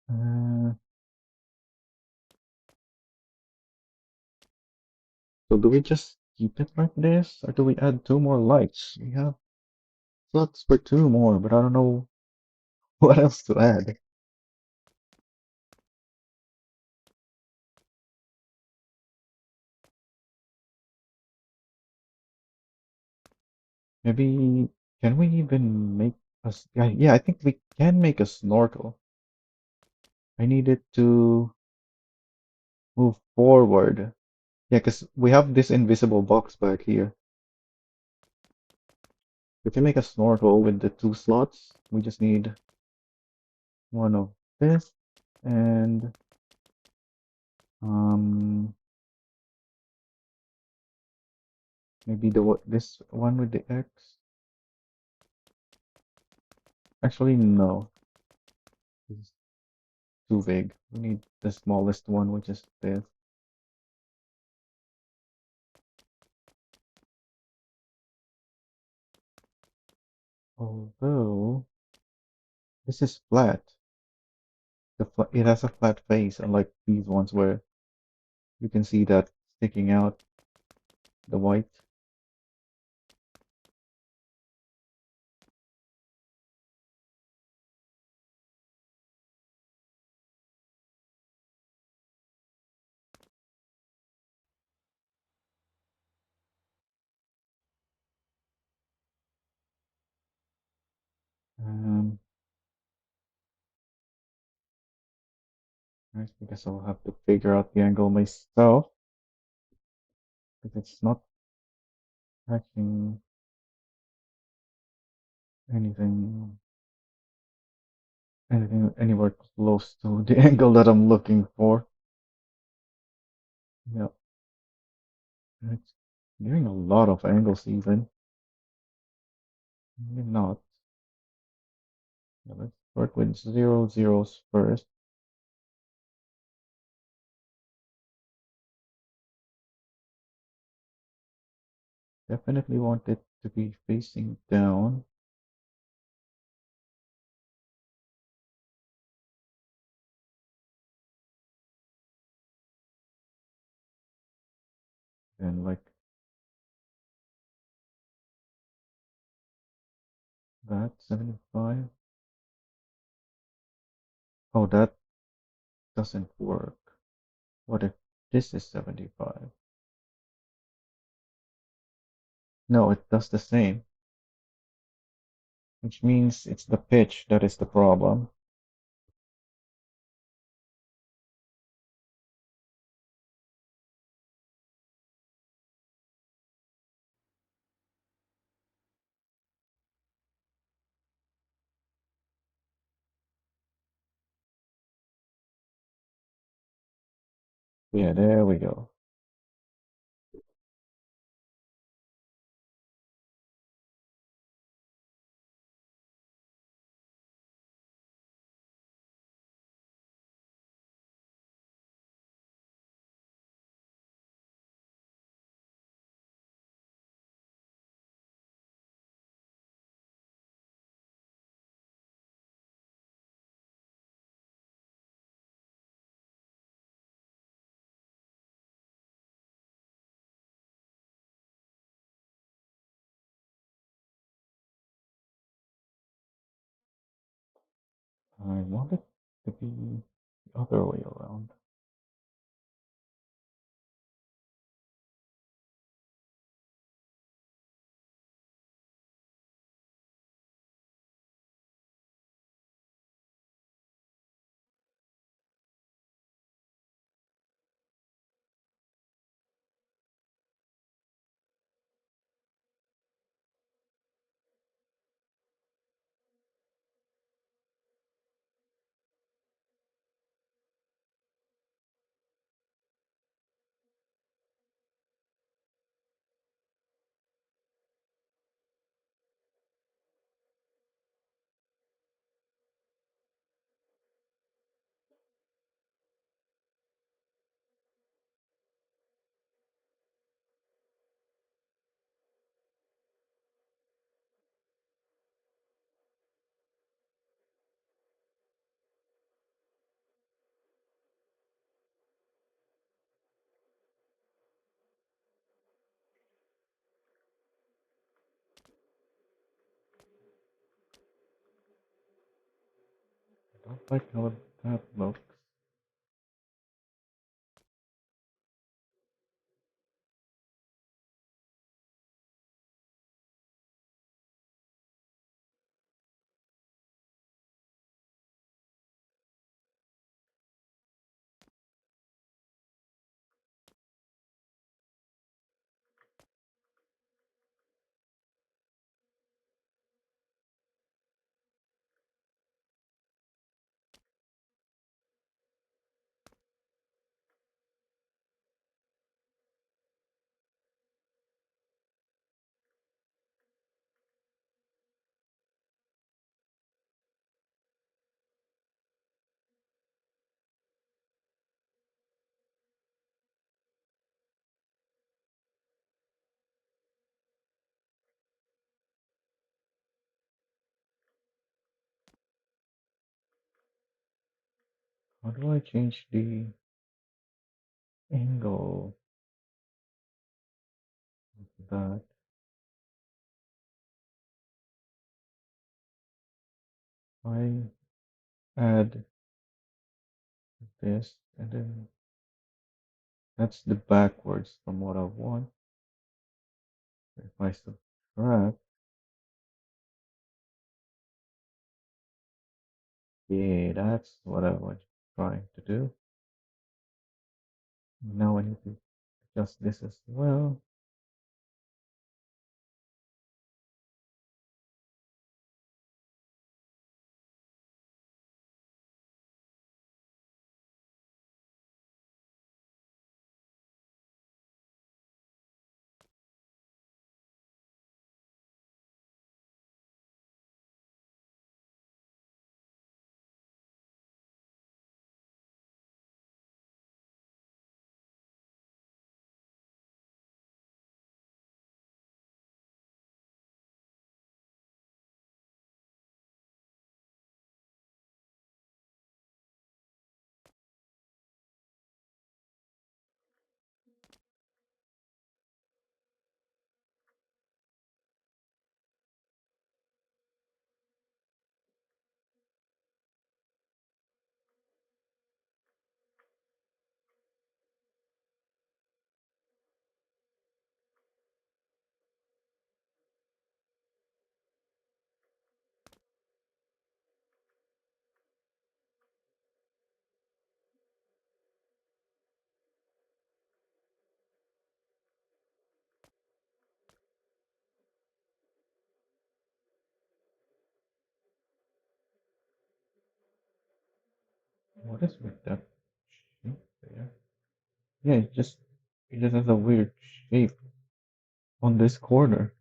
Uh, so do we just keep it like this, or do we add two more lights? We have slots for two more, but I don't know what else to add. Maybe can we even make yeah, yeah, I think we can make a snorkel. I need it to move forward. Yeah, because we have this invisible box back here. We can make a snorkel with the two slots. We just need one of this and um maybe this one with the X. Actually, no. This is too big. We need the smallest one, which is this. Although this is flat. It has a flat face, unlike these ones where you can see that sticking out the white. Um, I guess I'll have to figure out the angle myself because it's not catching anything, anything anywhere close to the angle that I'm looking for. Yeah, it's giving a lot of angles even. Maybe not. Yeah, let's work with zero zeros first. Definitely want it to be facing down. And like that, 75. Oh, that doesn't work. What if this is 75? No, it does the same, which means it's the pitch that is the problem. Yeah, there we go. I want it to be the other way around. I don't like how that looks. How do I change the angle of that? I add this, and then that's the backwards from what I want. If I subtract, yeah, that's what I was trying to do. Now I need to adjust this as well. What is with that shape there? Yeah, it just has a weird shape on this corner.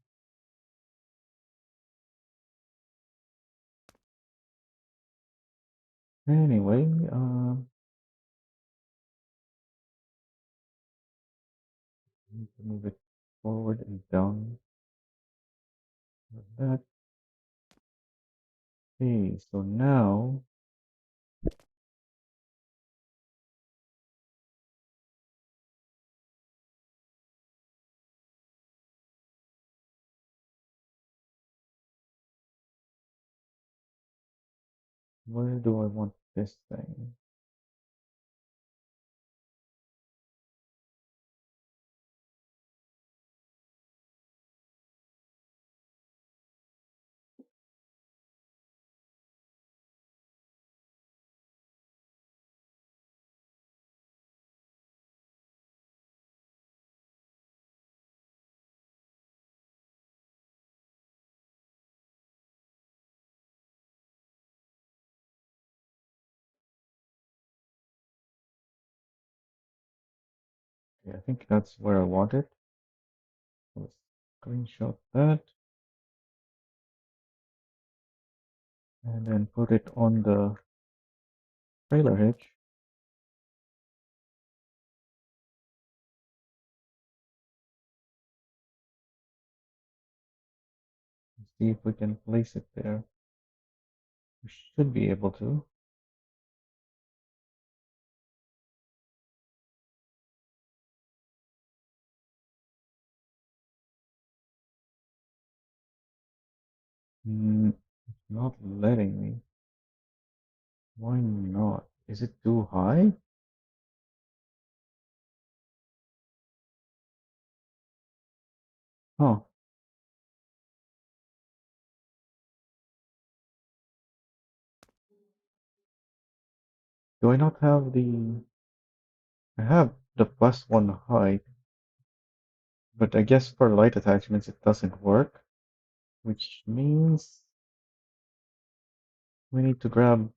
Anyway, need to move it forward and down like that. Okay, so now where do I want this thing? Yeah, I think that's where I want it. Let's screenshot that and then put it on the trailer hitch. And see if we can place it there. We should be able to. It's not letting me. Why not? Is it too high? Huh. Do I not have the... I have the +1 height, but I guess for light attachments it doesn't work, which means we need to grab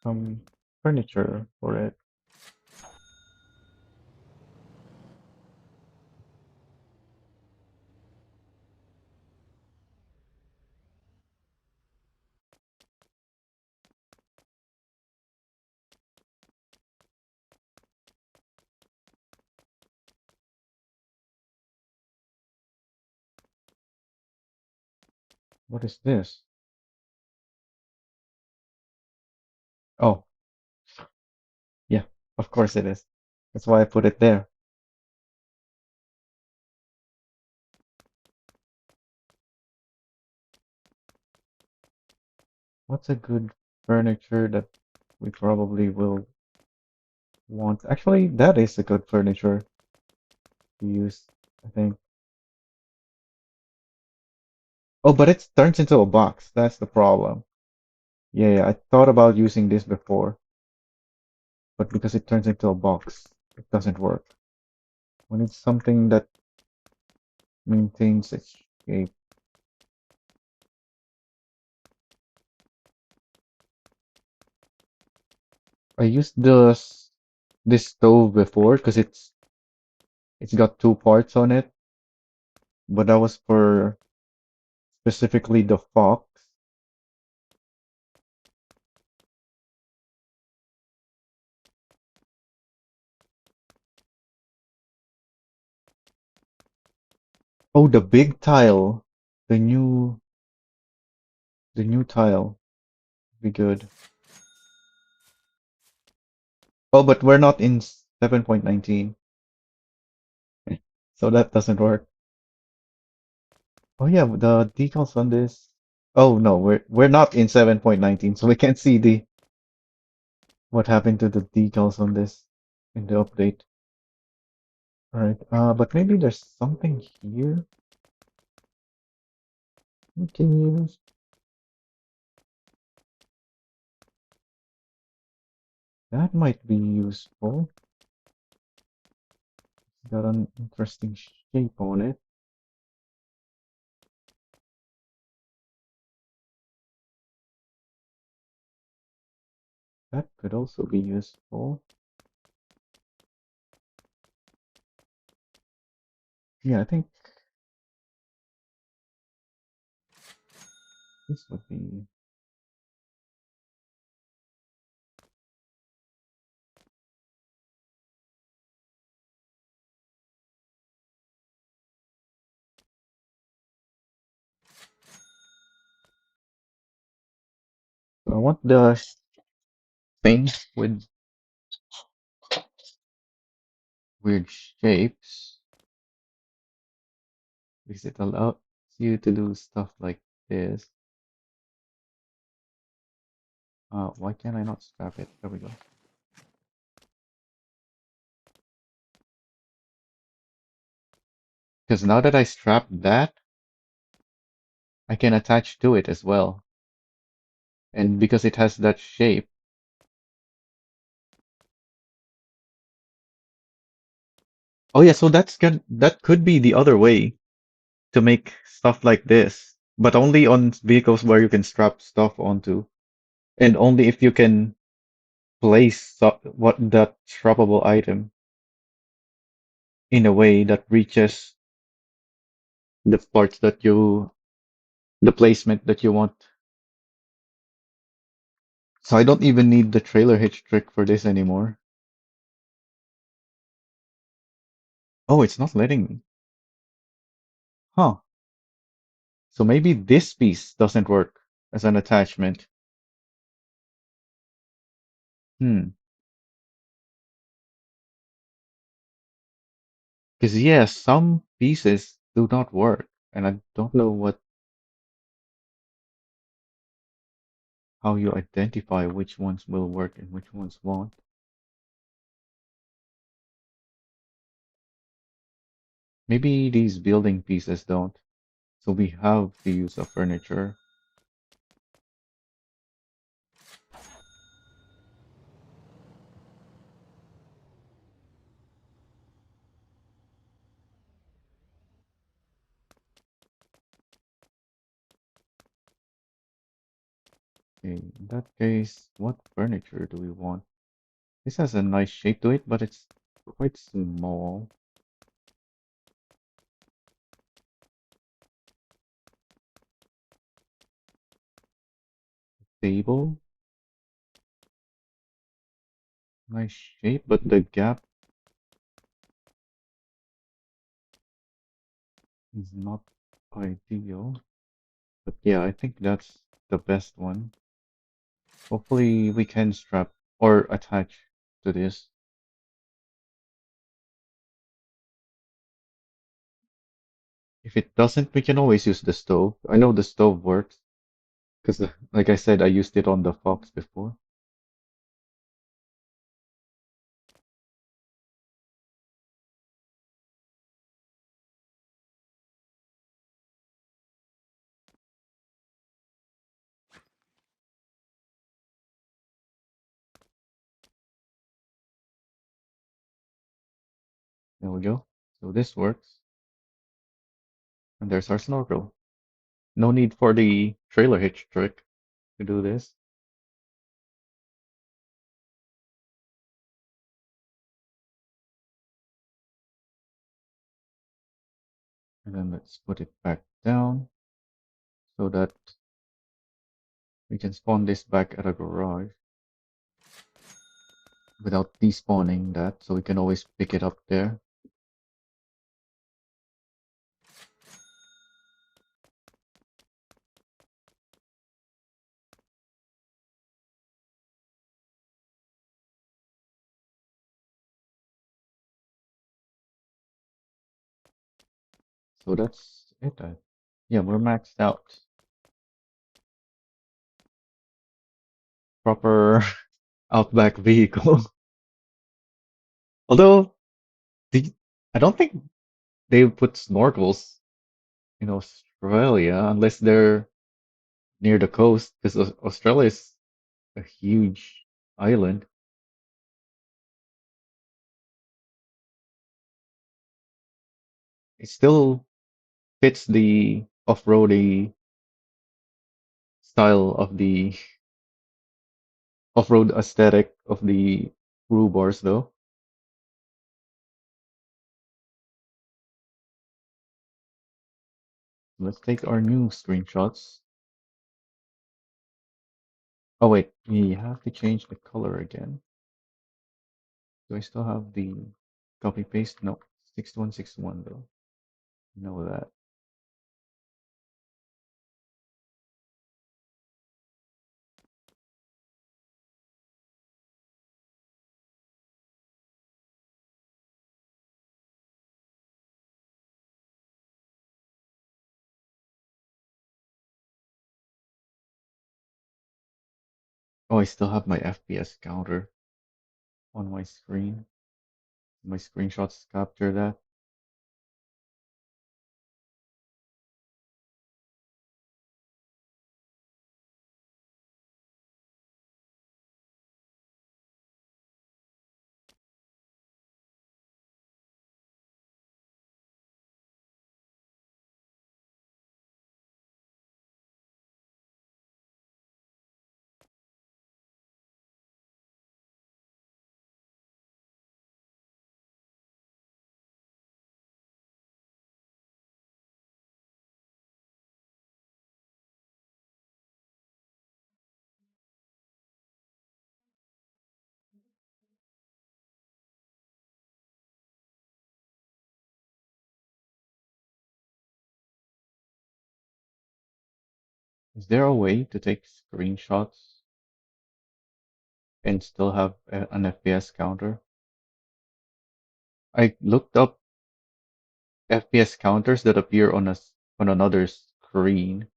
some furniture for it. What is this? Oh, yeah, of course it is. That's why I put it there. What's a good furniture that we probably will want? Actually, that is a good furniture to use, I think. Oh, but it turns into a box. That's the problem. Yeah, I thought about using this before, but because it turns into a box, it doesn't work. We need something that maintains its shape. I used this stove before because it's got two parts on it, but that was for specifically the fox. Oh, the big tile, the new the new tile, be good. Oh, but we're not in 7.19, so that doesn't work. Oh yeah, the decals on this. Oh no, we're not in 7.19, so we can't see the what happened to the decals on this in the update. All right, but maybe there's something here we can use. That might be useful. It's got an interesting shape on it. That could also be useful. Yeah, I think this would be. I want the thing with weird shapes because it allows you to do stuff like this. Why can't I not strap it? There we go. Because now that I strap that, I can attach to it as well. And because it has that shape, oh yeah, so that could be the other way to make stuff like this, but only on vehicles where you can strap stuff onto, and only if you can place what that strappable item in a way that reaches the parts that the placement that you want. So I don't even need the trailer hitch trick for this anymore. Oh, it's not letting me. Huh. So maybe this piece doesn't work as an attachment. Hmm. Because yes, some pieces do not work, and I don't know how you identify which ones will work and which ones won't. Maybe these building pieces don't. So we have to use a furniture. Okay, in that case, what furniture do we want? This has a nice shape to it, but it's quite small. Table, nice shape, but the gap is not ideal. But yeah, I think that's the best one. Hopefully we can strap or attach to this. If it doesn't, we can always use the stove. I know the stove works because, like I said, I used it on the Fox before. There we go. So this works. And there's our snorkel. No need for the trailer hitch trick to do this. And then let's put it back down so that we can spawn this back at a garage without despawning that, so we can always pick it up there. So that's it. Yeah, we're maxed out. Proper Outback vehicle. Although, the, I don't think they put snorkels in Australia unless they're near the coast, because Australia is a huge island. It still fits the off-roady style of the off-road aesthetic of the Roo bars, though. let's take our new screenshots. Oh wait, we have to change the color again. Do I still have the copy paste? No, 6161 though. Know that. Oh, I still have my FPS counter on my screen. My screenshots capture that. Is there a way to take screenshots and still have an FPS counter? I looked up FPS counters that appear on on another screen.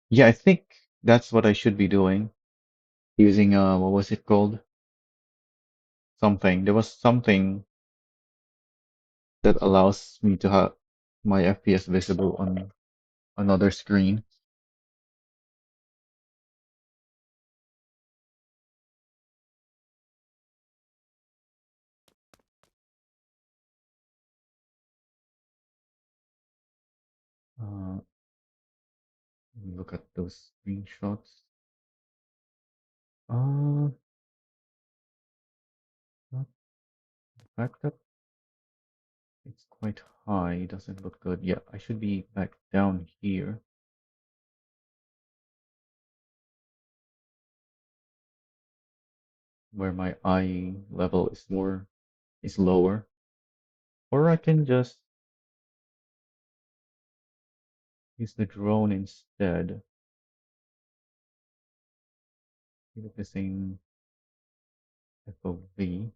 Yeah, I think that's what I should be doing. Using what was it called? Something. There was something that allows me to have my FPS visible on another screen. Let me look at those screenshots. Uh, not the fact that it's quite high doesn't look good. Yeah, I should be back down here where my eye level is lower. Or I can just use the drone instead. Give it the same FOV.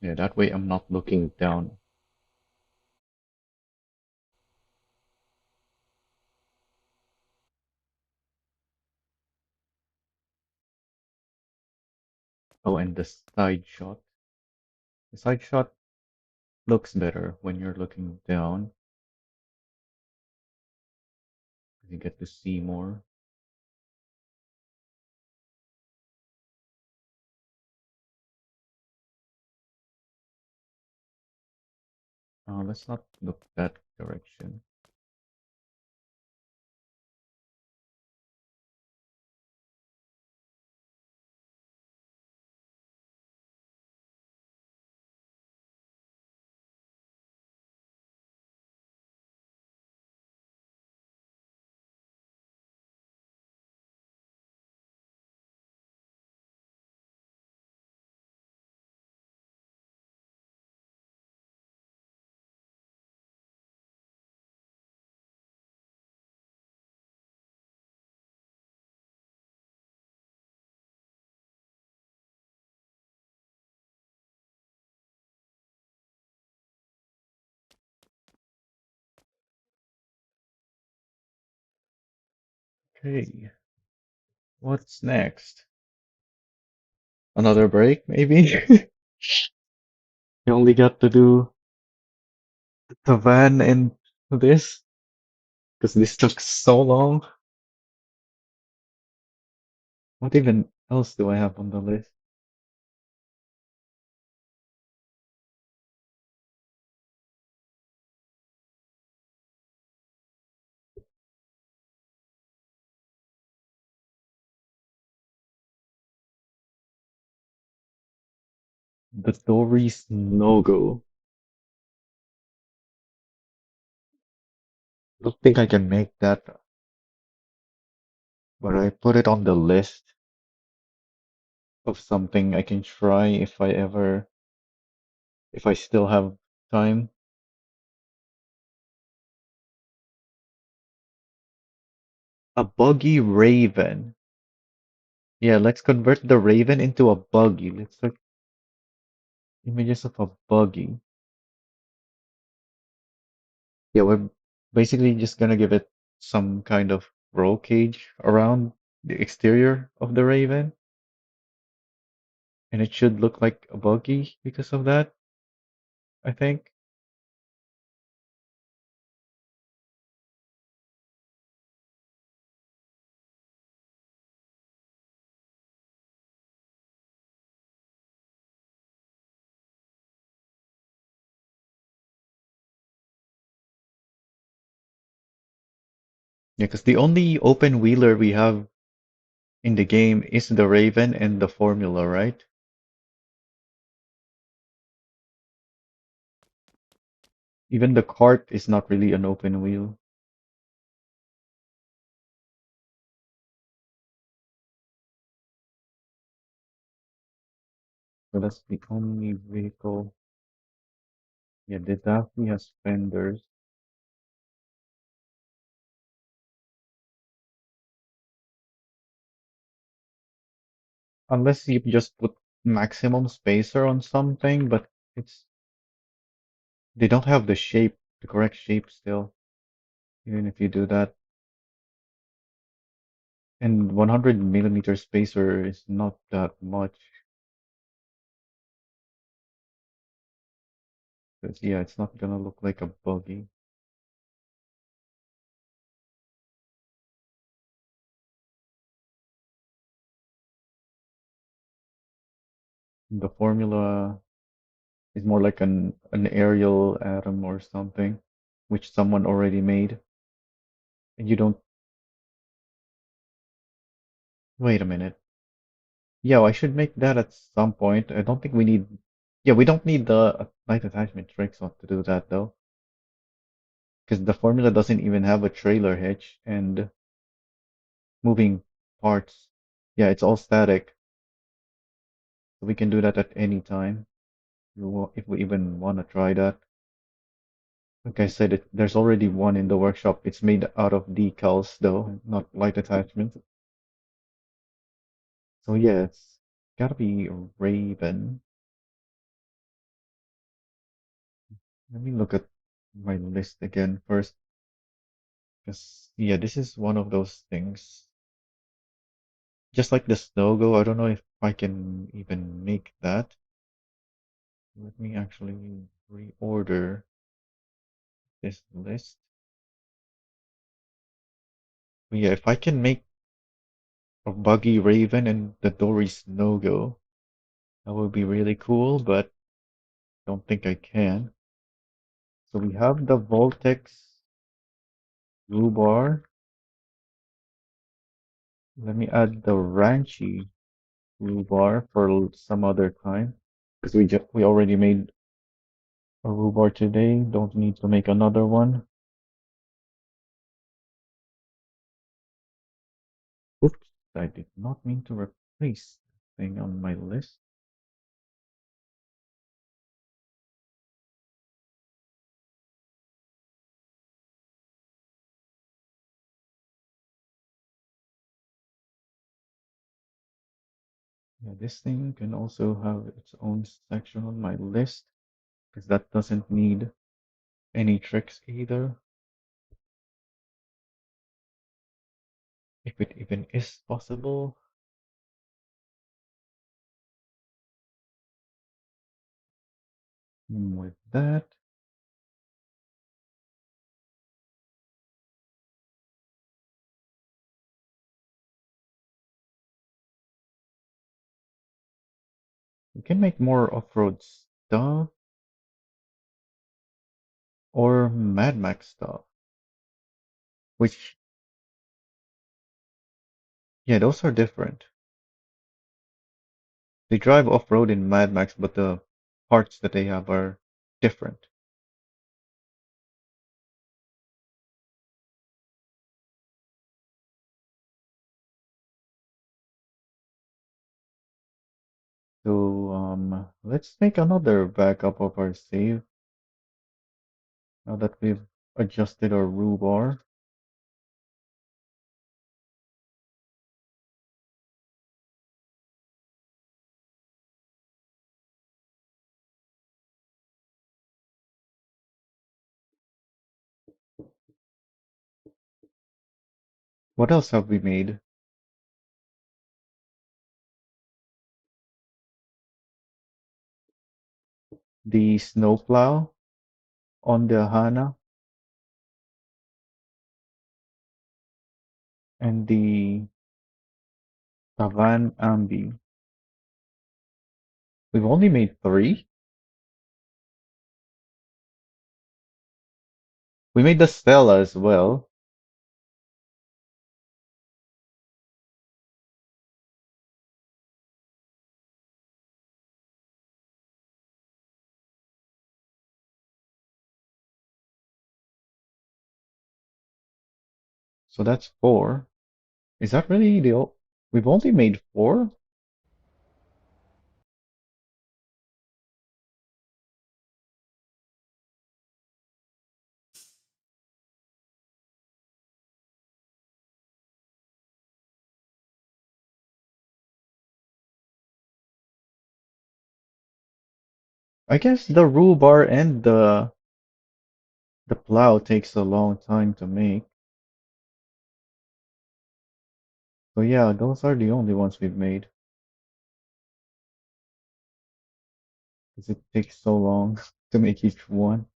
Yeah, that way I'm not looking down. Oh, and the side shot. The side shot looks better when you're looking down. You get to see more. Let's not look that direction. Okay, what's next? Another break, maybe? You only got to do Tavan and this, because this took so long. What even else do I have on the list? The Dory's logo. I don't think I can make that, but I put it on the list of something I can try if I still have time. A buggy raven. Yeah, let's convert the raven into a buggy. Let's look images of a buggy. Yeah, we're basically just gonna give it some kind of roll cage around the exterior of the raven, and it should look like a buggy because of that, I think. Yeah, because the only open wheeler we have in the game is the raven and the formula, right? Even the cart is not really an open wheel. So that's the only vehicle. Yeah, the Daffy has fenders. Unless you just put maximum spacer on something, but it's they don't have the shape, the correct shape still, even if you do that. And 100 millimeter spacer is not that much. 'Cause, yeah, it's not gonna look like a buggy. The formula is more like an aerial atom or something, which someone already made. And you don't wait a minute. Yeah, I should make that at some point. I don't think we need. Yeah, we don't need the light attachment tricks on to do that though, because the formula doesn't even have a trailer hitch and moving parts. Yeah, it's all static, so we can do that at any time if we even want to try that. Like I said, there's already one in the workshop. It's made out of decals though, not light attachment. So yeah, it's gotta be Raven. Let me look at my list again first. Because, yeah, this is one of those things. Just like the Snogo, I don't know if I can even make that. Let me actually reorder this list. But yeah, if I can make a Buggy Raven and the Dory Snogo, that would be really cool, but don't think I can. So we have the Voltex Roo Bar. Let me add the Ranchy Roo Bar for some other time. Because we already made a Roo Bar today. Don't need to make another one. Oops, I did not mean to replace the thing on my list. Yeah, this thing can also have its own section on my list because that doesn't need any tricks either. If it even is possible. With that, We can make more off-road stuff or Mad Max stuff, which, yeah, those are different. They drive off-road in Mad Max, but the parts that they have are different. So, let's make another backup of our save now that we've adjusted our Roo Bar. What else have we made? The snowplow on the Hana and the Tavan Ambi. We've only made three. We made the Stella as well. So that's four. Is that really we've only made four? I guess the rule bar and the plow takes a long time to make. So yeah, those are the only ones we've made. Because it takes so long to make each one.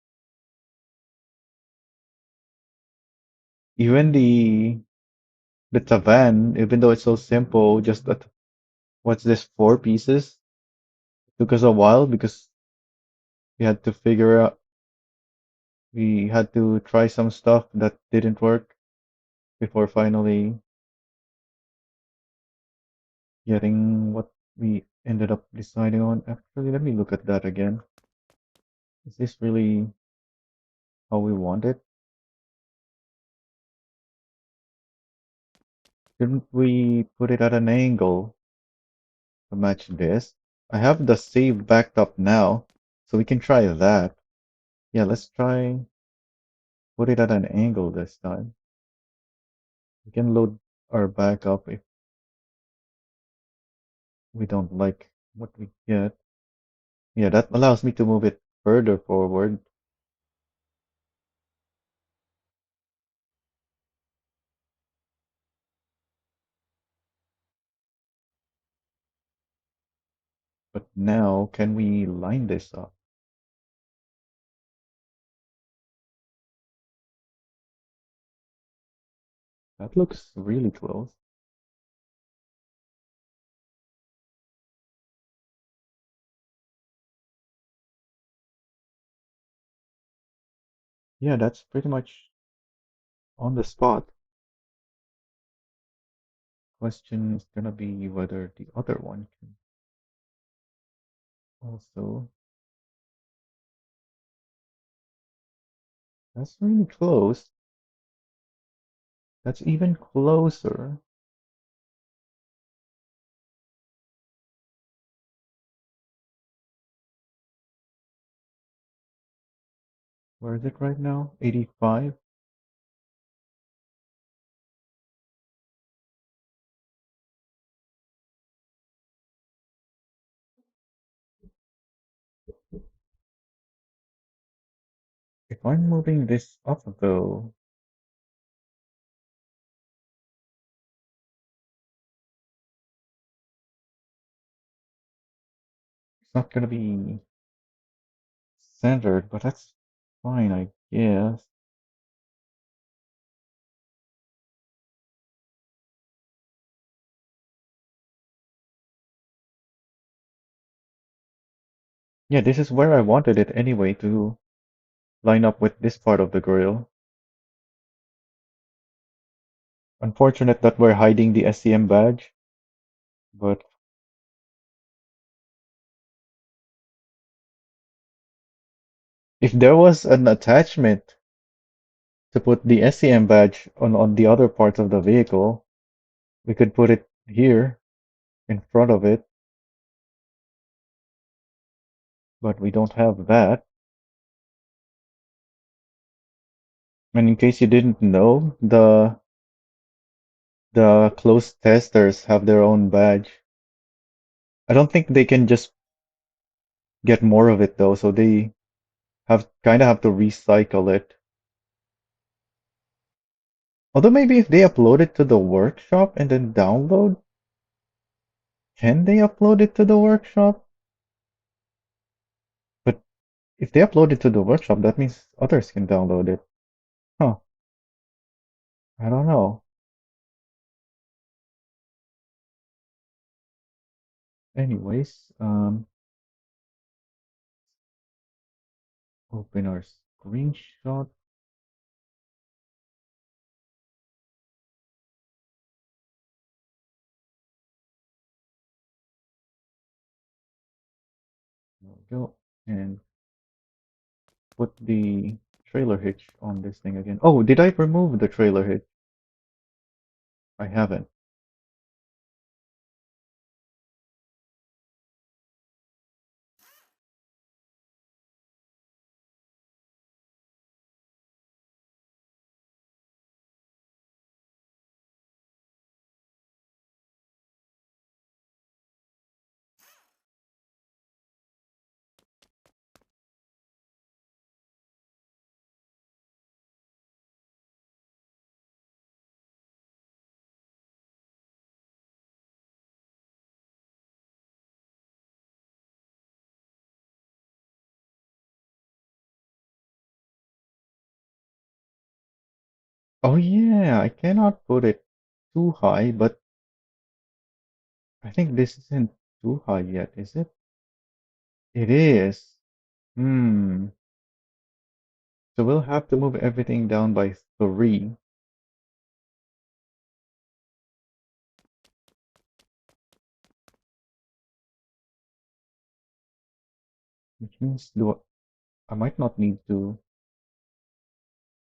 Even the Tavan, even though it's so simple, just that what's this, four pieces? Took us a while because we had to figure out we had to try some stuff that didn't work before finally getting what we ended up deciding on. Actually, let me look at that again. Is this really how we want it? Shouldn't we put it at an angle to match this? I have the save backed up now, so we can try that. Yeah, let's try put it at an angle this time. We can load our backup if we don't like what we get. Yeah, that allows me to move it further forward. But now, can we line this up? That looks really close. Yeah, that's pretty much on the spot. Question is gonna be whether the other one can also. That's really close. That's even closer. Where is it right now? 85? If I'm moving this up though, it's not gonna be centered, but that's fine, I guess. Yeah, this is where I wanted it anyway to line up with this part of the grill. Unfortunate that we're hiding the SCM badge, but if there was an attachment to put the SCM badge on the other parts of the vehicle, we could put it here in front of it, but we don't have that. And in case you didn't know, the closed testers have their own badge. I don't think they can just get more of it though, so they have to recycle it. Although maybe if they upload it to the workshop and then download, can they upload it to the workshop? But if they upload it to the workshop, that means others can download it. Huh, I don't know. Anyways, open our screenshot. There we go. And put the trailer hitch on this thing again. Oh, did I remove the trailer hitch? I haven't. Oh yeah, I cannot put it too high, but I think this isn't too high yet, is it? It is. Hmm. So we'll have to move everything down by 3, which means I might not need to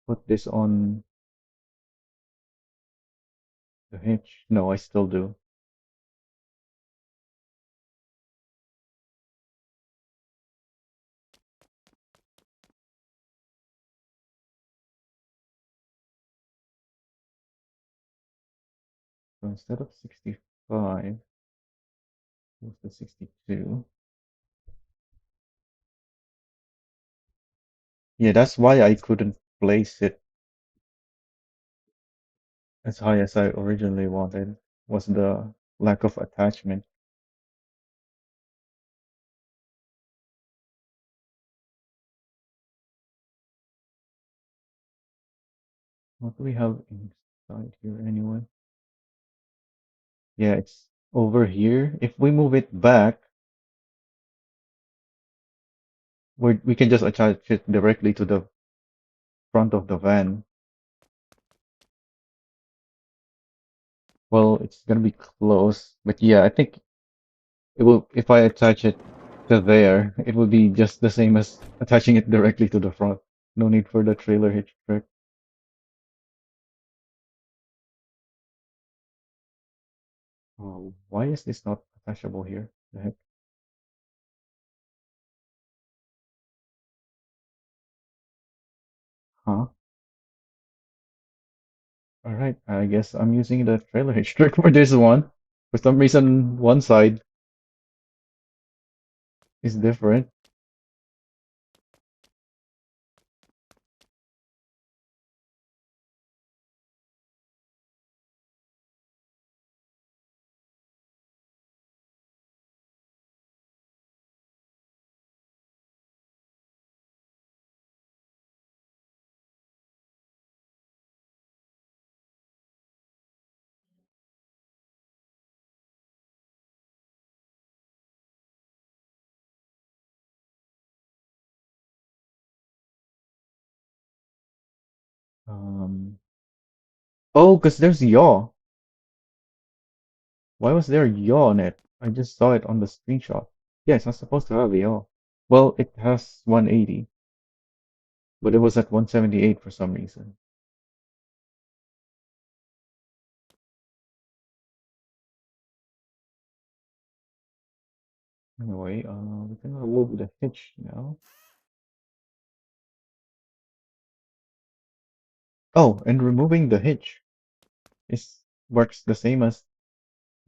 put this on the hitch. No, I still do. So instead of 65, goes to 62. Yeah, that's why I couldn't place it as high as I originally wanted, was the lack of attachment. What do we have inside here anyway? Yeah, it's over here. If we move it back, we can just attach it directly to the front of the van. Well, it's gonna be close, but yeah, I think it will. If I attach it to there, it will be just the same as attaching it directly to the front. No need for the trailer hitch trick. Oh, why is this not attachable here? The heck? Huh? All right, I guess I'm using the trailer hitch trick for this one. For some reason, one side is different. Um, oh, because there's yaw. Why was there yaw on it? I just saw it on the screenshot. Yeah, it's not supposed to have yaw. Well, it has 180, but it was at 178 for some reason. Anyway, we can remove the hitch now. Oh, and removing the hitch is works the same as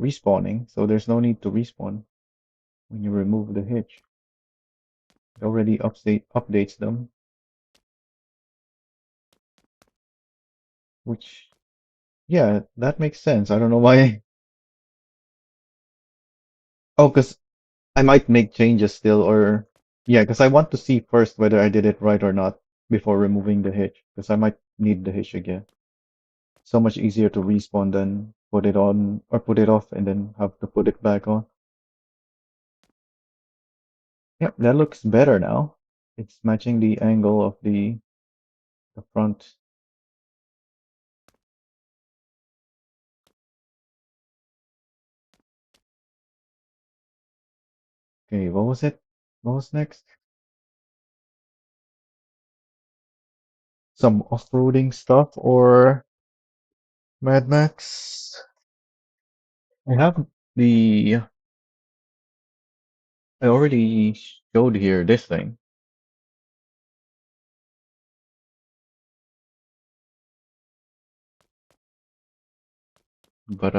respawning, so there's no need to respawn when you remove the hitch. It already updates them, which yeah, that makes sense. I don't know why. Oh, because I might make changes still, or yeah, because I want to see first whether I did it right or not before removing the hitch, because I might need the hitch again. So much easier to respawn than put it on or put it off and then have to put it back on. Yep, that looks better now. It's matching the angle of the front. Okay, what was it? What was next? Some off-roading stuff or Mad Max? I have the I already showed here this thing, but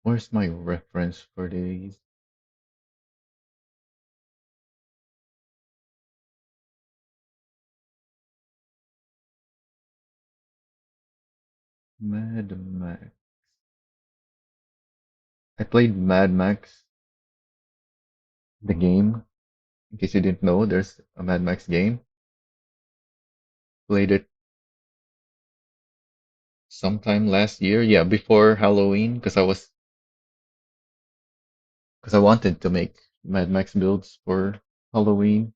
where's my reference for these? Mad Max. I played Mad Max, the game. In case you didn't know, there's a Mad Max game. Played it sometime last year, yeah, before Halloween, because I wanted to make Mad Max builds for Halloween.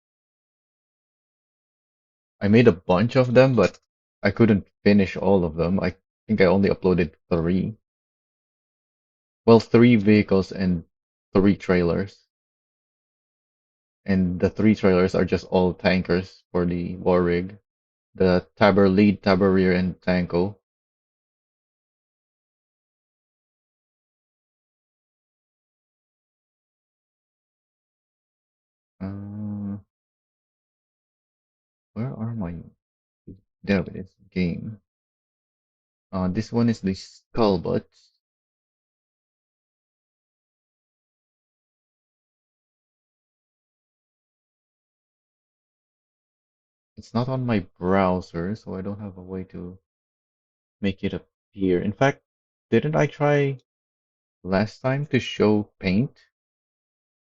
I made a bunch of them, but I couldn't finish all of them. I think I only uploaded three. Well, three vehicles and three trailers. And the three trailers are just all tankers for the war rig. The Tabor lead, Tabor rear, and Tanko. Uh, where are my... There it is, game. This one is the SkullButts. It's not on my browser, so I don't have a way to make it appear. In fact, didn't I try last time to show paint?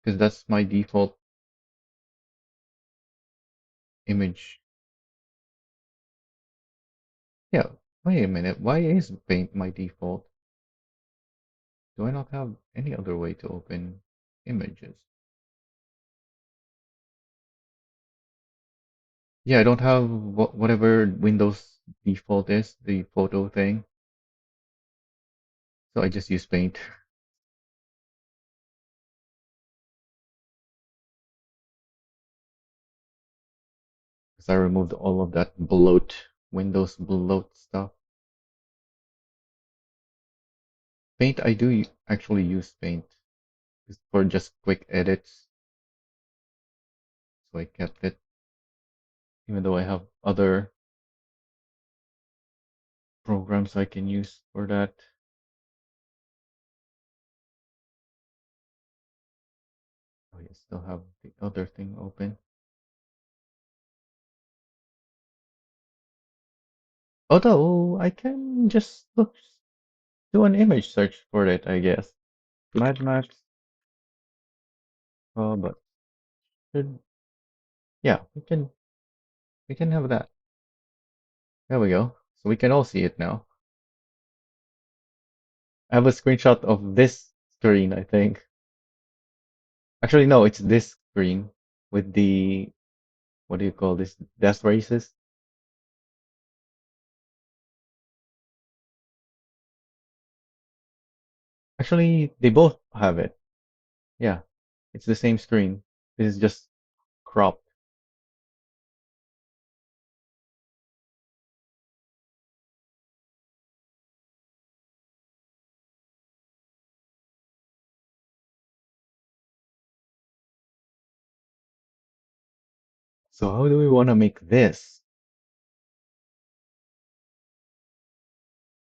Because that's my default image. Yeah, wait a minute. Why is paint my default? Do I not have any other way to open images? Yeah, I don't have whatever Windows default is, the photo thing. So I just use paint. Because I removed all of that Windows bloat stuff. Paint, I do actually use paint for just quick edits. So I kept it, even though I have other programs I can use for that. Oh, you still have the other thing open. Although I can just do an image search for it, I guess. Mad Max. But should, yeah, we can have that. There we go. So we can all see it now. I have a screenshot of this screen, I think. Actually, no, it's this screen. with the, what do you call this? Death races. Actually, they both have it. Yeah, it's the same screen. This is just cropped. So how do we want to make this?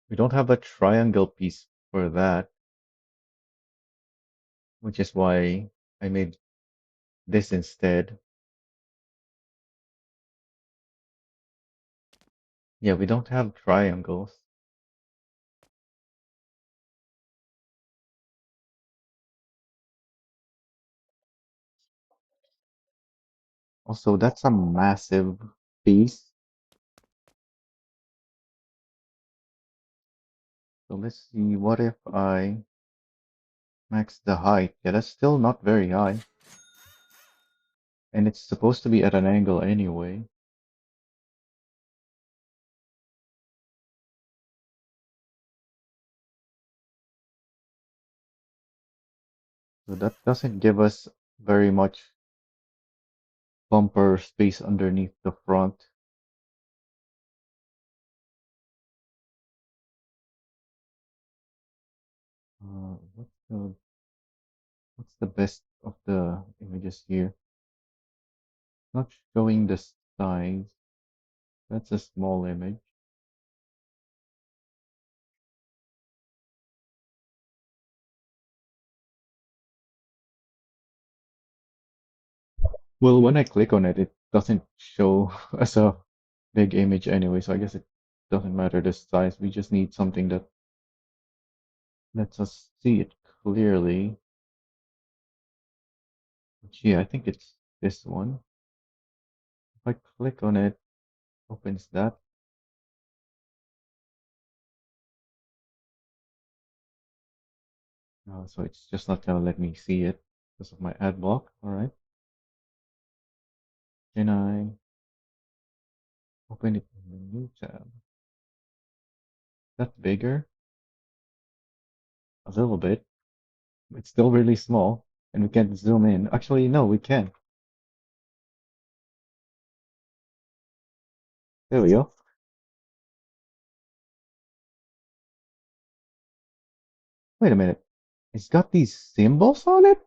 We don't have a triangle piece for that, which is why I made this instead. Yeah, we don't have triangles. Also, that's a massive piece. So let's see, what if I max the height? Yeah, that's still not very high. And it's supposed to be at an angle anyway. So that doesn't give us very much bumper space underneath the front. What's the best of the images here? Not showing the size. That's a small image. Well, when I click on it, it doesn't show as a big image anyway, so I guess it doesn't matter the size. We just need something that lets us see it clearly. Which, yeah, I think it's this one. If I click on it, opens that. So it's just not gonna let me see it because of my ad block. All right. Can I open it in a new tab? That bigger? A little bit. It's still really small, and we can't zoom in. Actually, no, we can. There we go. Wait a minute. It's got these symbols on it?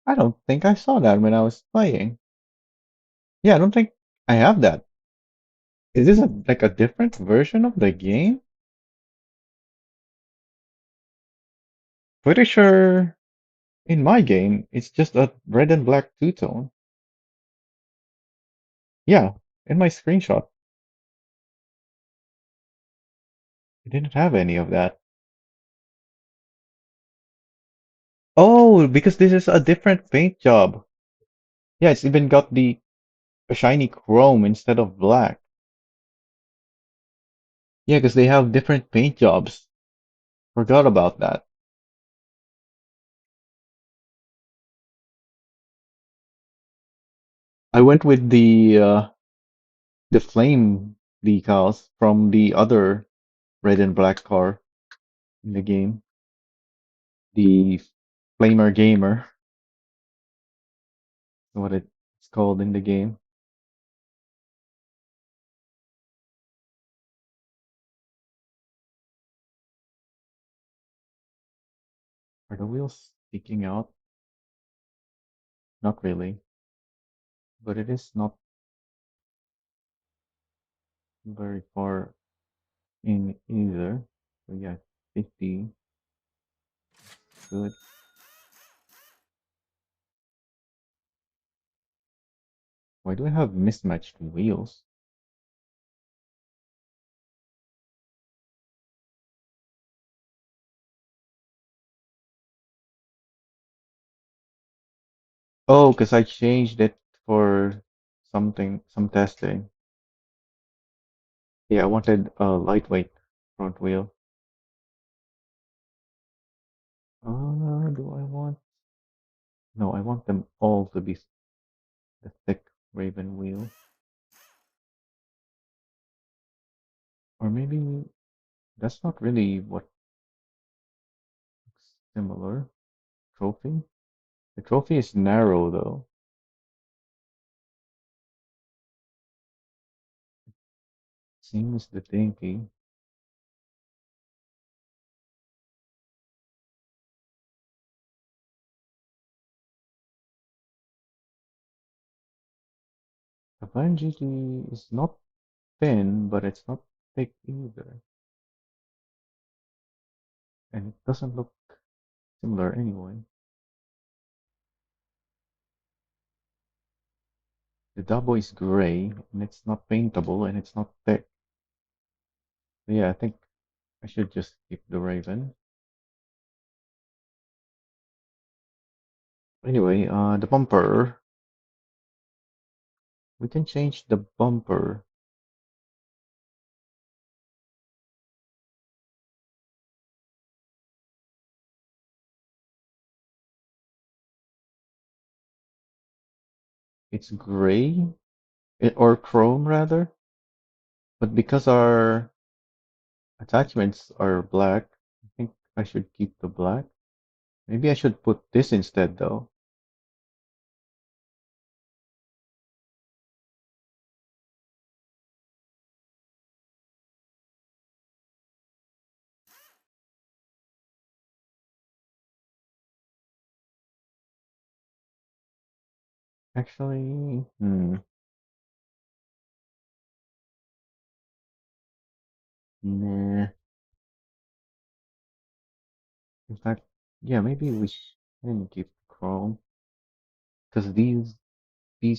I don't think I saw that when I was playing. Yeah, I don't think I have that. Is this like a different version of the game? Pretty sure in my game, it's just a red and black two-tone. Yeah, in my screenshot, it didn't have any of that. Oh, because this is a different paint job. Yeah, it's even got the shiny chrome instead of black. Yeah, because they have different paint jobs. Forgot about that. I went with the flame decals from the other red and black car in the game, the Flamer Gamer, what it's called in the game. Are the wheels sticking out? Not really, but it is not very far in either. So yeah, 50, good. Why do I have mismatched wheels? Oh, because I changed it for something, some testing. Yeah, I wanted a lightweight front wheel. Do I want? No, I want them all to be the thick raven wheel. Or maybe that's not really what looks similar. Trophy? The trophy is narrow though. Same as the dinky. The Vine GT is not thin, but it's not thick either. And it doesn't look similar anyway. The Dabo is gray, and it's not paintable, and it's not thick. So yeah, I think I should just keep the Raven. Anyway, the bumper. We can change the bumper. It's gray, or chrome rather. But because our attachments are black, I think I should keep the black. Maybe I should put this instead though. Actually, nah. In fact, yeah, maybe we can keep chrome because these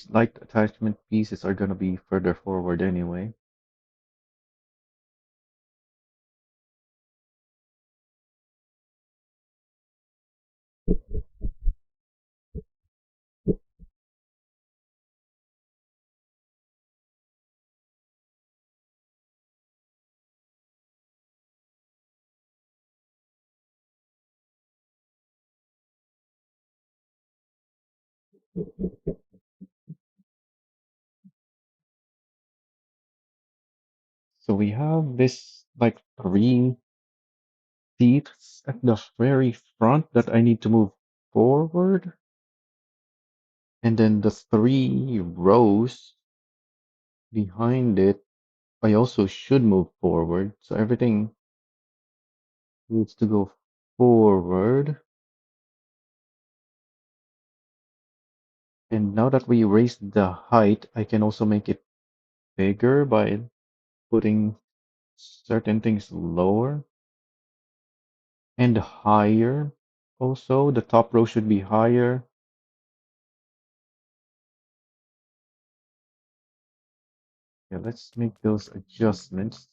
light attachment pieces are gonna be further forward anyway. So we have this like three seats at the very front that I need to move forward, and then the three rows behind it I also should move forward. So everything needs to go forward. And now that we raised the height, I can also make it bigger by putting certain things lower and higher. Also, the top row should be higher. Yeah, let's make those adjustments.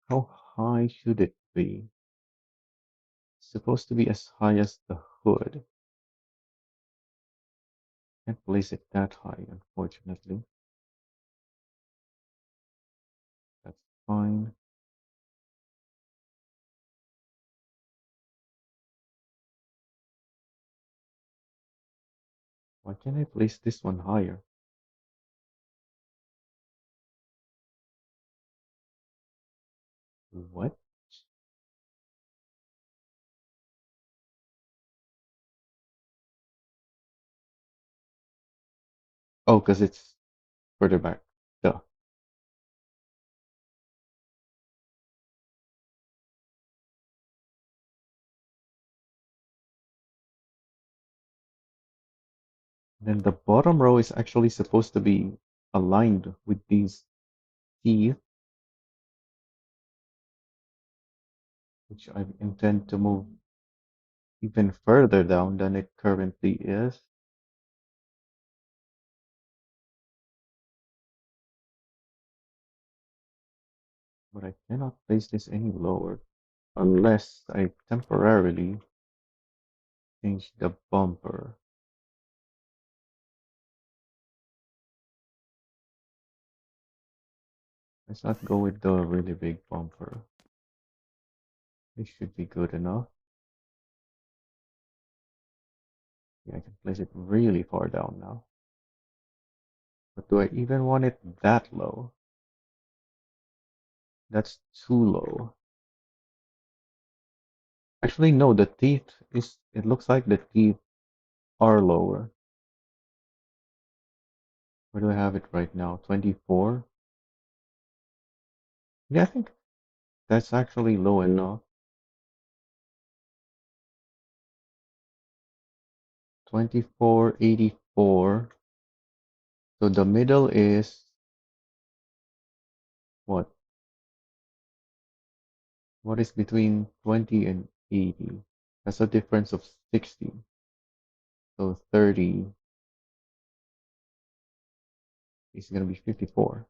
How high should it be? It's supposed to be as high as the hood. Can't place it that high, unfortunately. That's fine. Why can't I place this one higher? What? Oh, because it's further back. Duh. Then the bottom row is actually supposed to be aligned with these teeth, which I intend to move even further down than it currently is. But I cannot place this any lower unless I temporarily change the bumper. Let's not go with the really big bumper. This should be good enough. Yeah, I can place it really far down now. But do I even want it that low? That's too low. Actually, no, the teeth is, it looks like the teeth are lower. Where do I have it right now? 24? Yeah, I think that's actually low enough. 2484. So the middle is what? What is between 20 and 80? That's a difference of 60. So 30 is going to be 54.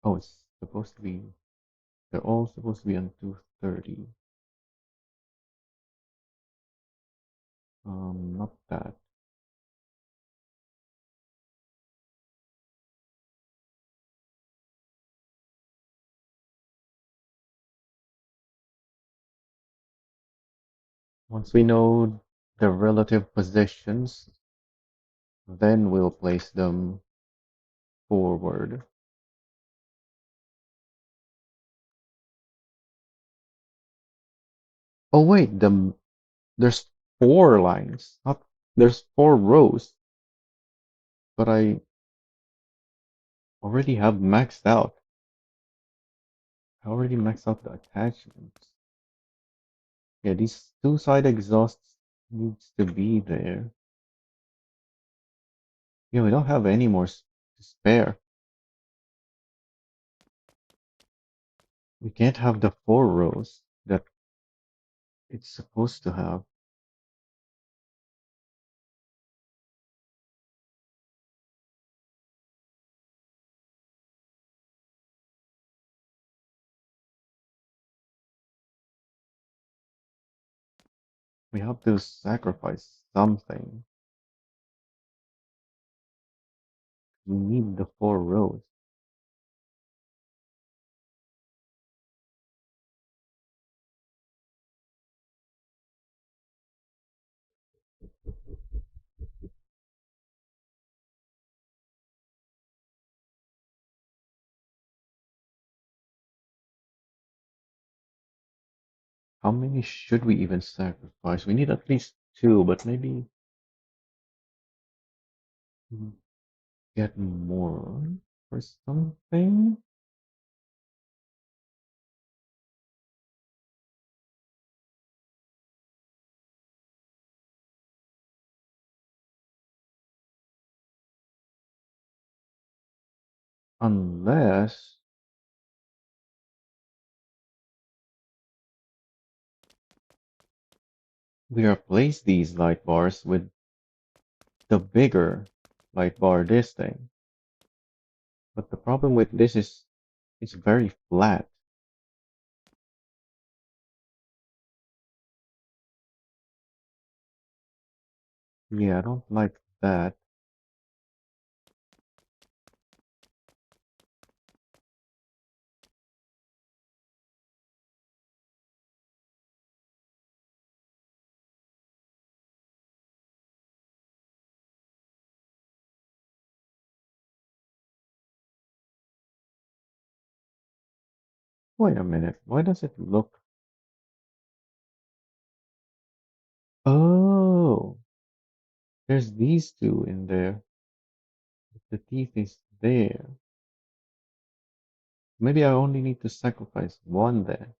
Oh, it's supposed to be, they're all supposed to be on 230. Not that. Once we know the relative positions, then we'll place them forward. Oh wait, there's four lines, not there's four rows, but I already have maxed out. I already maxed out the attachments. Yeah, these two side exhausts needs to be there. Yeah, we don't have any more to spare. We can't have the four rows that it's supposed to have. We have to sacrifice something. We need the four rows. How many should we even sacrifice? We need at least two, but maybe get more for something? Unless we replace these light bars with the bigger light bar this thing. But the problem with this is it's very flat. Yeah, I don't like that. Wait a minute, why does it look... Oh, there's these two in there. The teeth is there. Maybe I only need to sacrifice one then.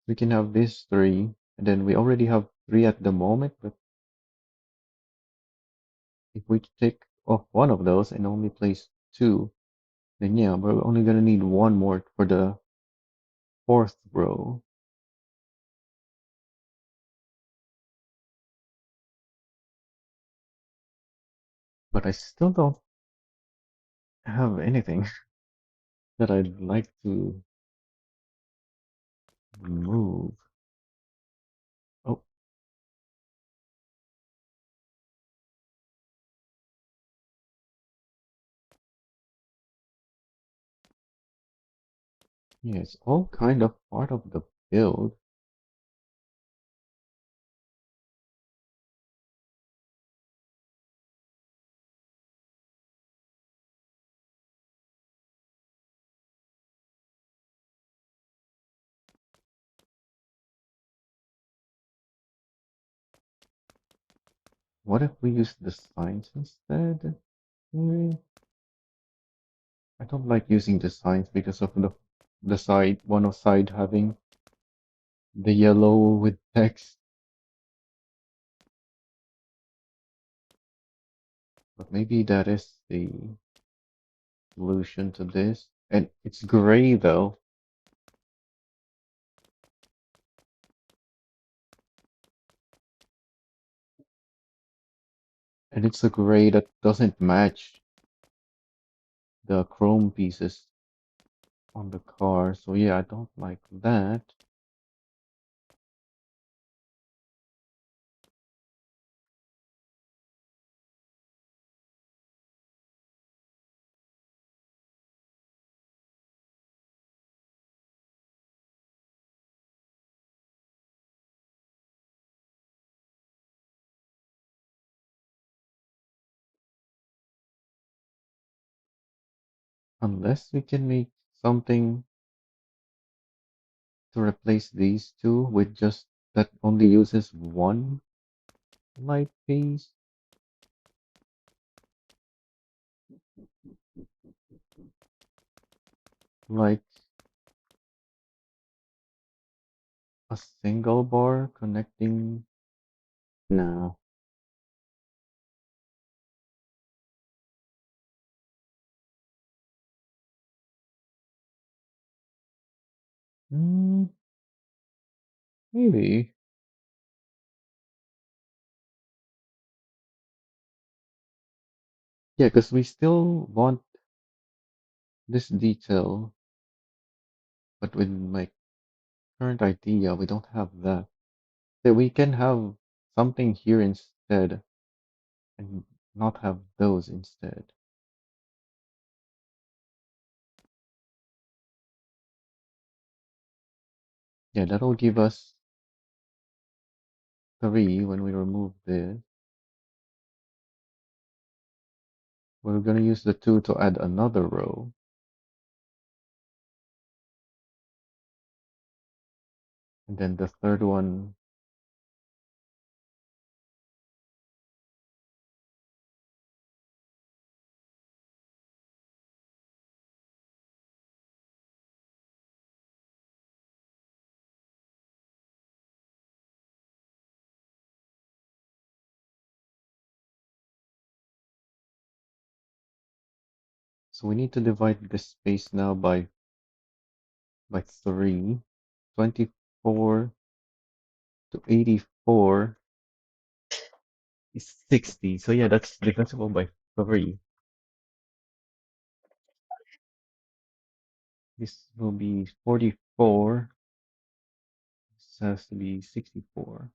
We can have these three, and then we already have three at the moment, but if we take off one of those and only place two, then yeah, we're only gonna need one more for the fourth row. But I still don't have anything that I'd like to move. Oh, Yeah, it's all kind of part of the build. What if we use the signs instead? Hmm, I don't like using the signs because of the side, one of side having the yellow with text. But maybe that is the solution to this. And it's gray though. And it's a gray that doesn't match the chrome pieces on the car. So yeah, I don't like that. Unless we can make something to replace these two with just that only uses one light piece. Like a single bar connecting. No. Mm, maybe. Yeah, because we still want this detail, but with my current idea, we don't have that. So we can have something here instead and not have those instead. Yeah, that'll give us three when we remove this. We're gonna use the two to add another row. And then the third one, so we need to divide this space now by three. 24 to 84 is 60. So yeah, that's divisible by three. This will be 44. This has to be 64.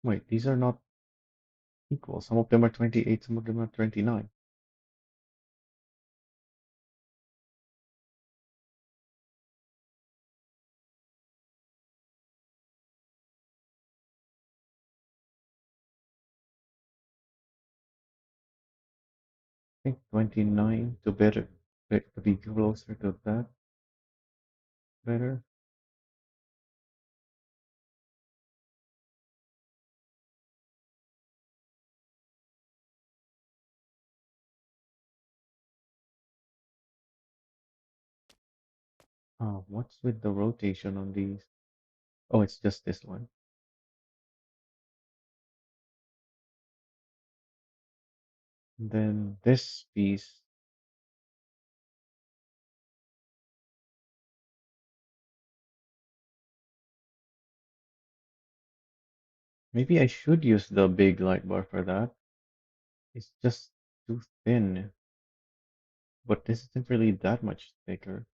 Wait, these are not equal. Some of them are 28, some of them are 29. I think 29 to better, to be closer to that better. What's with the rotation on these? Oh, it's just this one. And then this piece, Maybe I should use the big light bar for that. It's just too thin, but this isn't really that much thicker.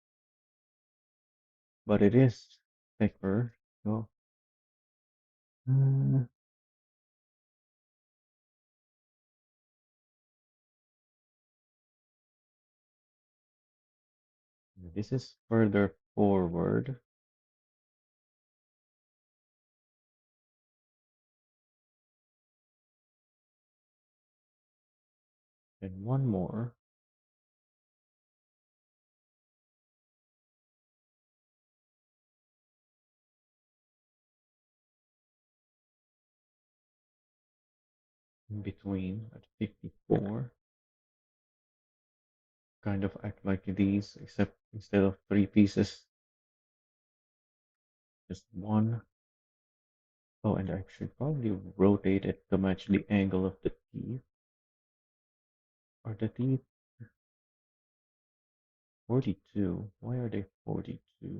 But it is thicker. So, uh, this is further forward. And one more in between at 54. Kind of act like these, except instead of three pieces, just one. Oh, and I should probably rotate it to match the angle of the teeth. Are the teeth 42? Why are they 42? I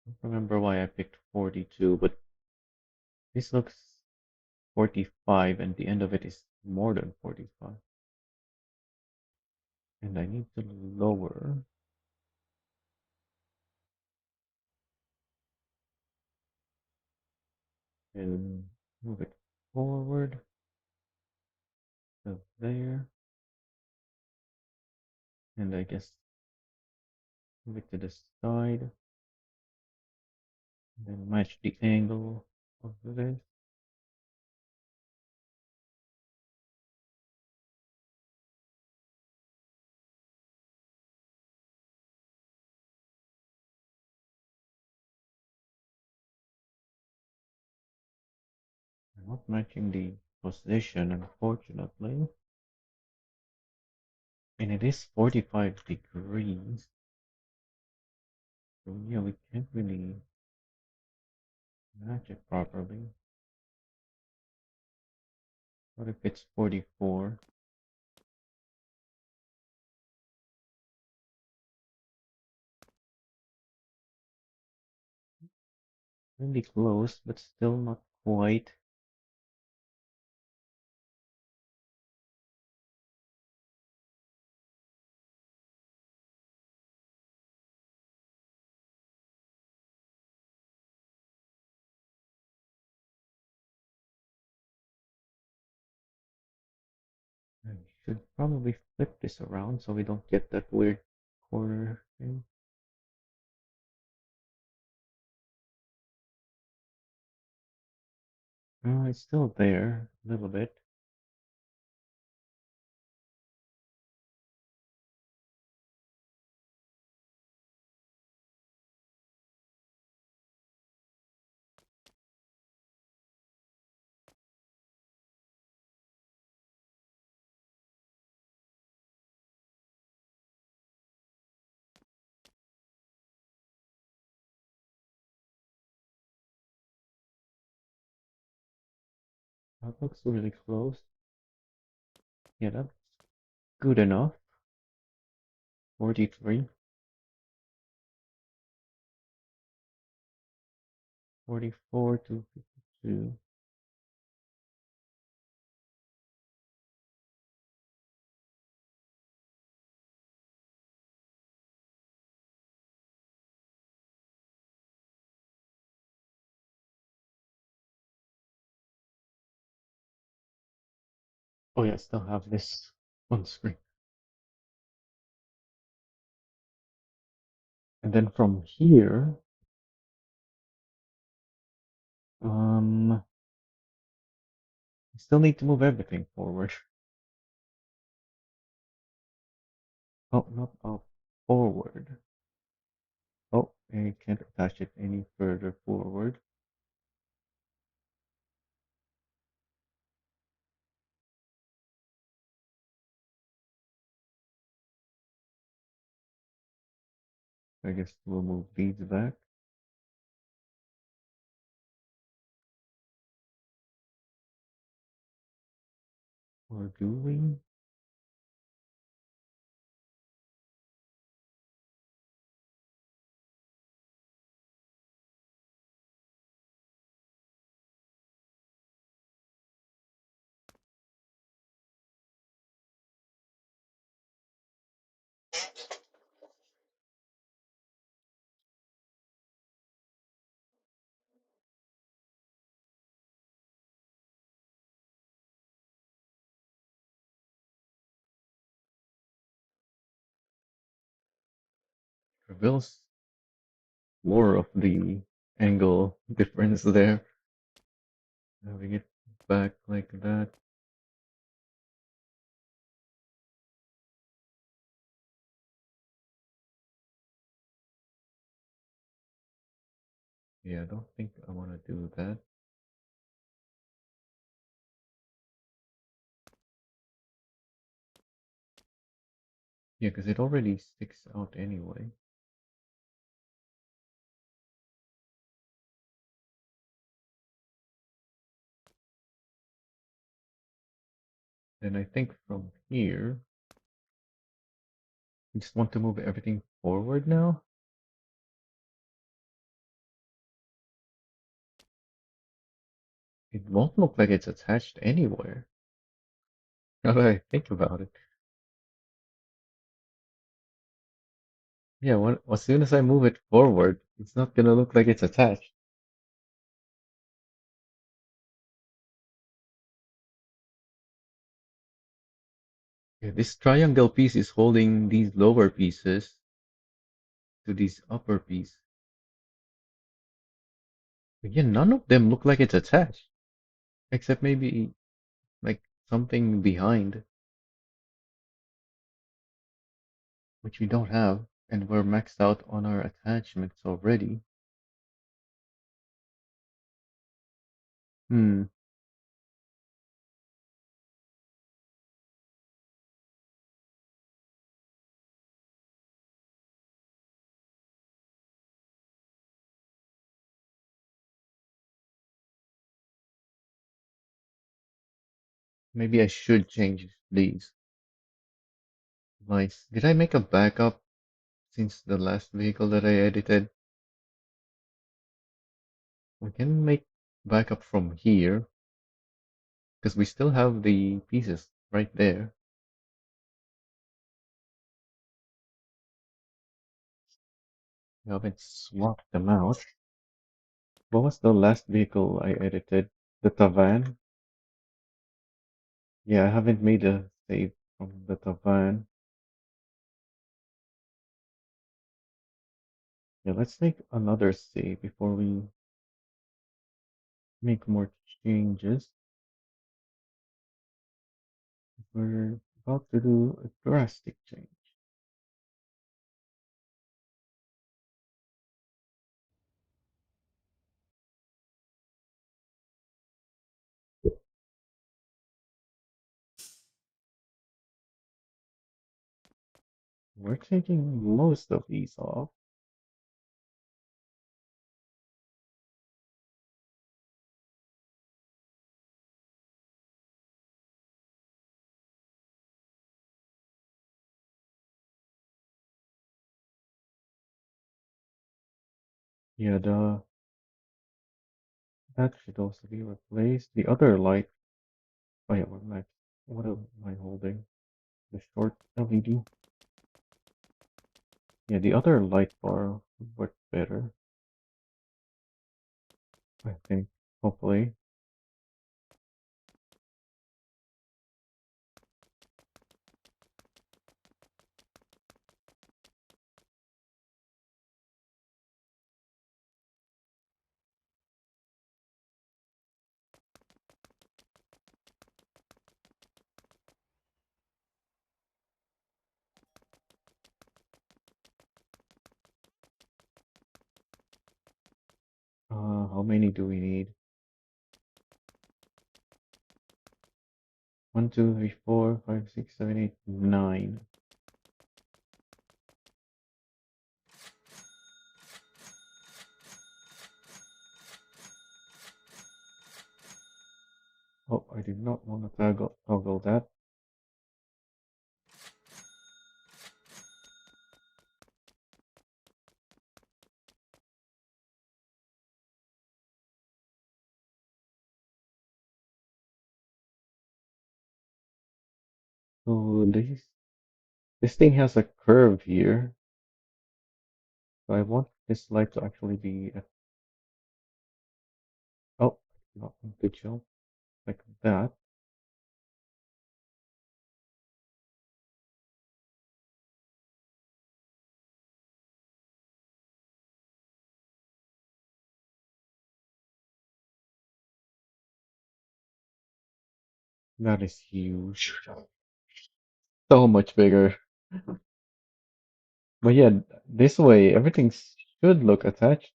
don't remember why I picked 42, but this looks 45 and the end of it is more than 45. And I need to lower and move it forward to there. And I guess move it to the side. And then match the angle of this. I'm not matching the position, unfortunately. And it is 45 degrees. So yeah, we can't really match it properly. What if it's 44? Really close, but still not quite. I should probably flip this around so we don't get that weird corner thing. It's still there a little bit. That looks really close. Yeah, that's good enough. 43, 44 to 52. Oh yeah, I still have this on screen. And then from here, I still need to move everything forward. Oh, not forward. Oh, I can't attach it any further forward. I guess we'll move these back. Or do we? reveals more of the angle difference there. Having it back like that. Yeah, I don't think I want to do that. Yeah, because it already sticks out anyway. And I think from here, I just want to move everything forward now. It won't look like it's attached anywhere. Now that I think about it. Yeah, as soon as I move it forward, it's not gonna look like it's attached. Yeah, this triangle piece is holding these lower pieces to these upper piece. Again, none of them look like it's attached, except maybe like something behind, which we don't have, and we're maxed out on our attachments already. Hmm, maybe I should change these lights. Did I make a backup since the last vehicle that I edited? We can make backup from here, because we still have the pieces right there. We haven't swapped them out. What was the last vehicle I edited? The Tavan? Yeah, I haven't made a save from the Tavan. Yeah, let's make another save before we make more changes. We're about to do a drastic change. We're taking most of these off. Yeah, that should also be replaced. The other light. Oh yeah, we're max. What am I holding? The short LED. Yeah, the other light bar would work better, I think. Hopefully. How many do we need? 1, 2, 3, 4, 5, 6, 7, 8, 9. Oh, I did not want to toggle that. So this thing has a curve here. So I want this light to actually be oh, not to jump like that. That is huge. So much bigger. But yeah, this way everything should look attached.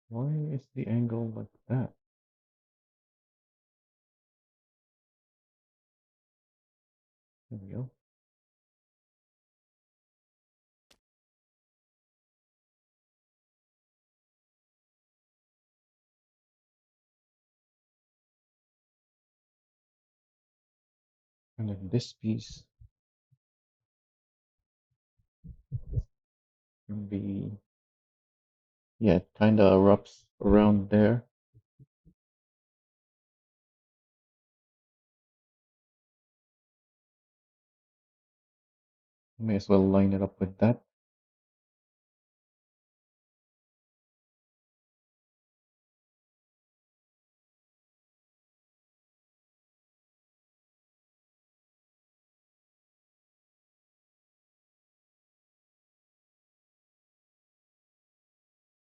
Why is the angle like that? There we go. And then this piece can be, yeah, it kind of erupts around there. May as well line it up with that.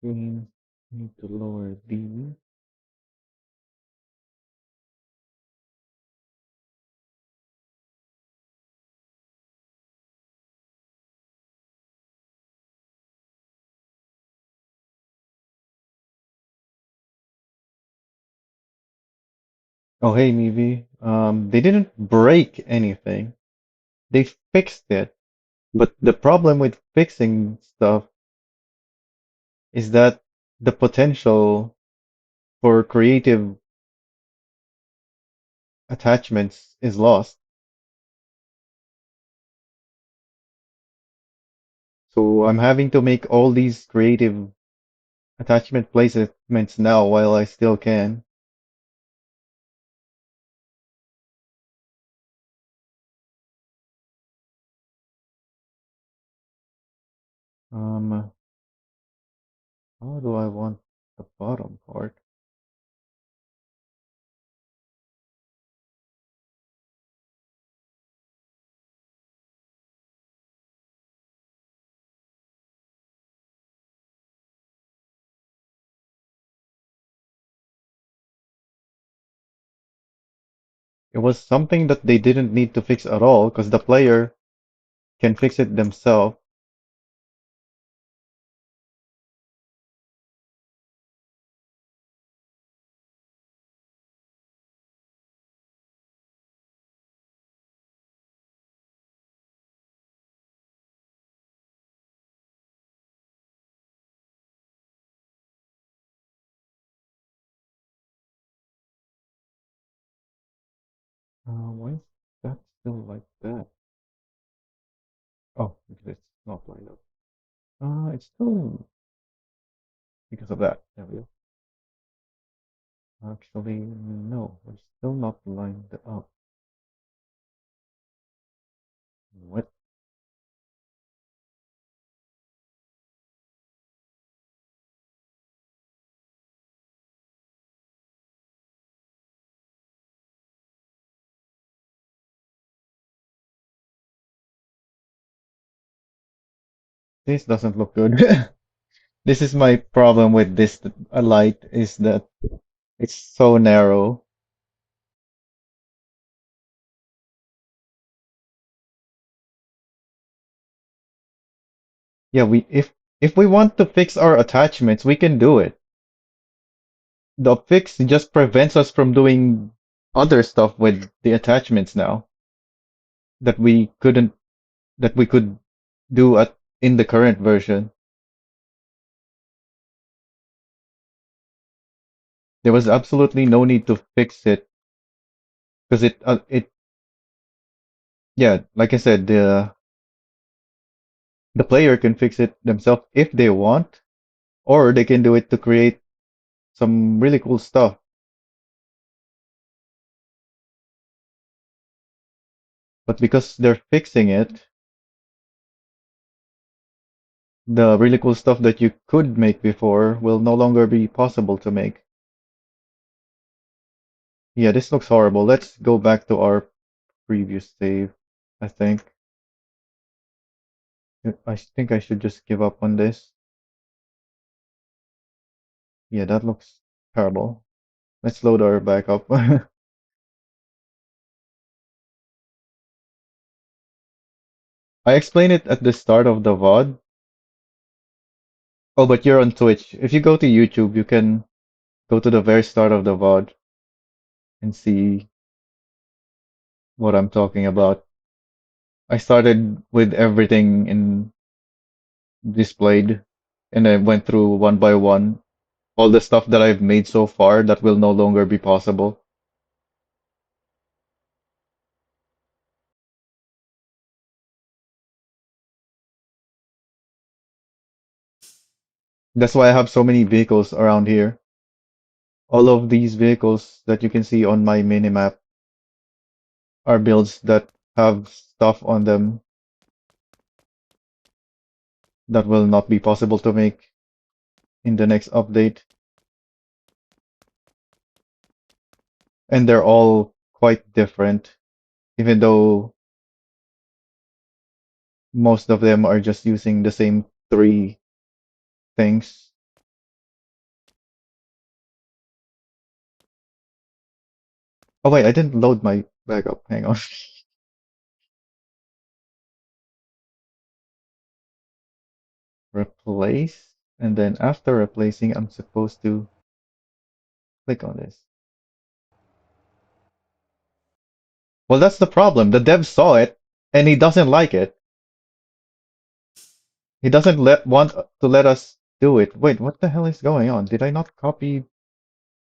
We need to lower these. Oh, hey, Mivi. They didn't break anything. They fixed it. But the problem with fixing stuff is that the potential for creative attachments is lost. So I'm having to make all these creative attachment placements now while I still can. Um, how do I want the bottom part? It was something that they didn't need to fix at all because the player can fix it themselves. Why is that still like that? Oh, because it's not lined up. It's still because of that. There we go. Actually, no, we're still not lined up. What? This doesn't look good. This is my problem with this light is that it's so narrow. Yeah, we if we want to fix our attachments, we can do it. The fix just prevents us from doing other stuff with the attachments now that we couldn't that we could do at in the current version. There was absolutely no need to fix it because it yeah, like I said, the player can fix it themselves if they want, or they can do it to create some really cool stuff. But because they're fixing it, The really cool stuff that you could make before will no longer be possible to make. Yeah, this looks horrible. Let's go back to our previous save, I think. I think I should just give up on this. Yeah, that looks terrible. Let's load our backup. I explained it at the start of the VOD. Oh, but you're on Twitch. If you go to YouTube, you can go to the very start of the VOD and see what I'm talking about. I started with everything in displayed and I went through one by one all the stuff that I've made so far that will no longer be possible. That's why I have so many vehicles around here. All of these vehicles that you can see on my minimap are builds that have stuff on them that will not be possible to make in the next update. And they're all quite different, even though most of them are just using the same three things. Oh wait, I didn't load my backup. Hang on. Replace, and then after replacing, I'm supposed to click on this. Well, that's the problem. The dev saw it, and he doesn't like it. He doesn't want to let us do it. Wait, what the hell is going on? Did I not copy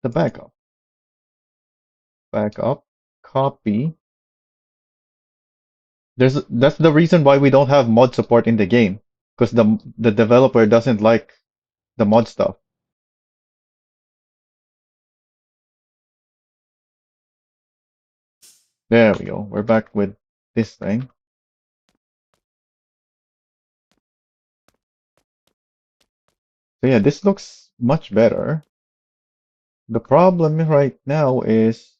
the backup? Backup, copy. That's the reason why we don't have mod support in the game, because the developer doesn't like the mod stuff. There we go. We're back with this thing. So yeah, this looks much better. The problem right now is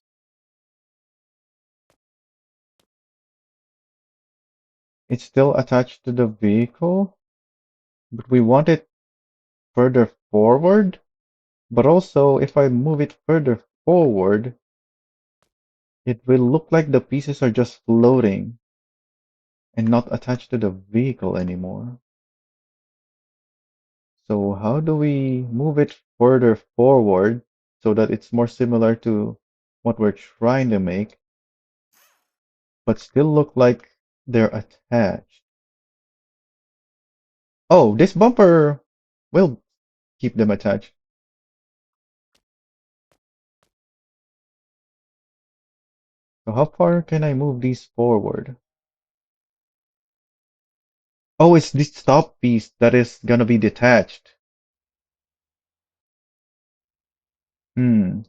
it's still attached to the vehicle, but we want it further forward. But also, if I move it further forward, it will look like the pieces are just floating and not attached to the vehicle anymore. So how do we move it further forward so that it's more similar to what we're trying to make, but still look like they're attached? Oh, this bumper will keep them attached. So how far can I move these forward? Oh, it's this top piece that is gonna be detached. Hmm.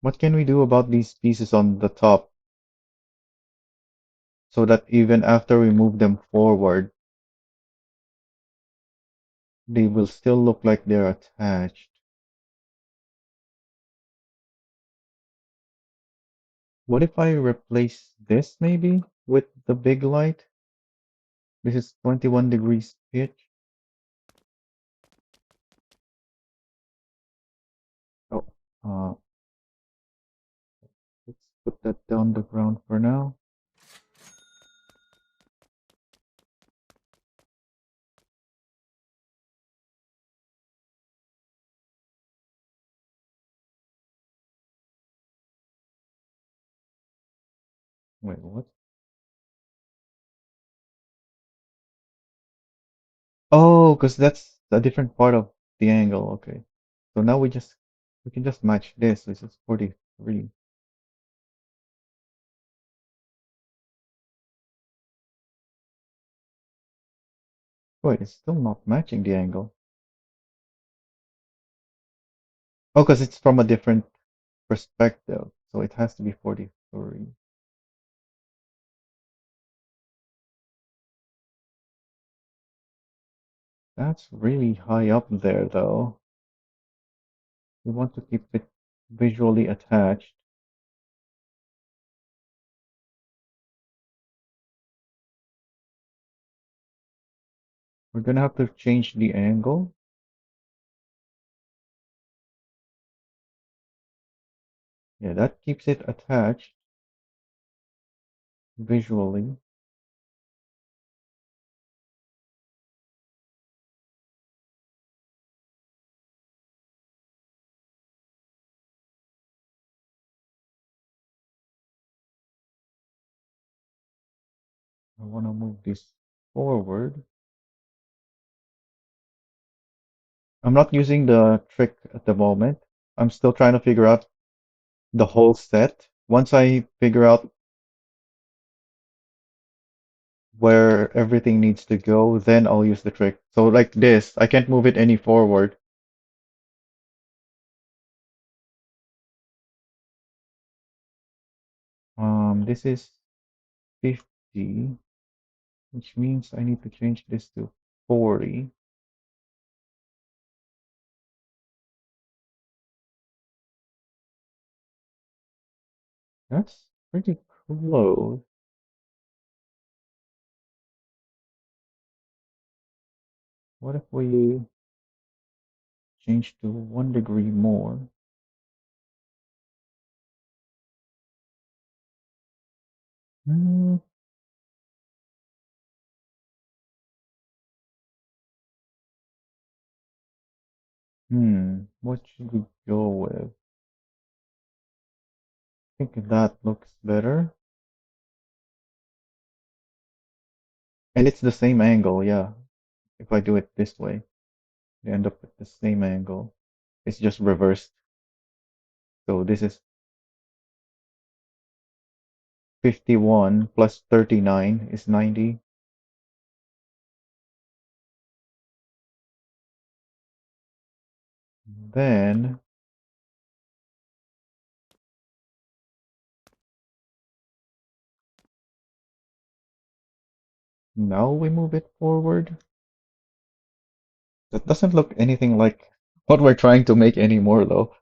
What can we do about these pieces on the top so that even after we move them forward, they will still look like they're attached? What if I replace this maybe with the big light? This is 21 degrees pitch. Oh, uh, let's put that down the ground for now. Wait, what? Oh, because that's a different part of the angle. Okay. So now we can just match this. This is 43. Wait, it's still not matching the angle. Oh, because it's from a different perspective. So it has to be 43. That's really high up there, though. We want to keep it visually attached. We're gonna have to change the angle. Yeah, that keeps it attached visually. I want to move this forward. I'm not using the trick at the moment. I'm still trying to figure out the whole set. Once I figure out where everything needs to go, then I'll use the trick. So like this, I can't move it any forward. This is 50, which means I need to change this to 40. That's pretty close. What if we change to 1 degree more? Hmm, what should we go with? I think that looks better. And it's the same angle, yeah. If I do it this way, you end up with the same angle. It's just reversed. So this is 51 plus 39 is 90. Then now we move it forward. That doesn't look anything like what we're trying to make anymore, though.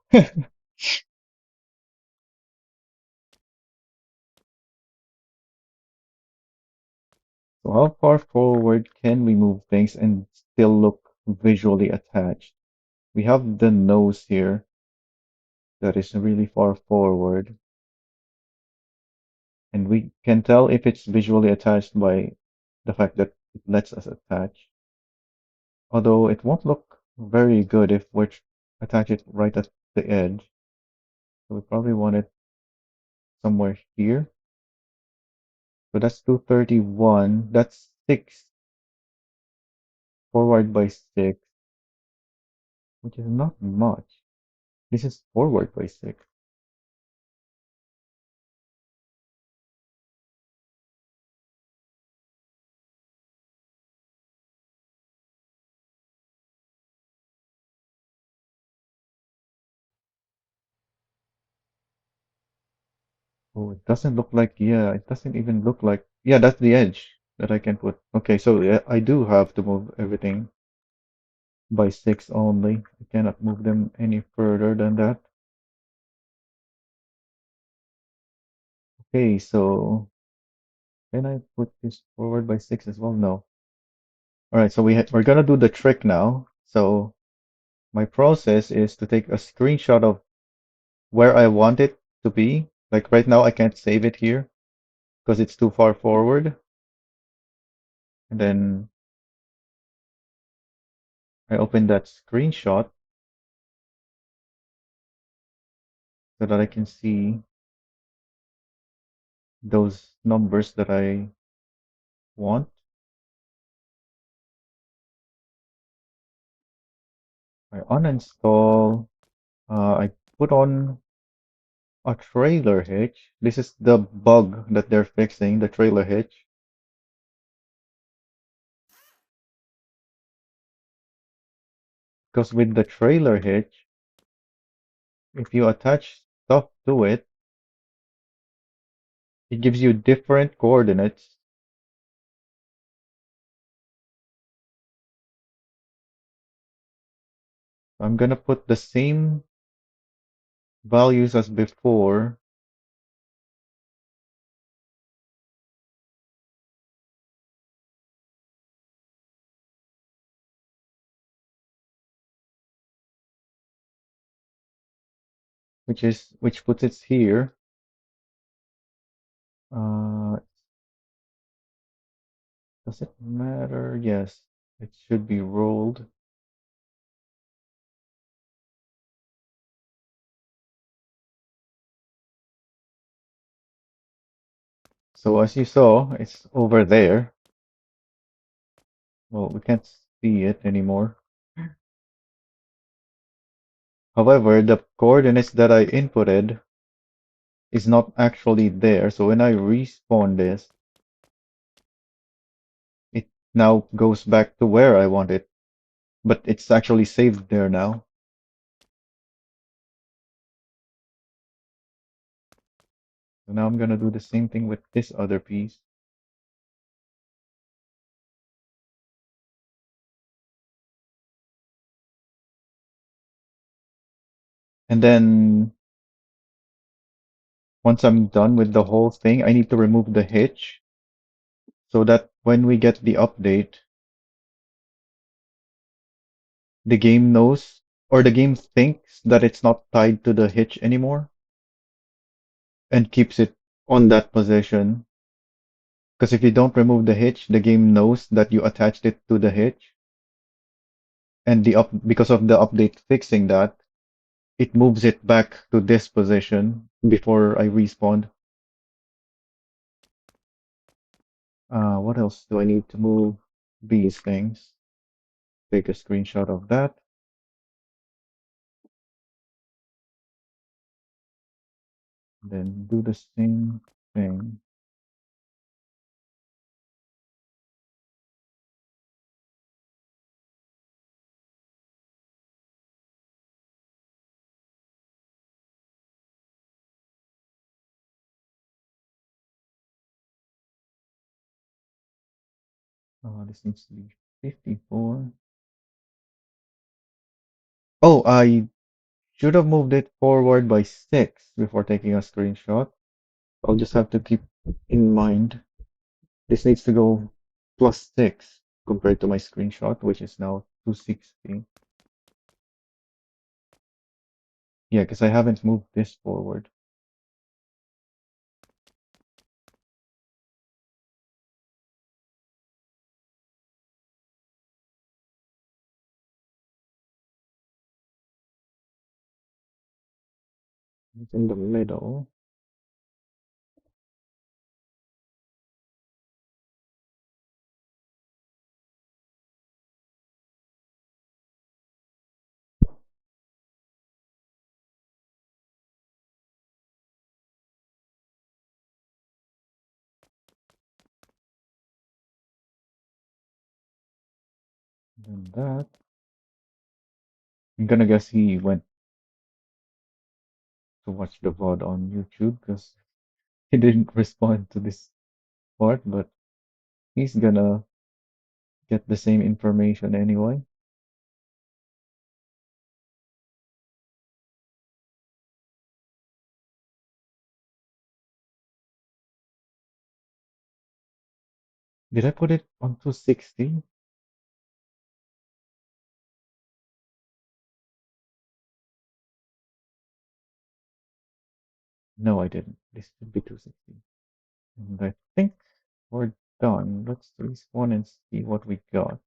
So how far forward can we move things and still look visually attached? We have the nose here that is really far forward, and we can tell if it's visually attached by the fact that it lets us attach. Although it won't look very good if we attach it right at the edge. So we probably want it somewhere here. So that's 231. That's 6 forward by 6, which is not much. This is forward by 6. Oh, it doesn't look like, yeah, it doesn't even look like, yeah, that's the edge that I can put. Okay, so yeah, I do have to move everything by 6 only. I cannot move them any further than that. Okay, so can I put this forward by 6 as well? No. All right, so we're gonna do the trick now. So my process is to take a screenshot of where I want it to be. Like right now, I can't save it here because it's too far forward. And then I open that screenshot so that I can see those numbers that I want. I uninstall. I put on a trailer hitch. This is the bug that they're fixing, the trailer hitch. Because with the trailer hitch, if you attach stuff to it, it gives you different coordinates I'm gonna put the same values as before, which puts it here. Uh, does it matter? Yes, it should be rolled. So as you saw, it's over there. Well, we can't see it anymore. However, the coordinates that I inputted is not actually there. So when I respawn this, it now goes back to where I want it, but it's actually saved there now. So now I'm gonna do the same thing with this other piece. And then once I'm done with the whole thing, I need to remove the hitch so that when we get the update, the game knows or the game thinks that it's not tied to the hitch anymore and keeps it on that position. Because if you don't remove the hitch, the game knows that you attached it to the hitch, and because of the update fixing that, it moves it back to this position before I respawned. What else do I need to move? These things. Take a screenshot of that. Then do the same thing. This needs to be 54. Oh, I should have moved it forward by 6 before taking a screenshot. I'll just have to keep in mind. This needs to go plus 6 compared to my screenshot, which is now 260. Yeah, because I haven't moved this forward. It's in the middle. Then that. I'm gonna guess he went to watch the VOD on YouTube because he didn't respond to this part, but he's gonna get the same information anyway. Did I put it on 260? No, I didn't. This should be 260. And I think we're done. Let's respawn and see what we got.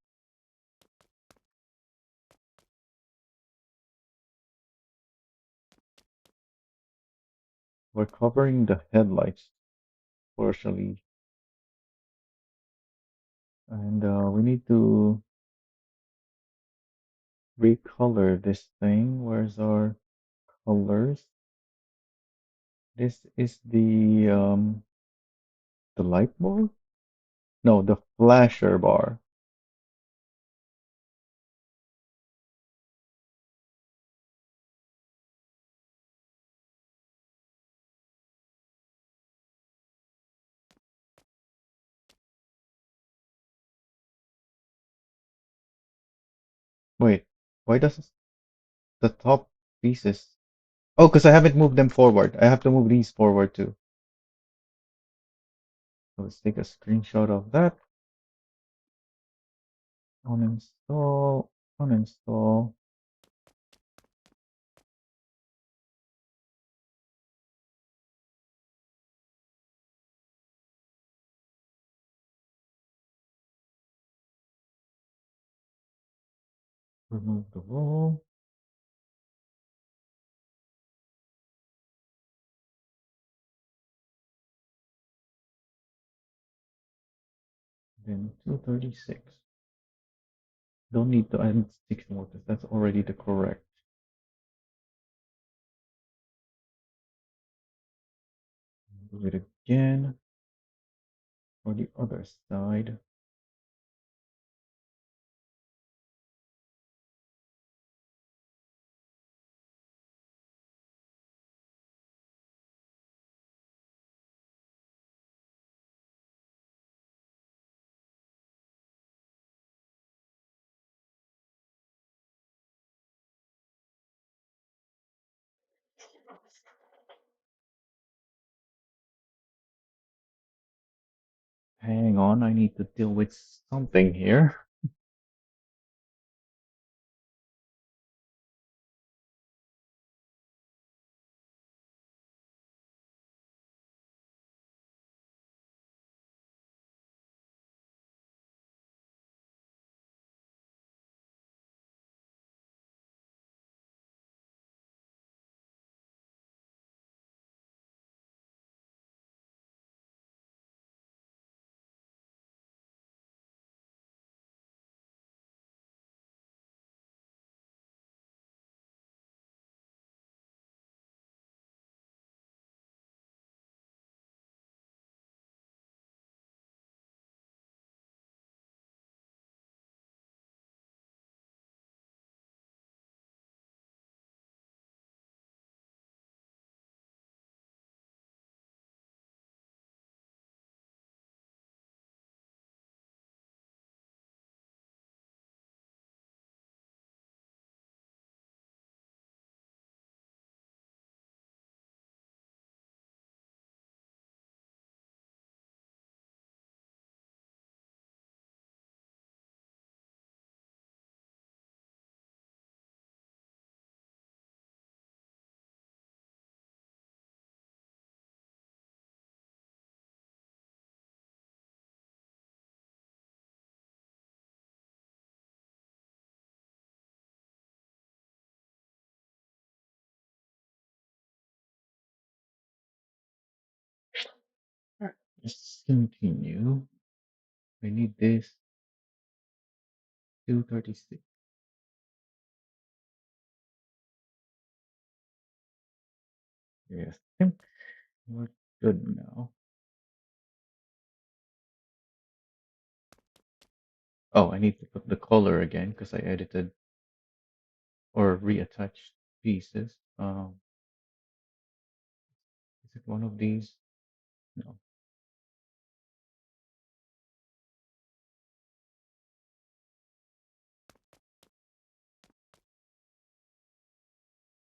We're covering the headlights partially. And we need to recolor this thing. Where's our colors? This is the light bulb? No, the flasher bar. Wait, why does the top pieces. Oh, because I haven't moved them forward. I have to move these forward too. So let's take a screenshot of that. Uninstall, uninstall. Remove the roll. Then 236. Don't need to add 6 more because that's already the correct. Do it again for the other side. Hang on, I need to deal with something here. Alright, let's continue. I need this 236. Yes, I think we're good now. Oh, I need to put the color again because I edited or reattached pieces. Is it one of these? No,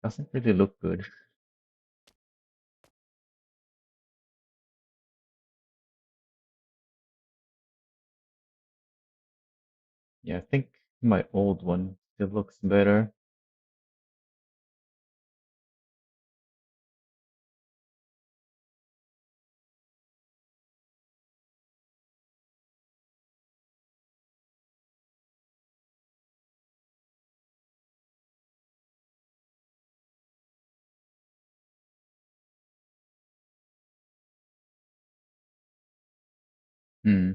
doesn't really look good. Yeah, I think my old one still looks better. Hmm.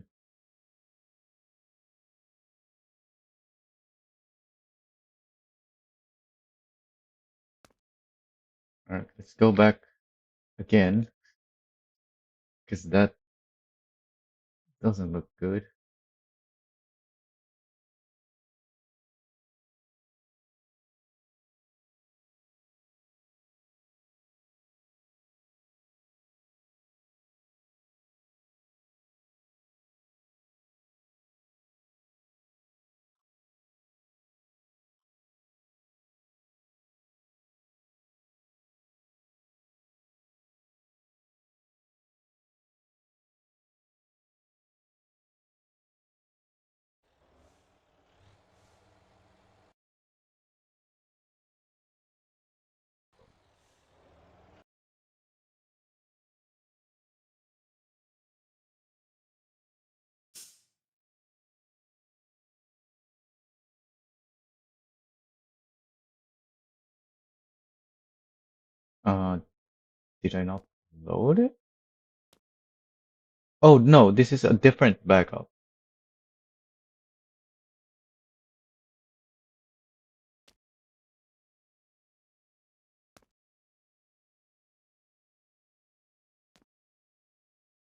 All right, let's go back again because that doesn't look good. Uh, did I not load it? Oh no, this is a different backup.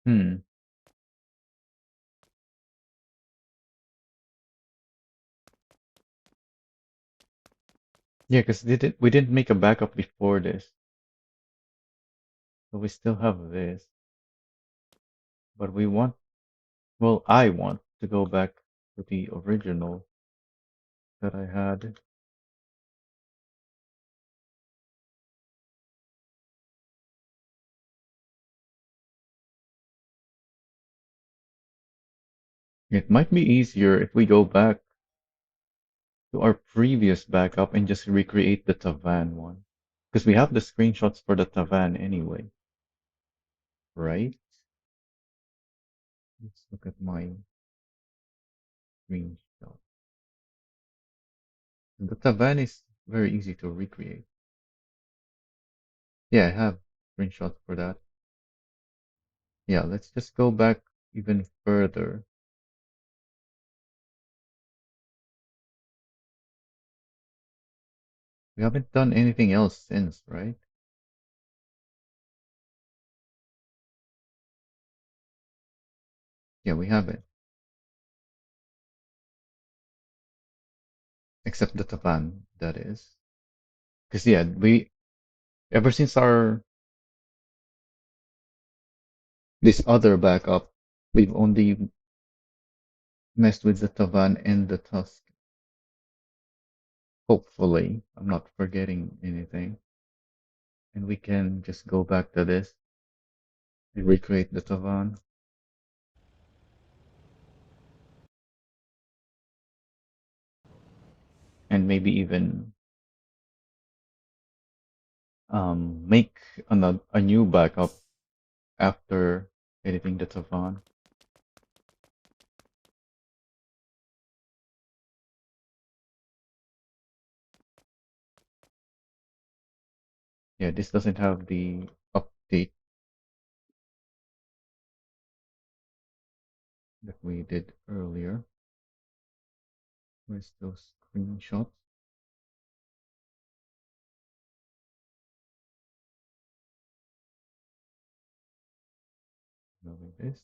Hmm. Yeah, because we didn't make a backup before this, so we still have this. But we want, well, I want to go back to the original that I had. It might be easier if we go back to our previous backup and just recreate the Tavan one. Because we have the screenshots for the Tavan anyway, right? Let's look at my screenshot. The Tavan is very easy to recreate. Yeah, I have screenshots for that. Yeah, let's just go back even further. We haven't done anything else since, right? Yeah, we haven't. Except the Tavan, that is. Because yeah, we ever since our this other backup, we've only messed with the Tavan and the Tusk. Hopefully, I'm not forgetting anything. And we can just go back to this and recreate the Tavan. And maybe even make a new backup after editing the Tavan. Yeah, this doesn't have the update that we did earlier. Where's those screenshots? Moving this.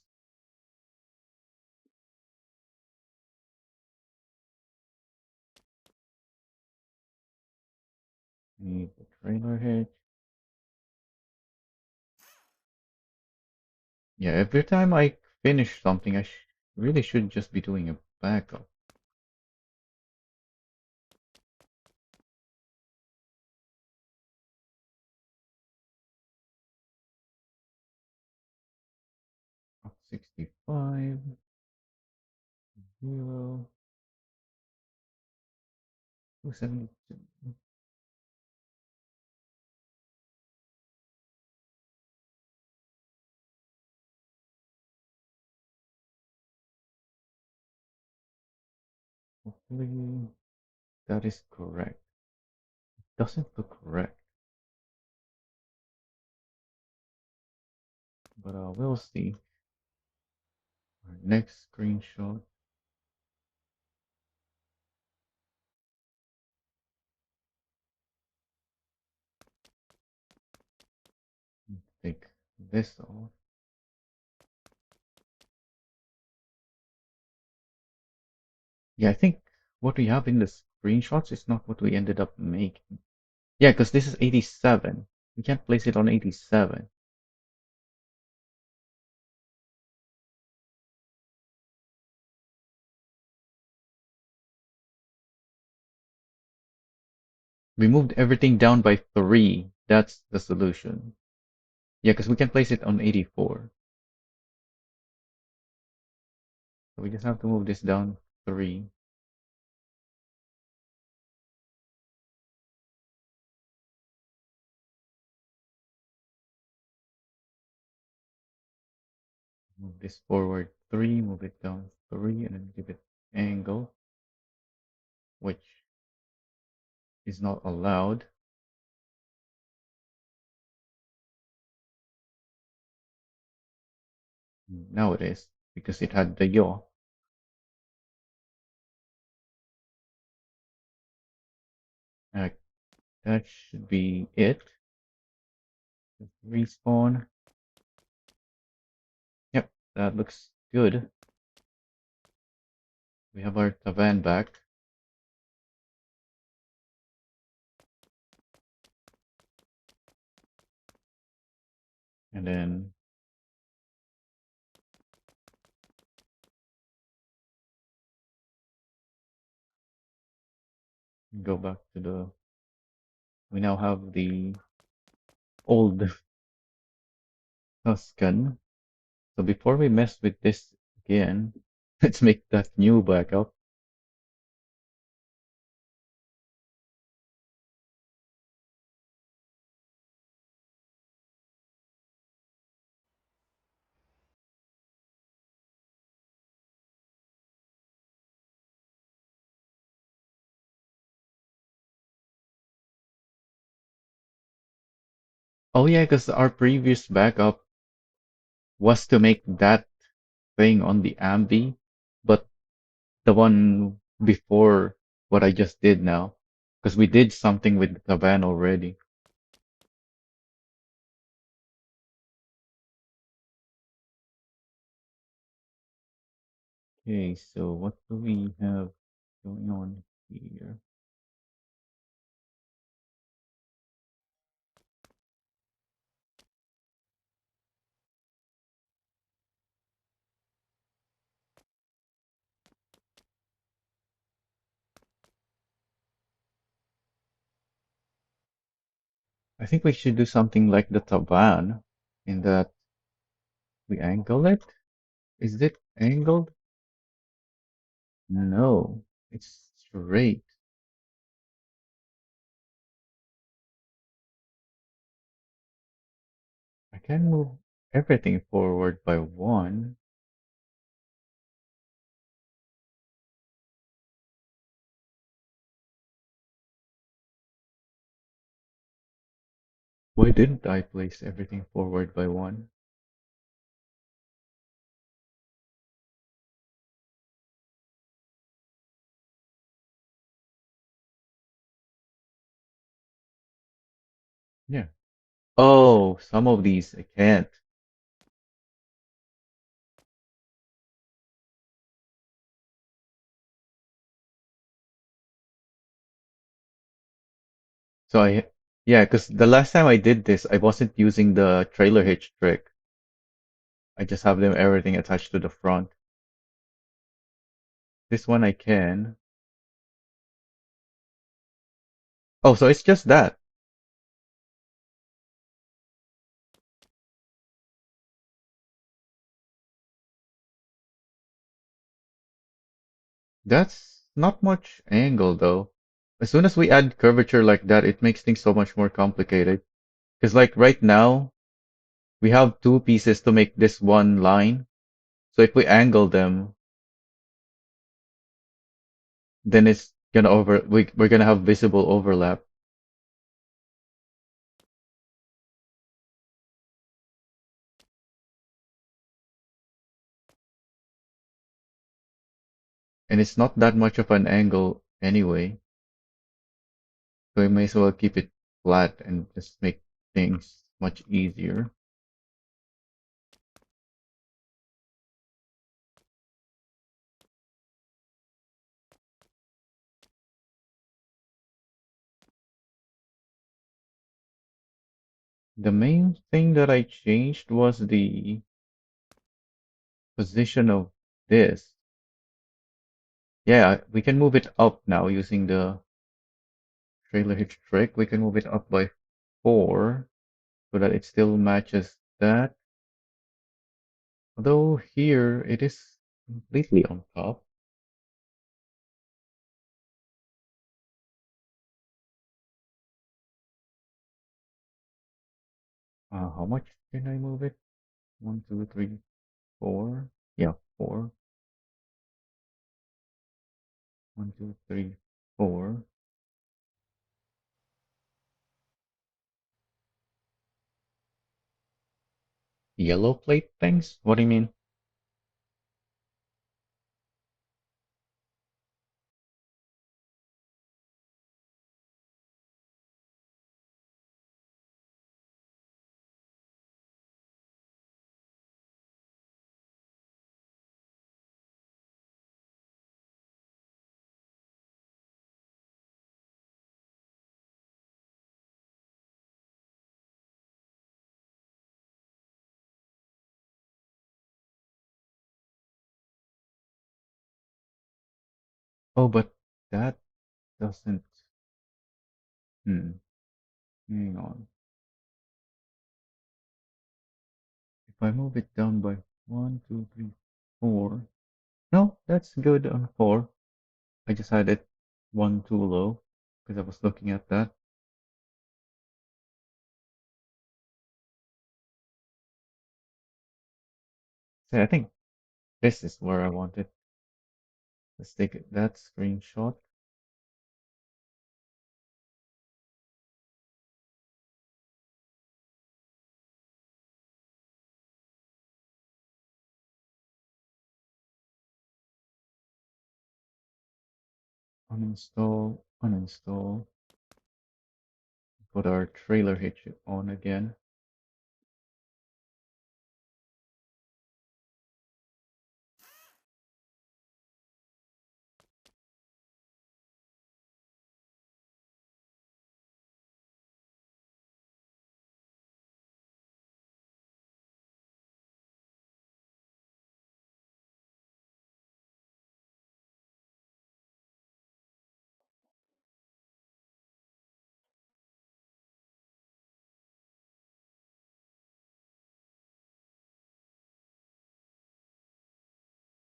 Need the trailer hitch. Yeah, every time I finish something, I really should just be doing a backup. Up 65, 0, 272. Hopefully that is correct. Doesn't look correct, but we'll see. Our next screenshot. Take this off. Yeah, I think what we have in the screenshots is not what we ended up making. Yeah, because this is 87. We can't place it on 87. We moved everything down by 3. That's the solution. Yeah, because we can place it on 84. So we just have to move this down 3. Move this forward 3, move it down 3, and then give it angle, which is not allowed. Now it is because it had the yaw. Uh, that should be it. Respawn. Yep, that looks good. We have our Tavan back. And then go back to the. We now have the old Tuscan. So before we mess with this again, let's make that new backup. Oh yeah, because our previous backup was to make that thing on the Ambi, but the one before what I just did now, because we did something with the van already. Okay, so what do we have going on here? I think we should do something like the Tavan in that we angle it. Is it angled? No, it's straight. I can move everything forward by one. Why didn't I place everything forward by one? Yeah. Oh, some of these I can't. So yeah, because the last time I did this, I wasn't using the trailer hitch trick. I just have them everything attached to the front. This one I can. Oh, so it's just that. That's not much angle though. As soon as we add curvature like that, it makes things so much more complicated. Because like right now, we have two pieces to make this one line. So if we angle them, then it's gonna we're gonna have visible overlap. And it's not that much of an angle anyway. So we may as well keep it flat and just make things much easier. The main thing that I changed was the position of this. Yeah, we can move it up now using the trailer hitch trick. We can move it up by 4 so that it still matches that. Although here it is completely on top. How much can I move it? One, two, three, 4. Yeah, 4. One, two, three, 4. Yellow plate things? What do you mean? Oh, but that doesn't. Hmm. Hang on. If I move it down by one, two, three, four. No, that's good on four. I just had it one too low because I was looking at that. So I think this is where I want it. Let's take that screenshot. Uninstall, uninstall. Put our trailer hitch on again.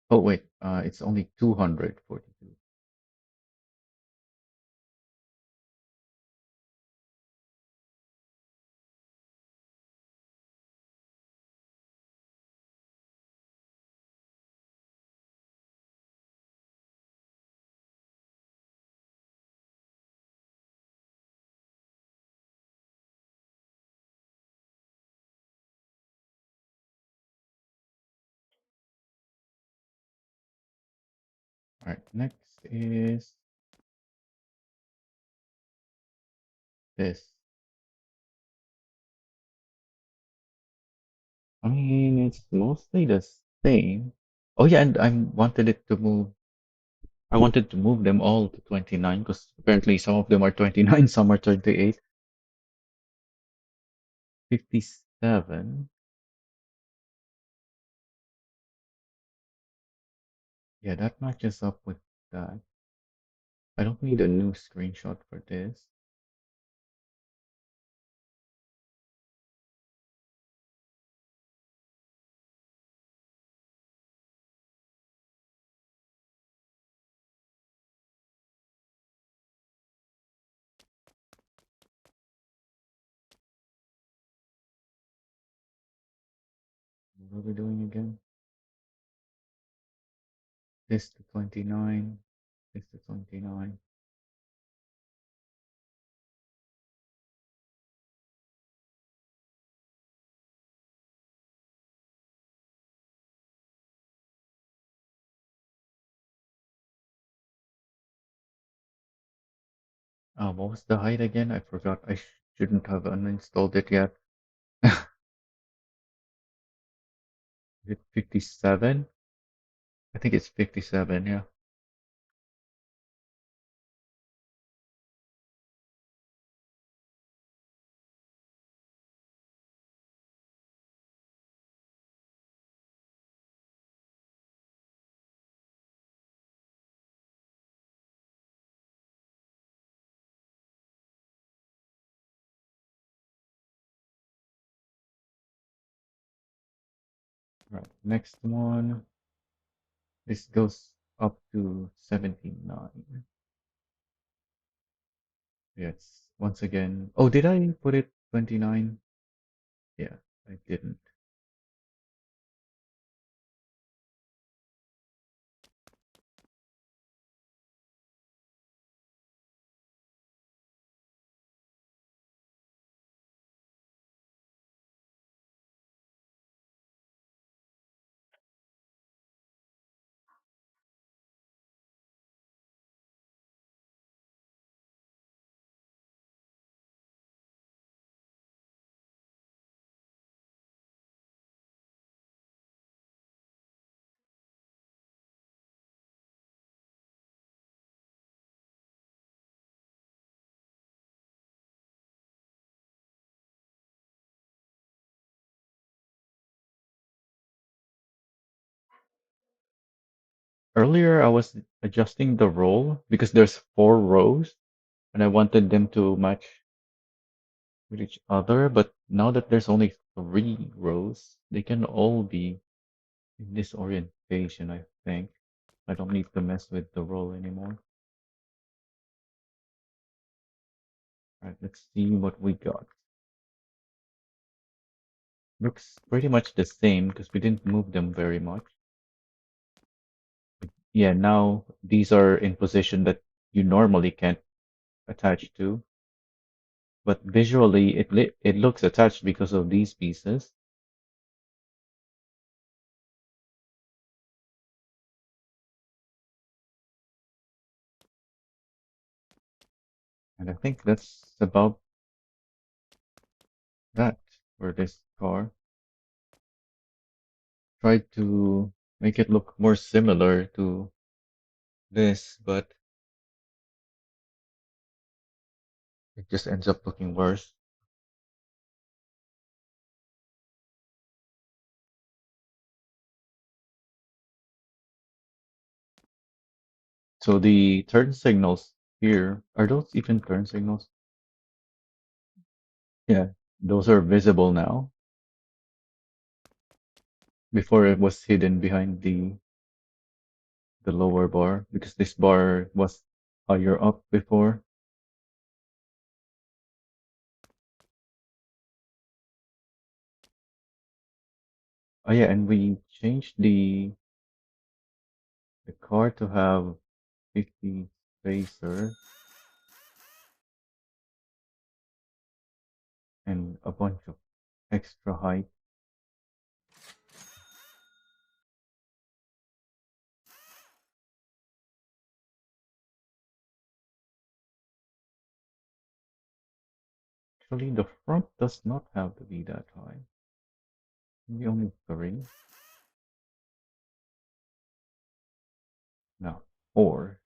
Oh wait, it's only 242. All right, next is this. I mean, it's mostly the same. Oh yeah, and I wanted it to move. I wanted to move them all to 29 because apparently some of them are 29, some are 28. 57. Yeah, that matches up with that. I don't need a new screenshot for this. What are we doing again? This to 29. This to 29. What was the height again? I forgot. I shouldn't have uninstalled it yet. Is it 57? I think it's 57, yeah. Right. Next one. This goes up to 79. Yes. Once again. Oh, did I put it 29? Yeah, I didn't. Earlier, I was adjusting the roll because there's 4 rows and I wanted them to match with each other. But now that there's only 3 rows, they can all be in this orientation, I think. I don't need to mess with the roll anymore. All right, let's see what we got. Looks pretty much the same because we didn't move them very much. Yeah, now these are in position that you normally can't attach to, but visually it looks attached because of these pieces. And I think that's about that for this car. Tried to make it look more similar to this, but it just ends up looking worse. So the turn signals here, are those even turn signals? Yeah, those are visible now. Before it was hidden behind the lower bar because this bar was higher up before. Oh yeah, and we changed the car to have 50 spacer and a bunch of extra height. Actually, the front does not have to be that high. Maybe only 3. No, 4.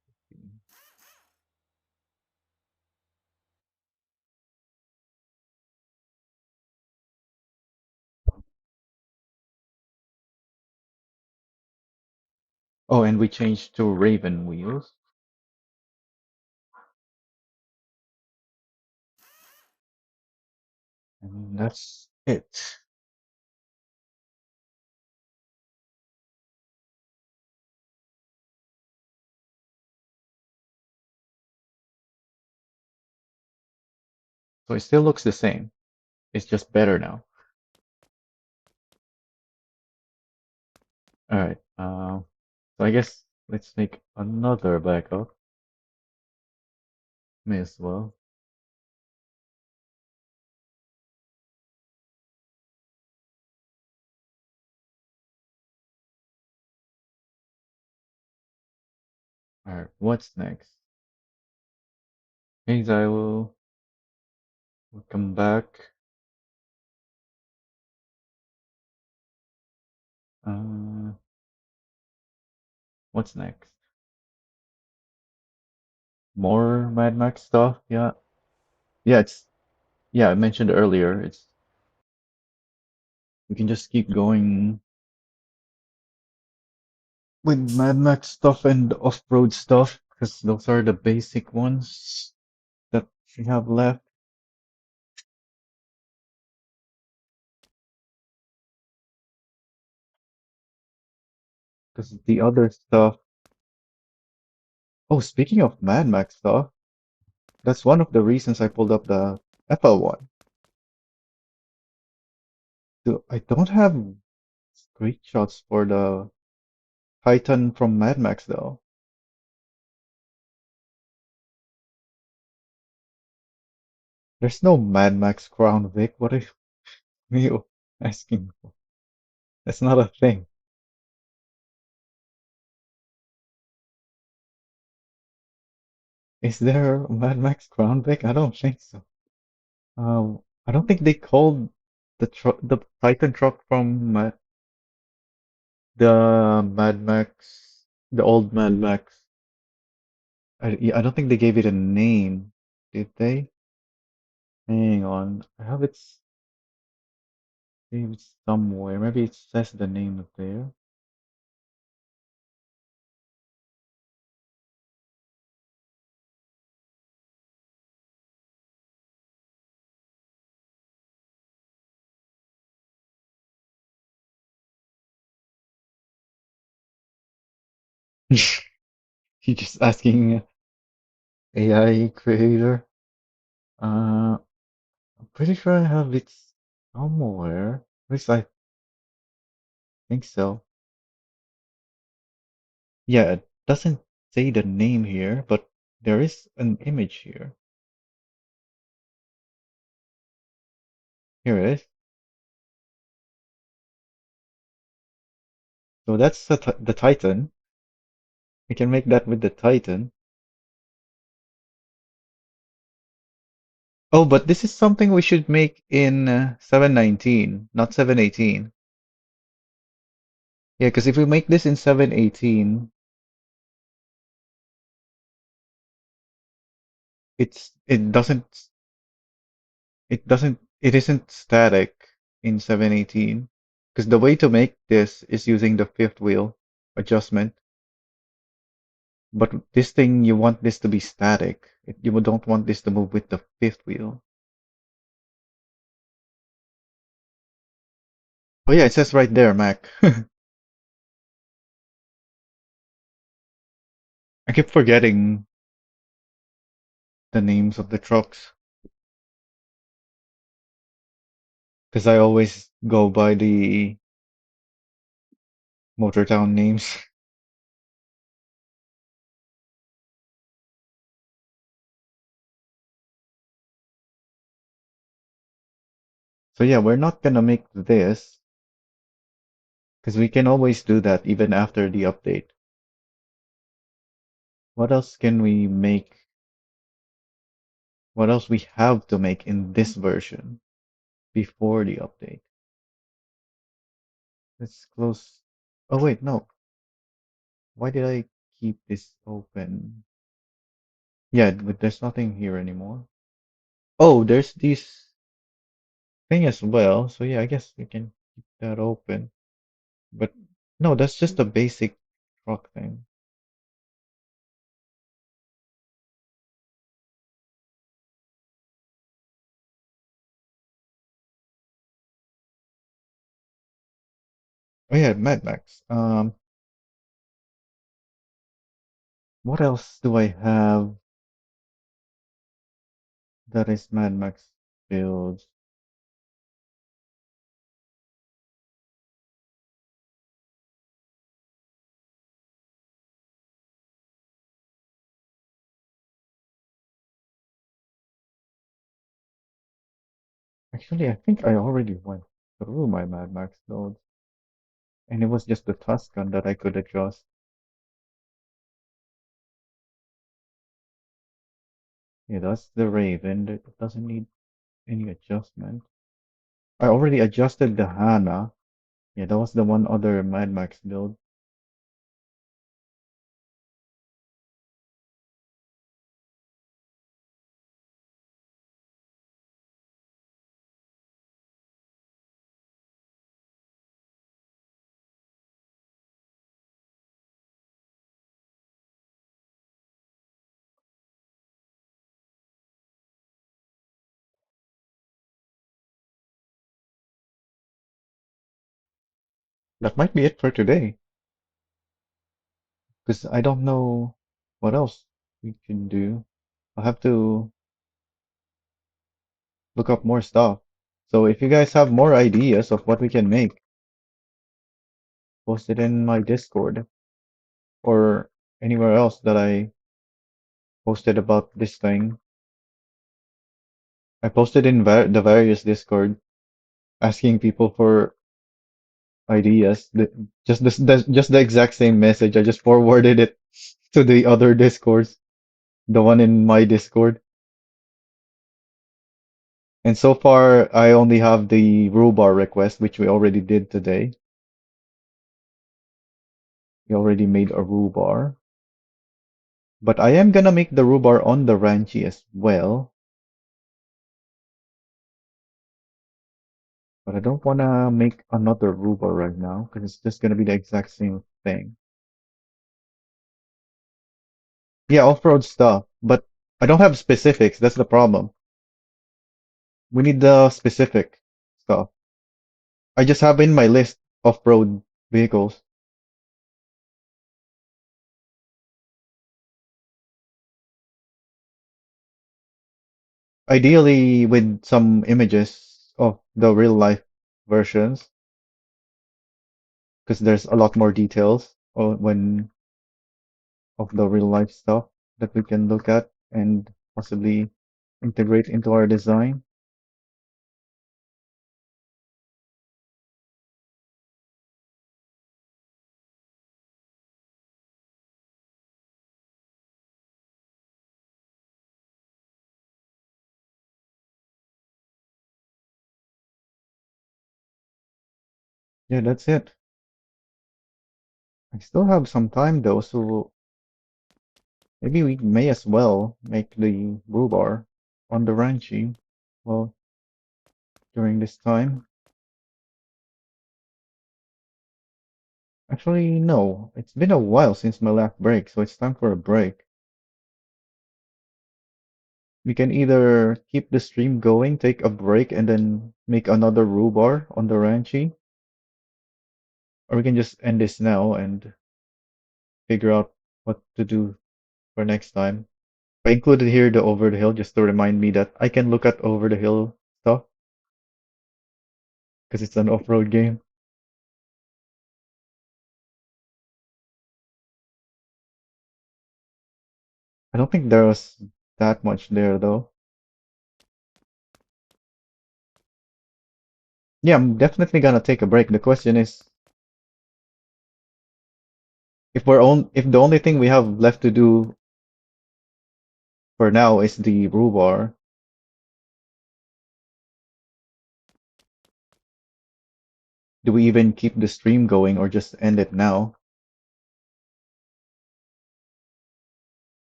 Oh, and we changed to Raven wheels. And that's it. So it still looks the same. It's just better now. All right. So I guess let's make another backup. May as well. All right. What's next? Guys, I will come back. Uh, what's next? More Mad Max stuff? Yeah. Yeah, I mentioned earlier, we can just keep going with Mad Max stuff and off-road stuff because those are the basic ones that we have left. Because the other stuff. Oh, speaking of Mad Max stuff, that's one of the reasons I pulled up the FL1. So I don't have screenshots for the Titan from Mad Max though. There's no Mad Max Crown Vic. What are you asking for? That's not a thing. Is there a Mad Max Crown Vic? I don't think so. I don't think they called the Titan truck from the Mad Max, the old Mad Max. Yeah, I don't think they gave it a name, did they? Hang on, I have it saved somewhere. Maybe it says the name up there. You just asking AI creator. I'm pretty sure I have it somewhere. At least I think so. Yeah, it doesn't say the name here, but there is an image here. Here it is. So that's the Titan. We can make that with the Titan. Oh, but this is something we should make in 719, not 718. Yeah, because if we make this in 718, it isn't static in 718. Because the way to make this is using the fifth wheel adjustment. But this thing, you want this to be static. You don't want this to move with the fifth wheel. Oh yeah, it says right there, Mac. I keep forgetting the names of the trucks because I always go by the Motortown names. So yeah, we're not gonna make this because we can always do that even after the update. What else can we make? What else we have to make in this version before the update? Let's close. Oh wait, no. Why did I keep this open? Yeah, but there's nothing here anymore. Oh, there's this thing as well. So yeah, I guess we can keep that open. But no, that's just a basic truck thing. Oh yeah, Mad Max. What else do I have that is Mad Max builds? Actually, I think I already went through my Mad Max builds, and it was just the Tuscan that I could adjust. Yeah, that's the Raven. It doesn't need any adjustment. I already adjusted the Hana. Yeah, that was the one other Mad Max build. That might be it for today, because I don't know what else we can do. I'll have to look up more stuff. So if you guys have more ideas of what we can make, post it in my Discord or anywhere else that I posted about this thing. I posted in the various Discord asking people for ideas. Just the exact same message. I just forwarded it to the other Discords, the one in my Discord. And so far, I only have the Roo Bar request, which we already did today. We already made a Roo Bar. But I am gonna make the Roo Bar on the Ranchi as well. But I don't wanna make another Roo Bar right now, because it's just gonna be the exact same thing. Yeah, off-road stuff, but I don't have specifics. That's the problem. We need the specific stuff. I just have in my list off-road vehicles. Ideally, with some images of the real life versions, because there's a lot more details when of the real life stuff that we can look at and possibly integrate into our design. Yeah, that's it. I still have some time though, so maybe we may as well make the Roo Bar on the Ranchi. Well, during this time. Actually, no. It's been a while since my last break, so it's time for a break. We can either keep the stream going, take a break, and then make another Rhubar on the Ranchi, or we can just end this now and figure out what to do for next time. I included here the Over the Hill just to remind me that I can look at Over the Hill stuff because it's an off-road game. I don't think there was that much there though. Yeah, I'm definitely gonna take a break. The question is, if the only thing we have left to do for now is the Rhubar, do we even keep the stream going or just end it now?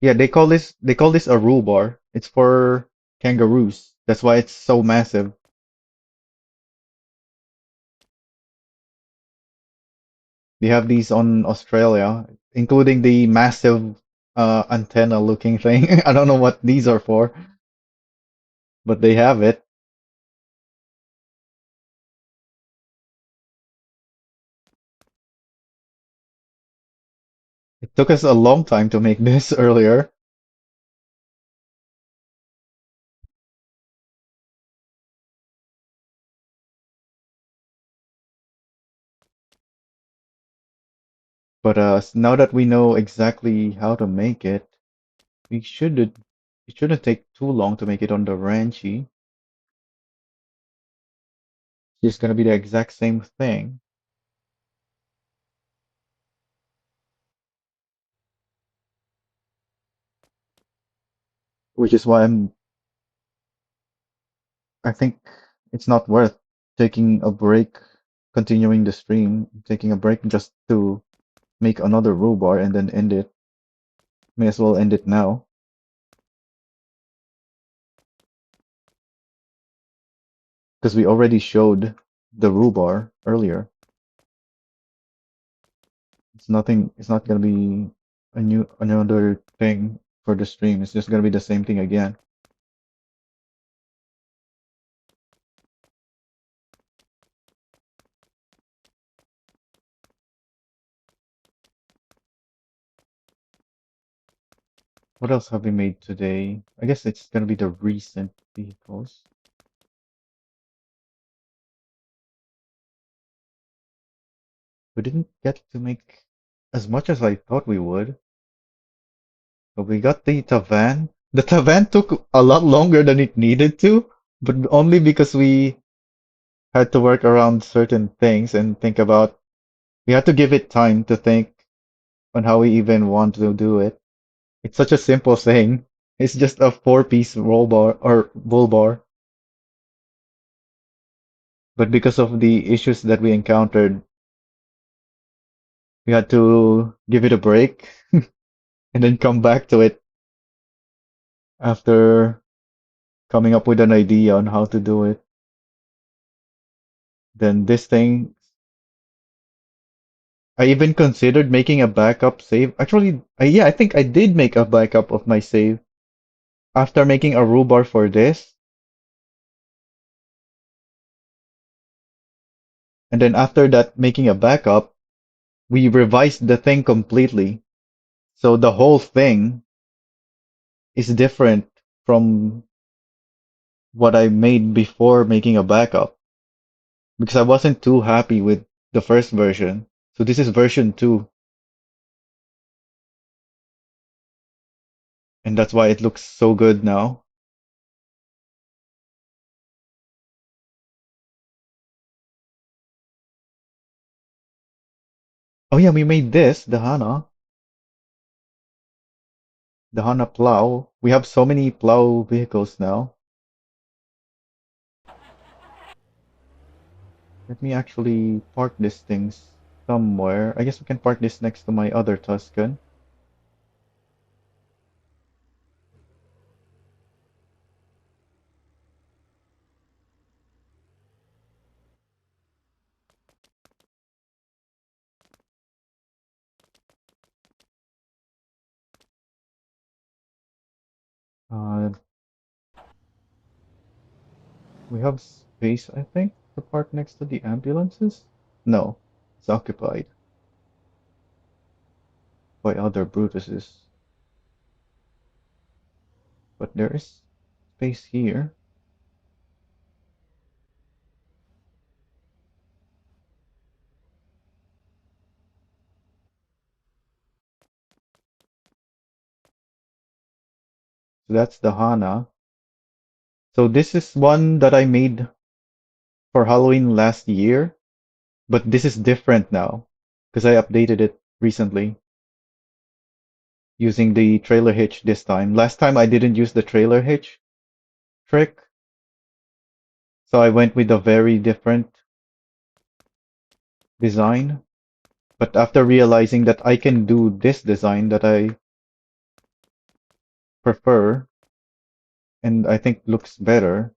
Yeah, they call this a rule bar. It's for kangaroos. That's why it's so massive. They have these on Australia, including the massive antenna looking thing. I don't know what these are for, but they have it. It took us a long time to make this earlier, but now that we know exactly how to make it, we shouldn't it shouldn't take too long to make it on the Ranchi. It's gonna be the exact same thing, which is why I think it's not worth taking a break, continuing the stream, taking a break just to make another rule bar and then end it. May as well end it now because we already showed the rule bar earlier. It's not gonna be another thing for the stream. It's just gonna be the same thing again. What else have we made today? I guess it's gonna be the recent vehicles. We didn't get to make as much as I thought we would. But we got the Tavan. The Tavan took a lot longer than it needed to, but only because we had to work around certain things and think about, we had to give it time to think on how we even want to do it. It's such a simple thing. It's just a four-piece roll bar or bull bar. But because of the issues that we encountered, we had to give it a break and then come back to it after coming up with an idea on how to do it. Then this thing I even considered making a backup save. Actually, yeah, I think I did make a backup of my save after making a rule bar for this. And then after that, making a backup, we revised the thing completely. So the whole thing is different from what I made before making a backup because I wasn't too happy with the first version. So this is version 2, and that's why it looks so good now. Oh yeah, we made this, the Hana plow. We have so many plow vehicles now. Let me actually park these things somewhere. I guess we can park this next to my other Tuscan. Uh, we have space, I think, to park next to the ambulances. No, it's occupied by other Brutuses. But there is space here. So that's the Hana. So this is one that I made for Halloween last year, but this is different now because I updated it recently using the trailer hitch this time. Last time I didn't use the trailer hitch trick, so I went with a very different design. But after realizing that I can do this design that I prefer and I think looks better,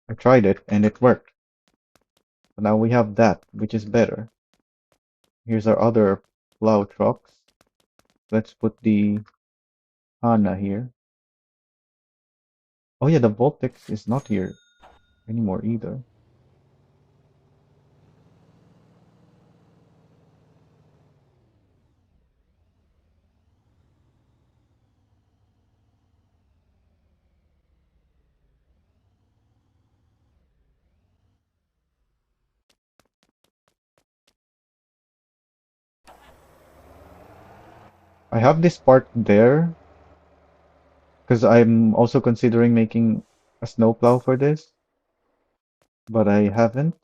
I tried it and it worked. So now we have that, which is better. Here's our other plow trucks. Let's put the Hana here. Oh yeah, the Voltex is not here anymore either. I have this part there because I'm also considering making a snowplow for this, but I haven't.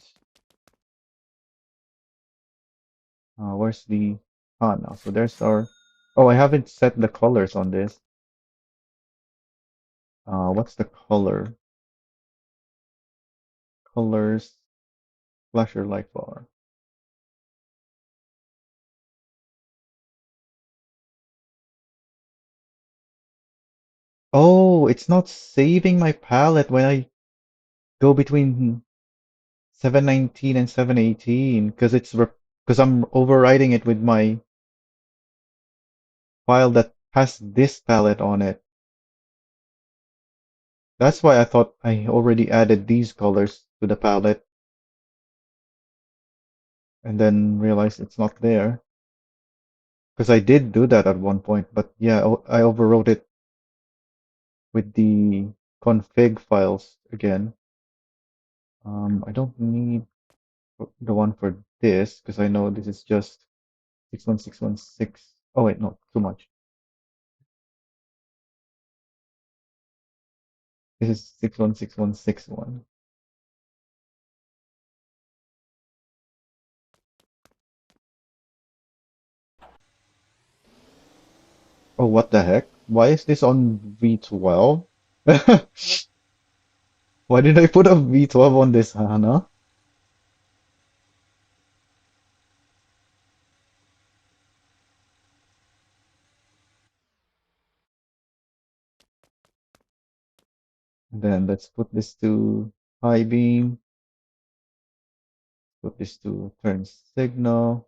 Where's the Hana? So there's our. Oh, I haven't set the colors on this. What's the color? Colors, flasher light bar. Oh, it's not saving my palette when I go between 719 and 718 because because I'm overriding it with my file that has this palette on it. That's why I thought I already added these colors to the palette and then realized it's not there. Because I did do that at one point, but yeah, I overwrote it with the config files again. I don't need the one for this because I know this is just 61616. Oh wait, no, too much. This is 616161. Oh, what the heck? Why is this on V12? Why did I put a V12 on this, Hana? Then let's put this to high beam, put this to turn signal.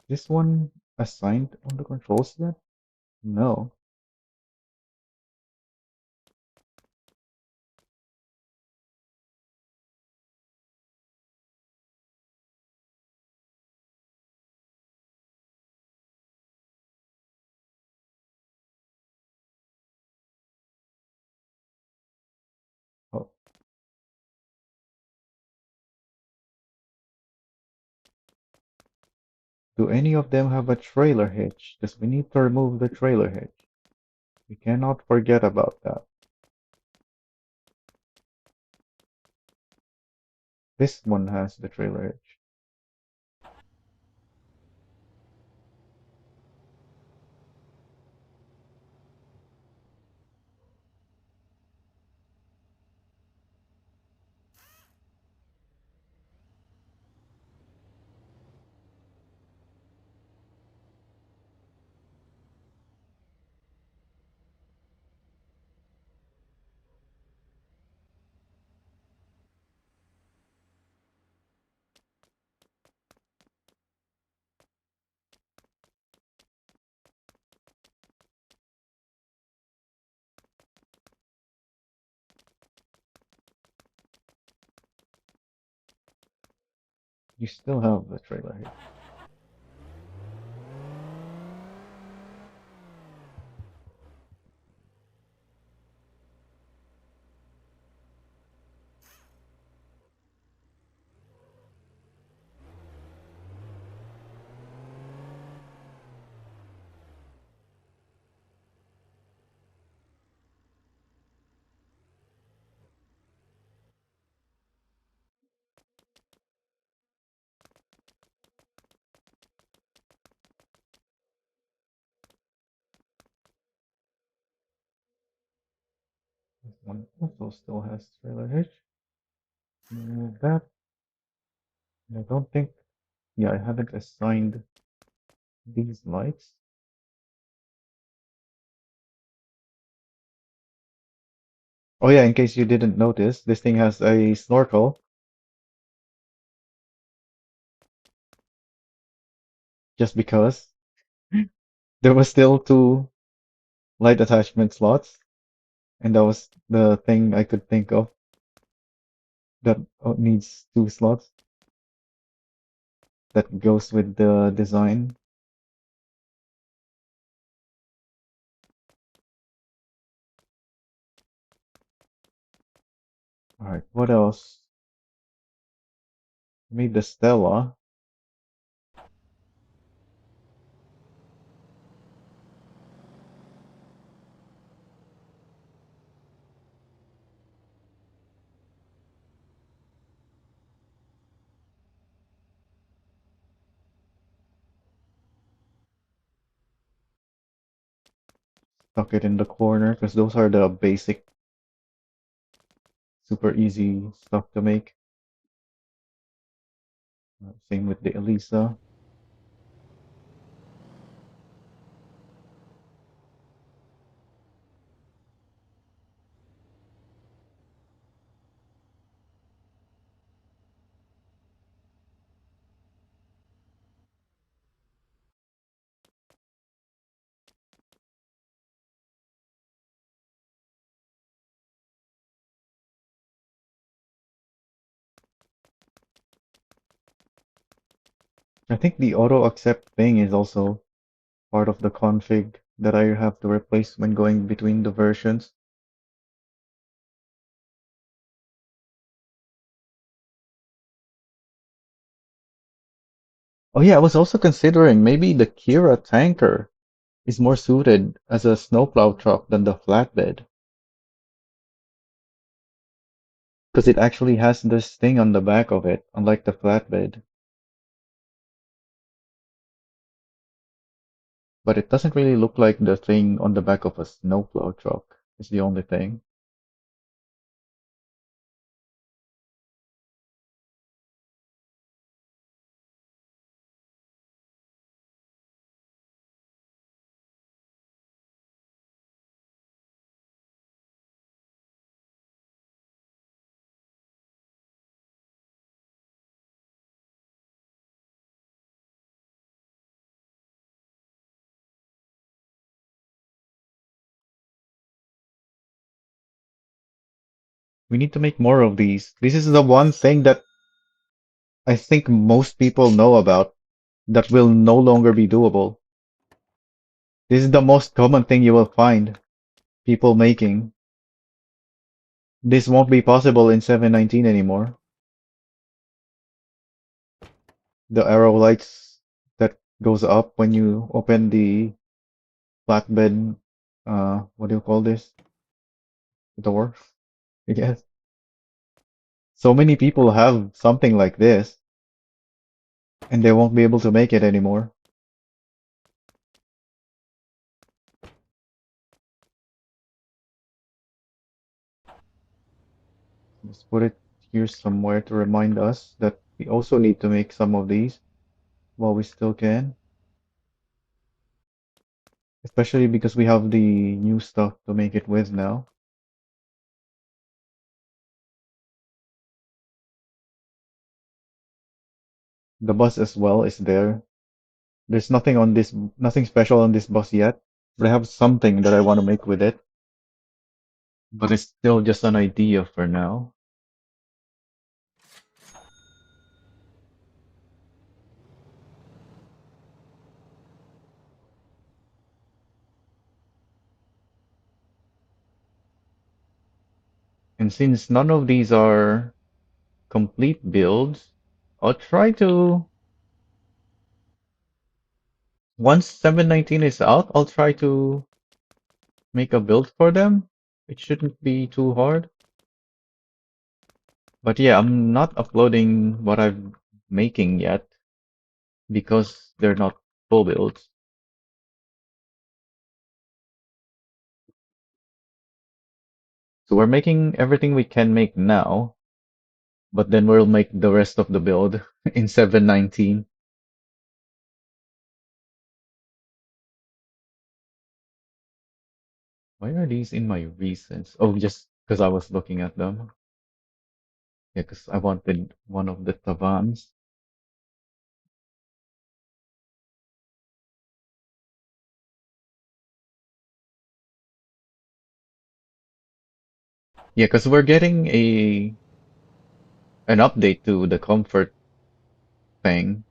This one assigned on the controls yet? No. Do any of them have a trailer hitch? Because we need to remove the trailer hitch. We cannot forget about that. This one has the trailer hitch. You still have the trailer hitch. This one also still has trailer hitch. Remove that. I don't think. Yeah, I haven't assigned these lights. Oh yeah, in case you didn't notice, this thing has a snorkel. Just because there was still two light attachment slots, and that was the thing I could think of that needs two slots that goes with the design. Alright, what else? Made the Stella. Stuck it in the corner because those are the basic, super easy stuff to make. Same with the Elisa. I think the auto accept thing is also part of the config that I have to replace when going between the versions. Oh yeah, I was also considering maybe the Kira tanker is more suited as a snowplow truck than the flatbed because it actually has this thing on the back of it, unlike the flatbed. But it doesn't really look like the thing on the back of a snowplow truck. Is the only thing. We need to make more of these. This is the one thing that I think most people know about that will no longer be doable. This is the most common thing you will find people making. This won't be possible in 719 anymore. The arrow lights that goes up when you open the flatbed, what do you call this? Door, I guess. So many people have something like this, and they won't be able to make it anymore. Let's put it here somewhere to remind us that we also need to make some of these while we still can, especially because we have the new stuff to make it with now. The bus as well is there. There's nothing special on this bus yet, but I have something that I want to make with it. But it's still just an idea for now. And since none of these are complete builds, I'll try to, once 719 is out, I'll try to make a build for them. It shouldn't be too hard. But yeah, I'm not uploading what I'm making yet because they're not full builds. So we're making everything we can make now, but then we'll make the rest of the build in 719. Why are these in my recents? Oh, just because I was looking at them. Yeah, because I wanted one of the Tavans. Yeah, because we're getting a an update to the comfort thing,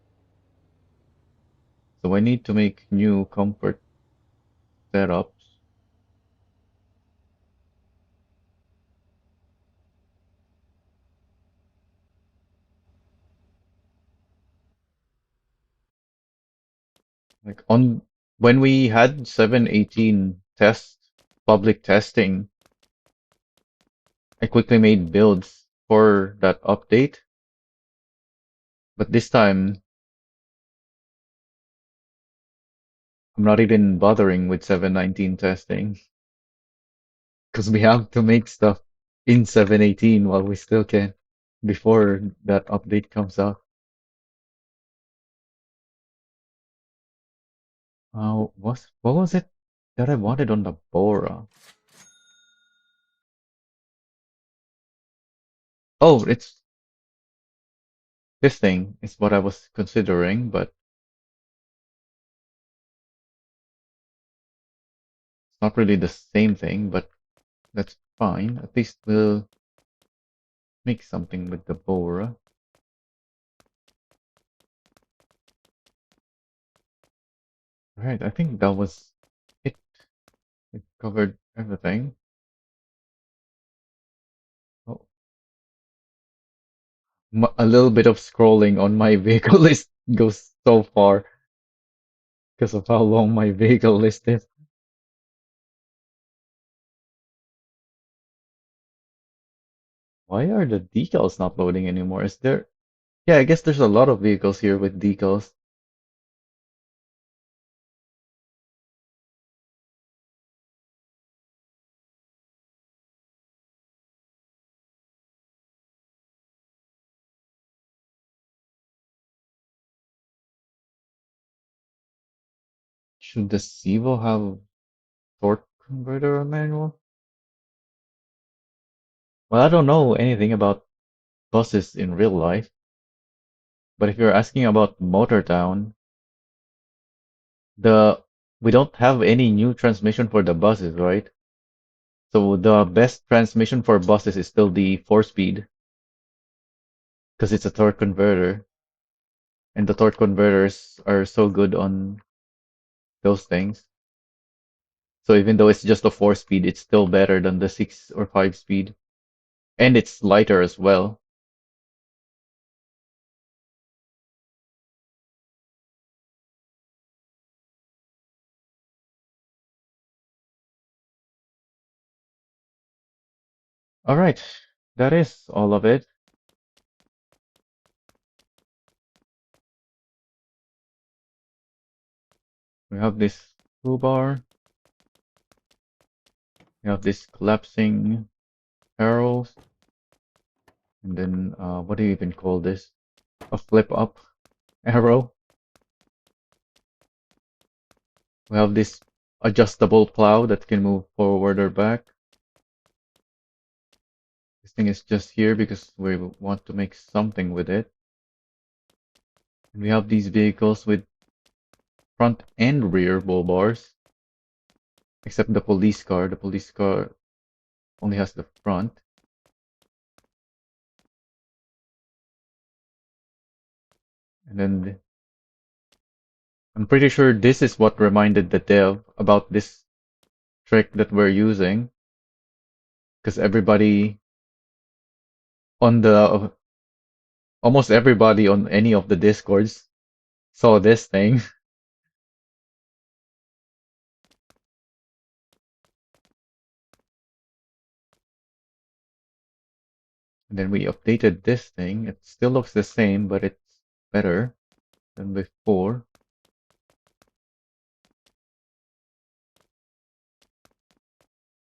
so I need to make new comfort setups. Like on when we had 718 public testing, I quickly made builds for that update, but this time I'm not even bothering with 719 testing because we have to make stuff in 718 while we still can before that update comes out. What was it that I wanted on the Bora? Oh, it's this thing is what I was considering, but it's not really the same thing, but that's fine. At least we'll make something with the Bora. Right, I think that was it. It covered everything. Oh, a little bit of scrolling on my vehicle list goes so far because of how long my vehicle list is. Why are the decals not loading anymore? Is there? Yeah, I guess there's a lot of vehicles here with decals. Should the Sevo have torque converter or manual? Well, I don't know anything about buses in real life, but if you're asking about Motortown, the we don't have any new transmission for the buses, right? So the best transmission for buses is still the 4-speed because it's a torque converter, and the torque converters are so good on those things. So even though it's just a 4-speed, it's still better than the 6 or 5-speed, and it's lighter as well. All right, that is all of it. We have this Roo Bar. We have this collapsing arrows, and then what do you even call this? A flip up arrow. We have this adjustable plow that can move forward or back. This thing is just here because we want to make something with it. And we have these vehicles with front and rear bull bars, except the police car. The police car only has the front. And then I'm pretty sure this is what reminded the dev about this trick that we're using, because everybody on the almost everybody on any of the discords saw this thing. And then we updated this thing. It still looks the same, but it's better than before.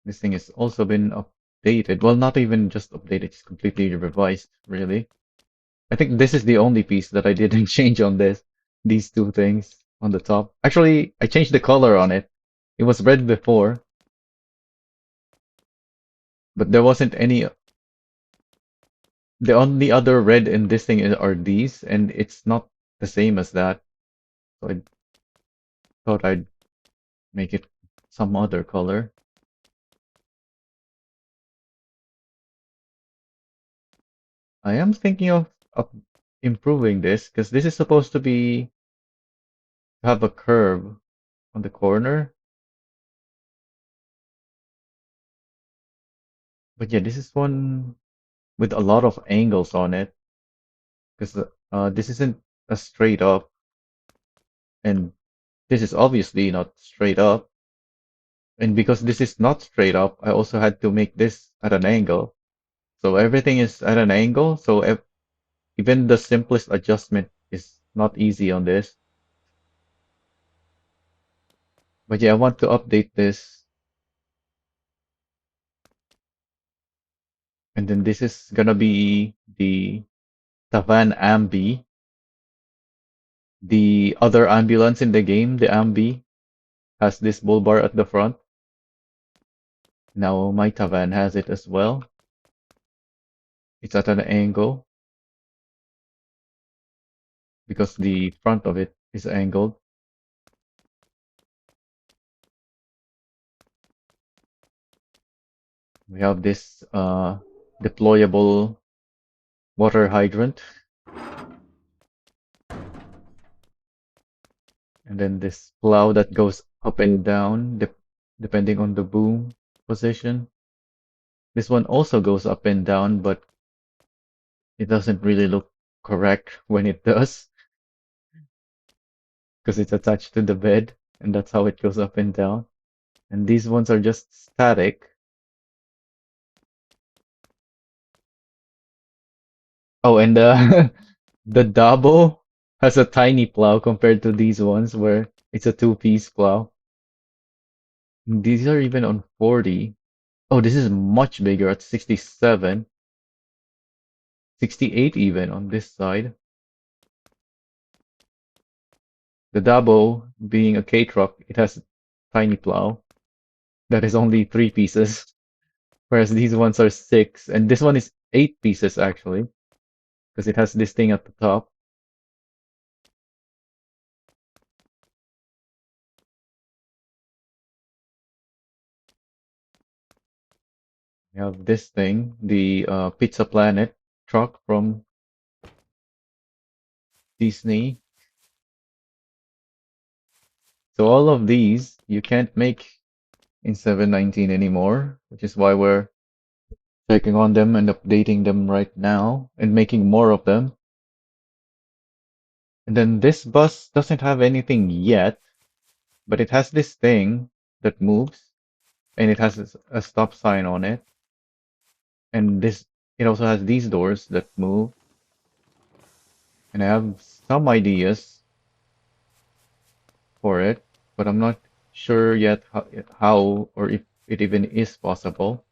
This thing has also been updated. Well, not even just updated, it's completely revised, really. I think this is the only piece that I didn't change on this. These two things on the top. Actually, I changed the color on it. It was red before, but there wasn't any. The only other red in this thing are these, and it's not the same as that. So I thought I'd make it some other color. I am thinking of improving this because this is supposed to be have a curve on the corner. But yeah, this is one with a lot of angles on it because this isn't a straight up, and this is obviously not straight up. And because this is not straight up, I also had to make this at an angle. So everything is at an angle. So even the simplest adjustment is not easy on this. But yeah, I want to update this. And then this is gonna be the Tavan Ambi, the other ambulance in the game. The Ambi has this bull bar at the front. Now my Tavan has it as well. It's at an angle because the front of it is angled. We have this deployable water hydrant. And then this plow that goes up and down depending on the boom position. This one also goes up and down, but it doesn't really look correct when it does because it's attached to the bed, and that's how it goes up and down. And these ones are just static. Oh, and the Dabo has a tiny plow compared to these ones where it's a two-piece plow. These are even on 40. Oh, this is much bigger at 67, 68 even on this side. The Dabo, being a K-truck, it has a tiny plow that is only three pieces, whereas these ones are six, and this one is eight pieces actually, because it has this thing at the top. We have this thing, the Pizza Planet truck from Disney. So all of these you can't make in 719 anymore, which is why we're checking on them and updating them right now and making more of them. And then this bus doesn't have anything yet, but it has this thing that moves and it has a stop sign on it. And this it also has these doors that move, and I have some ideas for it, but I'm not sure yet how or if it even is possible.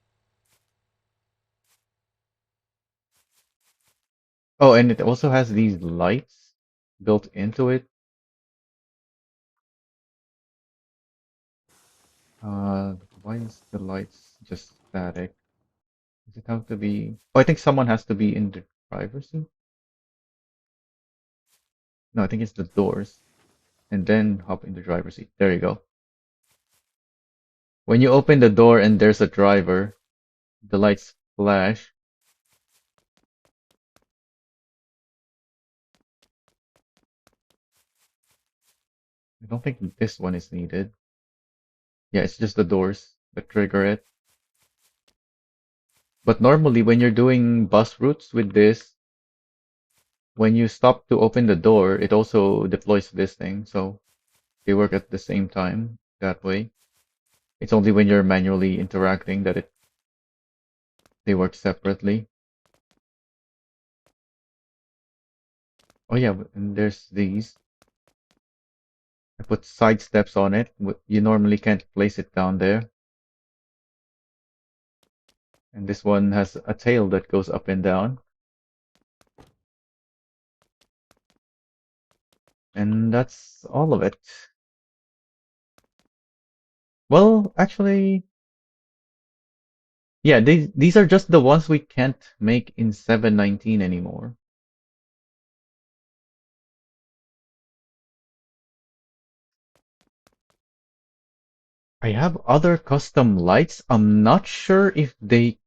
Oh, and it also has these lights built into it. Why is the lights just static? Does it have to be? Oh, I think someone has to be in the driver's seat. No, I think it's the doors, and then hop in the driver's seat. There you go. When you open the door and there's a driver, the lights flash. I don't think this one is needed. Yeah, it's just the doors that trigger it. But normally, when you're doing bus routes with this, when you stop to open the door, it also deploys this thing. So they work at the same time that way. It's only when you're manually interacting that they work separately. Oh yeah, and there's these. I put side steps on it. You normally can't place it down there. And this one has a tail that goes up and down. And that's all of it. Well, actually, yeah, these are just the ones we can't make in 719 anymore. I have other custom lights. I'm not sure if they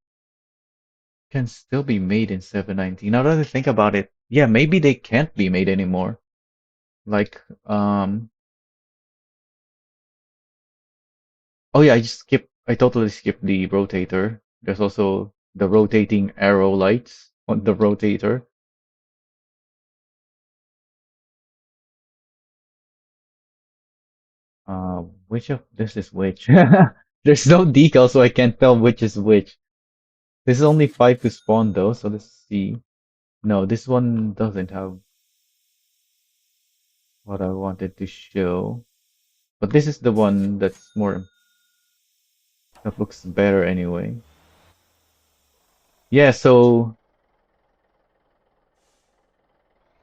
can still be made in 719. Now that I think about it, yeah, maybe they can't be made anymore. Like, oh yeah, I totally skipped the rotator. There's also the rotating arrow lights on the rotator. Which of this is which? There's no decal, so I can't tell which is which. This is only five to spawn though, so let's see. No, this one doesn't have what I wanted to show. But this is the one that looks better anyway. Yeah, so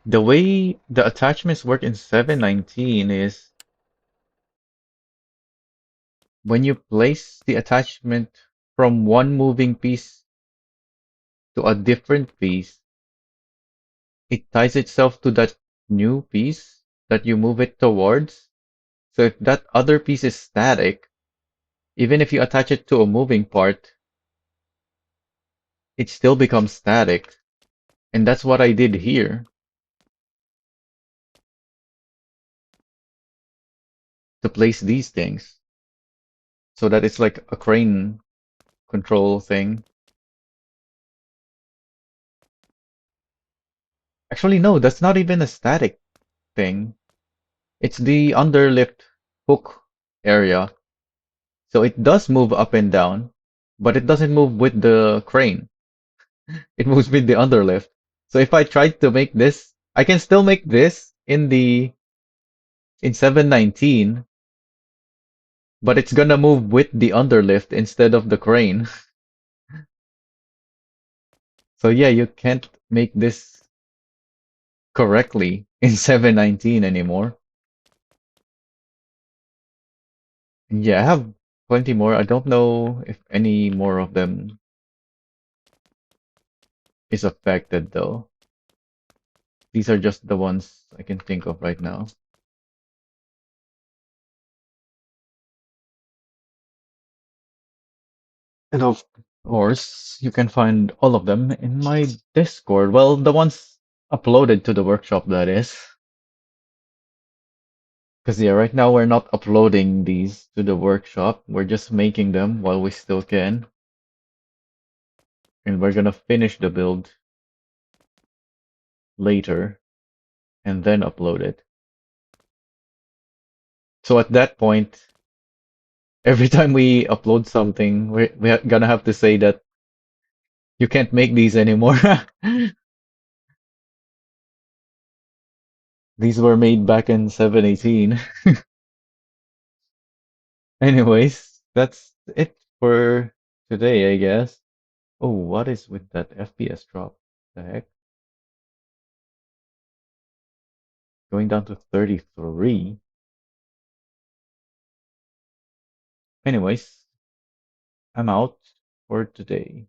the way the attachments work in 719 is when you place the attachment from one moving piece to a different piece, it ties itself to that new piece that you move it towards. So if that other piece is static, even if you attach it to a moving part, it still becomes static. And that's what I did here to place these things so that it's like a crane control thing. Actually, no, that's not even a static thing. It's the underlift hook area. So it does move up and down, but it doesn't move with the crane. It moves with the underlift. So if I tried to make this, I can still make this in 719, but it's gonna move with the underlift instead of the crane. So yeah, you can't make this correctly in 719 anymore. Yeah, I have plenty more. I don't know if any more of them is affected though. These are just the ones I can think of right now. And of course, you can find all of them in my Discord. Well, the ones uploaded to the workshop, that is. Because yeah, right now we're not uploading these to the workshop. We're just making them while we still can. And we're gonna finish the build later and then upload it. So at that point, every time we upload something, we're gonna have to say that You can't make these anymore. These were made back in 718. Anyways, that's it for today, I guess. Oh, what is with that FPS drop? The heck? Going down to 33. Anyways, I'm out for today.